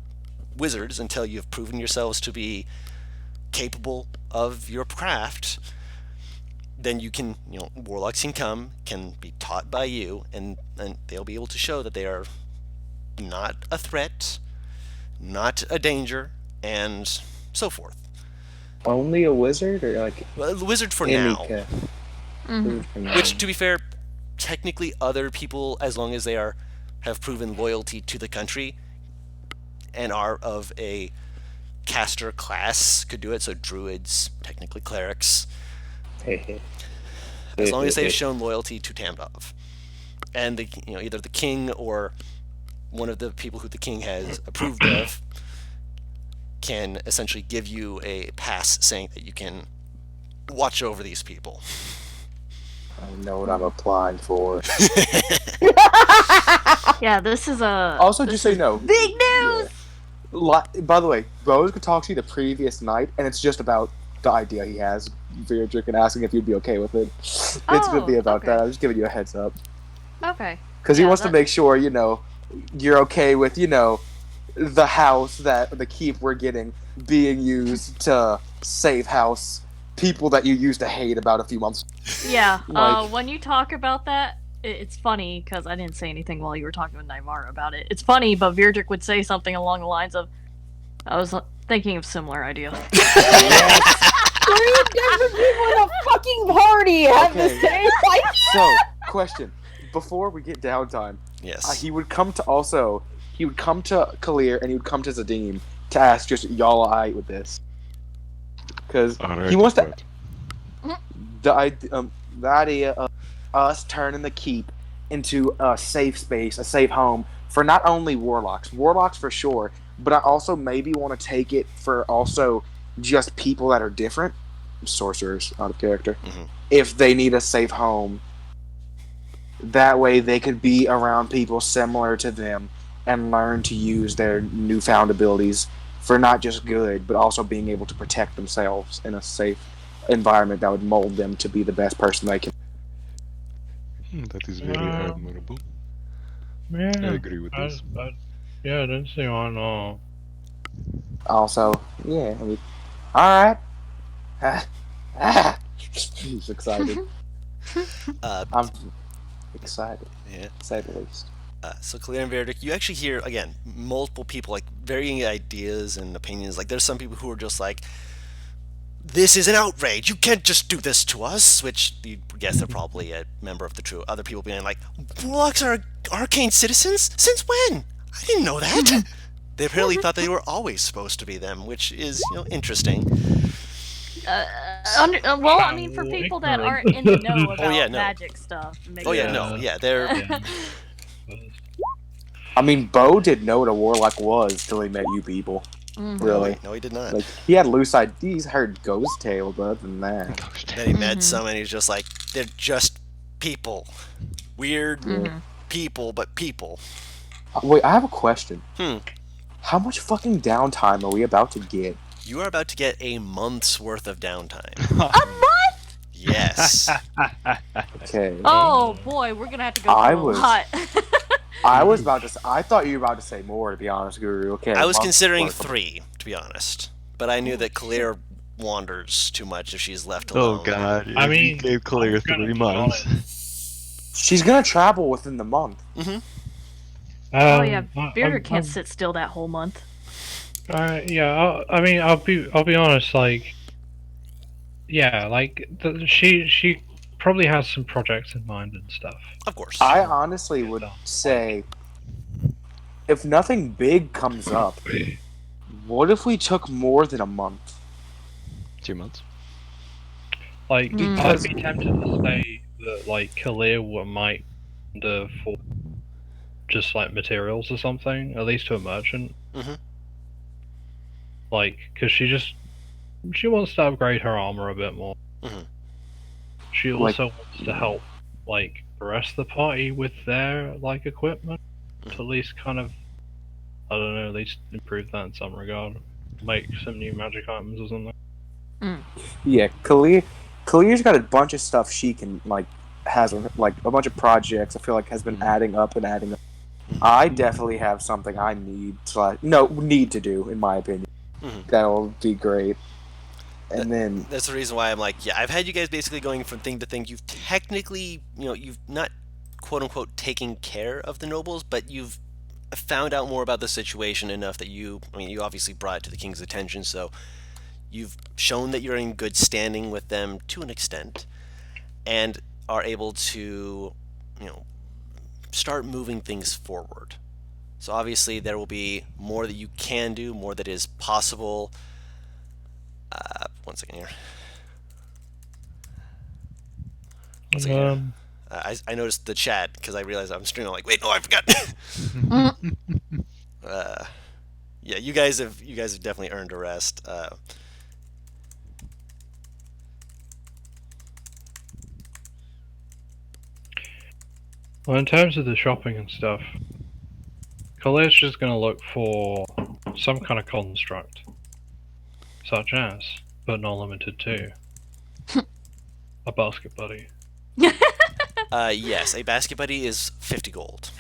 wizards until you've proven yourselves to be capable of your craft, then you can, warlocks can be taught by you, and they'll be able to show that they are not a threat, not a danger, and so forth. Only a wizard, or like Well, the wizard for any now. ca- Mhm. wizard for now? Which, to be fair, technically other people, as long as they have proven loyalty to the country and are of a caster class, could do it. So druids, technically clerics, as long as they've shown loyalty to Tamdov, and either the king or one of the people who the king has approved of can essentially give you a pass saying that you can watch over these people. I know what I'm applying for. Yeah, this is a. Also, this just so you is know, big news. by the way, Rose could talk to you the previous night, and it's just about the idea he has, Virdrick, and asking if you'd be okay with it. It's going to be about okay. that. I'm just giving you a heads up. Okay. Because he Yeah, wants to that- make sure, you're okay with, the house the keep we're getting being used to save house people that you used to hate about a few months. Yeah. Like- When you talk about that, it's funny because I didn't say anything while you were talking with Naimara about it. It's funny, but Virdrick would say something along the lines of, "I was thinking of similar ideas." 3 different people in a fucking party have the Okay. same idea. So, question. Before we get downtime, Yes. he would come to Kalir and he would come to Zadim to ask just y'all alright with this. Because Alright, he wants to. but The idea of us turning the keep into a safe space, a safe home for not only warlocks for sure, but I also maybe want to take it for also just people that are different, sorcerers out of character, Mhm. if they need a safe home. That way they could be around people similar to them and learn to use their newfound abilities for not just good, but also being able to protect themselves in a safe environment that would mold them to be the best person they can. that is very Wow. admirable. Yeah. I agree with this. Yeah, I didn't see why not. Also, yeah, all right. He's excited. I'm excited, Yeah. to say the least. So Clear and Verdict, you actually hear again multiple people like varying ideas and opinions. Like there's some people who are just like, "This is an outrage! You can't just do this to us." Which you guess they're probably a member of the True. Other people being like, "Warlocks are arcane citizens? Since when? I didn't know that. They apparently thought they were always supposed to be them, which is, interesting. Well, I mean, for people that aren't in the know about Oh, yeah, no. magic stuff. Oh yeah, no, yeah, they're I mean, Bo didn't know what a warlock was till he met you people. Really? no, he did not. Like, he had loose ideas, heard ghost tales, but other than that. Then he met some, and he's just like, they're just people, weird people, but people. Wait, I have a question. Hmm. How much fucking downtime are we about to get? You are about to get a month's worth of downtime. A month? Yes. Okay. Oh boy, we're gonna have to go I through a was- lot. I thought you were about to say more, to be honest, Guru. Okay. I was month's considering worth of- 3, to be honest, but I knew that Kalir wanders too much if she's left alone. Oh god. I you mean, gave Kalir I'm gonna 3 be months. She's gonna travel within the month. Oh yeah, I- Bearder I'm- can't sit still that whole month. Yeah, I'll be honest. Like, yeah, like she probably has some projects in mind and stuff. Of course. I honestly would say, if nothing big comes up, what if we took more than a month? 2 months. Like, Mm. I'd be tempted to say that like Kalir might for just like materials or something, at least to a merchant. Mhm. Like, because she wants to upgrade her armor a bit more. Mhm. She Like- also wants to help like the rest of the party with their like equipment to at least kind of, I don't know, at least improve that in some regard. Make some new magic items or something. Yeah, Kalir's got a bunch of stuff she can has like a bunch of projects. I feel like has been adding up and adding up. I definitely have something I need to do, in my opinion. Mhm. That'll be great. And then That's the reason why I'm like, yeah, I've had you guys basically going from thing to thing. You've technically, you've not quote unquote taken care of the nobles, but you've found out more about the situation enough that you obviously brought it to the king's attention, so you've shown that you're in good standing with them to an extent and are able to, start moving things forward. So obviously there will be more that you can do, more that is possible. One second here. One second here. I noticed the chat because I realized I'm streaming. I'm like, wait, no, I forgot. Yeah, you guys have definitely earned a rest. Well, in terms of the shopping and stuff, Kalir's just gonna look for some kind of construct, such as, but not limited to, a basket buddy. Yes, a basket buddy is 50 gold.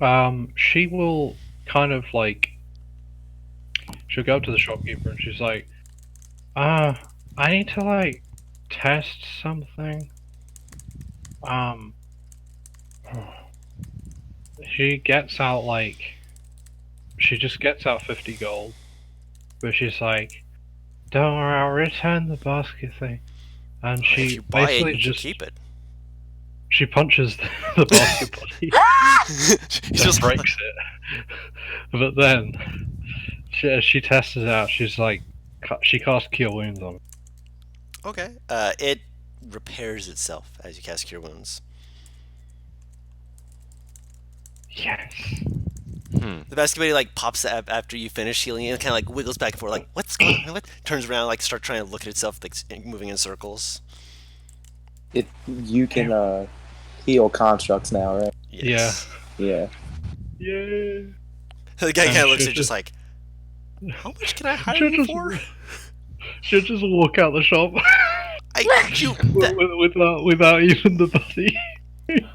Nice. She will kind of like, she'll go up to the shopkeeper and she's like, I need to like test something. She gets out she just gets out 50 gold, but she's like, don't worry, I'll return the basket thing. And If she you buy it, basically you should just keep it. she punches the basket buddy He's and just breaks it. But then she tests it out. She's like, she casts Cure Wounds on it. okay. It repairs itself as you cast Cure Wounds. Yes. The basket buddy pops up after you finish healing and kind of wiggles back and forth, what's going on? What? Turns around, start trying to look at itself, moving in circles. you can heal constructs now, right? Yes. Yeah. Yeah. The guy kind of looks at she'll it just like, how much can I hire She'll you just- for? She'll just walk out the shop without even the buddy.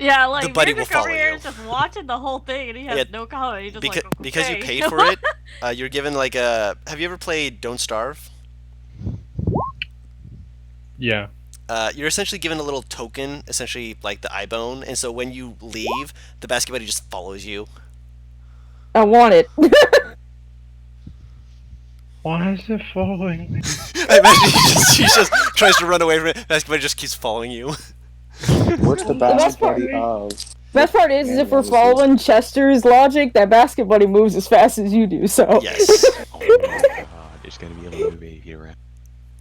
Yeah, like The buddy Bearder will over follow here you. is just watching the whole thing, and he has Yeah, no comment. He just because you okay. paid for it, you're given a. Have you ever played Don't Starve? Yeah. You're essentially given a little token, essentially like the eye bone, and so when you leave, the basket buddy just follows you. I want it. Why is it following me? I imagine he just tries to run away from it. The basket buddy just keeps following you. What's the The best basket part- buddy of? Best part is if we're Animals is- following Chester's logic, that basket buddy moves as fast as you do. So Yes. Oh my god, there's gonna be a little baby around.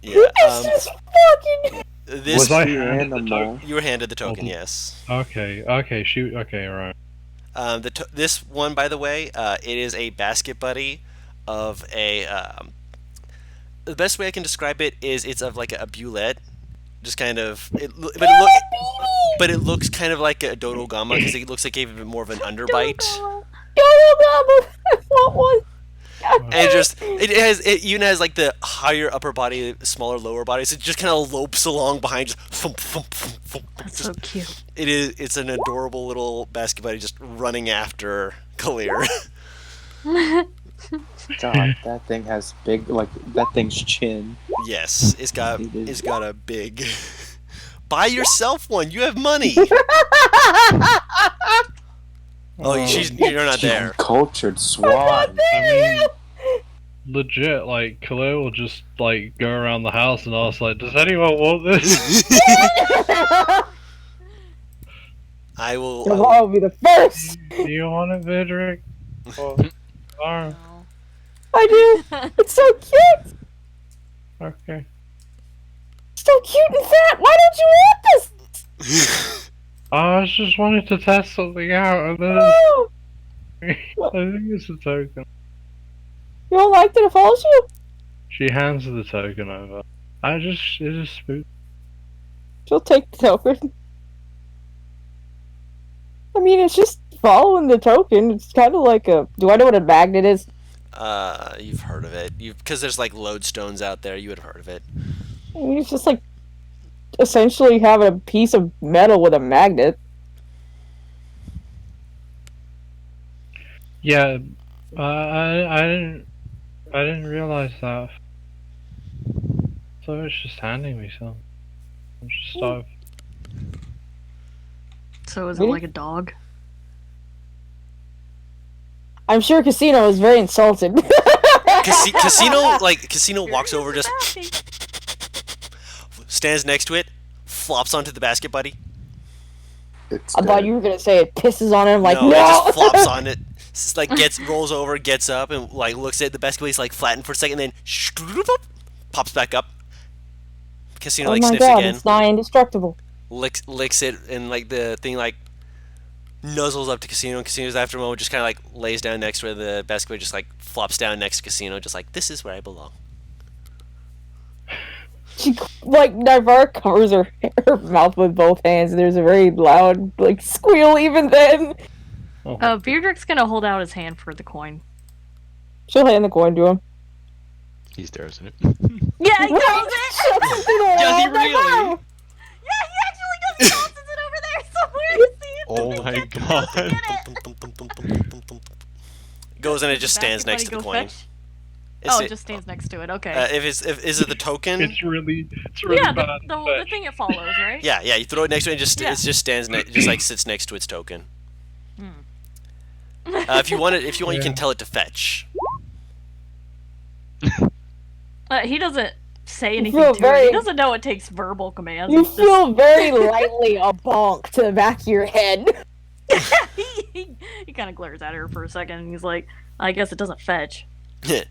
Yeah. it's just fucking. This Was I the handed the animal. token? you were handed the token. Oh. Yes. Okay, shoot. Okay, right. This one, by the way, it is a basket buddy of a. The best way I can describe it is it's of like a bulette, just kind of. But it looks kind of like a dodo gamma because it looks like it gave it more of an underbite. I want one. And it even has like the higher upper body, smaller lower body. So it just kind of lopes along behind, just thump, thump, thump, thump. That's so cute. It's an adorable little basket buddy just running after Kalir. God, that thing has big, like that thing's chin. Yes, it's got a big. Buy yourself one. You have money. Oh, you're not there. Cultured swine. I mean, legit, like, Khalil will just, like, go around the house and ask, like, does anyone want this? I will. I'll be the first. Do you want it, Vidrick? Or, No. I do. It's so cute. okay. So cute and fat. Why don't you want this? I just wanted to test something out, and then Oh, I think it's a token. you don't like that it follows you? She hands the token over. It just spooked. She'll take the token. I mean, it's just following the token. It's kind of like a. Do I know what a magnet is? You've heard of it. Because there's like lodestones out there. You would have heard of it. I mean, it's just like essentially having a piece of metal with a magnet. Yeah, I didn't realize that. So it's just handing me something. I'm just started. So is it Really? like a dog? I'm sure Casino is very insulted. Casino walks over, just stands next to it, flops onto the basket buddy. It's I thought dead. you were gonna say it pisses on him. Like no, no. it just flops on it. It's like rolls over, gets up, and like looks at the basket buddy's like flattened for a second, then pops back up. Casino Oh like my sniffs god, again, it's nigh indestructible. licks it, and like the thing like nuzzles up to Casino, and Casino's after a moment just kind of like lays down next to where the basket buddy just like flops down next to Casino, just like this is where I belong. She like Navarre covers her mouth with both hands. And there's a very loud like squeal even then. Beardrick's gonna hold out his hand for the coin. She'll hand the coin to him. He stares at it. Yeah, he throws it! Does he really? Yeah, he actually does! He tosses it over there somewhere to see it! Oh my god. Get it! Goes and it just Basket stands next buddy to the go coin. fetch? It's Oh, it- it just stands next to it, okay. Is it the token? It's really Yeah, bad. the thing it follows, right? Yeah, you throw it next to it, and Yeah. it just stands just like sits next to its token. Hmm. If you want, you can tell it to fetch. He doesn't say You anything feel to it. very- He doesn't know it takes verbal commands. You It's just- feel very lightly a bonk to the back of your head. he kind of glares at her for a second, and he's like, I guess it doesn't fetch.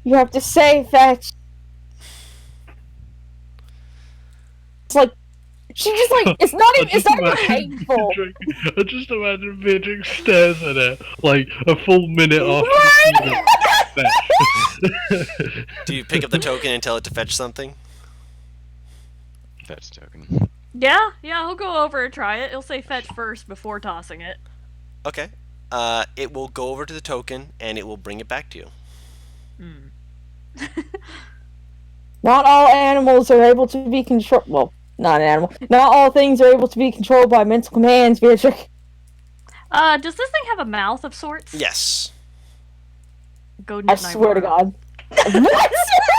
You have to say fetch. It's like she just like it's not even painful. I just imagine Vidrick stares at it like a full minute after Right? the Do you pick up the token and tell it to fetch something? Fetch token. Yeah, he'll go over and try it. He'll say fetch first before tossing it. Okay. It will go over to the token and it will bring it back to you. Not all animals are able to be controlled. Well, not an animal. Not all things are able to be controlled by mental commands, Beatrice. Does this thing have a mouth of sorts? Yes. Godin I swear to God.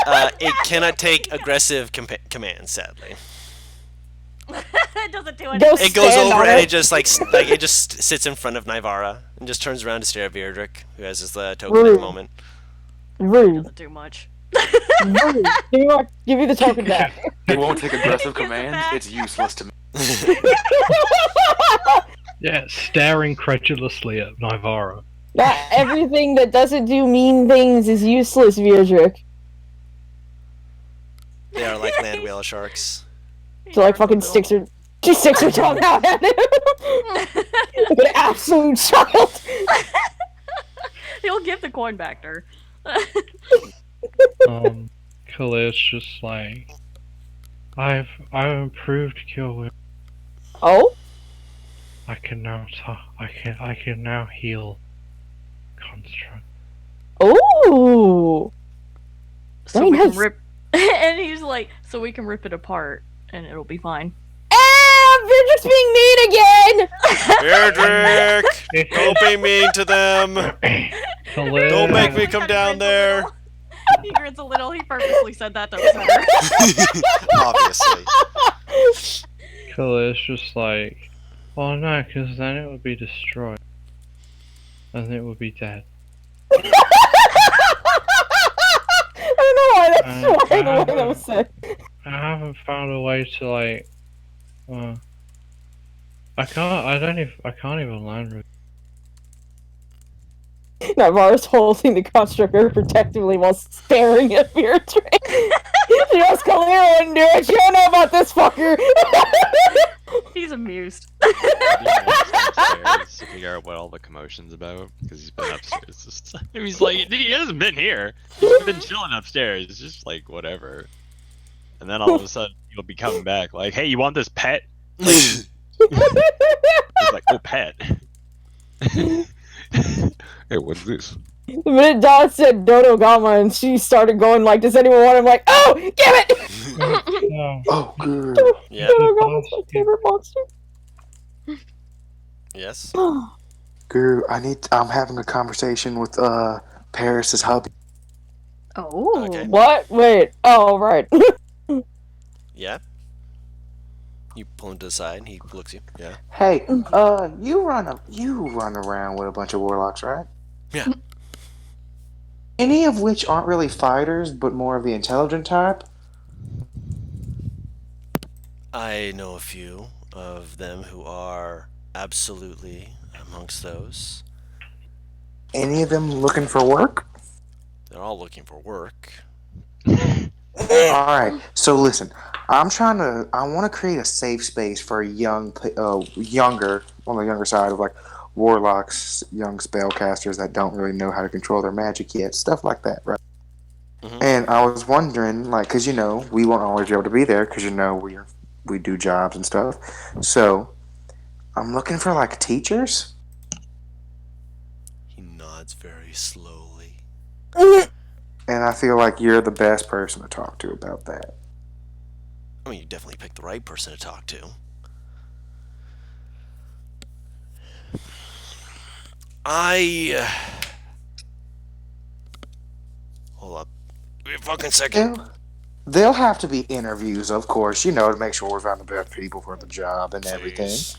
What? It cannot take aggressive commands, sadly. It doesn't do Go anything. It goes Stand over on and it. it just it just sits in front of Nivara and just turns around to stare at Beardrick, who has his token at the Rude. moment. Rude. Doesn't do much. Rude. Give me the token back. It won't take aggressive Gives it commands. back. It's useless to me. Yeah, staring credulously at Nivara. Not everything that doesn't do mean things is useless, Virdrick. They are like land whale sharks. She like fucking sticks her tongue out at him. Like an absolute child. He'll give the coin back to her. Khalid's just like, I've improved Kill Will. Oh? I can now I can now heal construct. Ooh. So Very we nice. can rip. And he's like, so we can rip it apart and it'll be fine. Virdrick's being mean again! Beardrick! Don't be mean to them! Khalid, Don't make me come down there! He grins a little. He purposely said that to upset her. Obviously. Khalid's just like, oh no, because then it would be destroyed. And it would be dead. I don't know why that's the way that was said. I haven't found a way to like, I can't even land with. Nivara's holding the construct very protectively while staring at Virdrick. She knows Kalir wouldn't do it. She don't know about this fucker. He's amused. Upstairs to figure out what all the commotion's about because he's been upstairs. This time. He's like, he hasn't been here. He's been chilling upstairs. It's just like whatever. And then all of a sudden he'll be coming back like, "Hey, you want this pet?" He's like, "Oh, pet." Hey, what's this? The minute Dawn said Dodo Gama and she started going like, does anyone want him? Like, oh, give it! No. Oh, good. Yeah. Dodo Gama's my favorite monster. Yes. Guru, I'm having a conversation with Paris's hubby. Oh. Okay. What? Wait. Oh, right. Yeah. You pull him to the side and he looks at you. Yeah. Hey, you run around with a bunch of warlocks, right? Yeah. Any of which aren't really fighters, but more of the intelligent type? I know a few of them who are absolutely amongst those. Any of them looking for work? They're all looking for work. Alright, so listen, I want to create a safe space for on the younger side of like warlocks, young spellcasters that don't really know how to control their magic yet, stuff like that, right? Mhm. And I was wondering, like, because we won't always be able to be there because we do jobs and stuff. So I'm looking for like teachers. He nods very slowly. And I feel like you're the best person to talk to about that. I mean, you definitely picked the right person to talk to. Hold up. Wait a fucking second. They'll have to be interviews, of course, to make sure we find the best people for the job and everything. Please.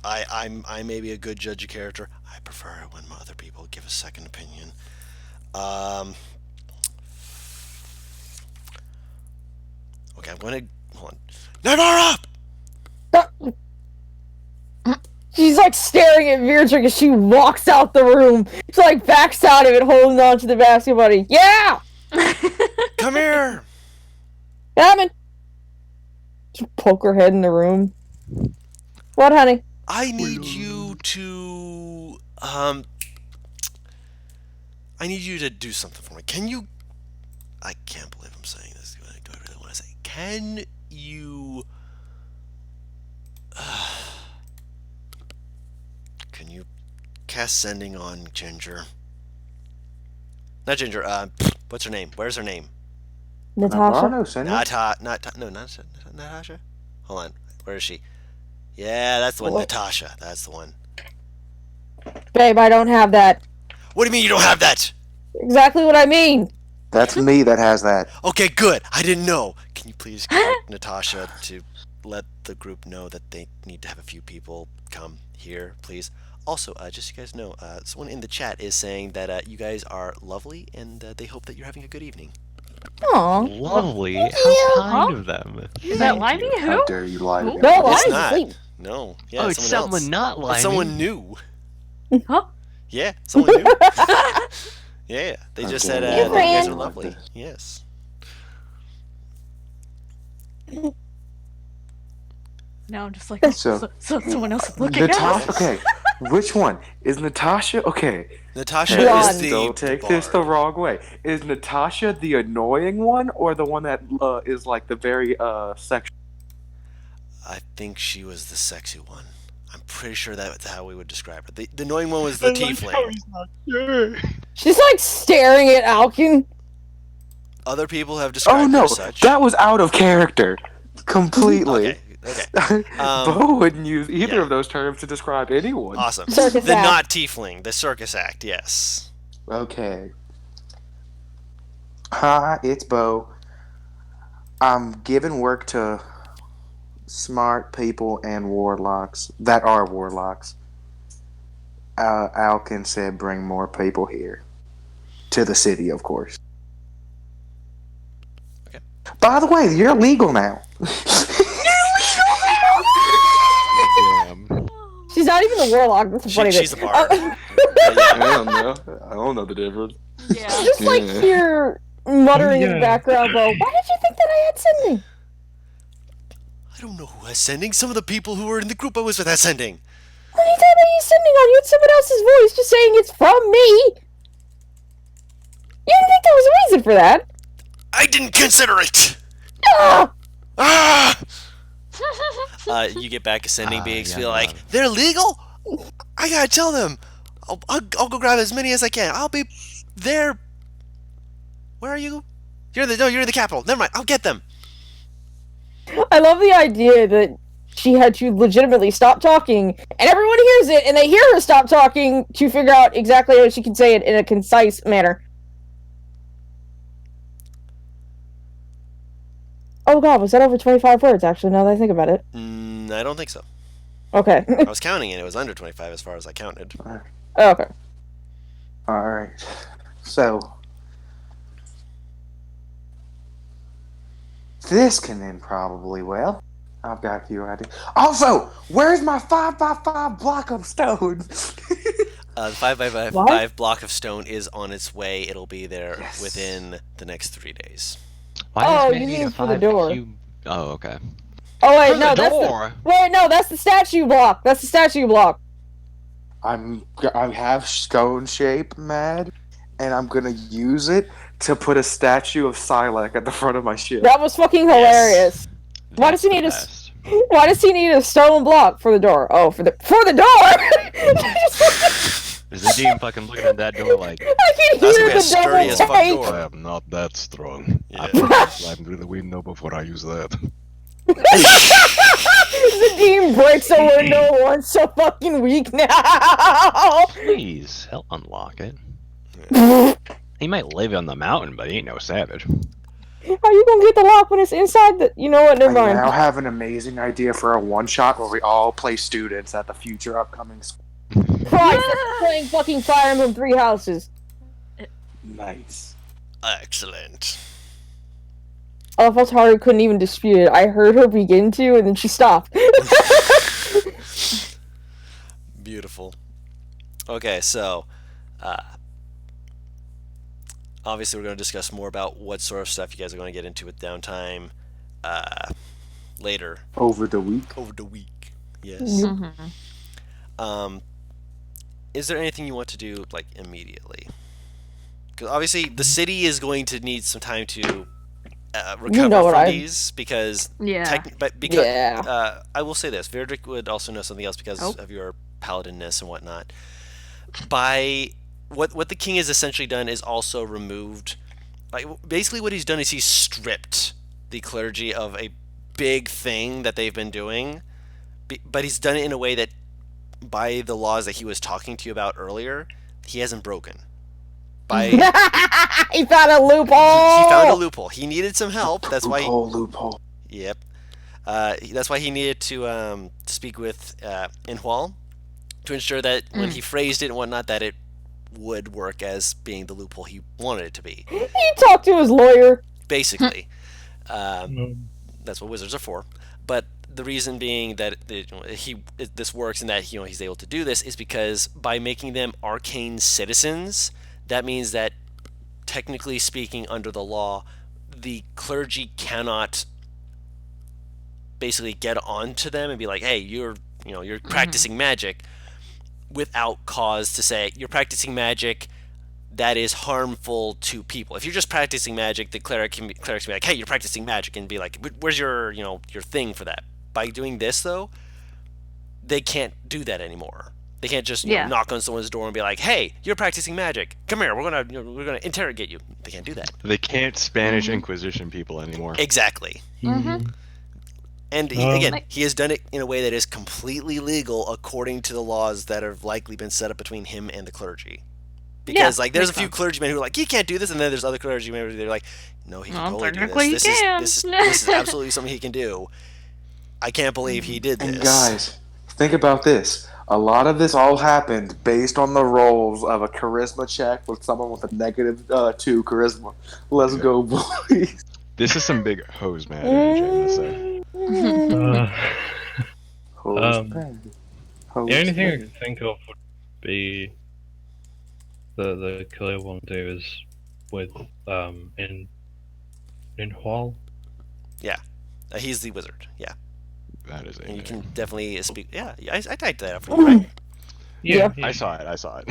I may be a good judge of character. I prefer it when other people give a second opinion. Okay, I'm gonna hold on. Nivara! She's like staring at Virdrick as she walks out the room. She like backs out of it, holding on to the basket buddy. Yeah! Come here! Coming! Just poke her head in the room. What, honey? I need you to I need you to do something for me. Can you? I can't believe I'm saying this. Do I really want to say? Can you? Can you cast sending on Ginger? Not Ginger. What's her name? Where's her name? Natasha? Not Natasha. Hold on. Where is she? Yeah, that's the one. What? Natasha. That's the one. Babe, I don't have that. What do you mean you don't have that? Exactly what I mean. That's me that has that. Okay, good. I didn't know. Can you please contact Natasha to let the group know that they need to have a few people come here, please? Also, just so you guys know, someone in the chat is saying that you guys are lovely and they hope that you're having a good evening. Aw. Lovely. How kind of them. Is that Lively? Who? How dare you lie to me? No, It's I'm not. asleep. No. Yeah, Oh, it's someone else. someone not It's lying. someone new. Huh? Yeah, someone new. Yeah, they just said Okay, that you guys are friend. lovely. Yes. Now I'm just like, oh, So- so someone else is looking at Natasha. us. Okay, which one is Natasha? Okay, Natasha hey, is Blonde. the don't take this the bard. wrong way. Is Natasha the annoying one, or the one that is like the very sexual? I think she was the sexy one. I'm pretty sure that's how we would describe her. The annoying one was the tiefling. He's not sure. She's like staring at Alkin. Other people have Oh described her no, as such. that was out of character, completely. Okay. Bo wouldn't use either yeah. of those terms to describe anyone. Awesome. Circus the act. not tiefling, the circus act. Yes. Okay. Hi, it's Bo. I'm giving work to smart people and warlocks that are warlocks. Alkin said bring more people here. To the city, of course. Okay. By the way, you're legal now. Damn. She's not even a warlock. That's the funny thing. She's a bard. I don't know the difference. Yeah. Just like Yeah. here muttering in the yeah. background, Bo. Why did you think that I had sending? I don't know who has sending. Some of the people who were in the group I was with had sending. Anytime I use sending on you, it's someone else's voice just saying it's from me. You didn't think there was a reason for that? I didn't consider it. Ah! Ah! You get back ascending beings, yeah, feel like man. they're legal. I gotta tell them. I'll go grab as many as I can. I'll be there. Where are you? You're in the capital. Never mind. I'll get them. I love the idea that she had to legitimately stop talking, and everyone hears it, and they hear her stop talking to figure out exactly how she can say it in a concise manner. Oh god, was that over 25 words, actually, now that I think about it? I don't think so. Okay. I was counting and it was under 25 as far as I counted. Oh, okay. Alright. So. This can end probably well. I've got a few ideas. Also, where's my 5x5 block of stone? The 5x5 What? block of stone is on its way. It'll be there Yes. within the next 3 days. Why Oh, does you Manny mean need a for the 5 door. cube? Oh, okay. Oh wait, For no, the that's door. the wait, no, that's the statue block. That's the statue block. I have stone shape, Mad, and I'm gonna use it to put a statue of Silac at the front of my ship. That was fucking hilarious. Why does he need a Best. Why does he need a stone block for the door? Oh, for the door. Is the DM fucking looking at that door like, I can That's hear gonna be a the sturdy as double fuck take. door. I am not that strong. Yeah. I first climb through the window before I use that. The team breaks a window once, so fucking weak now. please, he'll unlock it. He might live on the mountain, but he ain't no savage. How you gonna get the lock when it's inside the? You know what? Never I now mind. have an amazing idea for a one-shot where we all play students at the future upcoming school. Christ, that's playing fucking Fire Emblem 3 Houses. Nice. Excellent. I thought Haru couldn't even dispute it. I heard her begin to, and then she stopped. Beautiful. Okay, so obviously we're going to discuss more about what sort of stuff you guys are going to get into with downtime later Over the week. over the week. Yes. Mhm. Is there anything you want to do like immediately? Because obviously the city is going to need some time to recover know what from I- these because Yeah. but because Yeah. I will say this, Verdrick would also know something else because Oh. of your paladinness and whatnot. By what the king has essentially done is also removed, like basically what he's done is he's stripped the clergy of a big thing that they've been doing, but he's done it in a way that by the laws that he was talking to you about earlier, he hasn't broken. By He found a loophole. he found a loophole. He needed some help. That's why. Loophole. Yep. That's why he needed to speak with Inhwal to ensure that when he phrased it and whatnot, that it would work as being the loophole he wanted it to be. He talked to his lawyer. Basically, that's what wizards are for. But the reason being that this works and that he's able to do this is because by making them arcane citizens, that means that technically speaking, under the law, the clergy cannot basically get onto them and be like, "Hey, you're practicing magic," without cause to say you're practicing magic that is harmful to people. If you're just practicing magic, the clerics can be like, "Hey, you're practicing magic," and be like, "Where's your your thing for that?" By doing this though, they can't do that anymore. They can't just knock on someone's door and be like, "Hey, you're practicing magic. Come here. We're gonna interrogate you." They can't do that. They can't Spanish Inquisition people anymore. Exactly. And he has done it in a way that is completely legal according to the laws that have likely been set up between him and the clergy. Because there's a few clergymen who are like, "You can't do this," and then there's other clergymen who are like, "No, he can totally do this. This is absolutely something he can do. I can't believe he did this." And guys, think about this. A lot of this all happened based on the rolls of a charisma check with someone with a -2 charisma. Let's go, boys. This is some big hose magic, I'm say. The only thing I can think of would be the Khalil want to do is with in Hual. Yeah, he's the wizard. Yeah, that is it. And you can definitely speak. Yeah, I typed that up for you, right? Yeah, I saw it.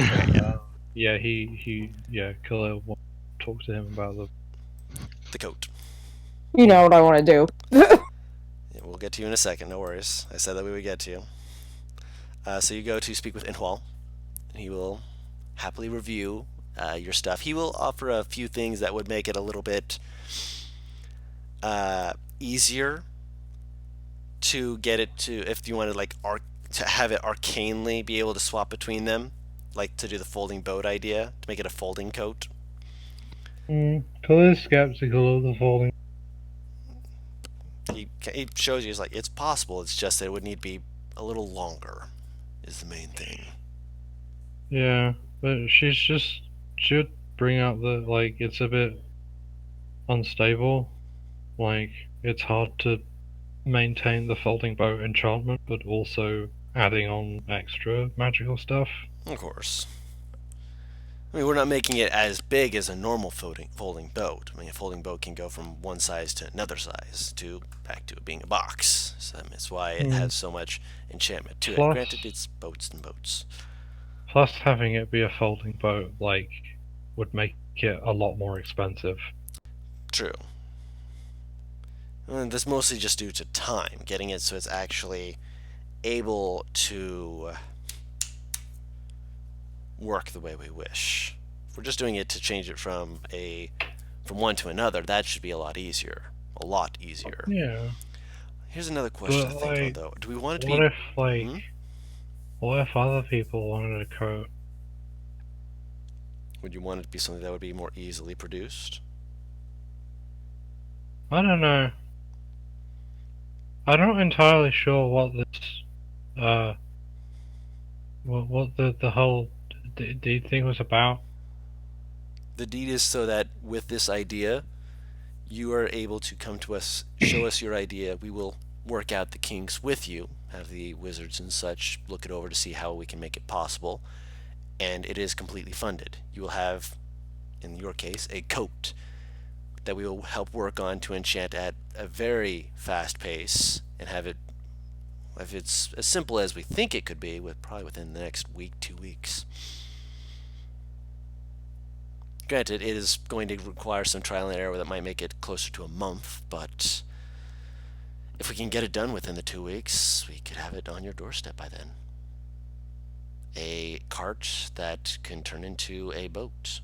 Khalil want to talk to him about the coat. You know what I want to do. We'll get to you in a second. No worries. I said that we would get to you. So you go to speak with Inhwal, and he will happily review your stuff. He will offer a few things that would make it a little bit easier to get it to, if you wanted to have it arcanely be able to swap between them, like to do the folding boat idea, to make it a folding coat. Khalil's skeptical of the folding. He shows you it's possible. It's just that it would need to be a little longer, is the main thing. Yeah, but she'd bring up that it's a bit unstable. It's hard to maintain the folding boat enchantment, but also adding on extra magical stuff. Of course. I mean, we're not making it as big as a normal folding boat. I mean, a folding boat can go from one size to another size, back to it being a box. So that's why it has so much enchantment to it. Granted, it's boats and boats. Plus, having it be a folding boat, would make it a lot more expensive. True. And that's mostly just due to time, getting it so it's actually able to work the way we wish. If we're just doing it to change it from one to another, that should be a lot easier. Yeah. Here's another question to think of, though. Do we want it to what be... if what if other people wanted a coat? Would you want it to be something that would be more easily produced? I don't know. I'm not entirely sure what this what the whole deed thing was about. The deed is so that with this idea, you are able to come to us, show us your idea. We will work out the kinks with you, have the wizards and such look it over to see how we can make it possible, and it is completely funded. You will have, in your case, a coat that we will help work on to enchant at a very fast pace and have it, if it's as simple as we think it could be, probably within the next week, 2 weeks. Granted, it is going to require some trial and error that might make it closer to a month, but if we can get it done within the 2 weeks, we could have it on your doorstep by then. A cart that can turn into a boat.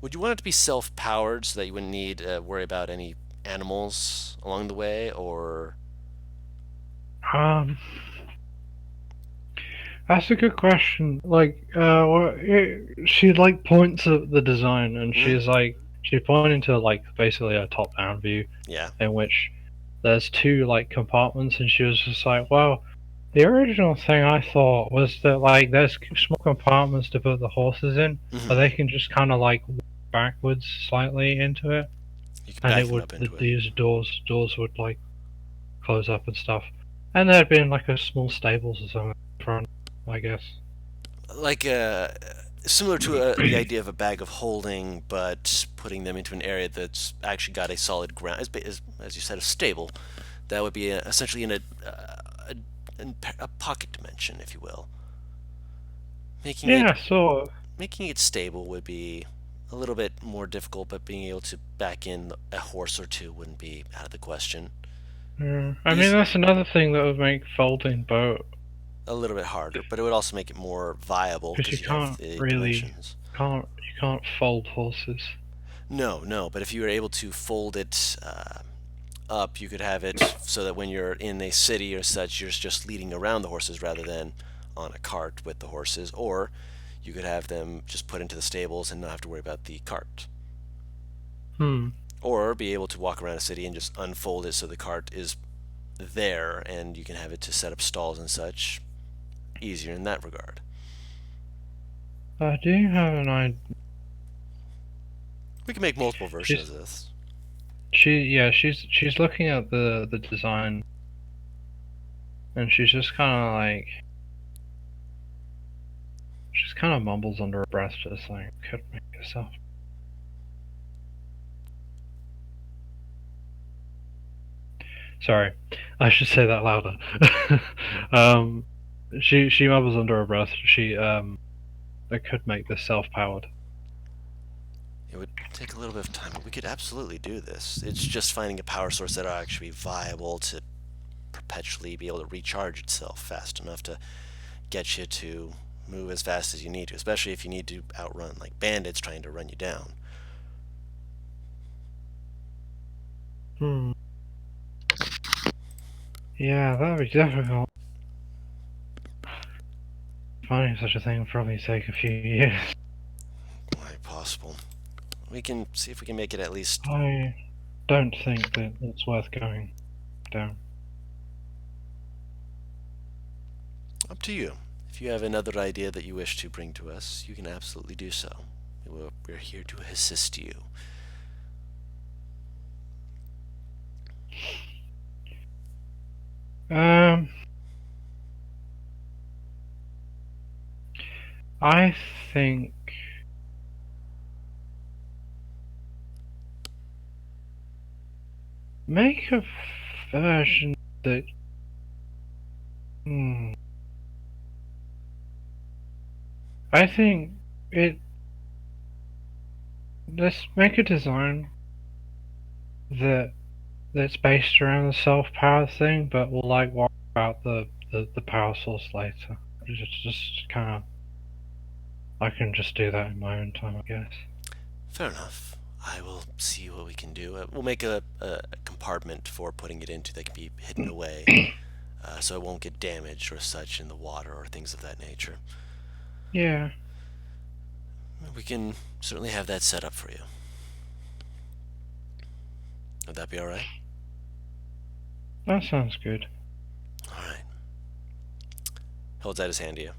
Would you want it to be self-powered so that you wouldn't need to worry about any animals along the way, or... That's a good question. She points at the design, and she's pointing to basically a top-down view. Yeah. In which there's 2 compartments, and she was just like, well, the original thing I thought was that there's small compartments to put the horses in, but they can just kind of walk backwards slightly into it, you can and these doors would close up and stuff. And there'd been like a small stables or something in front, I guess. Like similar to the idea of a bag of holding, but putting them into an area that's actually got a solid ground, as you said, a stable. That would be essentially in a pocket dimension, if you will. Making it Yeah, sort of. making it stable would be a little bit more difficult, but being able to back in a horse or two wouldn't be out of the question. Yeah. I mean, These that's another thing that would make folding boat, a little bit harder, but it would also make it more viable because you because you have can't the really dimensions. you can't fold horses. No, but if you were able to fold it up, you could have it so that when you're in a city or such, you're just leading around the horses rather than on a cart with the horses, or you could have them just put into the stables and not have to worry about the cart. Hmm. Or be able to walk around a city and just unfold it so the cart is there and you can have it to set up stalls and such easier in that regard. I do have an idea. We can make multiple versions She's of this. she's looking at the design, and she's just kind of mumbles under her breath, just like, could make yourself. Sorry, I should say that louder. She mumbles under her breath. That could make this self-powered. It would take a little bit of time, but we could absolutely do this. It's just finding a power source that will actually be viable to perpetually be able to recharge itself fast enough to get you to move as fast as you need to, especially if you need to outrun, like bandits trying to run you down. Hmm. Yeah, that would be difficult. Finding such a thing would probably take a few years. Quite possible. We can see if we can make it at least. I don't think that it's worth going down. Up to you. If you have another idea that you wish to bring to us, you can absolutely do so. We're here to assist you. I think make a version that. I think it. Let's make a design that's based around the self-power thing, but we'll like worry about the power source later. Just kind of. I can just do that in my own time, I guess. Fair enough. I will see what we can do. We'll make a compartment for putting it into that can be hidden away, so it won't get damaged or such in the water or things of that nature. Yeah. We can certainly have that set up for you. Would that be alright? That sounds good. Alright. Holds out his hand to you.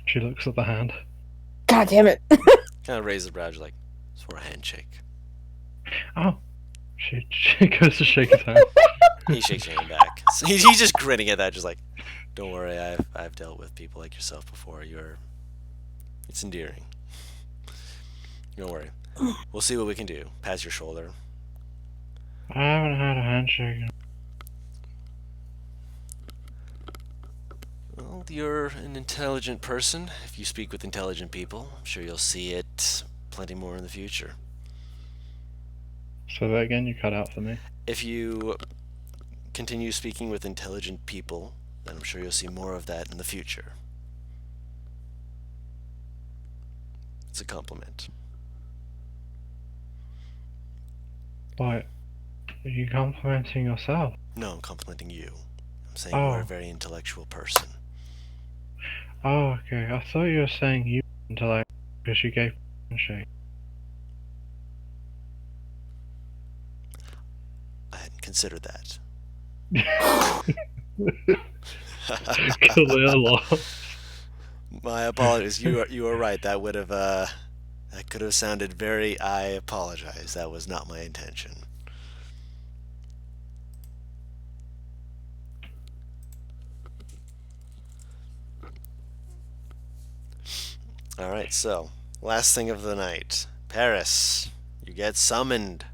She looks at the hand. God damn it. Kind of raises the brow, just like, it's for a handshake. Oh. She goes to shake his hand. He shakes your hand back. So he's just grinning at that, just like, don't worry, I've dealt with people like yourself before. It's endearing. Don't worry. We'll see what we can do. Pass your shoulder. I haven't had a handshake. Well, you're an intelligent person. If you speak with intelligent people, I'm sure you'll see it plenty more in the future. So that again, you cut out for me. If you continue speaking with intelligent people, then I'm sure you'll see more of that in the future. It's a compliment. What? Are you complimenting yourself? No, I'm complimenting you. I'm saying Oh. you're a very intellectual person. Oh, okay. I thought you were saying you intellect because you gave a handshake. I hadn't considered that. Clear loss. My apologies. You are right. That would have that could have sounded very. I apologize. That was not my intention. All right, so last thing of the night, Paris. You get summoned.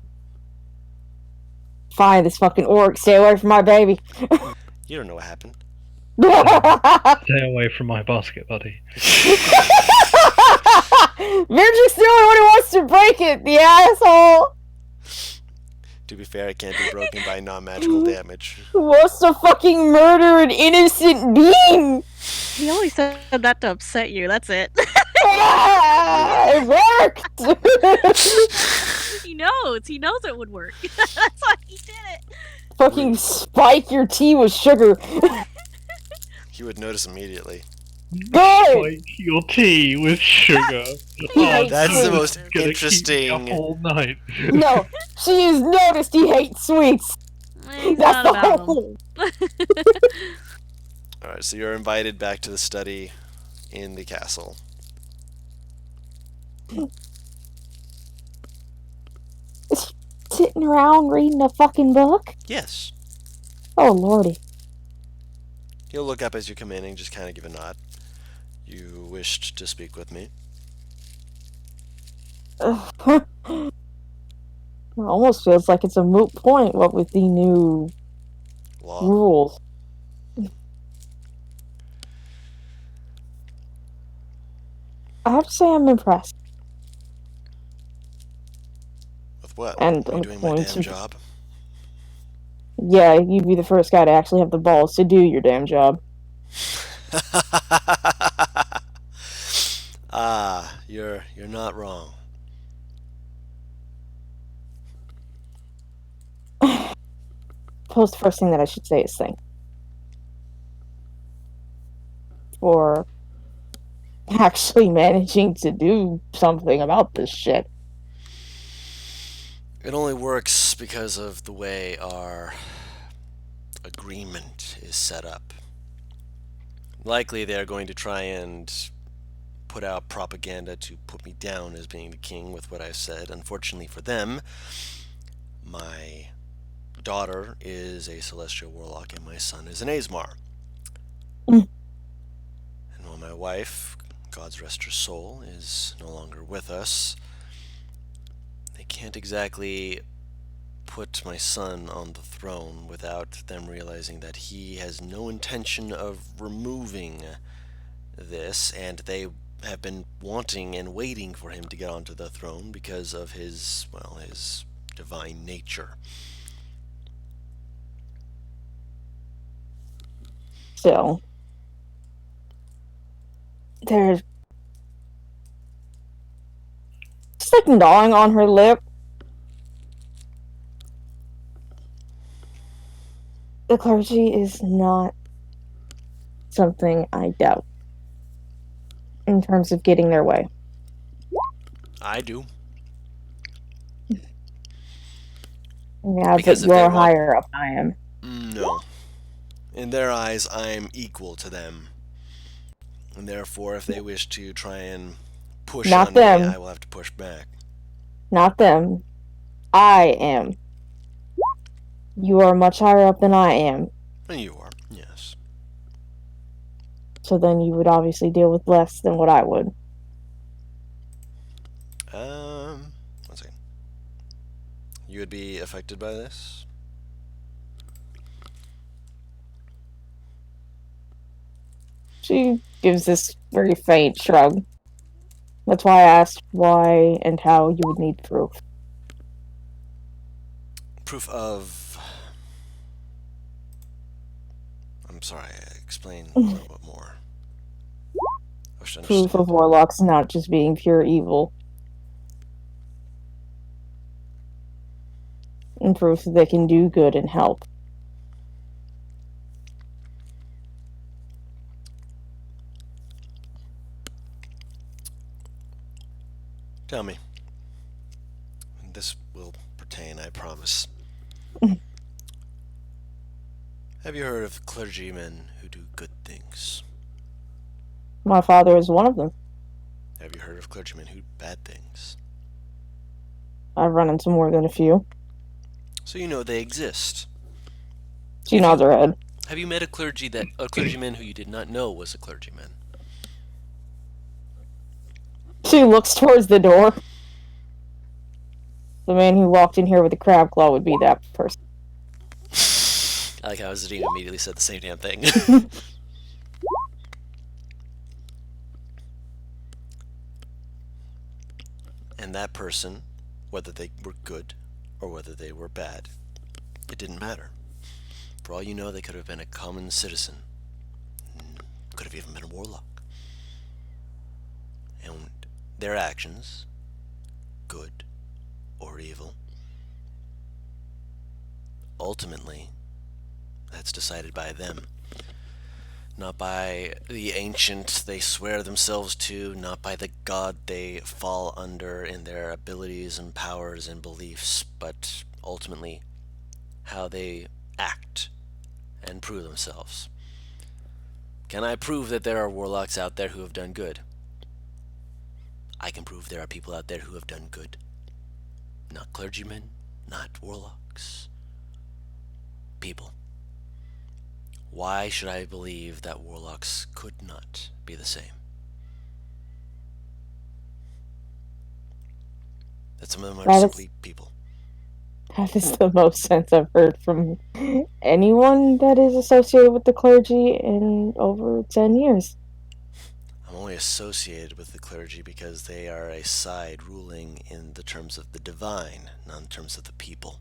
Fine, this fucking orc, stay away from my baby. You don't know what happened. Stay away from my basket, buddy. Virgic's the only one who wants to break it, the asshole! To be fair, it can't be broken by non-magical damage. Who wants to fucking murder an innocent being? He only said that to upset you. That's it. It worked! He knows. He knows it would work. That's why he did it. Fucking spike your tea with sugar. He would notice immediately. Good! Like your tea with sugar. That's the most gonna keep me interesting. up all night. No, she has noticed he hates sweets. He's That's not the about whole. All right, so you're invited back to the study in the castle. Sitting around reading a fucking book? Yes. Oh lordy. He'll look up as you come in and just kind of give a nod. You wished to speak with me. It almost feels like it's a moot point, what with the new Law. rules. I have to say I'm impressed. With what? And Are you I'm doing my going damn to- job? Yeah, you'd be the first guy to actually have the balls to do your damn job. You're not wrong. Suppose the first thing that I should say is thank you for actually managing to do something about this shit. It only works because of the way our agreement is set up. Likely they're going to try and put out propaganda to put me down as being the king with what I've said. Unfortunately for them, my daughter is a celestial warlock and my son is an Aesmar. Mm. And while my wife, God's rest her soul, is no longer with us, they can't exactly put my son on the throne without them realizing that he has no intention of removing this, and they have been wanting and waiting for him to get onto the throne because of his divine nature. So, there's just like gnawing on her lip. The clergy is not something I doubt in terms of getting their way. I do. Yeah, Because but if they you're want- higher up than I am. No. In their eyes, I'm equal to them. And therefore, if they wish to try and push Not on them. me, I will have to push back. Not them. I am. You are much higher up than I am. And you are, yes. So then you would obviously deal with less than what I would. One second. You would be affected by this? She gives this very faint shrug. That's why I asked why and how you would need proof. Proof of... I'm sorry, explain a little bit more. I wish to Proof understand. of warlocks not just being pure evil. And proof that they can do good and help. Tell me. This will pertain, I promise. Have you heard of clergymen who do good things? My father is one of them. Have you heard of clergymen who do bad things? I've run into more than a few. So you know they exist. She nods her head. Have you met a clergyman who you did not know was a clergyman? She looks towards the door. The man who walked in here with the crab claw would be that person. I like how Zadine immediately said the same damn thing. And that person, whether they were good or whether they were bad, it didn't matter. For all you know, they could have been a common citizen. Could have even been a warlock. And their actions, good or evil, ultimately, that's decided by them. Not by the ancient they swear themselves to, not by the god they fall under in their abilities and powers and beliefs, but ultimately how they act and prove themselves. Can I prove that there are warlocks out there who have done good? I can prove there are people out there who have done good. Not clergymen, not warlocks. People. Why should I believe that warlocks could not be the same? That some of them are simply people. That is the most sense I've heard from anyone that is associated with the clergy in over 10 years. I'm only associated with the clergy because they are a side ruling in the terms of the divine, not in terms of the people.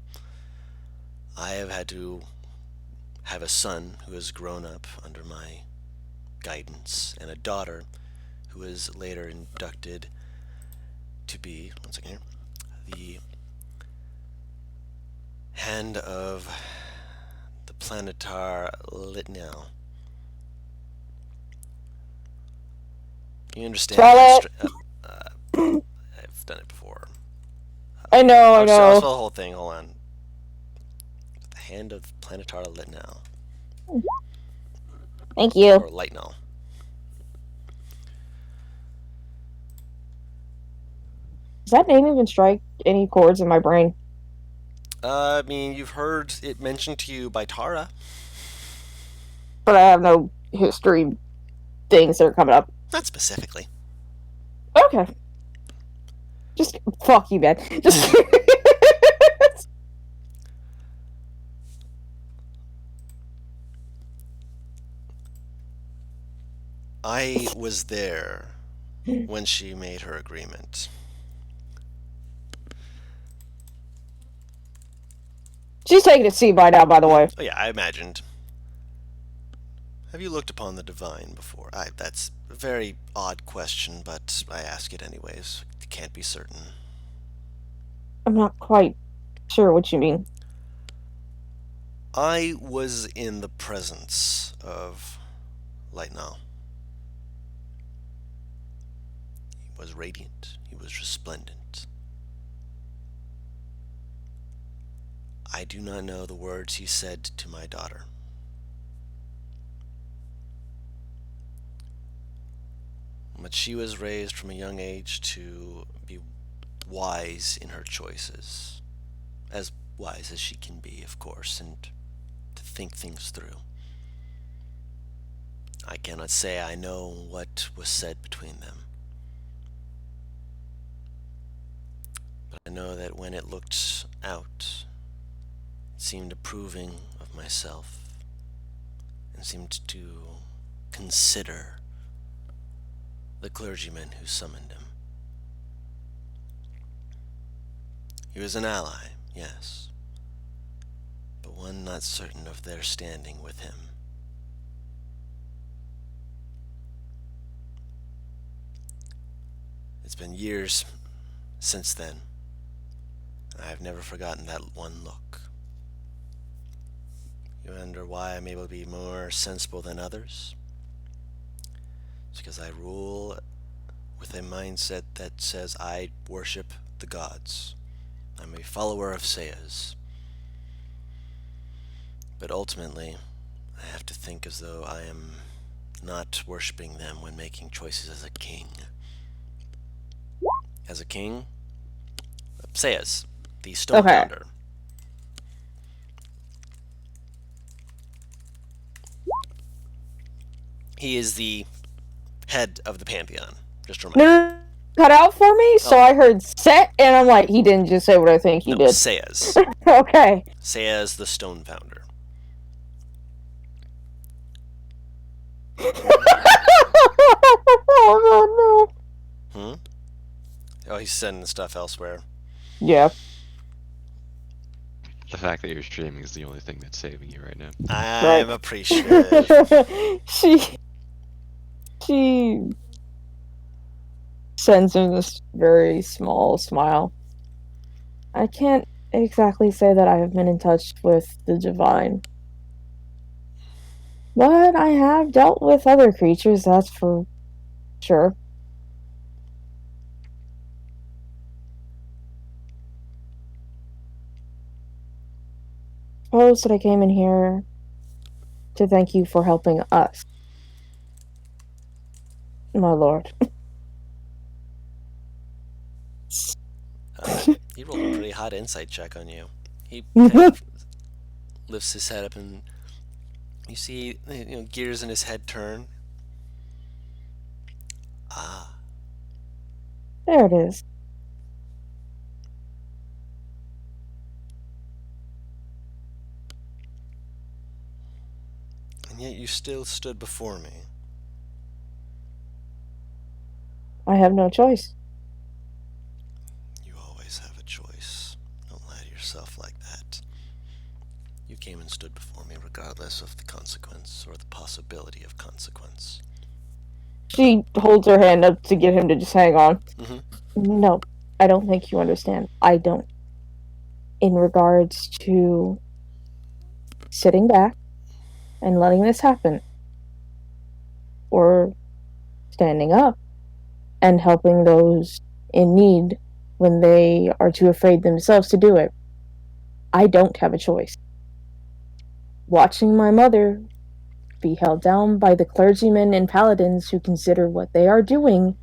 I have had to have a son who has grown up under my guidance and a daughter who was later inducted to be, one second here, the hand of the planetar Litnell. You understand? I've done it before. I know. I'll spell the whole thing. Hold on. The hand of planetar Litnell. Thank you. Or Lightnell. Does that name even strike any chords in my brain? I mean, you've heard it mentioned to you by Tara. But I have no history things that are coming up. Not specifically. Okay. Just fuck you, man. Just I was there when she made her agreement. She's taking a seat by now, by the way. Oh yeah, I imagined. Have you looked upon the divine before? That's a very odd question, but I ask it anyways. Can't be certain. I'm not quite sure what you mean. I was in the presence of Lightnell. He was radiant. He was resplendent. I do not know the words he said to my daughter. But she was raised from a young age to be wise in her choices. As wise as she can be, of course, and to think things through. I cannot say I know what was said between them. But I know that when it looked out, it seemed approving of myself and seemed to consider the clergyman who summoned him. He was an ally, yes, but one not certain of their standing with him. It's been years since then. I have never forgotten that one look. You wonder why I'm able to be more sensible than others? It's because I rule with a mindset that says I worship the gods. I'm a follower of Ait'seh. But ultimately, I have to think as though I am not worshiping them when making choices as a king. As a king, Ait'seh, the Stonebounder. He is the head of the pantheon. Just to remind you. cut out for me, so Oh. I heard set, and I'm like, he didn't just say what I think he No, did. Sayas. Okay. Sayas the Stone Founder. Oh, Hmm? Oh, he's sending stuff elsewhere. no. Yeah. The fact that you're streaming is the only thing that's saving you right now. I'm appreciative. She sends him this very small smile. I can't exactly say that I have been in touch with the divine. But I have dealt with other creatures, that's for sure. Suppose that I came in here to thank you for helping us, my lord. He rolled a pretty hot insight check on you. He kind of lifts his head up, and you see, gears in his head turn. Ah, There it is. and yet you still stood before me. I have no choice. You always have a choice. Don't lie to yourself like that. You came and stood before me regardless of the consequence or the possibility of consequence. She holds her hand up to get him to just hang on. Mhm. No, I don't think you understand. I don't. In regards to sitting back and letting this happen, or standing up and helping those in need when they are too afraid themselves to do it. I don't have a choice. Watching my mother be held down by the clergymen and paladins who consider what they are doing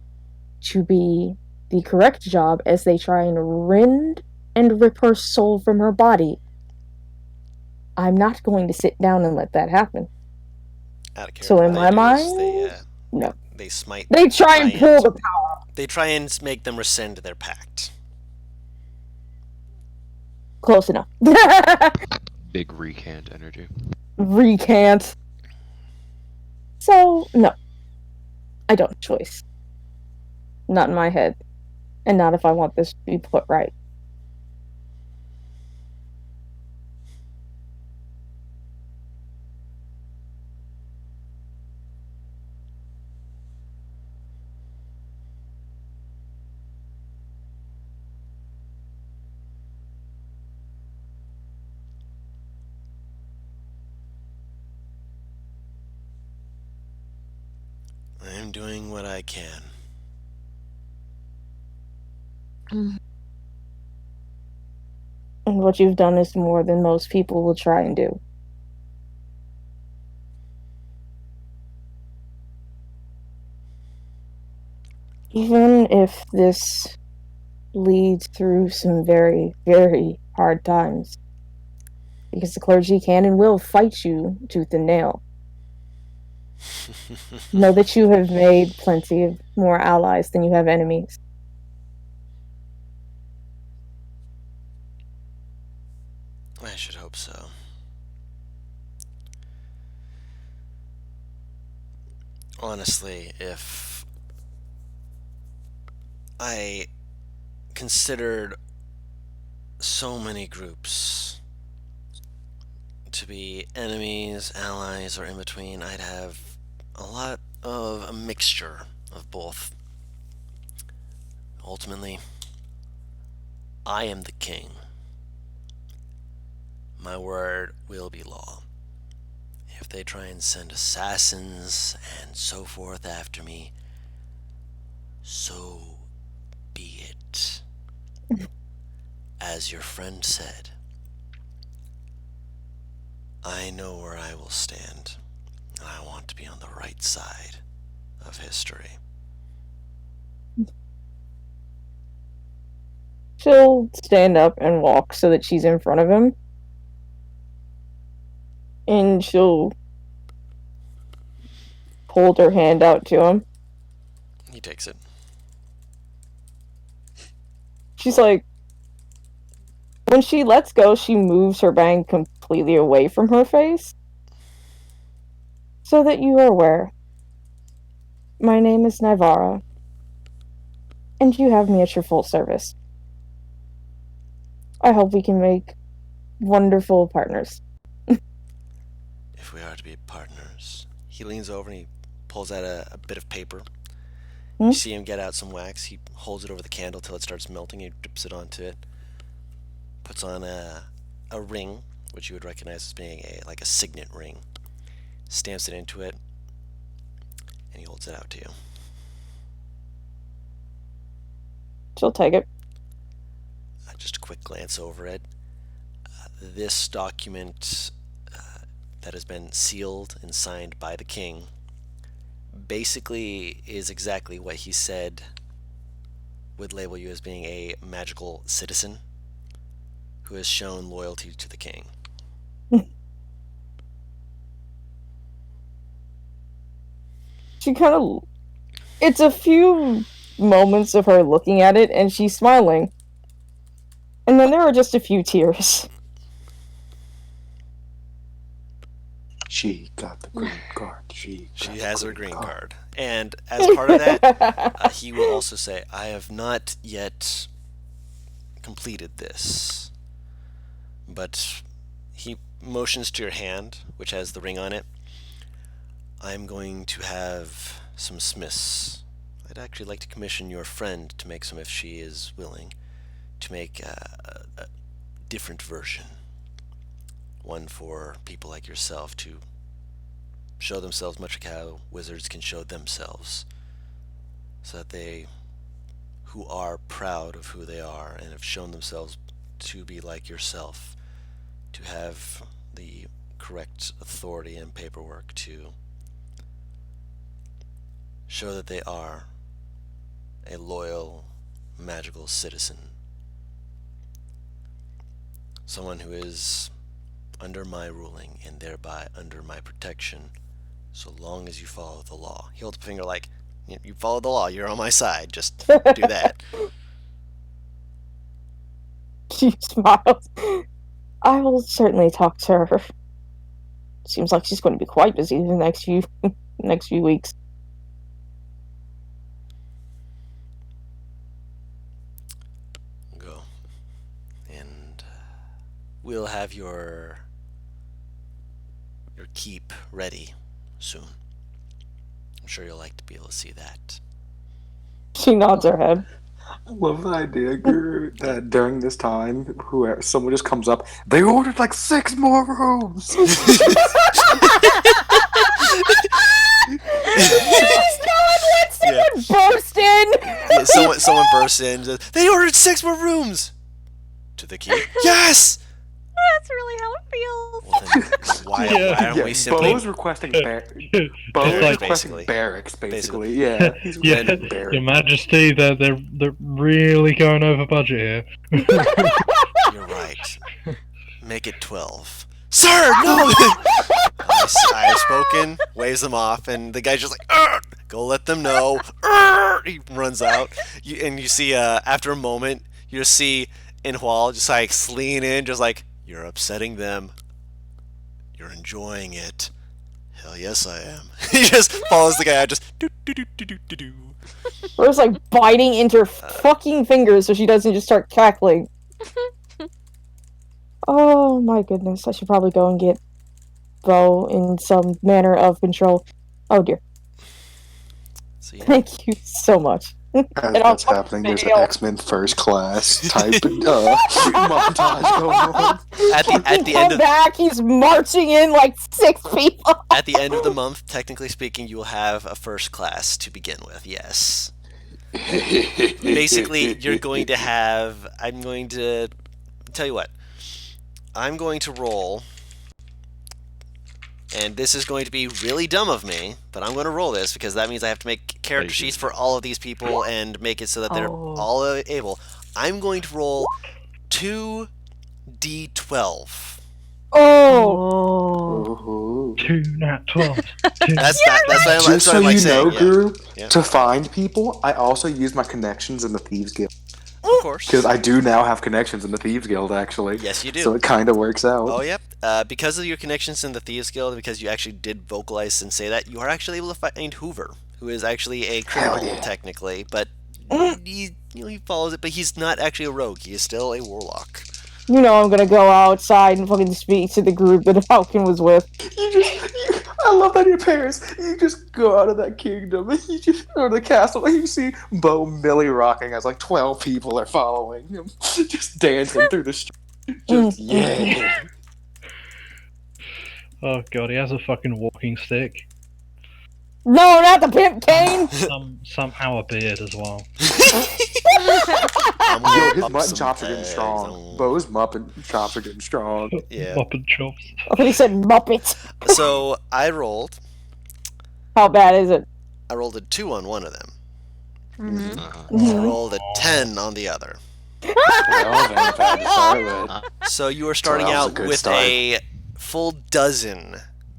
to be the correct job as they try and rend and rip her soul from her body. I'm not going to sit down and let that happen. Out of character, So in what my they do is mind, no. they smite. They try and pull the power. They try and make them rescind their pact. Close enough. Big recant energy. Recant. So, no. I don't have a choice. Not in my head. And not if I want this to be put right. I'm doing what I can. And what you've done is more than most people will try and do. Even if this leads through some very, very hard times. Because the clergy can and will fight you tooth and nail. Know that you have made plenty of more allies than you have enemies. I should hope so. Honestly, if I considered so many groups to be enemies, allies, or in between, I'd have a lot of a mixture of both. Ultimately, I am the king. My word will be law. If they try and send assassins and so forth after me, so be it. As your friend said, I know where I will stand, and I want to be on the right side of history. She'll stand up and walk so that she's in front of him. And she'll hold her hand out to him. He takes it. She's like, when she lets go, she moves her bang completely away from her face. So that you are aware. My name is Nivara. And you have me at your full service. I hope we can make wonderful partners. If we are to be partners. He leans over and he pulls out a bit of paper. Hmm? You see him get out some wax. He holds it over the candle till it starts melting. He drips it onto it. Puts on a ring, which you would recognize as being like a signet ring. Stamps it into it. And he holds it out to you. She'll take it. Just a quick glance over it. This document that has been sealed and signed by the king basically is exactly what he said would label you as being a magical citizen who has shown loyalty to the king. She kind of... It's a few moments of her looking at it, and she's smiling. And then there are just a few tears. She got the green card. She has her green card. And as part of that, he will also say, I have not yet completed this. But he motions to your hand, which has the ring on it. I'm going to have some smiths. I'd actually like to commission your friend to make some if she is willing. To make a different version. One for people like yourself to show themselves much like how wizards can show themselves. So that they, who are proud of who they are and have shown themselves to be like yourself, to have the correct authority and paperwork to show that they are a loyal, magical citizen. Someone who is under my ruling and thereby under my protection, so long as you follow the law. He holds a finger like, you follow the law, you're on my side, just do that. She smiles. I will certainly talk to her. Seems like she's going to be quite busy the next few weeks. Go. And we'll have your keep ready soon. I'm sure you'll like to be able to see that. She nods her head. I love the idea, Guru, that during this time, someone just comes up, they ordered like 6 more rooms! Someone burst in! Yeah, someone bursts in. They ordered 6 more rooms! To the keep? Yes! That's really how it feels. Well, then why don't we simply... Bo's requesting, It's like- requesting barracks, basically. Yeah, requesting barracks. Your Majesty, they're really going over budget here. You're right. Make it 12. Sir, no! I have spoken, waves them off, and the guy's just like, "Arr! Go let them know." Arr! He runs out. You see, after a moment, you see Inhual just like lean in, just like, you're upsetting them. You're enjoying it. Hell yes, I am. He just follows the guy out, just do do do do do do do. Rose like biting into her fucking fingers so she doesn't just start cackling. Oh my goodness, I should probably go and get Bo in some manner of control. Oh dear. So, yeah. Thank you so much. As that's happening, there's an X-Men First Class type montage going on. At the end of back, he's marching in like 6 people. at the end of the month, technically speaking, you will have a first class to begin with. Yes. Basically, you're going to have. I'm going to tell you what. I'm going to roll, and this is going to be really dumb of me, but I'm going to roll this because that means I have to make character sheets for all of these people and make it so that they're all able. I'm going to roll 2d12. Oh. 2 nat 12. That's what Just so you know, saying. Guru, Yeah. to find people, I also use my connections in the Thieves Guild. course. Because I do now have connections in the Thieves Guild, actually. Yes, you do. So it kind of works out. Oh, yep. Because of your connections in the Thieves Guild, because you actually did vocalize and say that, you are actually able to find Hoover, who is actually a criminal, Hell yeah. technically, but he follows it, but he's not actually a rogue. He is still a warlock. You know I'm gonna go outside and fucking speak to the group that Falcon was with. I love that your parents. You just go out of that kingdom and you just go to the castle and you see Bo Millie rocking as like 12 people are following him, just dancing through the street. Just yeah. Oh god, he has a fucking walking stick. No, not the pimp cane! Somehow a beard as well. Yo, his mutton chops are getting strong. Bo's muppet chops are getting strong. Yeah. Muppet chops. I thought he said Muppet. So I rolled. How bad is it? I rolled a 2 on one of them. Mm-hmm. I rolled a 10 on the other. Well, then, if I had to start with. So you are starting that was a out good with start. a full dozen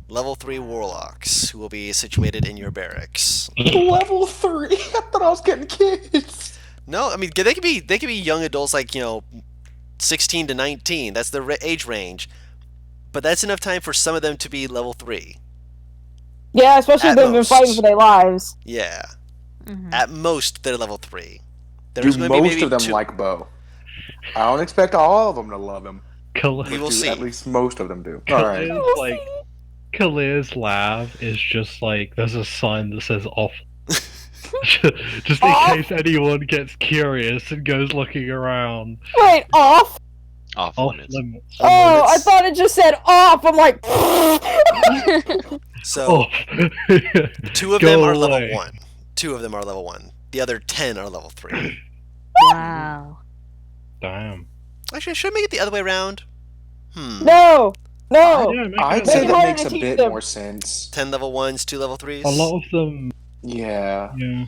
level 3 warlocks who will be situated in your barracks. Level 3? I thought I was getting kids. No, I mean they could be young adults, like 16 to 19. That's the age range, but that's enough time for some of them to be level 3. Yeah, especially At if they've been most. fighting for their lives. Yeah, Mm-hmm. at most they're level 3. Do gonna be most maybe of them 2. like Bo? I don't expect all of them to love him. We will Do see. At least most of them do. Alright. Kalir's lab is just like there's a sign that says off. Just in case anyone gets curious and goes looking around. Wait, off? Off Off limits. limits. Oh, I limits. thought it just said off. I'm like, So Off. 2 of Go them are away. level 1. 2 of them are level 1. The other 10 are level 3. Wow. Damn. Actually, should I make it the other way around? no, no. Yeah, make I'd it say Make it that harder makes to a teach bit them. more sense. 10 level 1s, 2 level 3s. a lot of them, Yeah. yeah,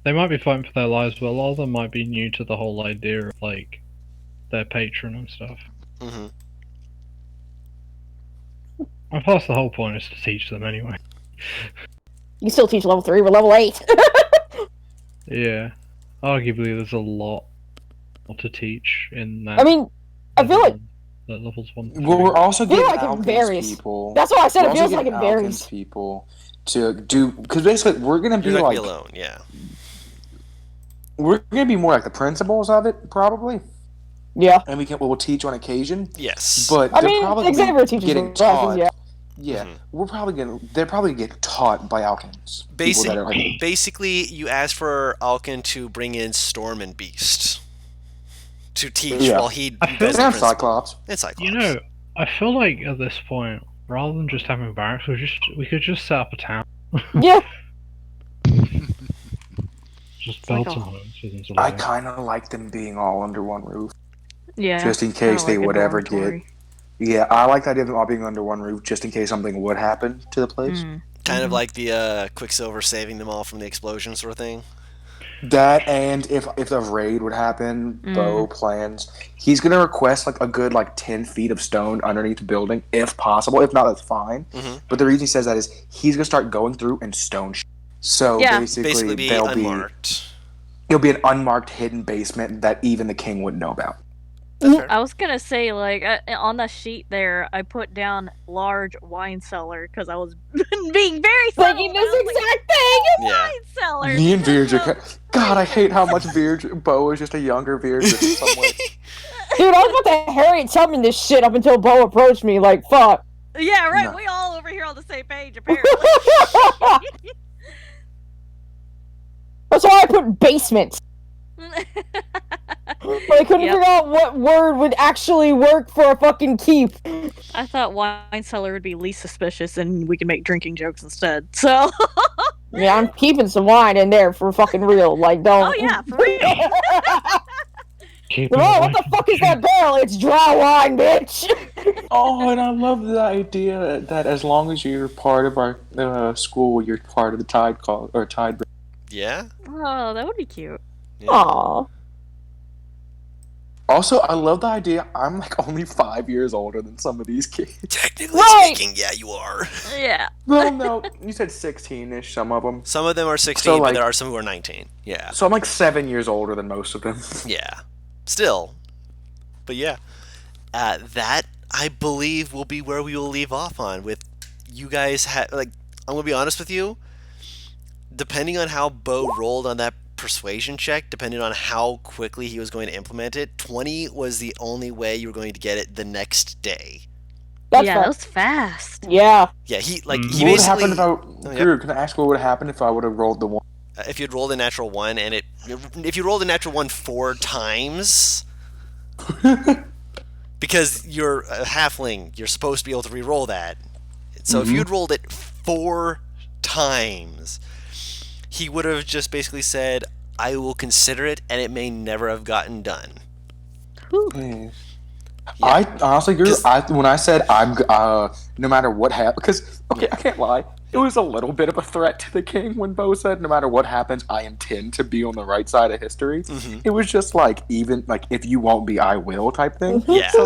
they might be fighting for their lives, but a lot of them might be new to the whole idea of like their patron and stuff. Mm-hmm. And plus, the whole point is to teach them anyway. You can still teach level 3, we're level 8. Yeah, arguably, there's a lot to teach in that. I mean, I feel like that levels 1 to Well, we're 3. also I feel getting like it Alkins varies. people. that's what I said. We're It also feels like getting it varies. Alkins people to do, because basically we're gonna be You're not like, gonna be alone, yeah. we're gonna be more like the principals of it, probably, Yeah. and we'll teach on occasion. Yes. But I they're mean, probably Xavier teaches getting the classes, taught. yeah. Yeah, Mhm. they're probably getting taught by Alkins. People that are like, Basically, you ask for Alkin to bring in Storm and Beast to teach Yeah. while he I feel does the and principal. Cyclops. And Cyclops. You know, I feel like at this point, rather than just having barracks, we could just set up a town. Yeah. Just like build a- some homes for them to I live. kind of like them being all under one roof, Yeah. just in kinda case they like a would ever dormitory. get. Yeah, I like the idea of them all being under one roof, just in case something would happen to the place. Mm. Kind of like the Quicksilver saving them all from the explosion sort of thing. That, and if the raid would happen, Bo plans. He's gonna request like a good 10 feet of stone underneath the building, if possible. If not, that's fine. Mhm. But the reason he says that is he's gonna start going through and stone. So Yeah. Basically be there'll unmarked. it'll be an unmarked hidden basement that even the king wouldn't know about. That's fair. I was gonna say, like, on the sheet there, I put down large wine cellar because I was being very subtle. Thinking I this was like, exact thing! Yeah. wine cellar. Me and because Virgil. God, I hate how much Virgil. Bo is just a younger Virgil in some way. Dude, I was about to Harriet Tubman this shit up until Bo approached me, like, fuck. Yeah, right. No. We all over here on the same page, apparently. That's why I put basement. But I couldn't Yep. figure out what word would actually work for a fucking keep. I thought wine cellar would be least suspicious, and we could make drinking jokes instead. So, Yeah, I'm keeping some wine in there for fucking real. Like, don't. oh yeah, for real. Keep Oh, it what away the from fuck is king. that barrel? It's dry wine, bitch. Oh, and I love the idea that as long as you're part of our school, you're part of the Tide call or Tide. Yeah? Oh, that would be cute. Yeah. Aw. Also, I love the idea. I'm like only 5 years older than some of these kids. Technically Right. speaking, yeah, you are. Yeah. Well, no, you said 16-ish. Some of them. Some of them are 16, So, but like- there are some who are 19. Yeah. So I'm like 7 years older than most of them. Yeah. still. But yeah, that I believe will be where we will leave off on with you guys. Like, I'm gonna be honest with you. Depending on how Bo rolled on that persuasion check, depending on how quickly he was going to implement it, 20 was the only way you were going to get it the next day. That's yeah, fair. that was fast. Yeah. Yeah, he he What would basically. happen if I? Oh, yep. Drew, can I ask what would happen if I would have rolled the one? If you'd rolled a natural one and if you rolled a natural one 4 times, because you're a halfling, you're supposed to be able to re-roll that. So if you'd rolled it 4 times, he would have just basically said, "I will consider it," and it may never have gotten done. Yeah. Yeah. I honestly, Drew, 'Cause- when I said I'm no matter what happens, because okay, I can't lie, it was a little bit of a threat to the king when Bo said, "No matter what happens, I intend to be on the right side of history." Mhm. It was just like even like if you won't be, I will type thing. Yeah. So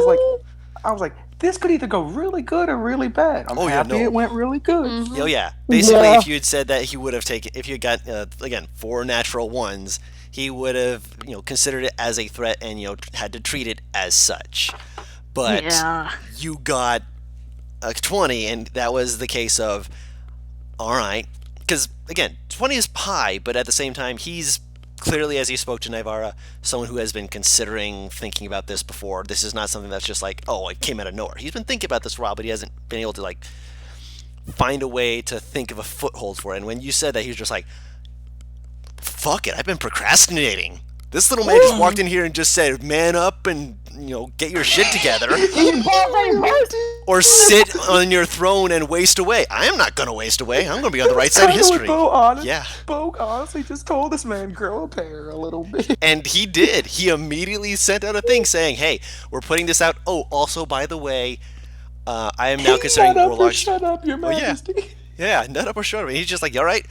I was like, this could either go really good or really bad. I'm Oh, yeah, happy no. it went really good. Oh yeah. Basically, Yeah. if you had said that, he would have taken. If you had got again 4 natural ones, he would have considered it as a threat and had to treat it as such. But Yeah. you got a 20, and that was the case of, all right, because again, 20 is high, but at the same time, he's clearly, as he spoke to Naivara, someone who has been considering thinking about this before. This is not something that's just like, oh, it came out of nowhere. He's been thinking about this for a while, but he hasn't been able to like find a way to think of a foothold for it. And when you said that, he was just like, fuck it, I've been procrastinating. This little man just walked in here and just said, man up and, get your shit together. Or sit on your throne and waste away. I am not going to waste away. I'm going to be on the right side of history. Yeah. Bo honestly just told this man grow a pair a little bit. And he did. He immediately sent out a thing saying, hey, we're putting this out. Oh, also, by the way, I am now considering Shut up or warlocks. shut up, your Oh, yeah. majesty. Yeah, nut up or shut up. And he's just like, all right.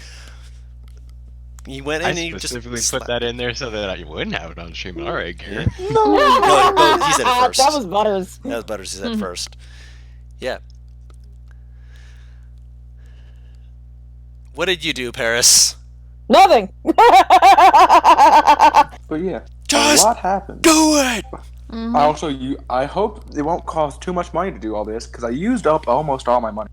He went in I and he specifically just put that in there so that I wouldn't have it on stream. All right, Gary. No, he said it first. That was Butters. That was Butters. He said first. Yeah. What did you do, Paris? Nothing. But yeah, Just a lot happened. do it! I hope it won't cost too much money to do all this because I used up almost all my money.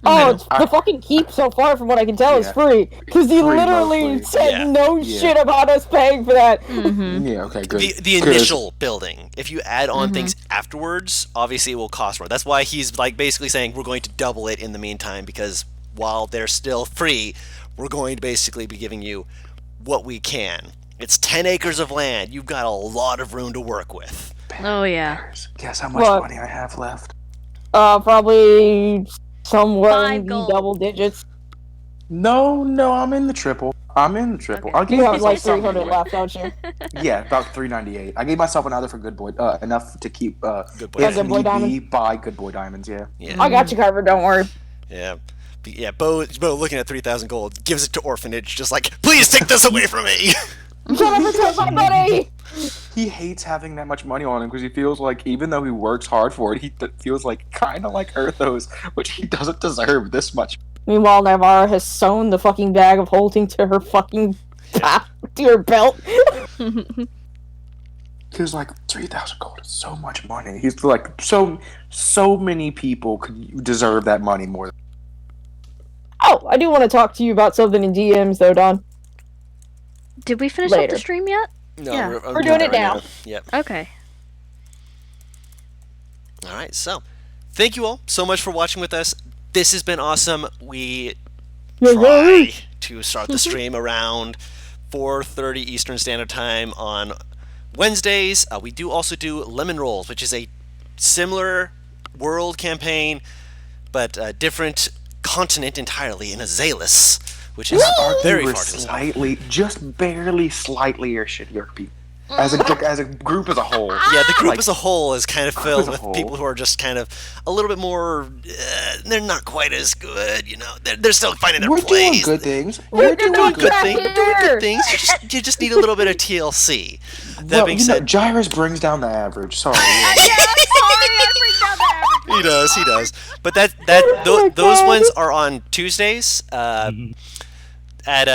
Oh, the fucking keep so far, from what I can tell, is Yeah. free. Because he Free literally mostly. said Yeah. no Yeah. shit about us paying for that. Yeah, okay, good. The 'Cause- initial building. If you add on things afterwards, obviously it will cost more. That's why he's like basically saying we're going to double it in the meantime, because while they're still free, we're going to basically be giving you what we can. It's 10 acres of land. You've got a lot of room to work with. Oh yeah. Guess how much What? money I have left? Probably somewhere 5 in the gold. double digits. No, I'm in the triple. Okay. I'll give You have myself like 300 something. left, don't you? Yeah, about 398. I gave myself another for good boy, enough to keep Good boy. if Good boy need be, diamond. buy good boy diamonds. Yeah. Yeah. I got you covered, don't worry. Yeah. Yeah, Bo looking at 3,000 gold, gives it to orphanage, just like, please take this away from me! Shut up and take my money! He hates having that much money on him because he feels like even though he works hard for it, he feels like kind of like Earthos, which he doesn't deserve this much. Meanwhile, Navarra has sewn the fucking bag of holding to her fucking to her belt. Because like 3,000 gold is so much money. He's like so many people could deserve that money more. Oh, I do want to talk to you about something in DMs though, Don. Did we finish up Later. the stream yet? No, Yeah. We're doing that it now. Yep. Okay. Alright, so, thank you all so much for watching with us. This has been awesome. We try to start the stream around 4:30 Eastern Standard Time on Wednesdays. We do also do Lemon Rolls, which is a similar world campaign, but a different continent entirely in Azalis, which is very We're far to the south. slightly, just barely slightly or shittier people. As a group as a whole. Yeah, the group Like, as a whole is kind of as filled a with whole. people who are just kind of a little bit more. They're not quite as good, They're still finding their We're doing place. good things. We're We're doing doing Good back things. here. Doing good things. You just need a little bit of TLC. That being said, Gyrus brings down the average. Sorry. he does. But those God. ones are on Tuesdays. at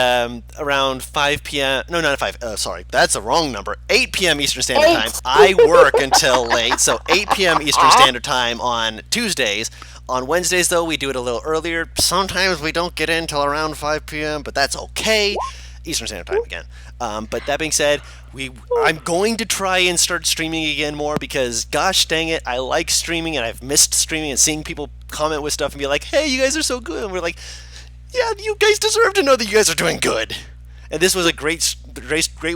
around 5 p.m. No, not 5. Sorry, that's the wrong number. 8 p.m. Eastern Standard Time. I work until late, so 8 p.m. Eastern Standard Time on Tuesdays. On Wednesdays, though, we do it a little earlier. Sometimes we don't get in till around 5 p.m., but that's okay. Eastern Standard Time again. But that being said, I'm going to try and start streaming again more because, gosh dang it, I like streaming and I've missed streaming and seeing people comment with stuff and be like, hey, you guys are so good. And we're like, yeah, you guys deserve to know that you guys are doing good. And this was a great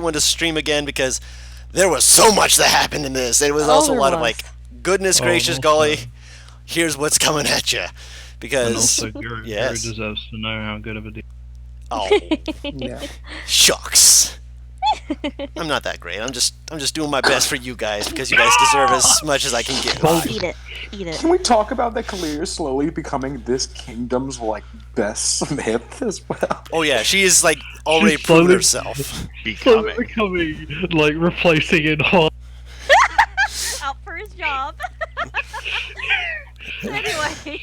one to stream again because there was so much that happened in this. It was also a lot of like, goodness gracious, golly, here's what's coming at you. Because And also, Gary yes. deserves to know how good of a deal. Oh, Yeah. shucks. I'm not that great. I'm just doing my best for you guys because you guys deserve as much as I can give. Eat it. Eat it. Can we talk about that Kalir is slowly becoming this kingdom's like best smith as well? Oh yeah, she is like already She's proven slowly- herself. Becoming. Becoming, like, replacing it on. Out for his job. Anyway.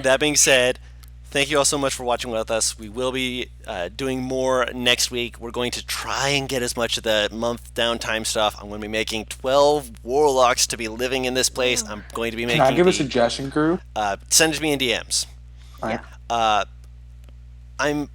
That being said, thank you all so much for watching with us. We will be doing more next week. We're going to try and get as much of the month downtime stuff. I'm going to be making 12 warlocks to be living in this place. I'm going to be making. Can I give a the- suggestion, crew? Send it to me in DMs. Yeah. I'm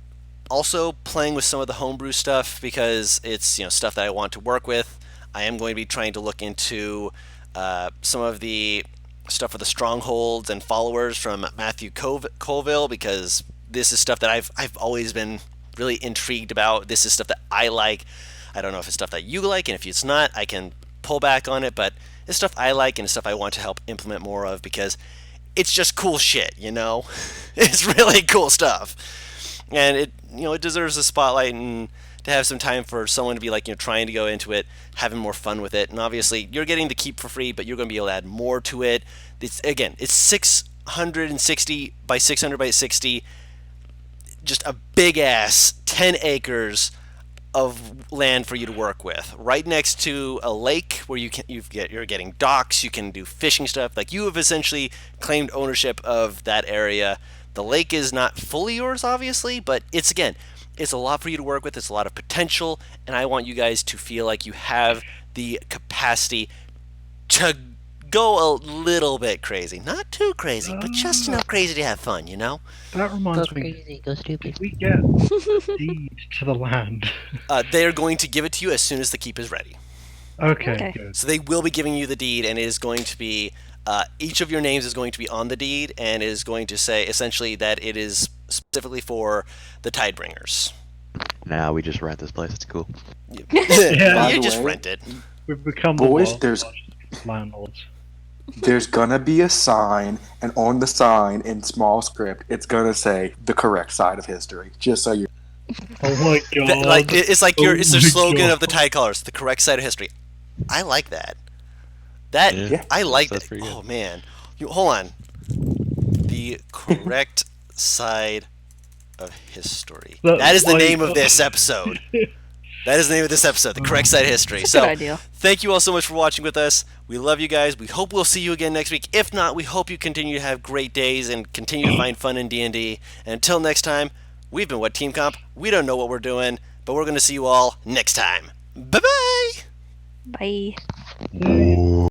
also playing with some of the homebrew stuff because it's stuff that I want to work with. I am going to be trying to look into some of the stuff for the strongholds and followers from Matthew Colville because this is stuff that I've always been really intrigued about. This is stuff that I like. I don't know if it's stuff that you like, and if it's not, I can pull back on it, but it's stuff I like and it's stuff I want to help implement more of because it's just cool shit, It's really cool stuff. And it deserves a spotlight and to have some time for someone to be like, trying to go into it, having more fun with it. And obviously, you're getting the keep for free, but you're going to be able to add more to it. It's 660 by 600 by 60, just a big ass 10 acres of land for you to work with, right next to a lake where you're getting docks. You can do fishing stuff. Like you have essentially claimed ownership of that area. The lake is not fully yours, obviously, but it's a lot for you to work with. It's a lot of potential, and I want you guys to feel like you have the capacity to go a little bit crazy. Not too crazy, but just enough crazy to have fun, That reminds me. crazy, go stupid. If we get deed to the land. They're going to give it to you as soon as the keep is ready. Okay, good. So they will be giving you the deed, and it is going to be each of your names is going to be on the deed, and is going to say essentially that it is specifically for the Tidebringers. Nah, we just rent this place. It's cool. Yeah. You the just way- rent it. We've become Boys, the there's- landlords. There's gonna be a sign, and on the sign in small script, it's gonna say the correct side of history. Just so you. Oh my god. It's like Oh it's the my slogan God. of the Tide Colors, the correct side of history. I like that. That Yeah. I like That's that. pretty good. Oh man, hold on. The correct side of history. That is the name of this episode. That is the name of this episode, the correct side of history. That's a So, good idea. thank you all so much for watching with us. We love you guys. We hope we'll see you again next week. If not, we hope you continue to have great days and continue to find fun in D&D. And until next time, we've been What Team Comp. We don't know what we're doing, but we're going to see you all next time. Bye-bye! Bye. Yay.